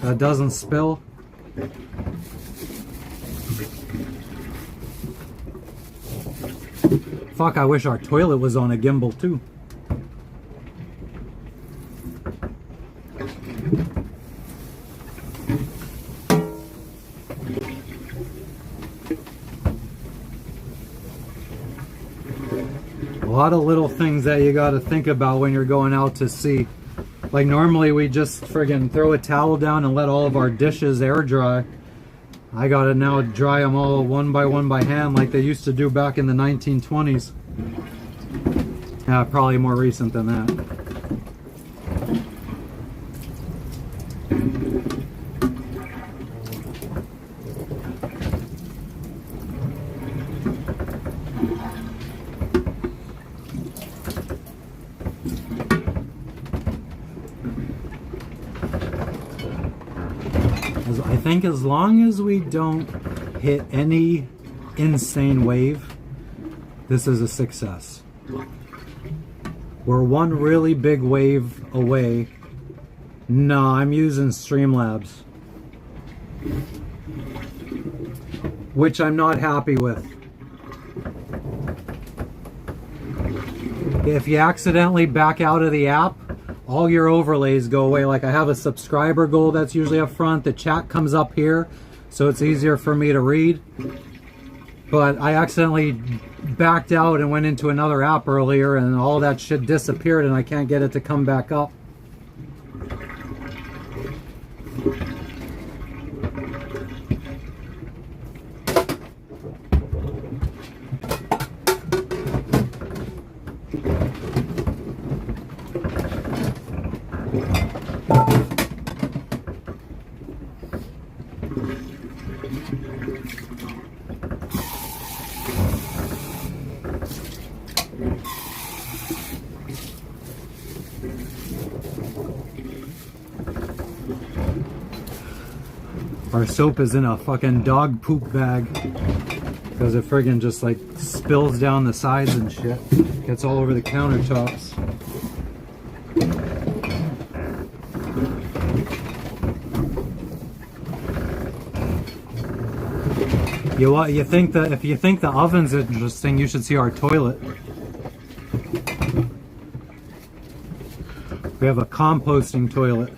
that doesn't spill. Fuck, I wish our toilet was on a gimbal too. A lot of little things that you got to think about when you're going out to sea. Like normally we just friggin' throw a towel down and let all of our dishes air dry. I gotta now dry them all one by hand like they used to do back in the 1920s. Yeah, probably more recent than that. I think as long as we don't hit any insane wave, this is a success. We're one really big wave away. No, I'm using Streamlabs, which I'm not happy with. If you accidentally back out of the app, all your overlays go away. Like I have a subscriber goal that's usually up front. The chat comes up here, so it's easier for me to read. But I accidentally backed out and went into another app earlier, and all that shit disappeared, and I can't get it to come back up. Our soap is in a fucking dog poop bag because it friggin' just like spills down the sides and shit. Gets all over the countertops. You think that if you think the oven's interesting, you should see our toilet. We have a composting toilet.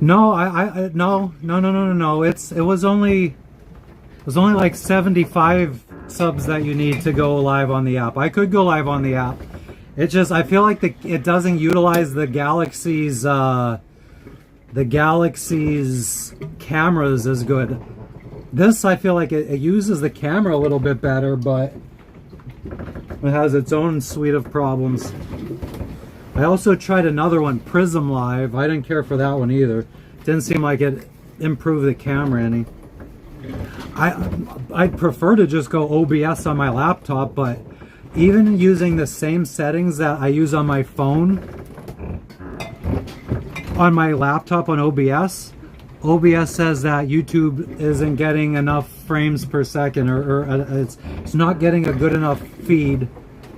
No, no. It was only like 75 subs that you need to go live on the app. I could go live on the app. It just, I feel like it doesn't utilize the Galaxy's cameras as good. This, I feel like it uses the camera a little bit better, but it has its own suite of problems. I also tried another one, Prism Live. I didn't care for that one either. Didn't seem like it improved the camera any. I'd prefer to just go OBS on my laptop, but even using the same settings that I use on my phone, on my laptop on OBS says that YouTube isn't getting enough frames per second, or it's not getting a good enough feed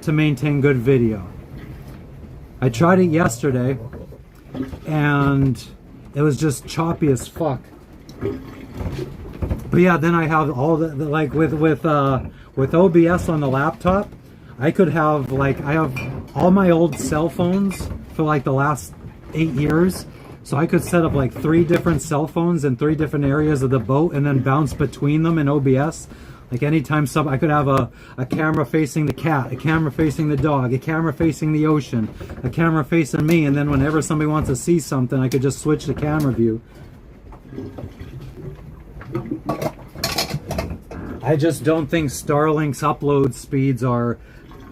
to maintain good video. I tried it yesterday, and it was just choppy as fuck. But yeah, then I have all the like with OBS on the laptop, I could have I have all my old cell phones for like the last 8 years. So I could set up like 3 different cell phones in 3 different areas of the boat and then bounce between them in OBS. Like anytime I could have a camera facing the cat, a camera facing the dog, a camera facing the ocean, a camera facing me, and then whenever somebody wants to see something, I could just switch the camera view. I just don't think Starlink's upload speeds are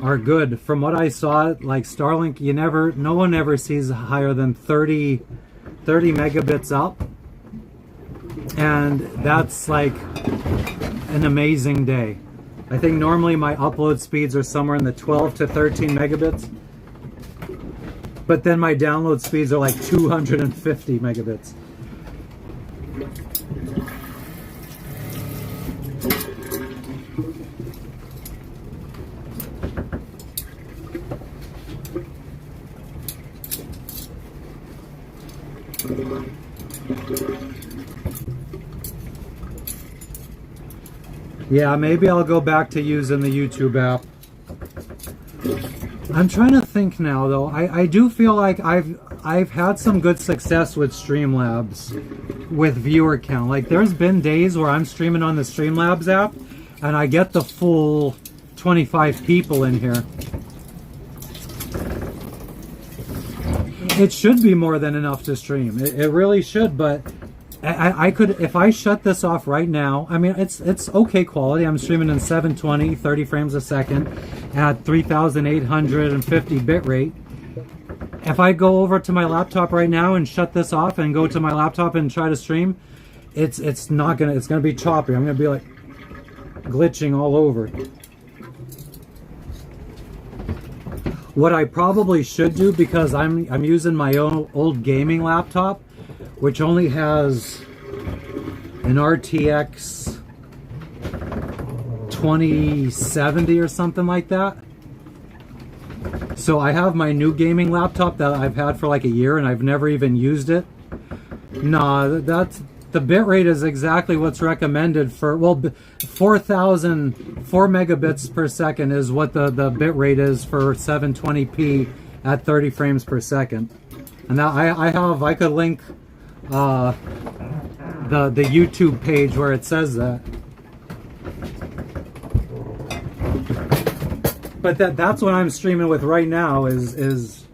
good. From what I saw, like Starlink, no one ever sees higher than 30 megabits up. And that's like an amazing day. I think normally my upload speeds are somewhere in the 12 to 13 megabits. But then my download speeds are like 250 megabits. Yeah, maybe I'll go back to using the YouTube app. I'm trying to think now, though. I do feel like I've had some good success with Streamlabs with viewer count. Like, there's been days where I'm streaming on the Streamlabs app, and I get the full 25 people in here. It should be more than enough to stream. It really should, but I could, if I shut this off right now, I mean, it's okay quality. I'm streaming in 720, 30 frames a second at 3,850 bit rate. If I go over to my laptop right now and shut this off and go to my laptop and try to stream, it's gonna be choppy. I'm gonna be like glitching all over. What I probably should do, because I'm using my own old gaming laptop, which only has an RTX 2070 or something like that. So I have my new gaming laptop that I've had for like a year and I've never even used it. No, that's the bitrate is exactly what's recommended for, well, 4 megabits per second is what the bitrate is for 720p at 30 frames per second. And now I could link the YouTube page where it says that. But that's what I'm streaming with right now is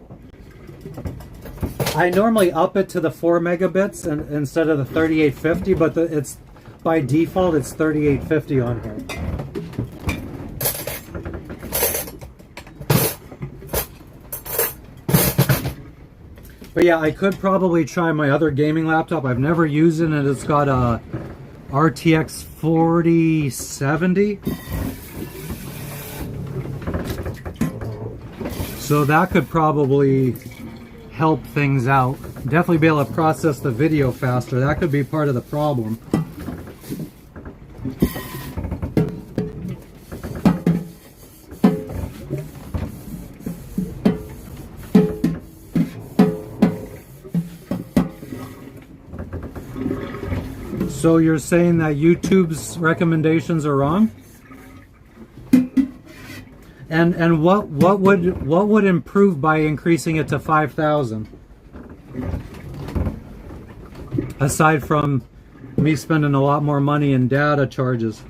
I normally up it to the 4 megabits and instead of the 3850, but it's by default it's 3850 on here. But yeah, I could probably try my other gaming laptop. I've never used it, and it's got a RTX 4070. So that could probably help things out. Definitely be able to process the video faster. That could be part of the problem. So you're saying that YouTube's recommendations are wrong? And what would improve by increasing it to 5,000? Aside from me spending a lot more money in data charges.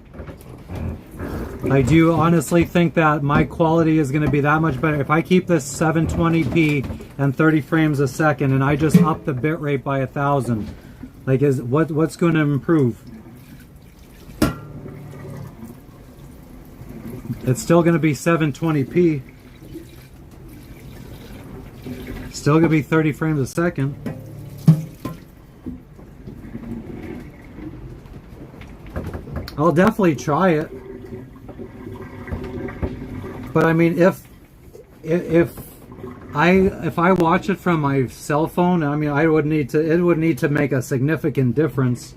Like, do you honestly think that my quality is going to be that much better if I keep this 720p and 30 frames a second and I just up the bitrate by 1,000? Like, what's going to improve? It's still going to be 720p. Still going to be 30 frames a second. I'll definitely try it. But I mean, if I watch it from my cell phone, I mean, it would need to make a significant difference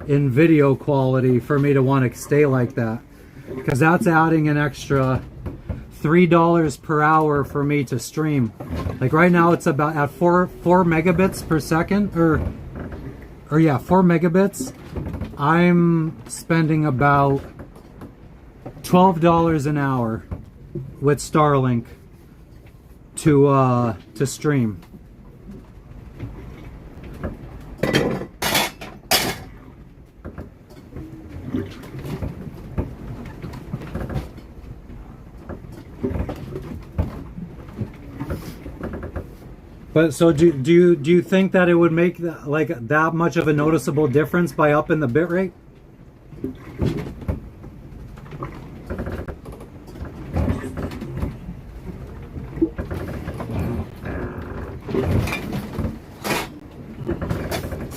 in video quality for me to want to stay like that, because that's adding an extra $3 per hour for me to stream. Like right now, it's about at 4 megabits per second, or yeah, 4 megabits. I'm spending about $12 an hour with Starlink to stream. But so do you think that it would make like that much of a noticeable difference by upping the bitrate?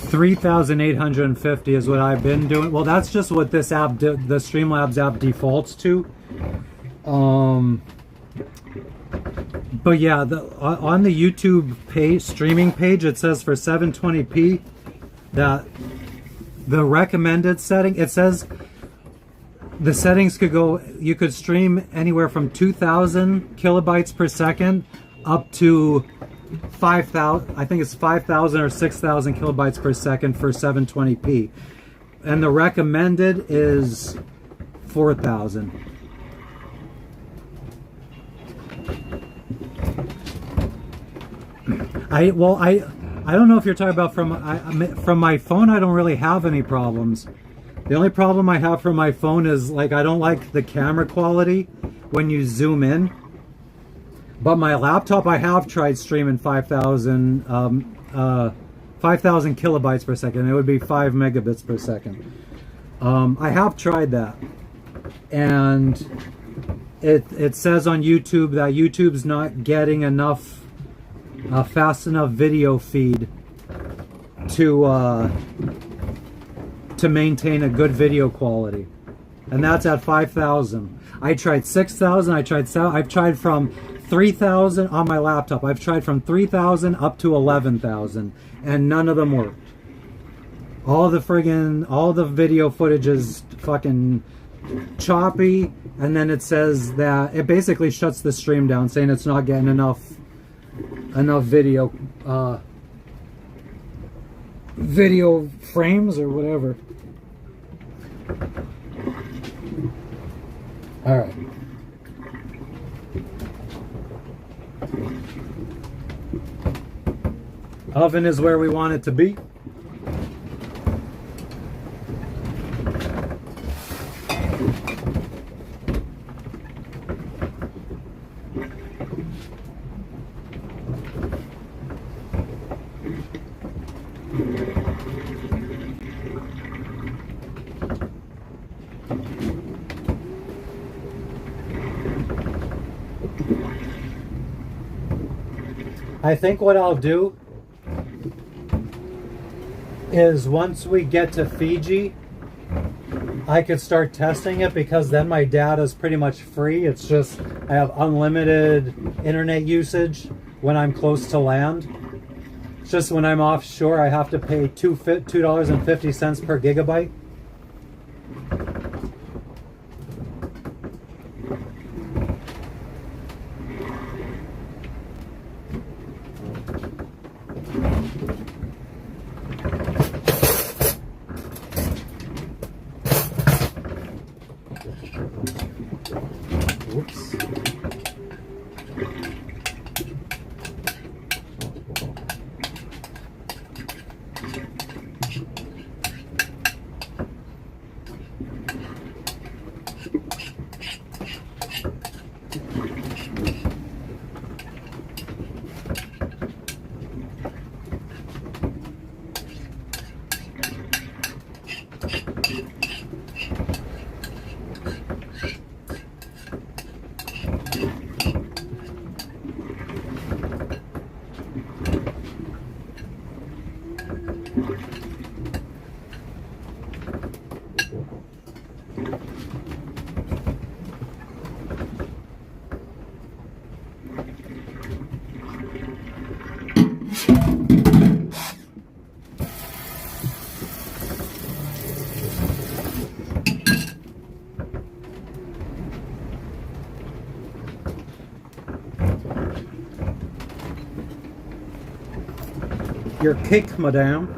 $3,850 is what I've been doing. Well, that's just what this app, the Streamlabs app, defaults to. But yeah, on the YouTube page, streaming page, it says for 720p that the recommended setting, it says the settings could go, you could stream anywhere from 2,000 kilobytes per second up to 5,000, I think it's 5,000 or 6,000 kilobytes per second for 720p. And the recommended is 4,000. I don't know if you're talking about from my phone. I don't really have any problems. The only problem I have from my phone is like I don't like the camera quality when you zoom in. But my laptop, I have tried streaming 5,000 kilobytes per second. It would be 5 megabits per second. I have tried that, and it says on YouTube that YouTube's not getting enough fast enough video feed to maintain a good video quality, and that's at 5,000. I tried 6,000. I've tried from 3,000 on my laptop. I've tried from 3,000 up to 11,000, and none of them worked. All the video footage is fucking choppy, and then it says that it basically shuts the stream down, saying it's not getting enough video video frames or whatever. All right. Oven is where we want it to be. I think what I'll do is once we get to Fiji, I could start testing it, because then my data is pretty much free. It's just I have unlimited internet usage when I'm close to land. It's just when I'm offshore, I have to pay $2.50 per gigabyte. Whoops. Your cake, madame.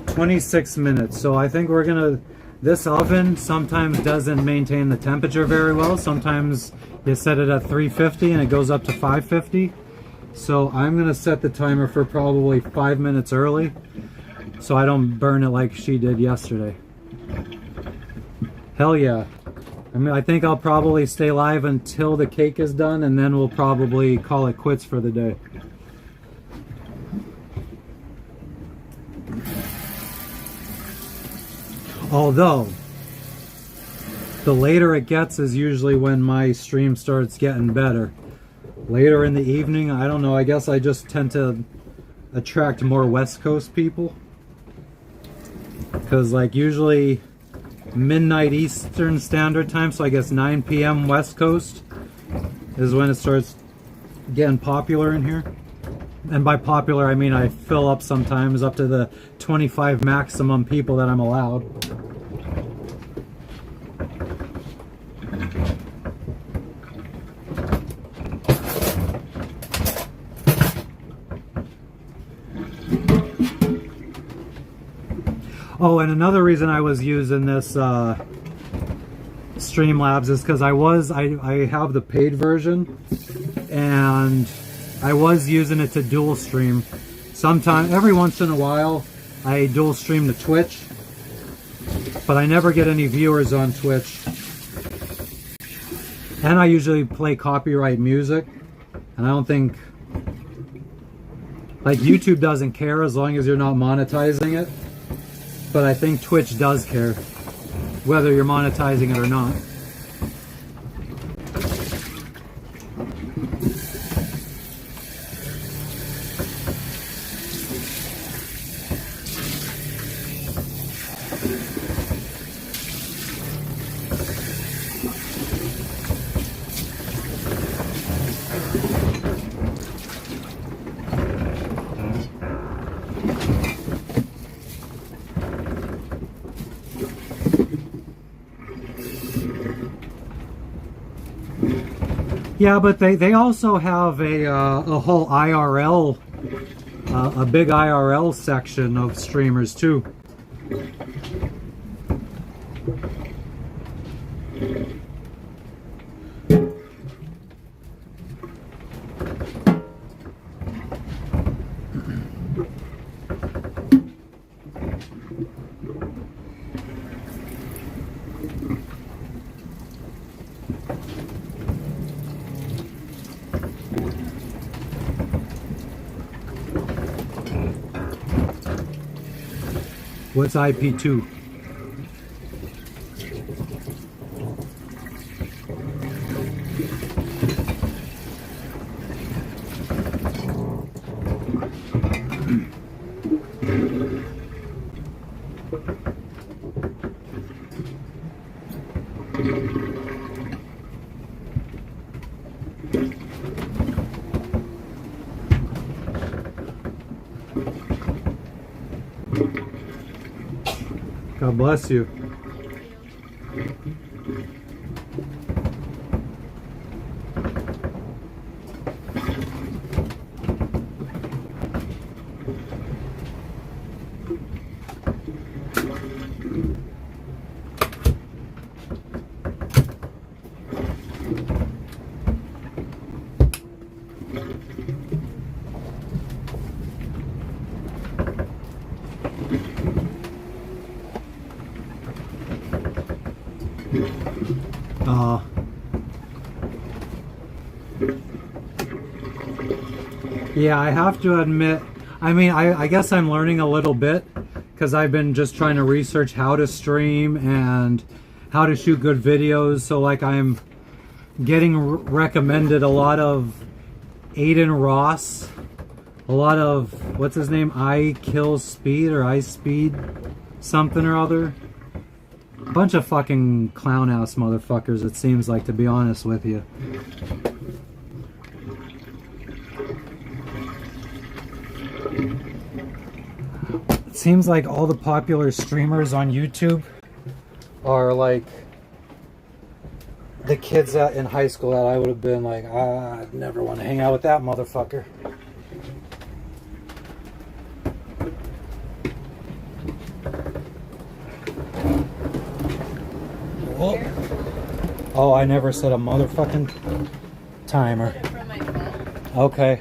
"26 minutes." So I think we're gonna. This oven sometimes doesn't maintain the temperature very well. Sometimes you set it at 350 and it goes up to 550. So I'm gonna set the timer for probably 5 minutes early, so I don't burn it like she did yesterday. Hell yeah. I mean, I think I'll probably stay live until the cake is done, and then we'll probably call it quits for the day. Although, the later it gets is usually when my stream starts getting better. Later in the evening, I don't know, I guess I just tend to attract more West Coast people. Because like usually midnight Eastern Standard Time, so I guess 9 p.m. West Coast is when it starts getting popular in here. And by popular, I mean I fill up sometimes up to the 25 maximum people that I'm allowed. Oh, and another reason I was using this Streamlabs is because I have the paid version, and I was using it to dual stream. Sometime, every once in a while, I dual stream to Twitch, but I never get any viewers on Twitch. And I usually play copyright music, and I don't think, like, YouTube doesn't care as long as you're not monetizing it. But I think Twitch does care, whether you're monetizing it or not. Yeah, but they also have a whole IRL, a big IRL section of streamers too. What's IP2? God bless you. Yeah, I have to admit, I mean, I guess I'm learning a little bit because I've been just trying to research how to stream and how to shoot good videos. So like I'm getting recommended a lot of Aiden Ross, a lot of, what's his name, I Kill Speed or I Speed something or other. A bunch of fucking clown ass motherfuckers, it seems like, to be honest with you. It seems like all the popular streamers on YouTube are like the kids in high school that I would have been like, I'd never want to hang out with that motherfucker. Oh, I never set a motherfucking timer. Put it from my phone. Okay.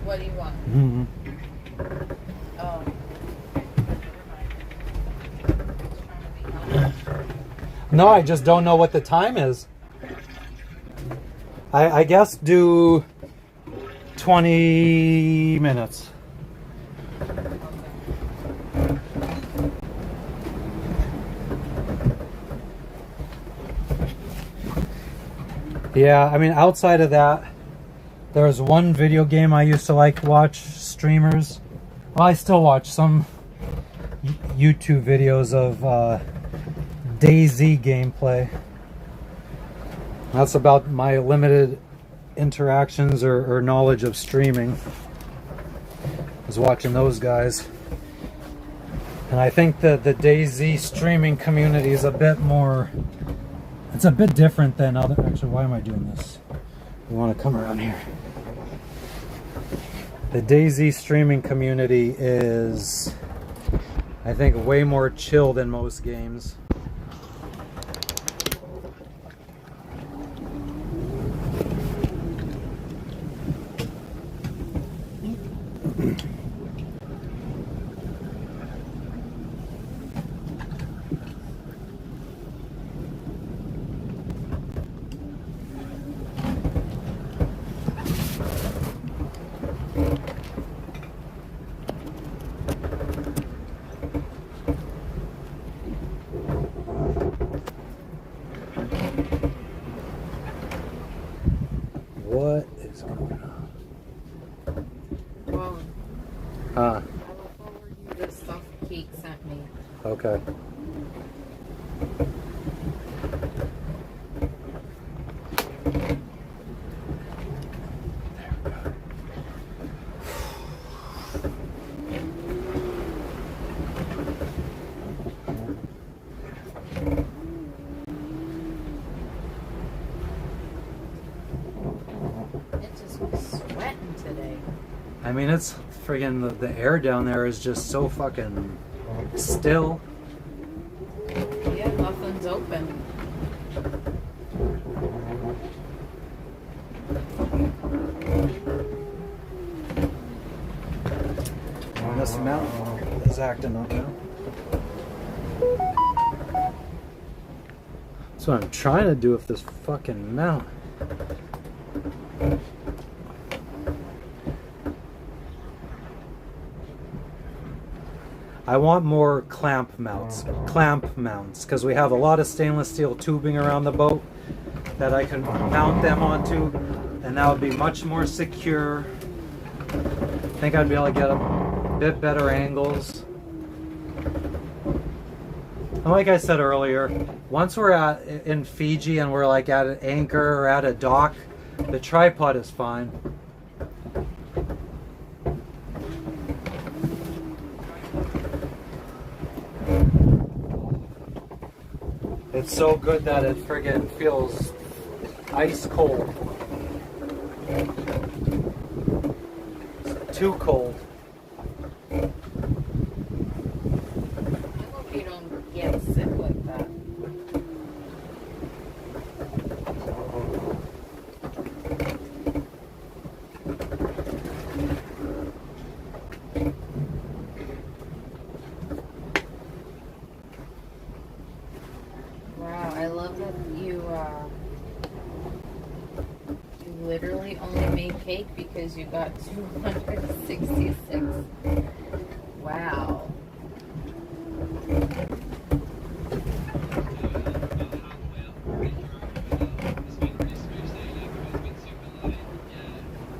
What do you want? Mm-hmm. Oh. No, I just don't know what the time is. I guess do 20 minutes. Yeah, I mean, outside of that, there was one video game I used to like watch streamers. Well, I still watch some YouTube videos of DayZ gameplay. That's about my limited interactions or knowledge of streaming, is watching those guys. And I think that the DayZ streaming community is a bit more, it's a bit different than other, actually, why am I doing this? You want to come around here. The DayZ streaming community is, I think, way more chill than most games. What is going on? Well, Huh. I will forward you the stuff Kate sent me. Okay. It just was sweating today. I mean, it's friggin' the air down there is just so fucking still. Yeah, nothing's open. This mountain is acting up now. That's what I'm trying to do with this fucking mount. I want more clamp mounts, because we have a lot of stainless steel tubing around the boat that I can mount them onto, and that would be much more secure. I think I'd be able to get a bit better angles. And like I said earlier, once we're in Fiji and we're like at an anchor or at a dock, the tripod is fine. It's so good that it friggin' feels ice cold. It's too cold. I hope you don't get sick like that. Wow, I love that you literally only made cake because you got 266. Wow.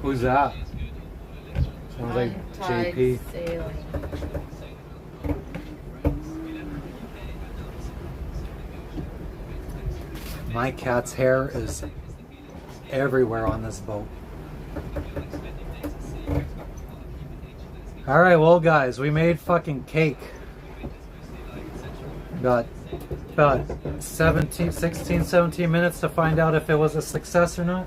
Who's that? Sounds like Untied JP. Sailing. My cat's hair is everywhere on this boat. Alright, well guys, we made fucking cake. Got about 16, 17 minutes to find out if it was a success or not.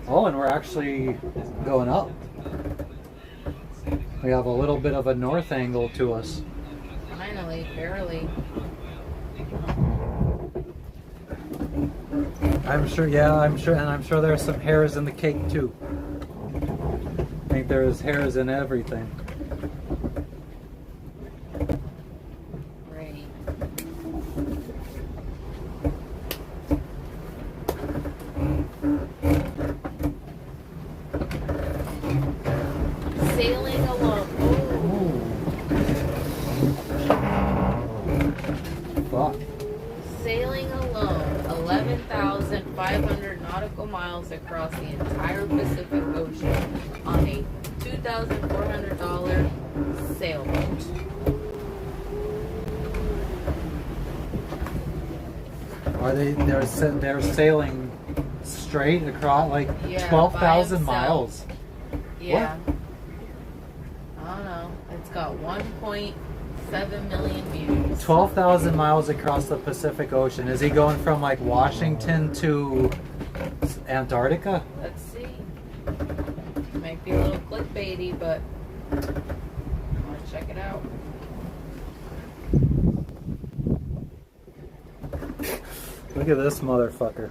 Oh, and we're actually going up. We have a little bit of a north angle to us. Finally, barely. I'm sure, yeah, I'm sure, and I'm sure there's some hairs in the cake too. I think there's hairs in everything. Great. Sailing along. Fuck. Sailing alone 11,500 nautical miles across the entire Pacific Ocean on a $2,400 sailboat. Are they're sailing straight across like Yeah, 12,000 by himself. miles? Yeah. I don't know. It's got 1.7 million views. 12,000 miles across the Pacific Ocean. Is he going from like Washington to Antarctica? Let's see. Might be a little clickbaity, but I want to check it out. Look at this motherfucker.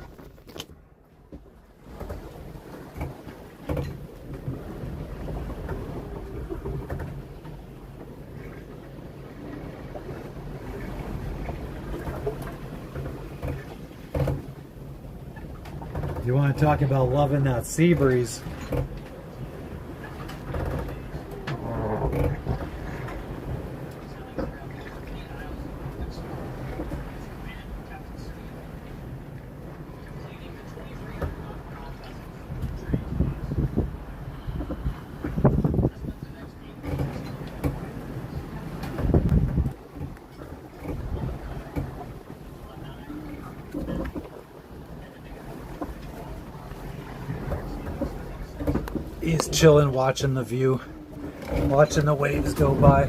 You want to talk about loving that sea breeze? He's chilling, watching the view, watching the waves go by.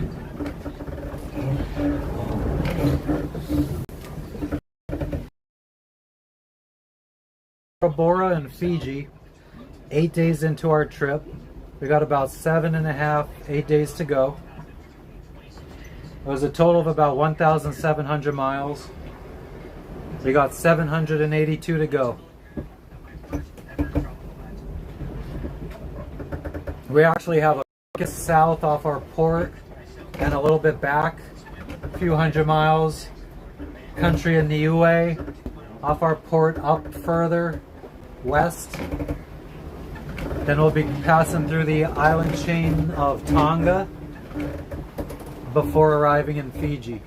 Bora in Fiji, 8 days into our trip. We got about 7.5, 8 days to go. It was a total of about 1,700 miles. We got 782 to go. We actually have a south off our port and a little bit back, a few hundred miles. Country of Niue off our port up further west. Then we'll be passing through the island chain of Tonga before arriving in Fiji.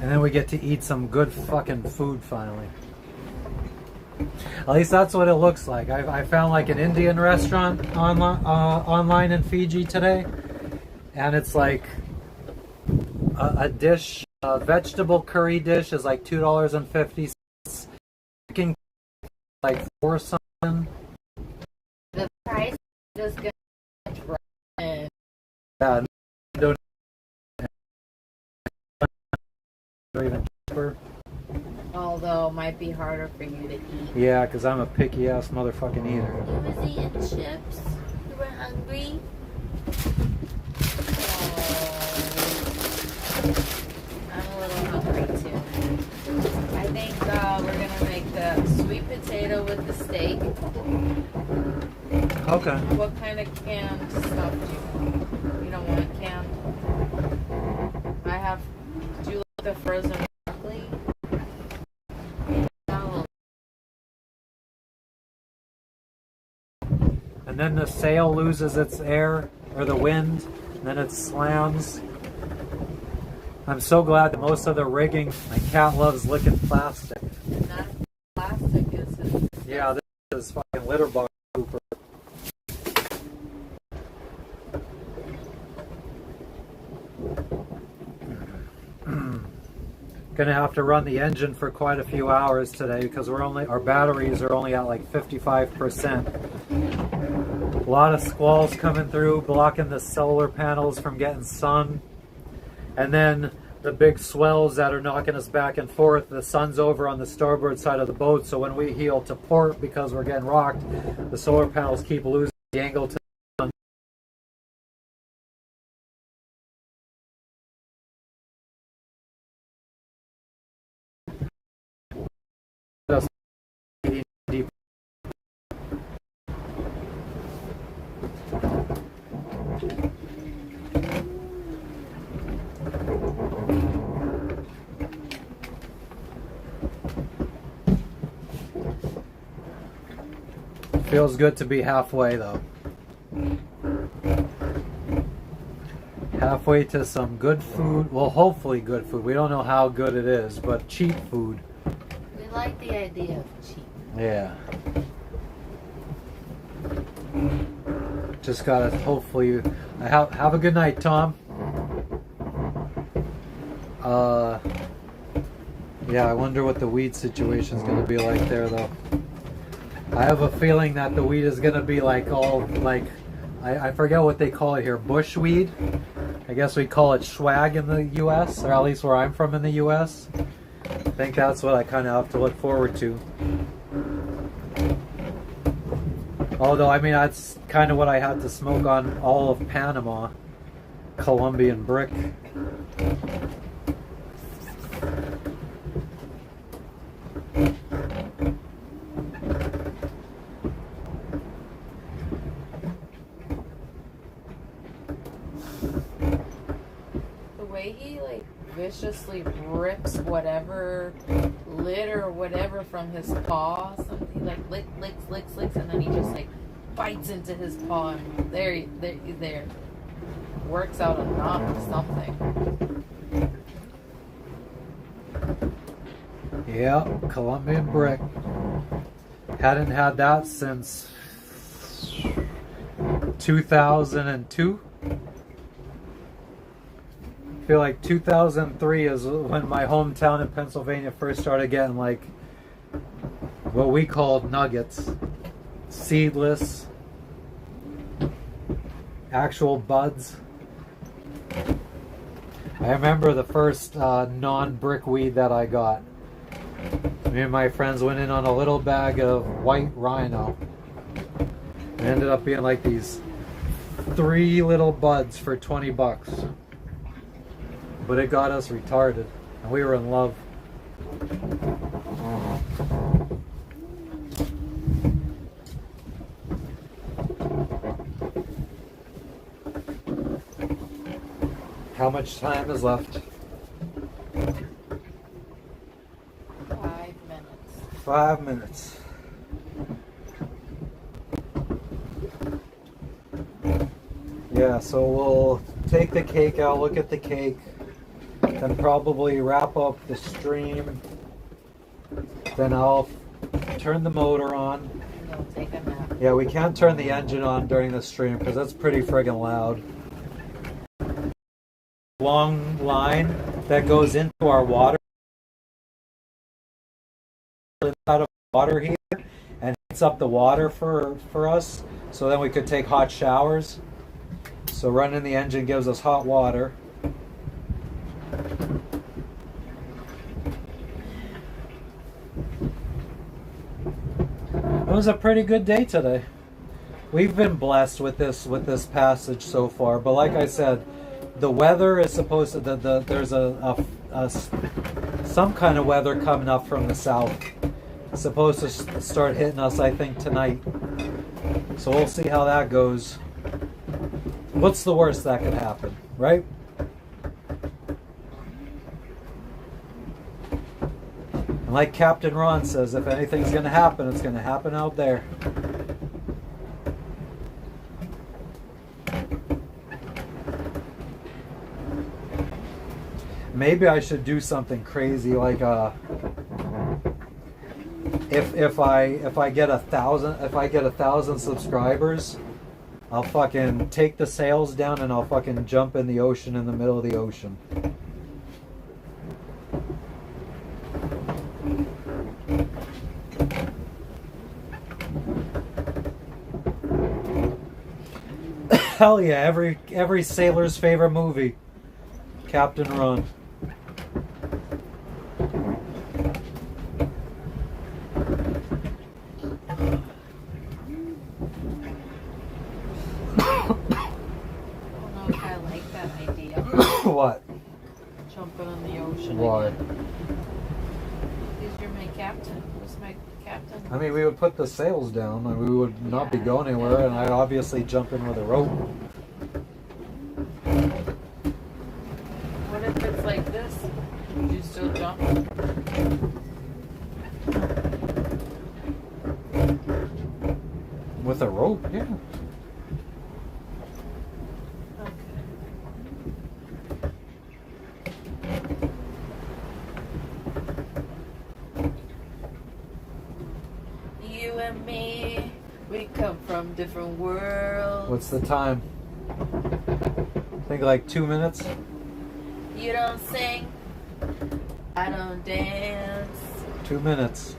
And then we get to eat some good fucking food finally. At least that's what it looks like. I found like an Indian restaurant online in Fiji today. And it's like a dish, a vegetable curry dish is like $2.50. Chicken like $4 something. The price is gonna drop. Yeah, don't even cheaper. Although it might be harder for you to eat. Yeah, because I'm a picky ass motherfucking eater. You was eating chips. You were hungry. I'm a little hungry too. I think we're gonna make the sweet potato with the steak. Okay. What kind of canned stuff do you want? You don't want canned? I have. Do you like the frozen broccoli? No. And then the sail loses its air, or the wind, and then it slams. I'm so glad that most of the rigging, my cat loves licking plastic. Not plastic, is it? Yeah, this is fucking litter box pooper. Gonna have to run the engine for quite a few hours today because our batteries are only at like 55%. A lot of squalls coming through, blocking the solar panels from getting sun. And then the big swells that are knocking us back and forth, the sun's over on the starboard side of the boat, so when we heel to port because we're getting rocked, the solar panels keep losing the angle to the sun. Feels good to be halfway though. Halfway to some good food. Well, hopefully good food. We don't know how good it is, but cheap food. We like the idea of cheap. Yeah. Just gotta hopefully. Have a good night, Tom. Yeah, I wonder what the weed situation is gonna be like there though. I have a feeling that the weed is gonna be like all like I forget what they call it here, bushweed. I guess we call it swag in the U.S. or at least where I'm from in the U.S. I think that's what I kind of have to look forward to. Although I mean that's kind of what I had to smoke on all of Panama, Colombian brick. He like viciously rips whatever lid or whatever from his paw. Something he like licks, and then he just like bites into his paw, and there, works out a knot or something. Yeah, Colombian brick. Hadn't had that since 2002. I feel like 2003 is when my hometown in Pennsylvania first started getting like what we called nuggets. Seedless, actual buds. I remember the first non-brick weed that I got. Me and my friends went in on a little bag of white rhino. It ended up being like these 3 little buds for $20. But it got us retarded, and we were in love. How much time is left? 5 minutes. 5 minutes. Yeah, so we'll take the cake out, look at the cake. and probably wrap up the stream. Then I'll turn the motor on. Go take a nap. Yeah, we can't turn the engine on during the stream because that's pretty friggin' loud. Long line that goes into our water, out of water here, and heats up the water for us, so then we could take hot showers. So running the engine gives us hot water. It was a pretty good day today. We've been blessed with this passage so far, but like I said, the weather is supposed to there's some kind of weather coming up from the south. It's supposed to start hitting us, I think, tonight. So we'll see how that goes. What's the worst that could happen, right? And like Captain Ron says, if anything's going to happen, it's going to happen out there. Maybe I should do something crazy like if I get 1,000 subscribers, I'll fucking take the sails down and I'll fucking jump in the ocean in the middle of the ocean. Hell yeah, every sailor's favorite movie, Captain Ron. What? Jumping in the ocean. Why? Again. Because you're my captain. Who's my captain? I mean, we would put the sails down and we would not be going anywhere, and I'd obviously jump in with a rope. What if it's like this? Would you still jump? With a rope, yeah. You and me, we come from different worlds. What's the time? I think like 2 minutes. You don't sing, I don't dance. 2 minutes.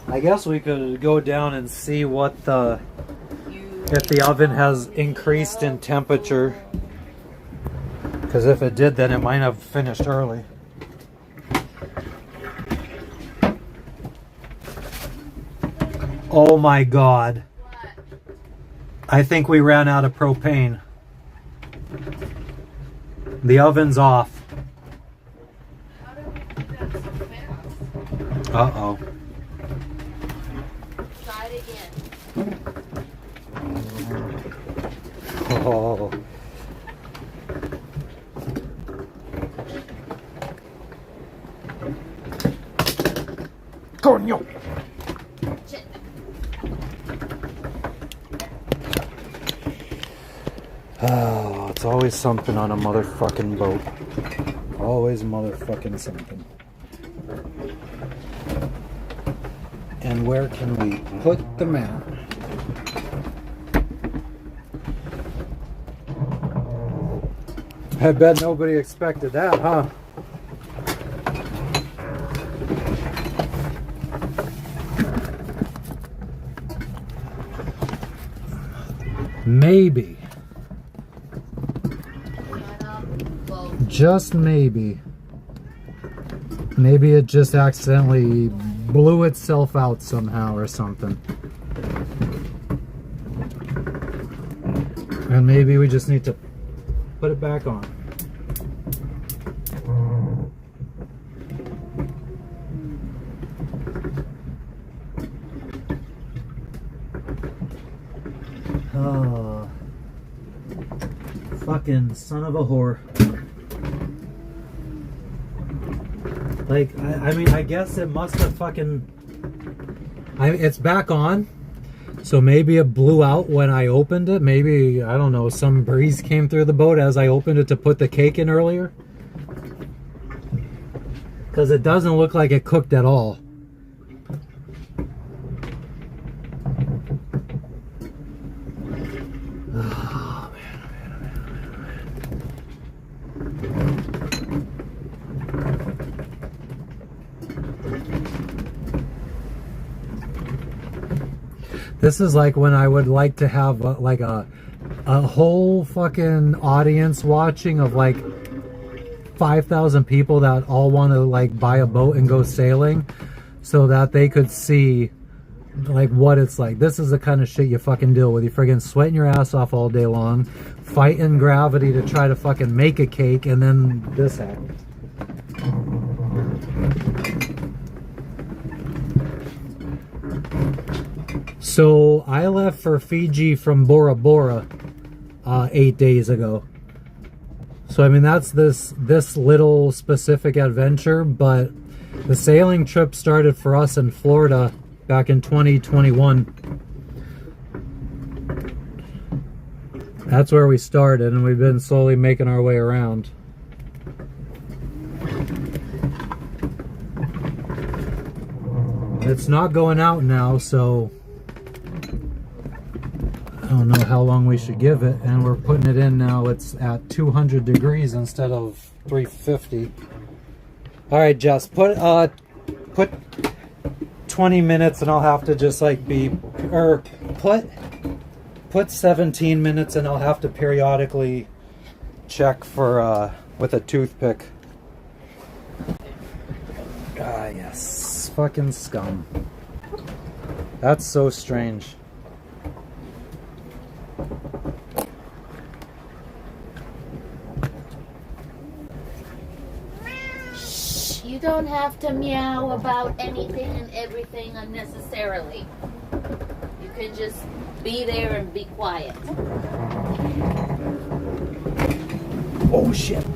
I guess we could go down and see what if the oven has increased in temperature. Because if it did, then it might have finished early. Oh my God. I think we ran out of propane. The oven's off. How did we do that so fast? Uh-oh. Try it again. Oh. Coño. Shit. Oh, it's always something on a motherfucking boat. Always motherfucking something. And where can we put the map? I bet nobody expected that, huh? Maybe. Just maybe. Maybe it just accidentally blew itself out somehow or something. And maybe we just need to put it back on. Oh, fucking son of a whore. Like, I mean, I guess it must have fucking... it's back on. So maybe it blew out when I opened it. Maybe, I don't know, some breeze came through the boat as I opened it to put the cake in earlier. Because it doesn't look like it cooked at all. Oh, this is like when I would like to have like a whole fucking audience watching of like 5,000 people that all want to like buy a boat and go sailing so that they could see like what it's like. This is the kind of shit you fucking deal with. You friggin' sweating your ass off all day long, fighting gravity to try to fucking make a cake, and then this happens. So I left for Fiji from Bora Bora 8 days ago. So I mean that's this little specific adventure, but the sailing trip started for us in Florida back in 2021. That's where we started, and we've been slowly making our way around. It's not going out now, so I don't know how long we should give it, and we're putting it in now. It's at 200 degrees instead of 350. All right, Jess, put 20 minutes, and I'll have to just like put 17 minutes, and I'll have to periodically check for with a toothpick. Ah, yes, fucking scum. That's so strange. You don't have to meow about anything and everything unnecessarily. You can just be there and be quiet. Oh shit.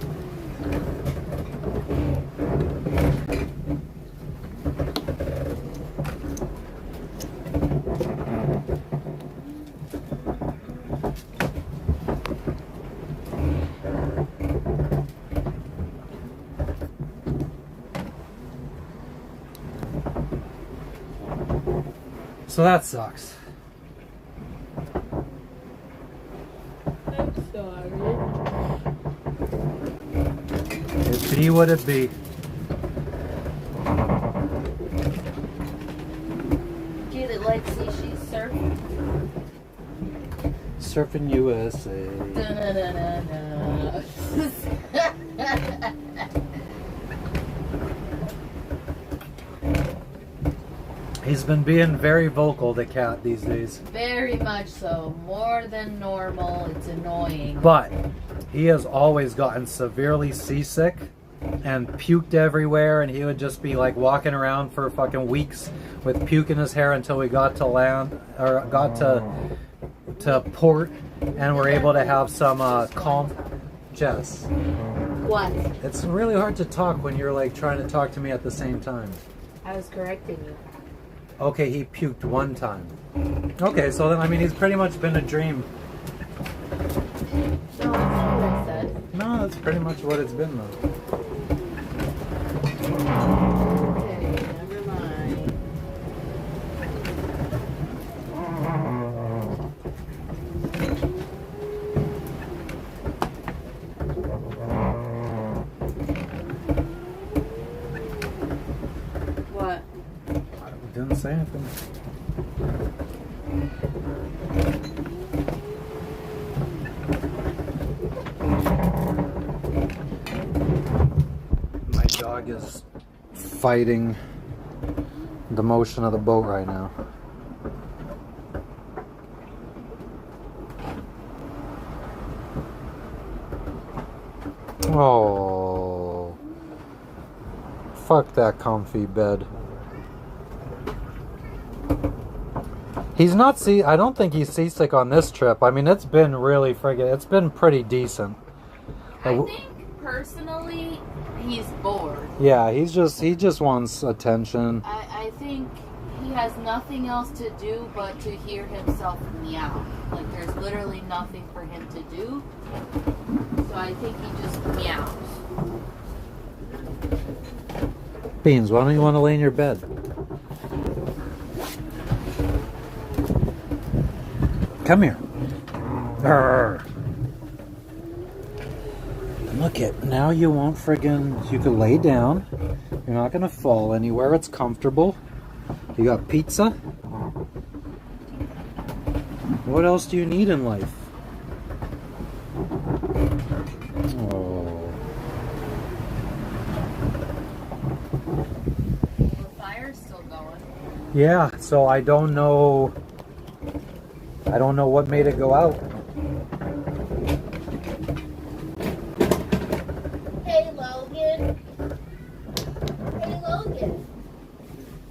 So that sucks. I'm sorry. It be what it be. Get it, Lexi. She's surfing. Surfing USA. Da-na-na-na-na. He's been being very vocal, the cat, these days. Very much so. More than normal. It's annoying. But he has always gotten severely seasick and puked everywhere, and he would just be like walking around for fucking weeks with puke in his hair until we got to land, or got to port, and we're able to have some calm. Jess, What? it's really hard to talk when you're like trying to talk to me at the same time. I was correcting you. Okay, he puked one time. Okay, so then I mean he's pretty much been a dream. No, that's not what I said. No, that's pretty much what it's been though. Okay, never mind. What? I didn't say anything. My dog is fighting the motion of the boat right now. Oh, fuck that comfy bed. He's not I don't think he's seasick on this trip. I mean, it's been really it's been pretty decent. I think personally he's bored. Yeah, he just wants attention. I think he has nothing else to do but to hear himself meow. Like there's literally nothing for him to do. So I think he just meows. Beans, why don't you want to lay in your bed? Come here. Arr. Look it, now you won't friggin', you can lay down. You're not gonna fall anywhere, it's comfortable. You got pizza. What else do you need in life? Oh. The fire's still going. Yeah, so I don't know what made it go out. Hey Logan. Hey Logan.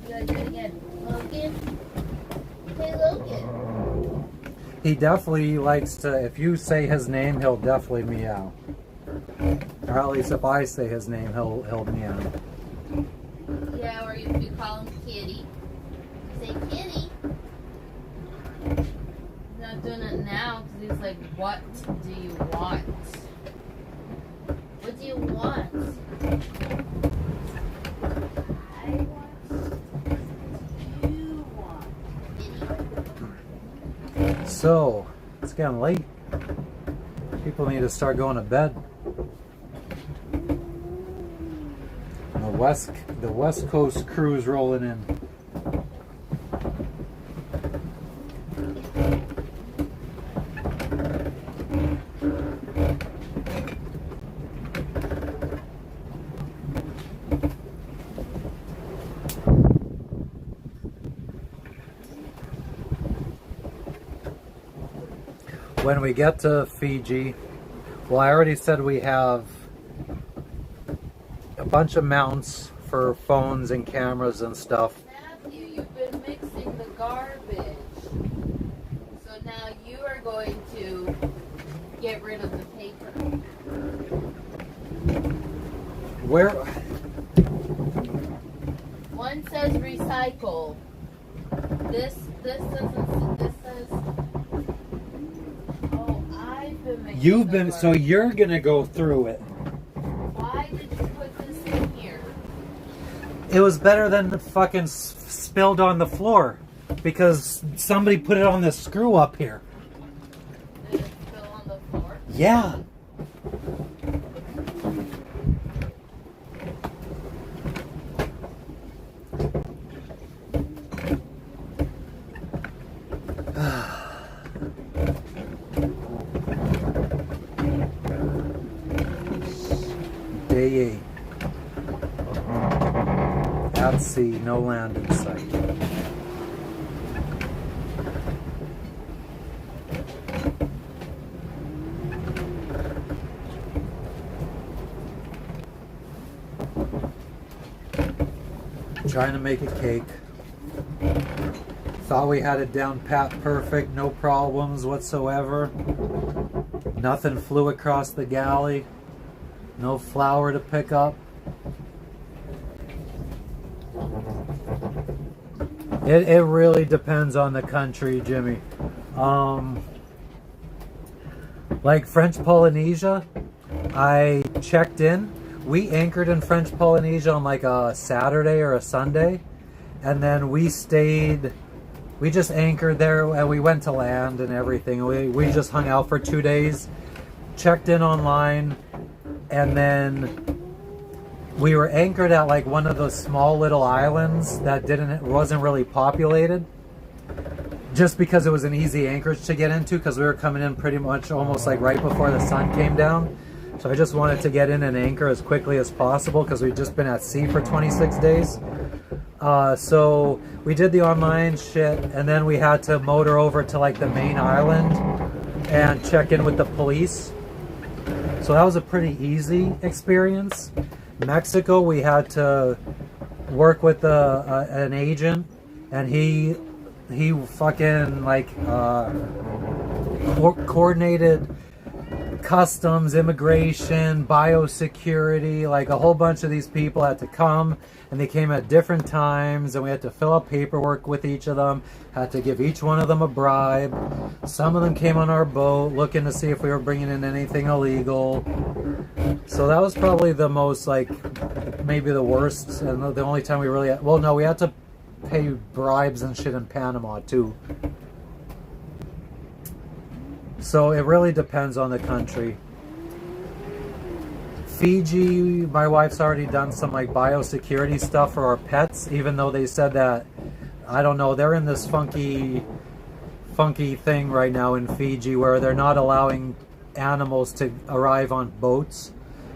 You gotta do it again. Logan. Hey Logan. He definitely likes to, if you say his name, he'll definitely meow. Or at least if I say his name, he'll meow. Yeah, or if you call him Kitty. Say Kitty. He's not doing it now because he's like, what do you want? What do you want? I want. What do you want? Kitty. So, it's getting late. People need to start going to bed. The West Coast crew's rolling in. When we get to Fiji, well, I already said we have a bunch of mounts for phones and cameras and stuff. Matthew, you've been mixing the garbage. So now you are going to get rid of the paper. Where? One says recycle. This doesn't. This says. Oh, I've been mixing. You've the been, so garbage. you're gonna go through it. Why did you put this in here? It was better than the fucking spilled on the floor because somebody put it on this screw up here. Did it spill on the floor? Yeah. Day 8. At sea, no land in sight. Trying to make a cake. Thought we had it down pat perfect, no problems whatsoever. Nothing flew across the galley. No flour to pick up. It really depends on the country, Jimmy. Like French Polynesia, I checked in. We anchored in French Polynesia on like a Saturday or a Sunday. And then we just anchored there and we went to land and everything. We just hung out for 2 days, checked in online, and then we were anchored at like one of those small little islands that wasn't really populated, just because it was an easy anchorage to get into because we were coming in pretty much almost like right before the sun came down. So I just wanted to get in and anchor as quickly as possible because we'd just been at sea for 26 days. So we did the online shit and then we had to motor over to like the main island and check in with the police. So that was a pretty easy experience. Mexico, we had to work with an agent, and he fucking like coordinated customs, immigration, biosecurity, like a whole bunch of these people had to come, and they came at different times, and we had to fill out paperwork with each of them, had to give each one of them a bribe. Some of them came on our boat looking to see if we were bringing in anything illegal. So that was probably the most, like, maybe the worst, and the only time we really had, well, no, we had to pay bribes and shit in Panama too. So it really depends on the country. Fiji, my wife's already done some like biosecurity stuff for our pets, even though they said that, I don't know, they're in this funky thing right now in Fiji where they're not allowing animals to arrive on boats.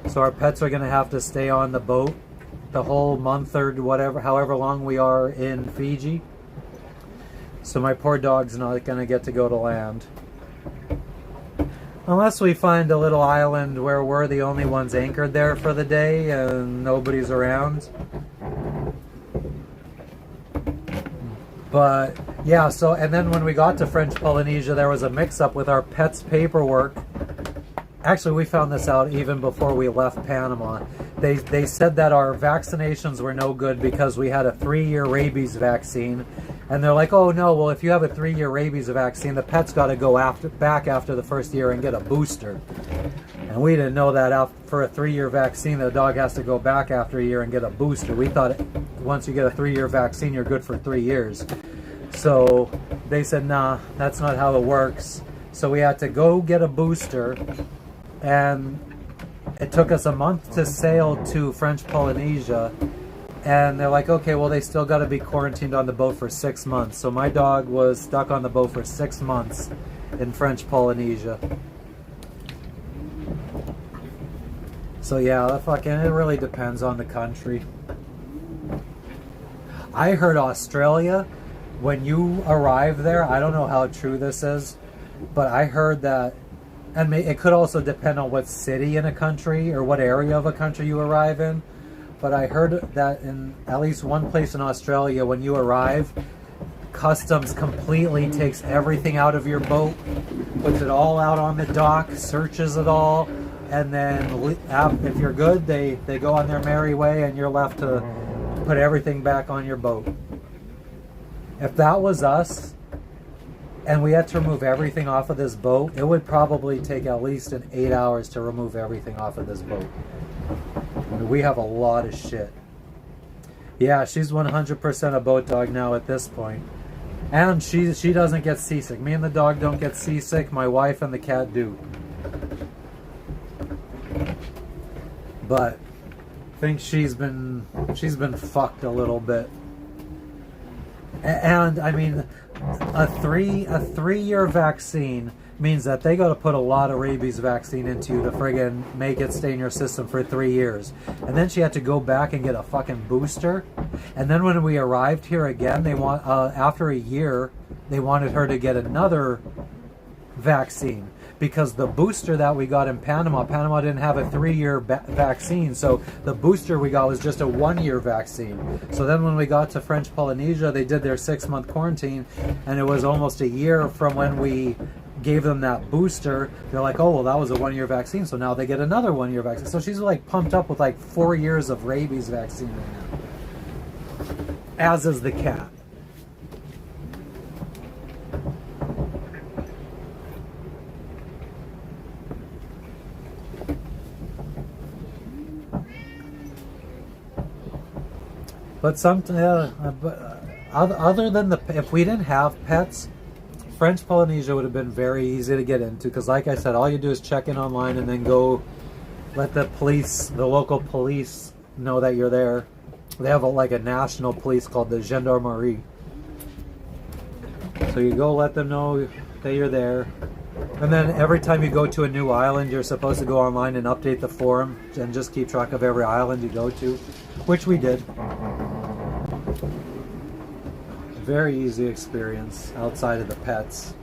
So our pets are going to have to stay on the boat the whole month or whatever, however long we are in Fiji. So my poor dog's not going to get to go to land. Unless we find a little island where we're the only ones anchored there for the day and nobody's around. But yeah, so, and then when we got to French Polynesia, there was a mix-up with our pet's paperwork. Actually, we found this out even before we left Panama. They said that our vaccinations were no good because we had a 3-year rabies vaccine. And they're like, oh no, well if you have a 3-year rabies vaccine, the pet's got to go back after the first year and get a booster. And we didn't know that for a 3-year vaccine, the dog has to go back after a year and get a booster. We thought once you get a 3-year vaccine, you're good for 3 years. So they said, nah, that's not how it works. So we had to go get a booster. And it took us a month to sail to French Polynesia. And they're like, okay, well, they still got to be quarantined on the boat for 6 months. So my dog was stuck on the boat for 6 months in French Polynesia. So yeah, it really depends on the country. I heard Australia, when you arrive there, I don't know how true this is, but I heard that, and it could also depend on what city in a country or what area of a country you arrive in. But I heard that in at least one place in Australia, when you arrive, customs completely takes everything out of your boat, puts it all out on the dock, searches it all, and then if you're good, they go on their merry way and you're left to put everything back on your boat. If that was us, and we had to remove everything off of this boat, it would probably take at least 8 hours to remove everything off of this boat. I mean, we have a lot of shit. Yeah, she's 100% a boat dog now at this point. And she doesn't get seasick. Me and the dog don't get seasick. My wife and the cat do. But I think she's been fucked a little bit. And I mean, a 3-year vaccine means that they got to put a lot of rabies vaccine into you to friggin' make it stay in your system for 3 years. And then she had to go back and get a fucking booster. And then when we arrived here again, after a year, they wanted her to get another vaccine. Because the booster that we got in Panama didn't have a 3-year vaccine, so the booster we got was just a 1-year vaccine. So then when we got to French Polynesia, they did their 6-month quarantine, and it was almost a year from when we gave them that booster. They're like, oh, well, that was a 1-year vaccine, so now they get another 1-year vaccine. So she's like pumped up with like 4 years of rabies vaccine right now. As is the cat. But other than if we didn't have pets, French Polynesia would have been very easy to get into. Because like I said, all you do is check in online and then go let the local police know that you're there. They have a national police called the Gendarmerie. So you go let them know that you're there. And then every time you go to a new island, you're supposed to go online and update the forum and just keep track of every island you go to, which we did. Very easy experience outside of the pets.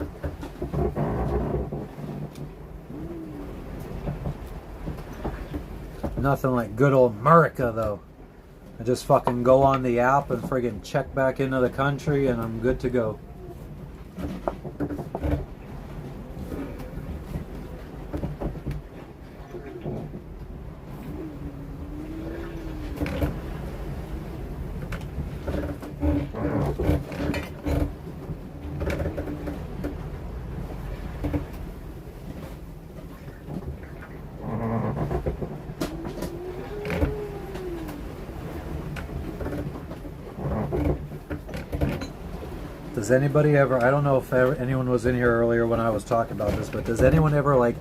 Nothing like good old America though. I just fucking go on the app and friggin' check back into the country and I'm good to go. Does anybody ever, I don't know if anyone was in here earlier when I was talking about this, but does anyone ever, like,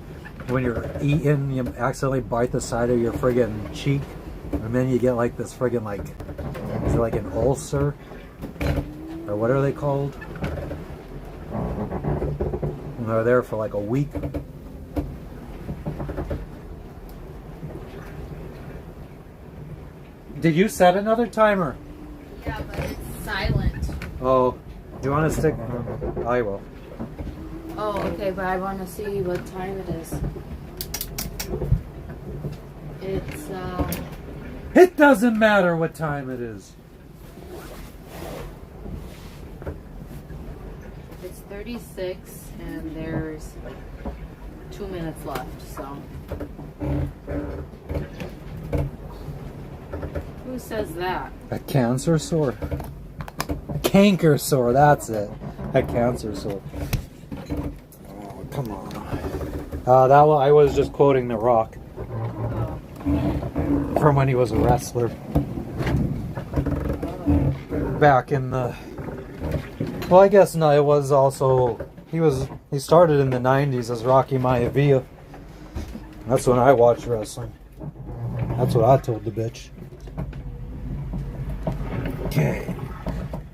when you're eating, you accidentally bite the side of your friggin' cheek, and then you get like this friggin' like, is it like an ulcer? Or what are they called? And they're there for like a week. Did you set another timer? Yeah, but it's silent. Oh, do you want to stick? I will. Oh, okay, but I want to see what time it is. It's, It doesn't matter what time it is. it's 36, and there's like 2 minutes left, so. Who says that? A cancer sore. A canker sore, that's it. A cancer sore. Oh, come on. That one, I was just quoting The Rock from when he was a wrestler. Back in the... Well, I guess no, it was also... He started in the 90s as Rocky Maivia. That's when I watched wrestling. That's what I told the bitch. Okay.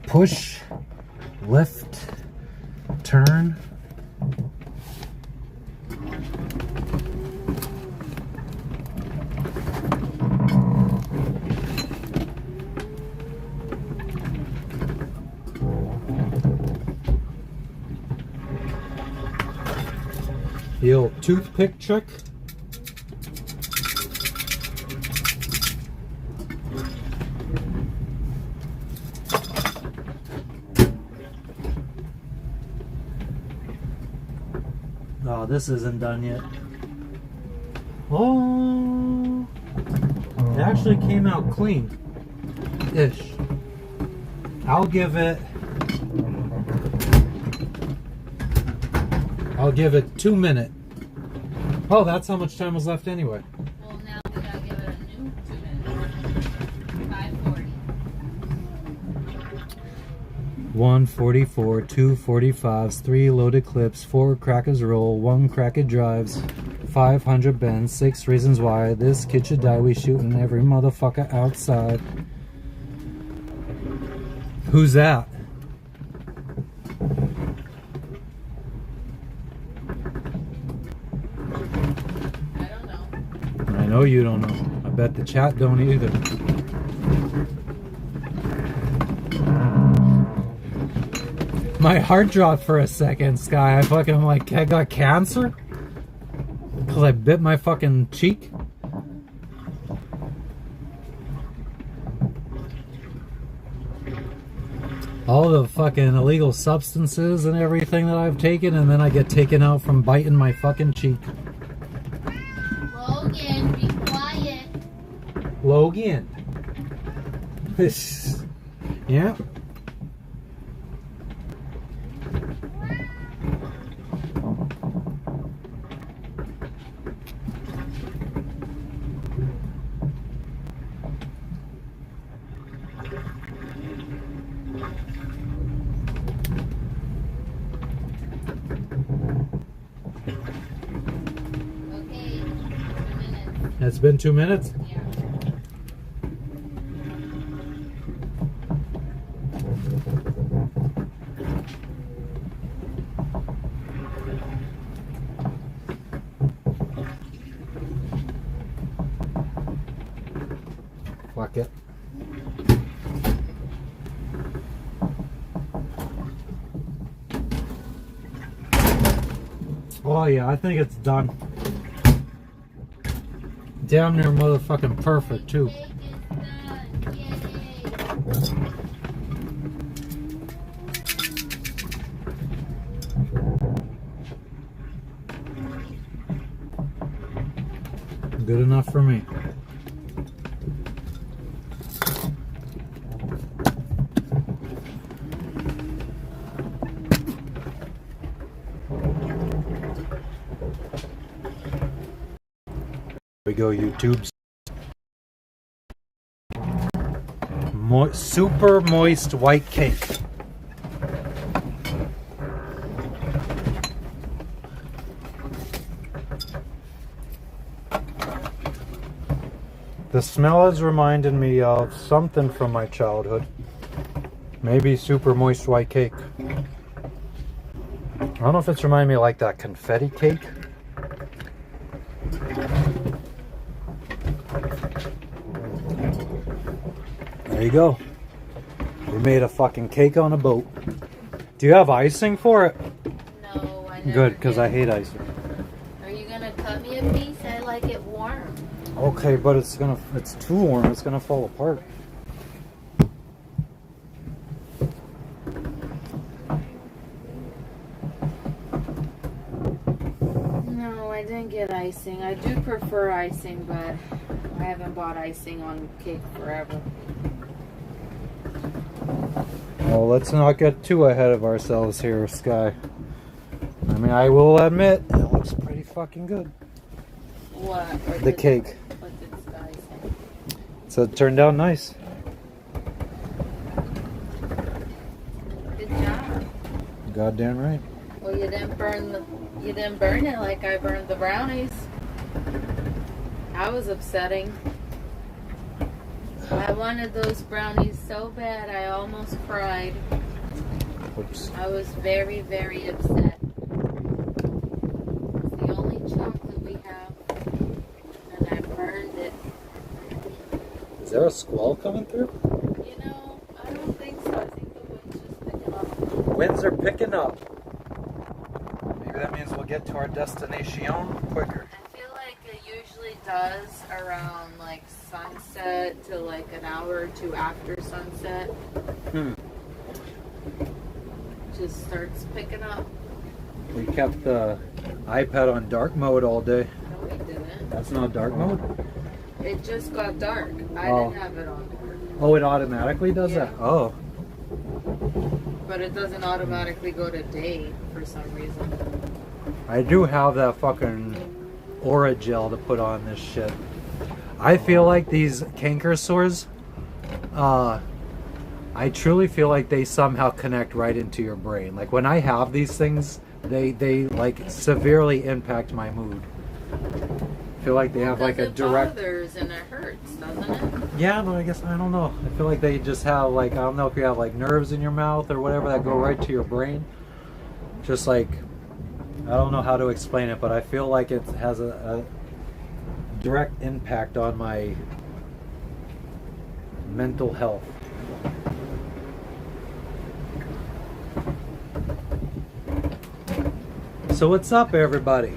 Push, lift, turn. The old toothpick trick. Oh, this isn't done yet. Oh, it actually came out clean-ish. I'll give it 2 minutes. Oh, that's how much time was left anyway. Well, now we gotta give it a new 2 minutes. 5:40. 144, 2 45s, 3 loaded clips, 4 crackers roll, 1 cracker drives, 500 bends, 6 reasons why this kid should die. We shooting every motherfucker outside. Who's that? I don't know. I know you don't know. I bet the chat don't either. My heart dropped for a second, Sky. I got cancer? Because I bit my fucking cheek? All the fucking illegal substances and everything that I've taken, and then I get taken out from biting my fucking cheek. Logan, be quiet. Logan. Yeah. Okay, 2 minutes. It's been 2 minutes? Yeah. Fuck it. Oh yeah, I think it's done. Damn near motherfucking perfect too. Cake is done. Yay. Good enough for me. Here we go, YouTubes. Super moist white cake. The smell has reminded me of something from my childhood. Maybe super moist white cake. I don't know if it's reminding me of like that confetti cake. There you go. We made a fucking cake on a boat. Do you have icing for it? No, I never Good, because did. I hate icing. Are you gonna cut me a piece? I like it warm. Okay, but it's too warm. It's gonna fall apart. No, I didn't get icing. I do prefer icing, but I haven't bought icing on cake forever. Well, let's not get too ahead of ourselves here, Sky. I mean, I will admit, it looks pretty fucking good. What? The cake. What did Sky say? So it turned out nice. Good job. Goddamn right. Well, you didn't burn it like I burned the brownies. That was upsetting. I wanted those brownies so bad I almost cried. Oops. I was very, very upset. It's the only chocolate we have, and I burned it. Is there a squall coming through? You know, I don't think so. I think the wind's just picking up. Winds are picking up. Maybe that means we'll get to our destination quicker. I feel like it usually does around like sunset to like an hour or two after sunset. Just starts picking up. We kept the iPad on dark mode all day. No, we didn't. That's not dark mode? It just got dark. I Oh. didn't have it on dark. Oh, it automatically does Yeah. that? Oh. But it doesn't automatically go to day for some reason. I do have that fucking Aura gel to put on this shit. I feel like these canker sores, I truly feel like they somehow connect right into your brain. Like when I have these things, they like severely impact my mood. I feel like they have like a direct. It bothers and it hurts, doesn't it? Yeah, but I guess I don't know. I feel like they just have like, I don't know if you have like nerves in your mouth or whatever that go right to your brain. Just like, I don't know how to explain it, but I feel like it has a direct impact on my mental health. So what's up, everybody?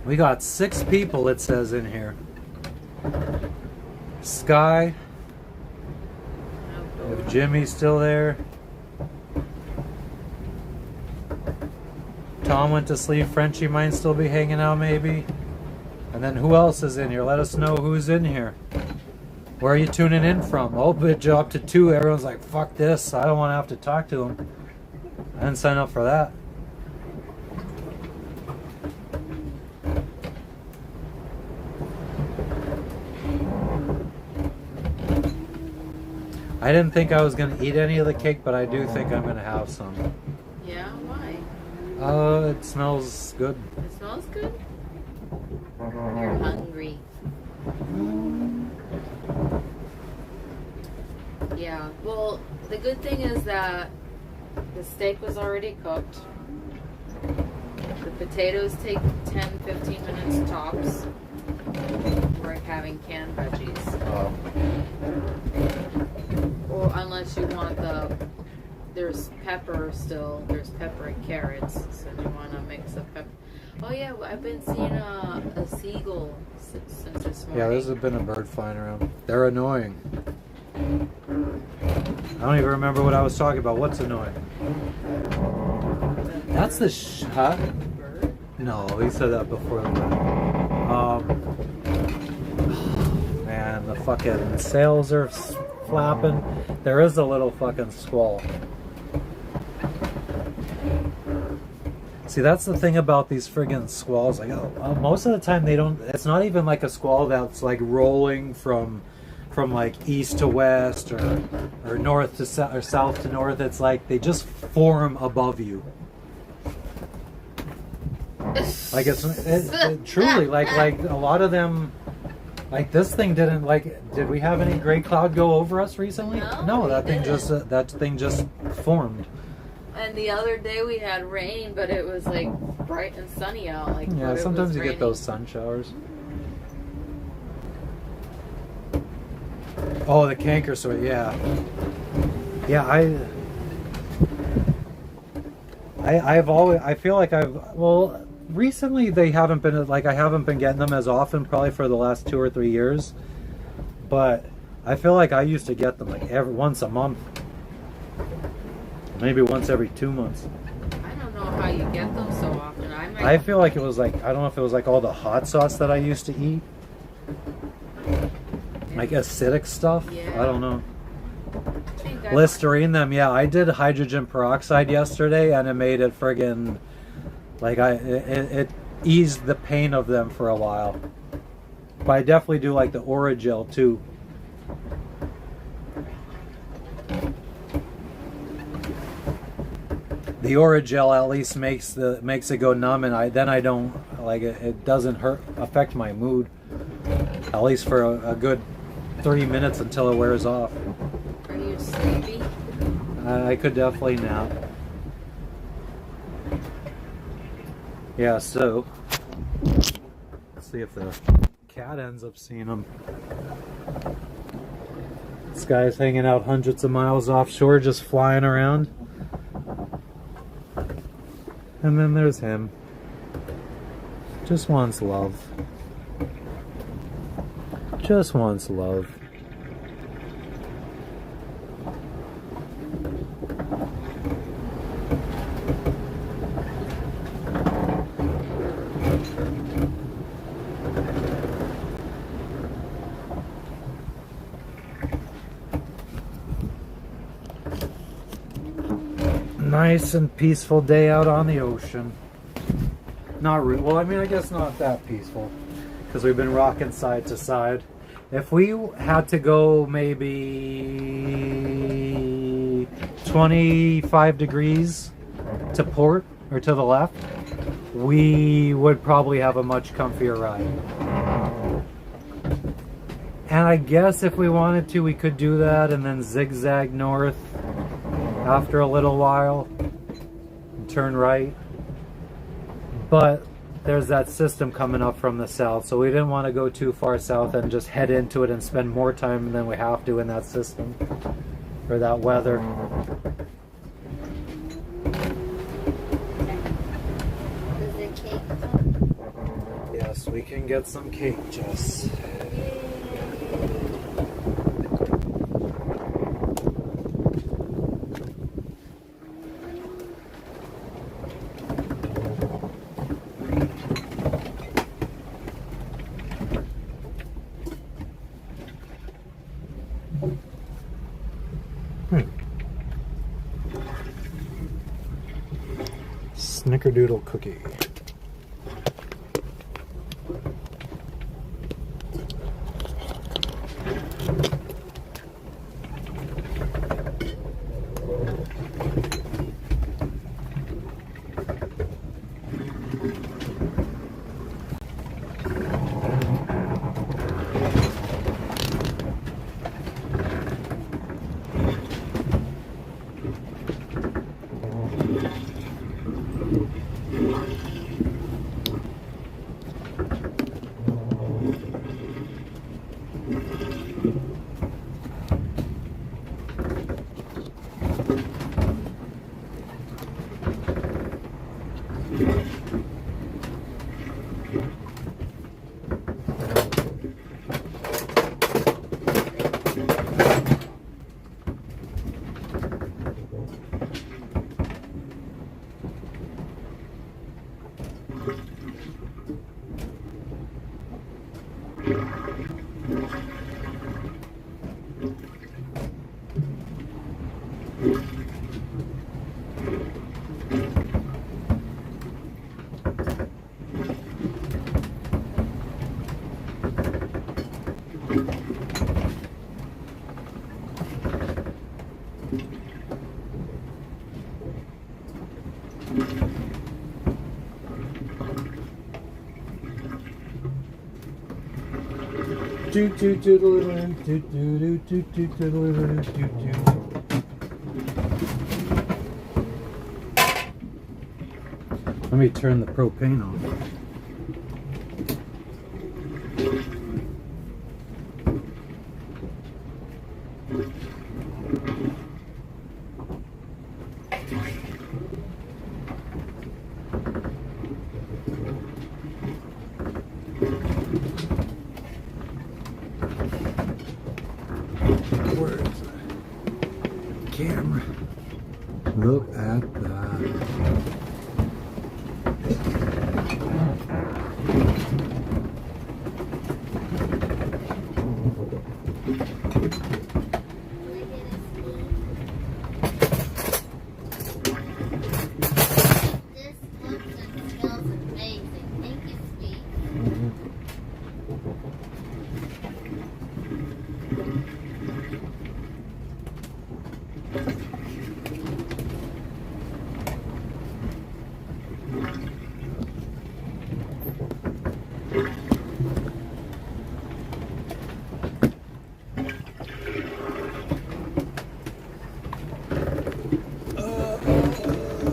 We got 6 people, it says in here. Sky, if Jimmy's still there. Tom went to sleep. Frenchie might still be hanging out, maybe. And then who else is in here? Let us know who's in here. Where are you tuning in from? Oh, bit up to 2. Everyone's like, fuck this. I don't want to have to talk to him. I didn't sign up for that. I didn't think I was going to eat any of the cake, but I do think I'm going to have some. Yeah, why? It smells good. It smells good? You're hungry. Yeah, well, the good thing is that the steak was already cooked. The potatoes take 10-15 minutes tops. We're having canned veggies. Oh. Or unless you want there's pepper still. There's pepper and carrots. So you want to mix a pepper. Oh yeah, I've been seeing a seagull since this morning. Yeah, there's been a bird flying around. They're annoying. I don't even remember what I was talking about. What's annoying? That's the huh? Bird? No, he said that before the bird. Man, the fucking sails are flapping. There is a little fucking squall. See, that's the thing about these friggin' squalls. Like, most of the time they don't. It's not even like a squall that's like rolling from like east to west or north to south or south to north. It's like they just form above you. Like it truly like a lot of them. Like this thing didn't like. Did we have any gray cloud go over us recently? No, that we thing didn't. that thing just formed. And the other day we had rain, but it was like bright and sunny out. Like Yeah, but it sometimes was you get raining. those sun showers. Oh, the canker sweat. Yeah, yeah. I've always. I feel like well. Recently, they haven't been like I haven't been getting them as often, probably for the last 2 or 3 years. But I feel like I used to get them like once a month, maybe once every 2 months. I don't know how you get them so often. I feel like it was like I don't know if it was like all the hot sauce that I used to eat, like acidic stuff. Yeah. I don't know. think I Listerine them, yeah. I did hydrogen peroxide yesterday, and it made it friggin' like it eased the pain of them for a while. But I definitely do like the Oragel too. The Oragel at least makes it go numb, and I don't like it. It doesn't affect my mood, at least for a good 3 minutes until it wears off. Are you sleepy? I could definitely nap. Yeah, so let's see if the cat ends up seeing them. This guy's hanging out hundreds of miles offshore, just flying around. And then there's him. Just wants love. Just wants love. Nice and peaceful day out on the ocean. Not really. Well, I mean, I guess not that peaceful, because we've been rocking side to side. If we had to go maybe 25 degrees to port or to the left, we would probably have a much comfier ride. And I guess if we wanted to, we could do that and then zigzag north after a little while and turn right. But there's that system coming up from the south, so we didn't want to go too far south and just head into it and spend more time than we have to in that system or that weather. Is it cake done? Yes, we can get some cake, Jess. Snickerdoodle cookie. Let me turn the propane off. Where's the camera? Look at that. This looks and smells amazing. Thank you, sweet.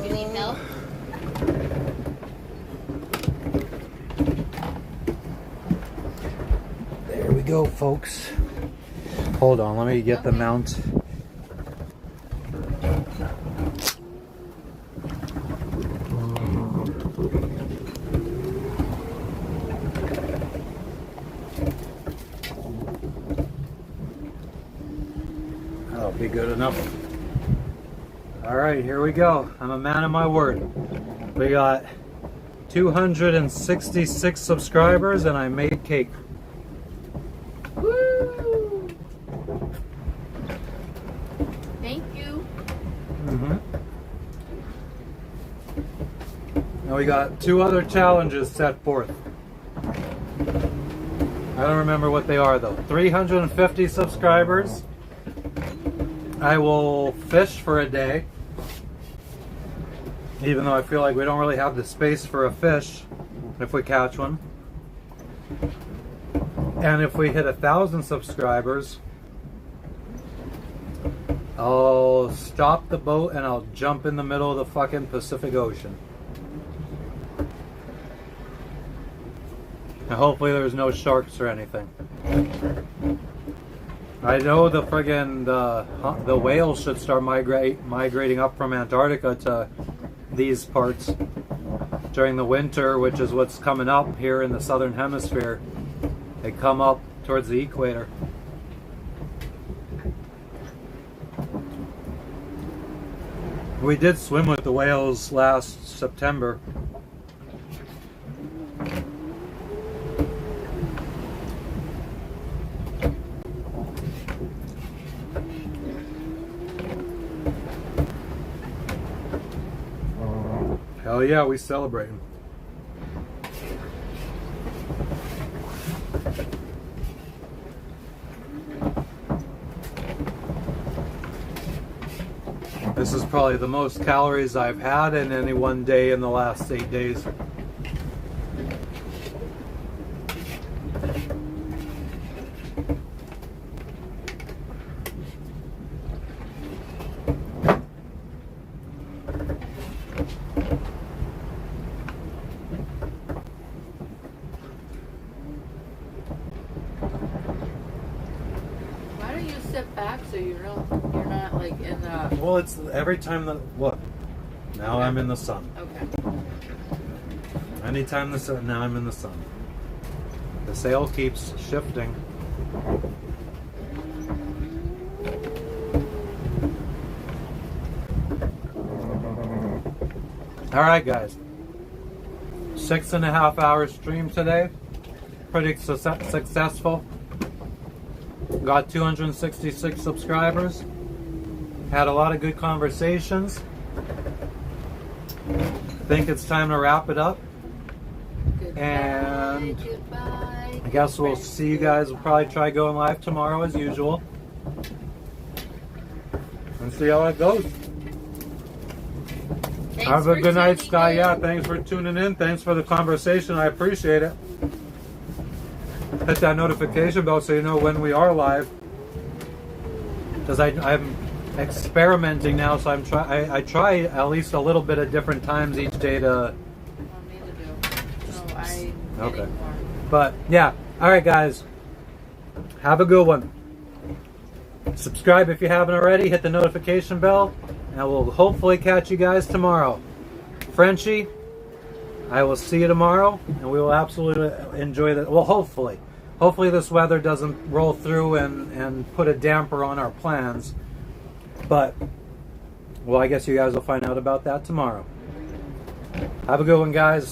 You need help? There we go, folks. Hold on, let me get the mount. That'll be good enough. Alright, here we go. I'm a man of my word. We got 266 subscribers and I made cake. Woo! Thank you. Now we got 2 other challenges set forth. I don't remember what they are though. 350 subscribers. I will fish for a day. Even though I feel like we don't really have the space for a fish if we catch one. And if we hit 1,000 subscribers, I'll stop the boat and I'll jump in the middle of the fucking Pacific Ocean. And hopefully there's no sharks or anything. I know the friggin' the whales should start migrating up from Antarctica to these parts during the winter, which is what's coming up here in the southern hemisphere. They come up towards the equator. We did swim with the whales last September. Hell yeah, we celebrating. This is probably the most calories I've had in any one day in the last 8 days. Why don't you sit back so you're not like in the. Well, it's every time that look. Now I'm in the sun. Okay. Anytime the sun. Now I'm in the sun. The sail keeps shifting. All right, guys. 6.5 hour stream today. Pretty successful. Got 266 subscribers. Had a lot of good conversations. Think it's time to wrap it up. Goodbye, And goodbye. I guess we'll see you guys. We'll probably try going live tomorrow as usual. And see how it goes. Thanks Have a for good night, tuning Sky. in. Yeah, thanks for tuning in. Thanks for the conversation. I appreciate it. hit that notification bell so you know when we are live. Because I'm experimenting now, so I try at least a little bit of different times each day to. Want me to do? No, I'm Okay. getting more. But yeah, all right, guys. Have a good one. Subscribe if you haven't already. Hit the notification bell, and we'll hopefully catch you guys tomorrow. Frenchie, I will see you tomorrow, and we will absolutely enjoy that. Well, hopefully. Hopefully this weather doesn't roll through and put a damper on our plans. But, well, I guess you guys will find out about that tomorrow. Have a good one, guys.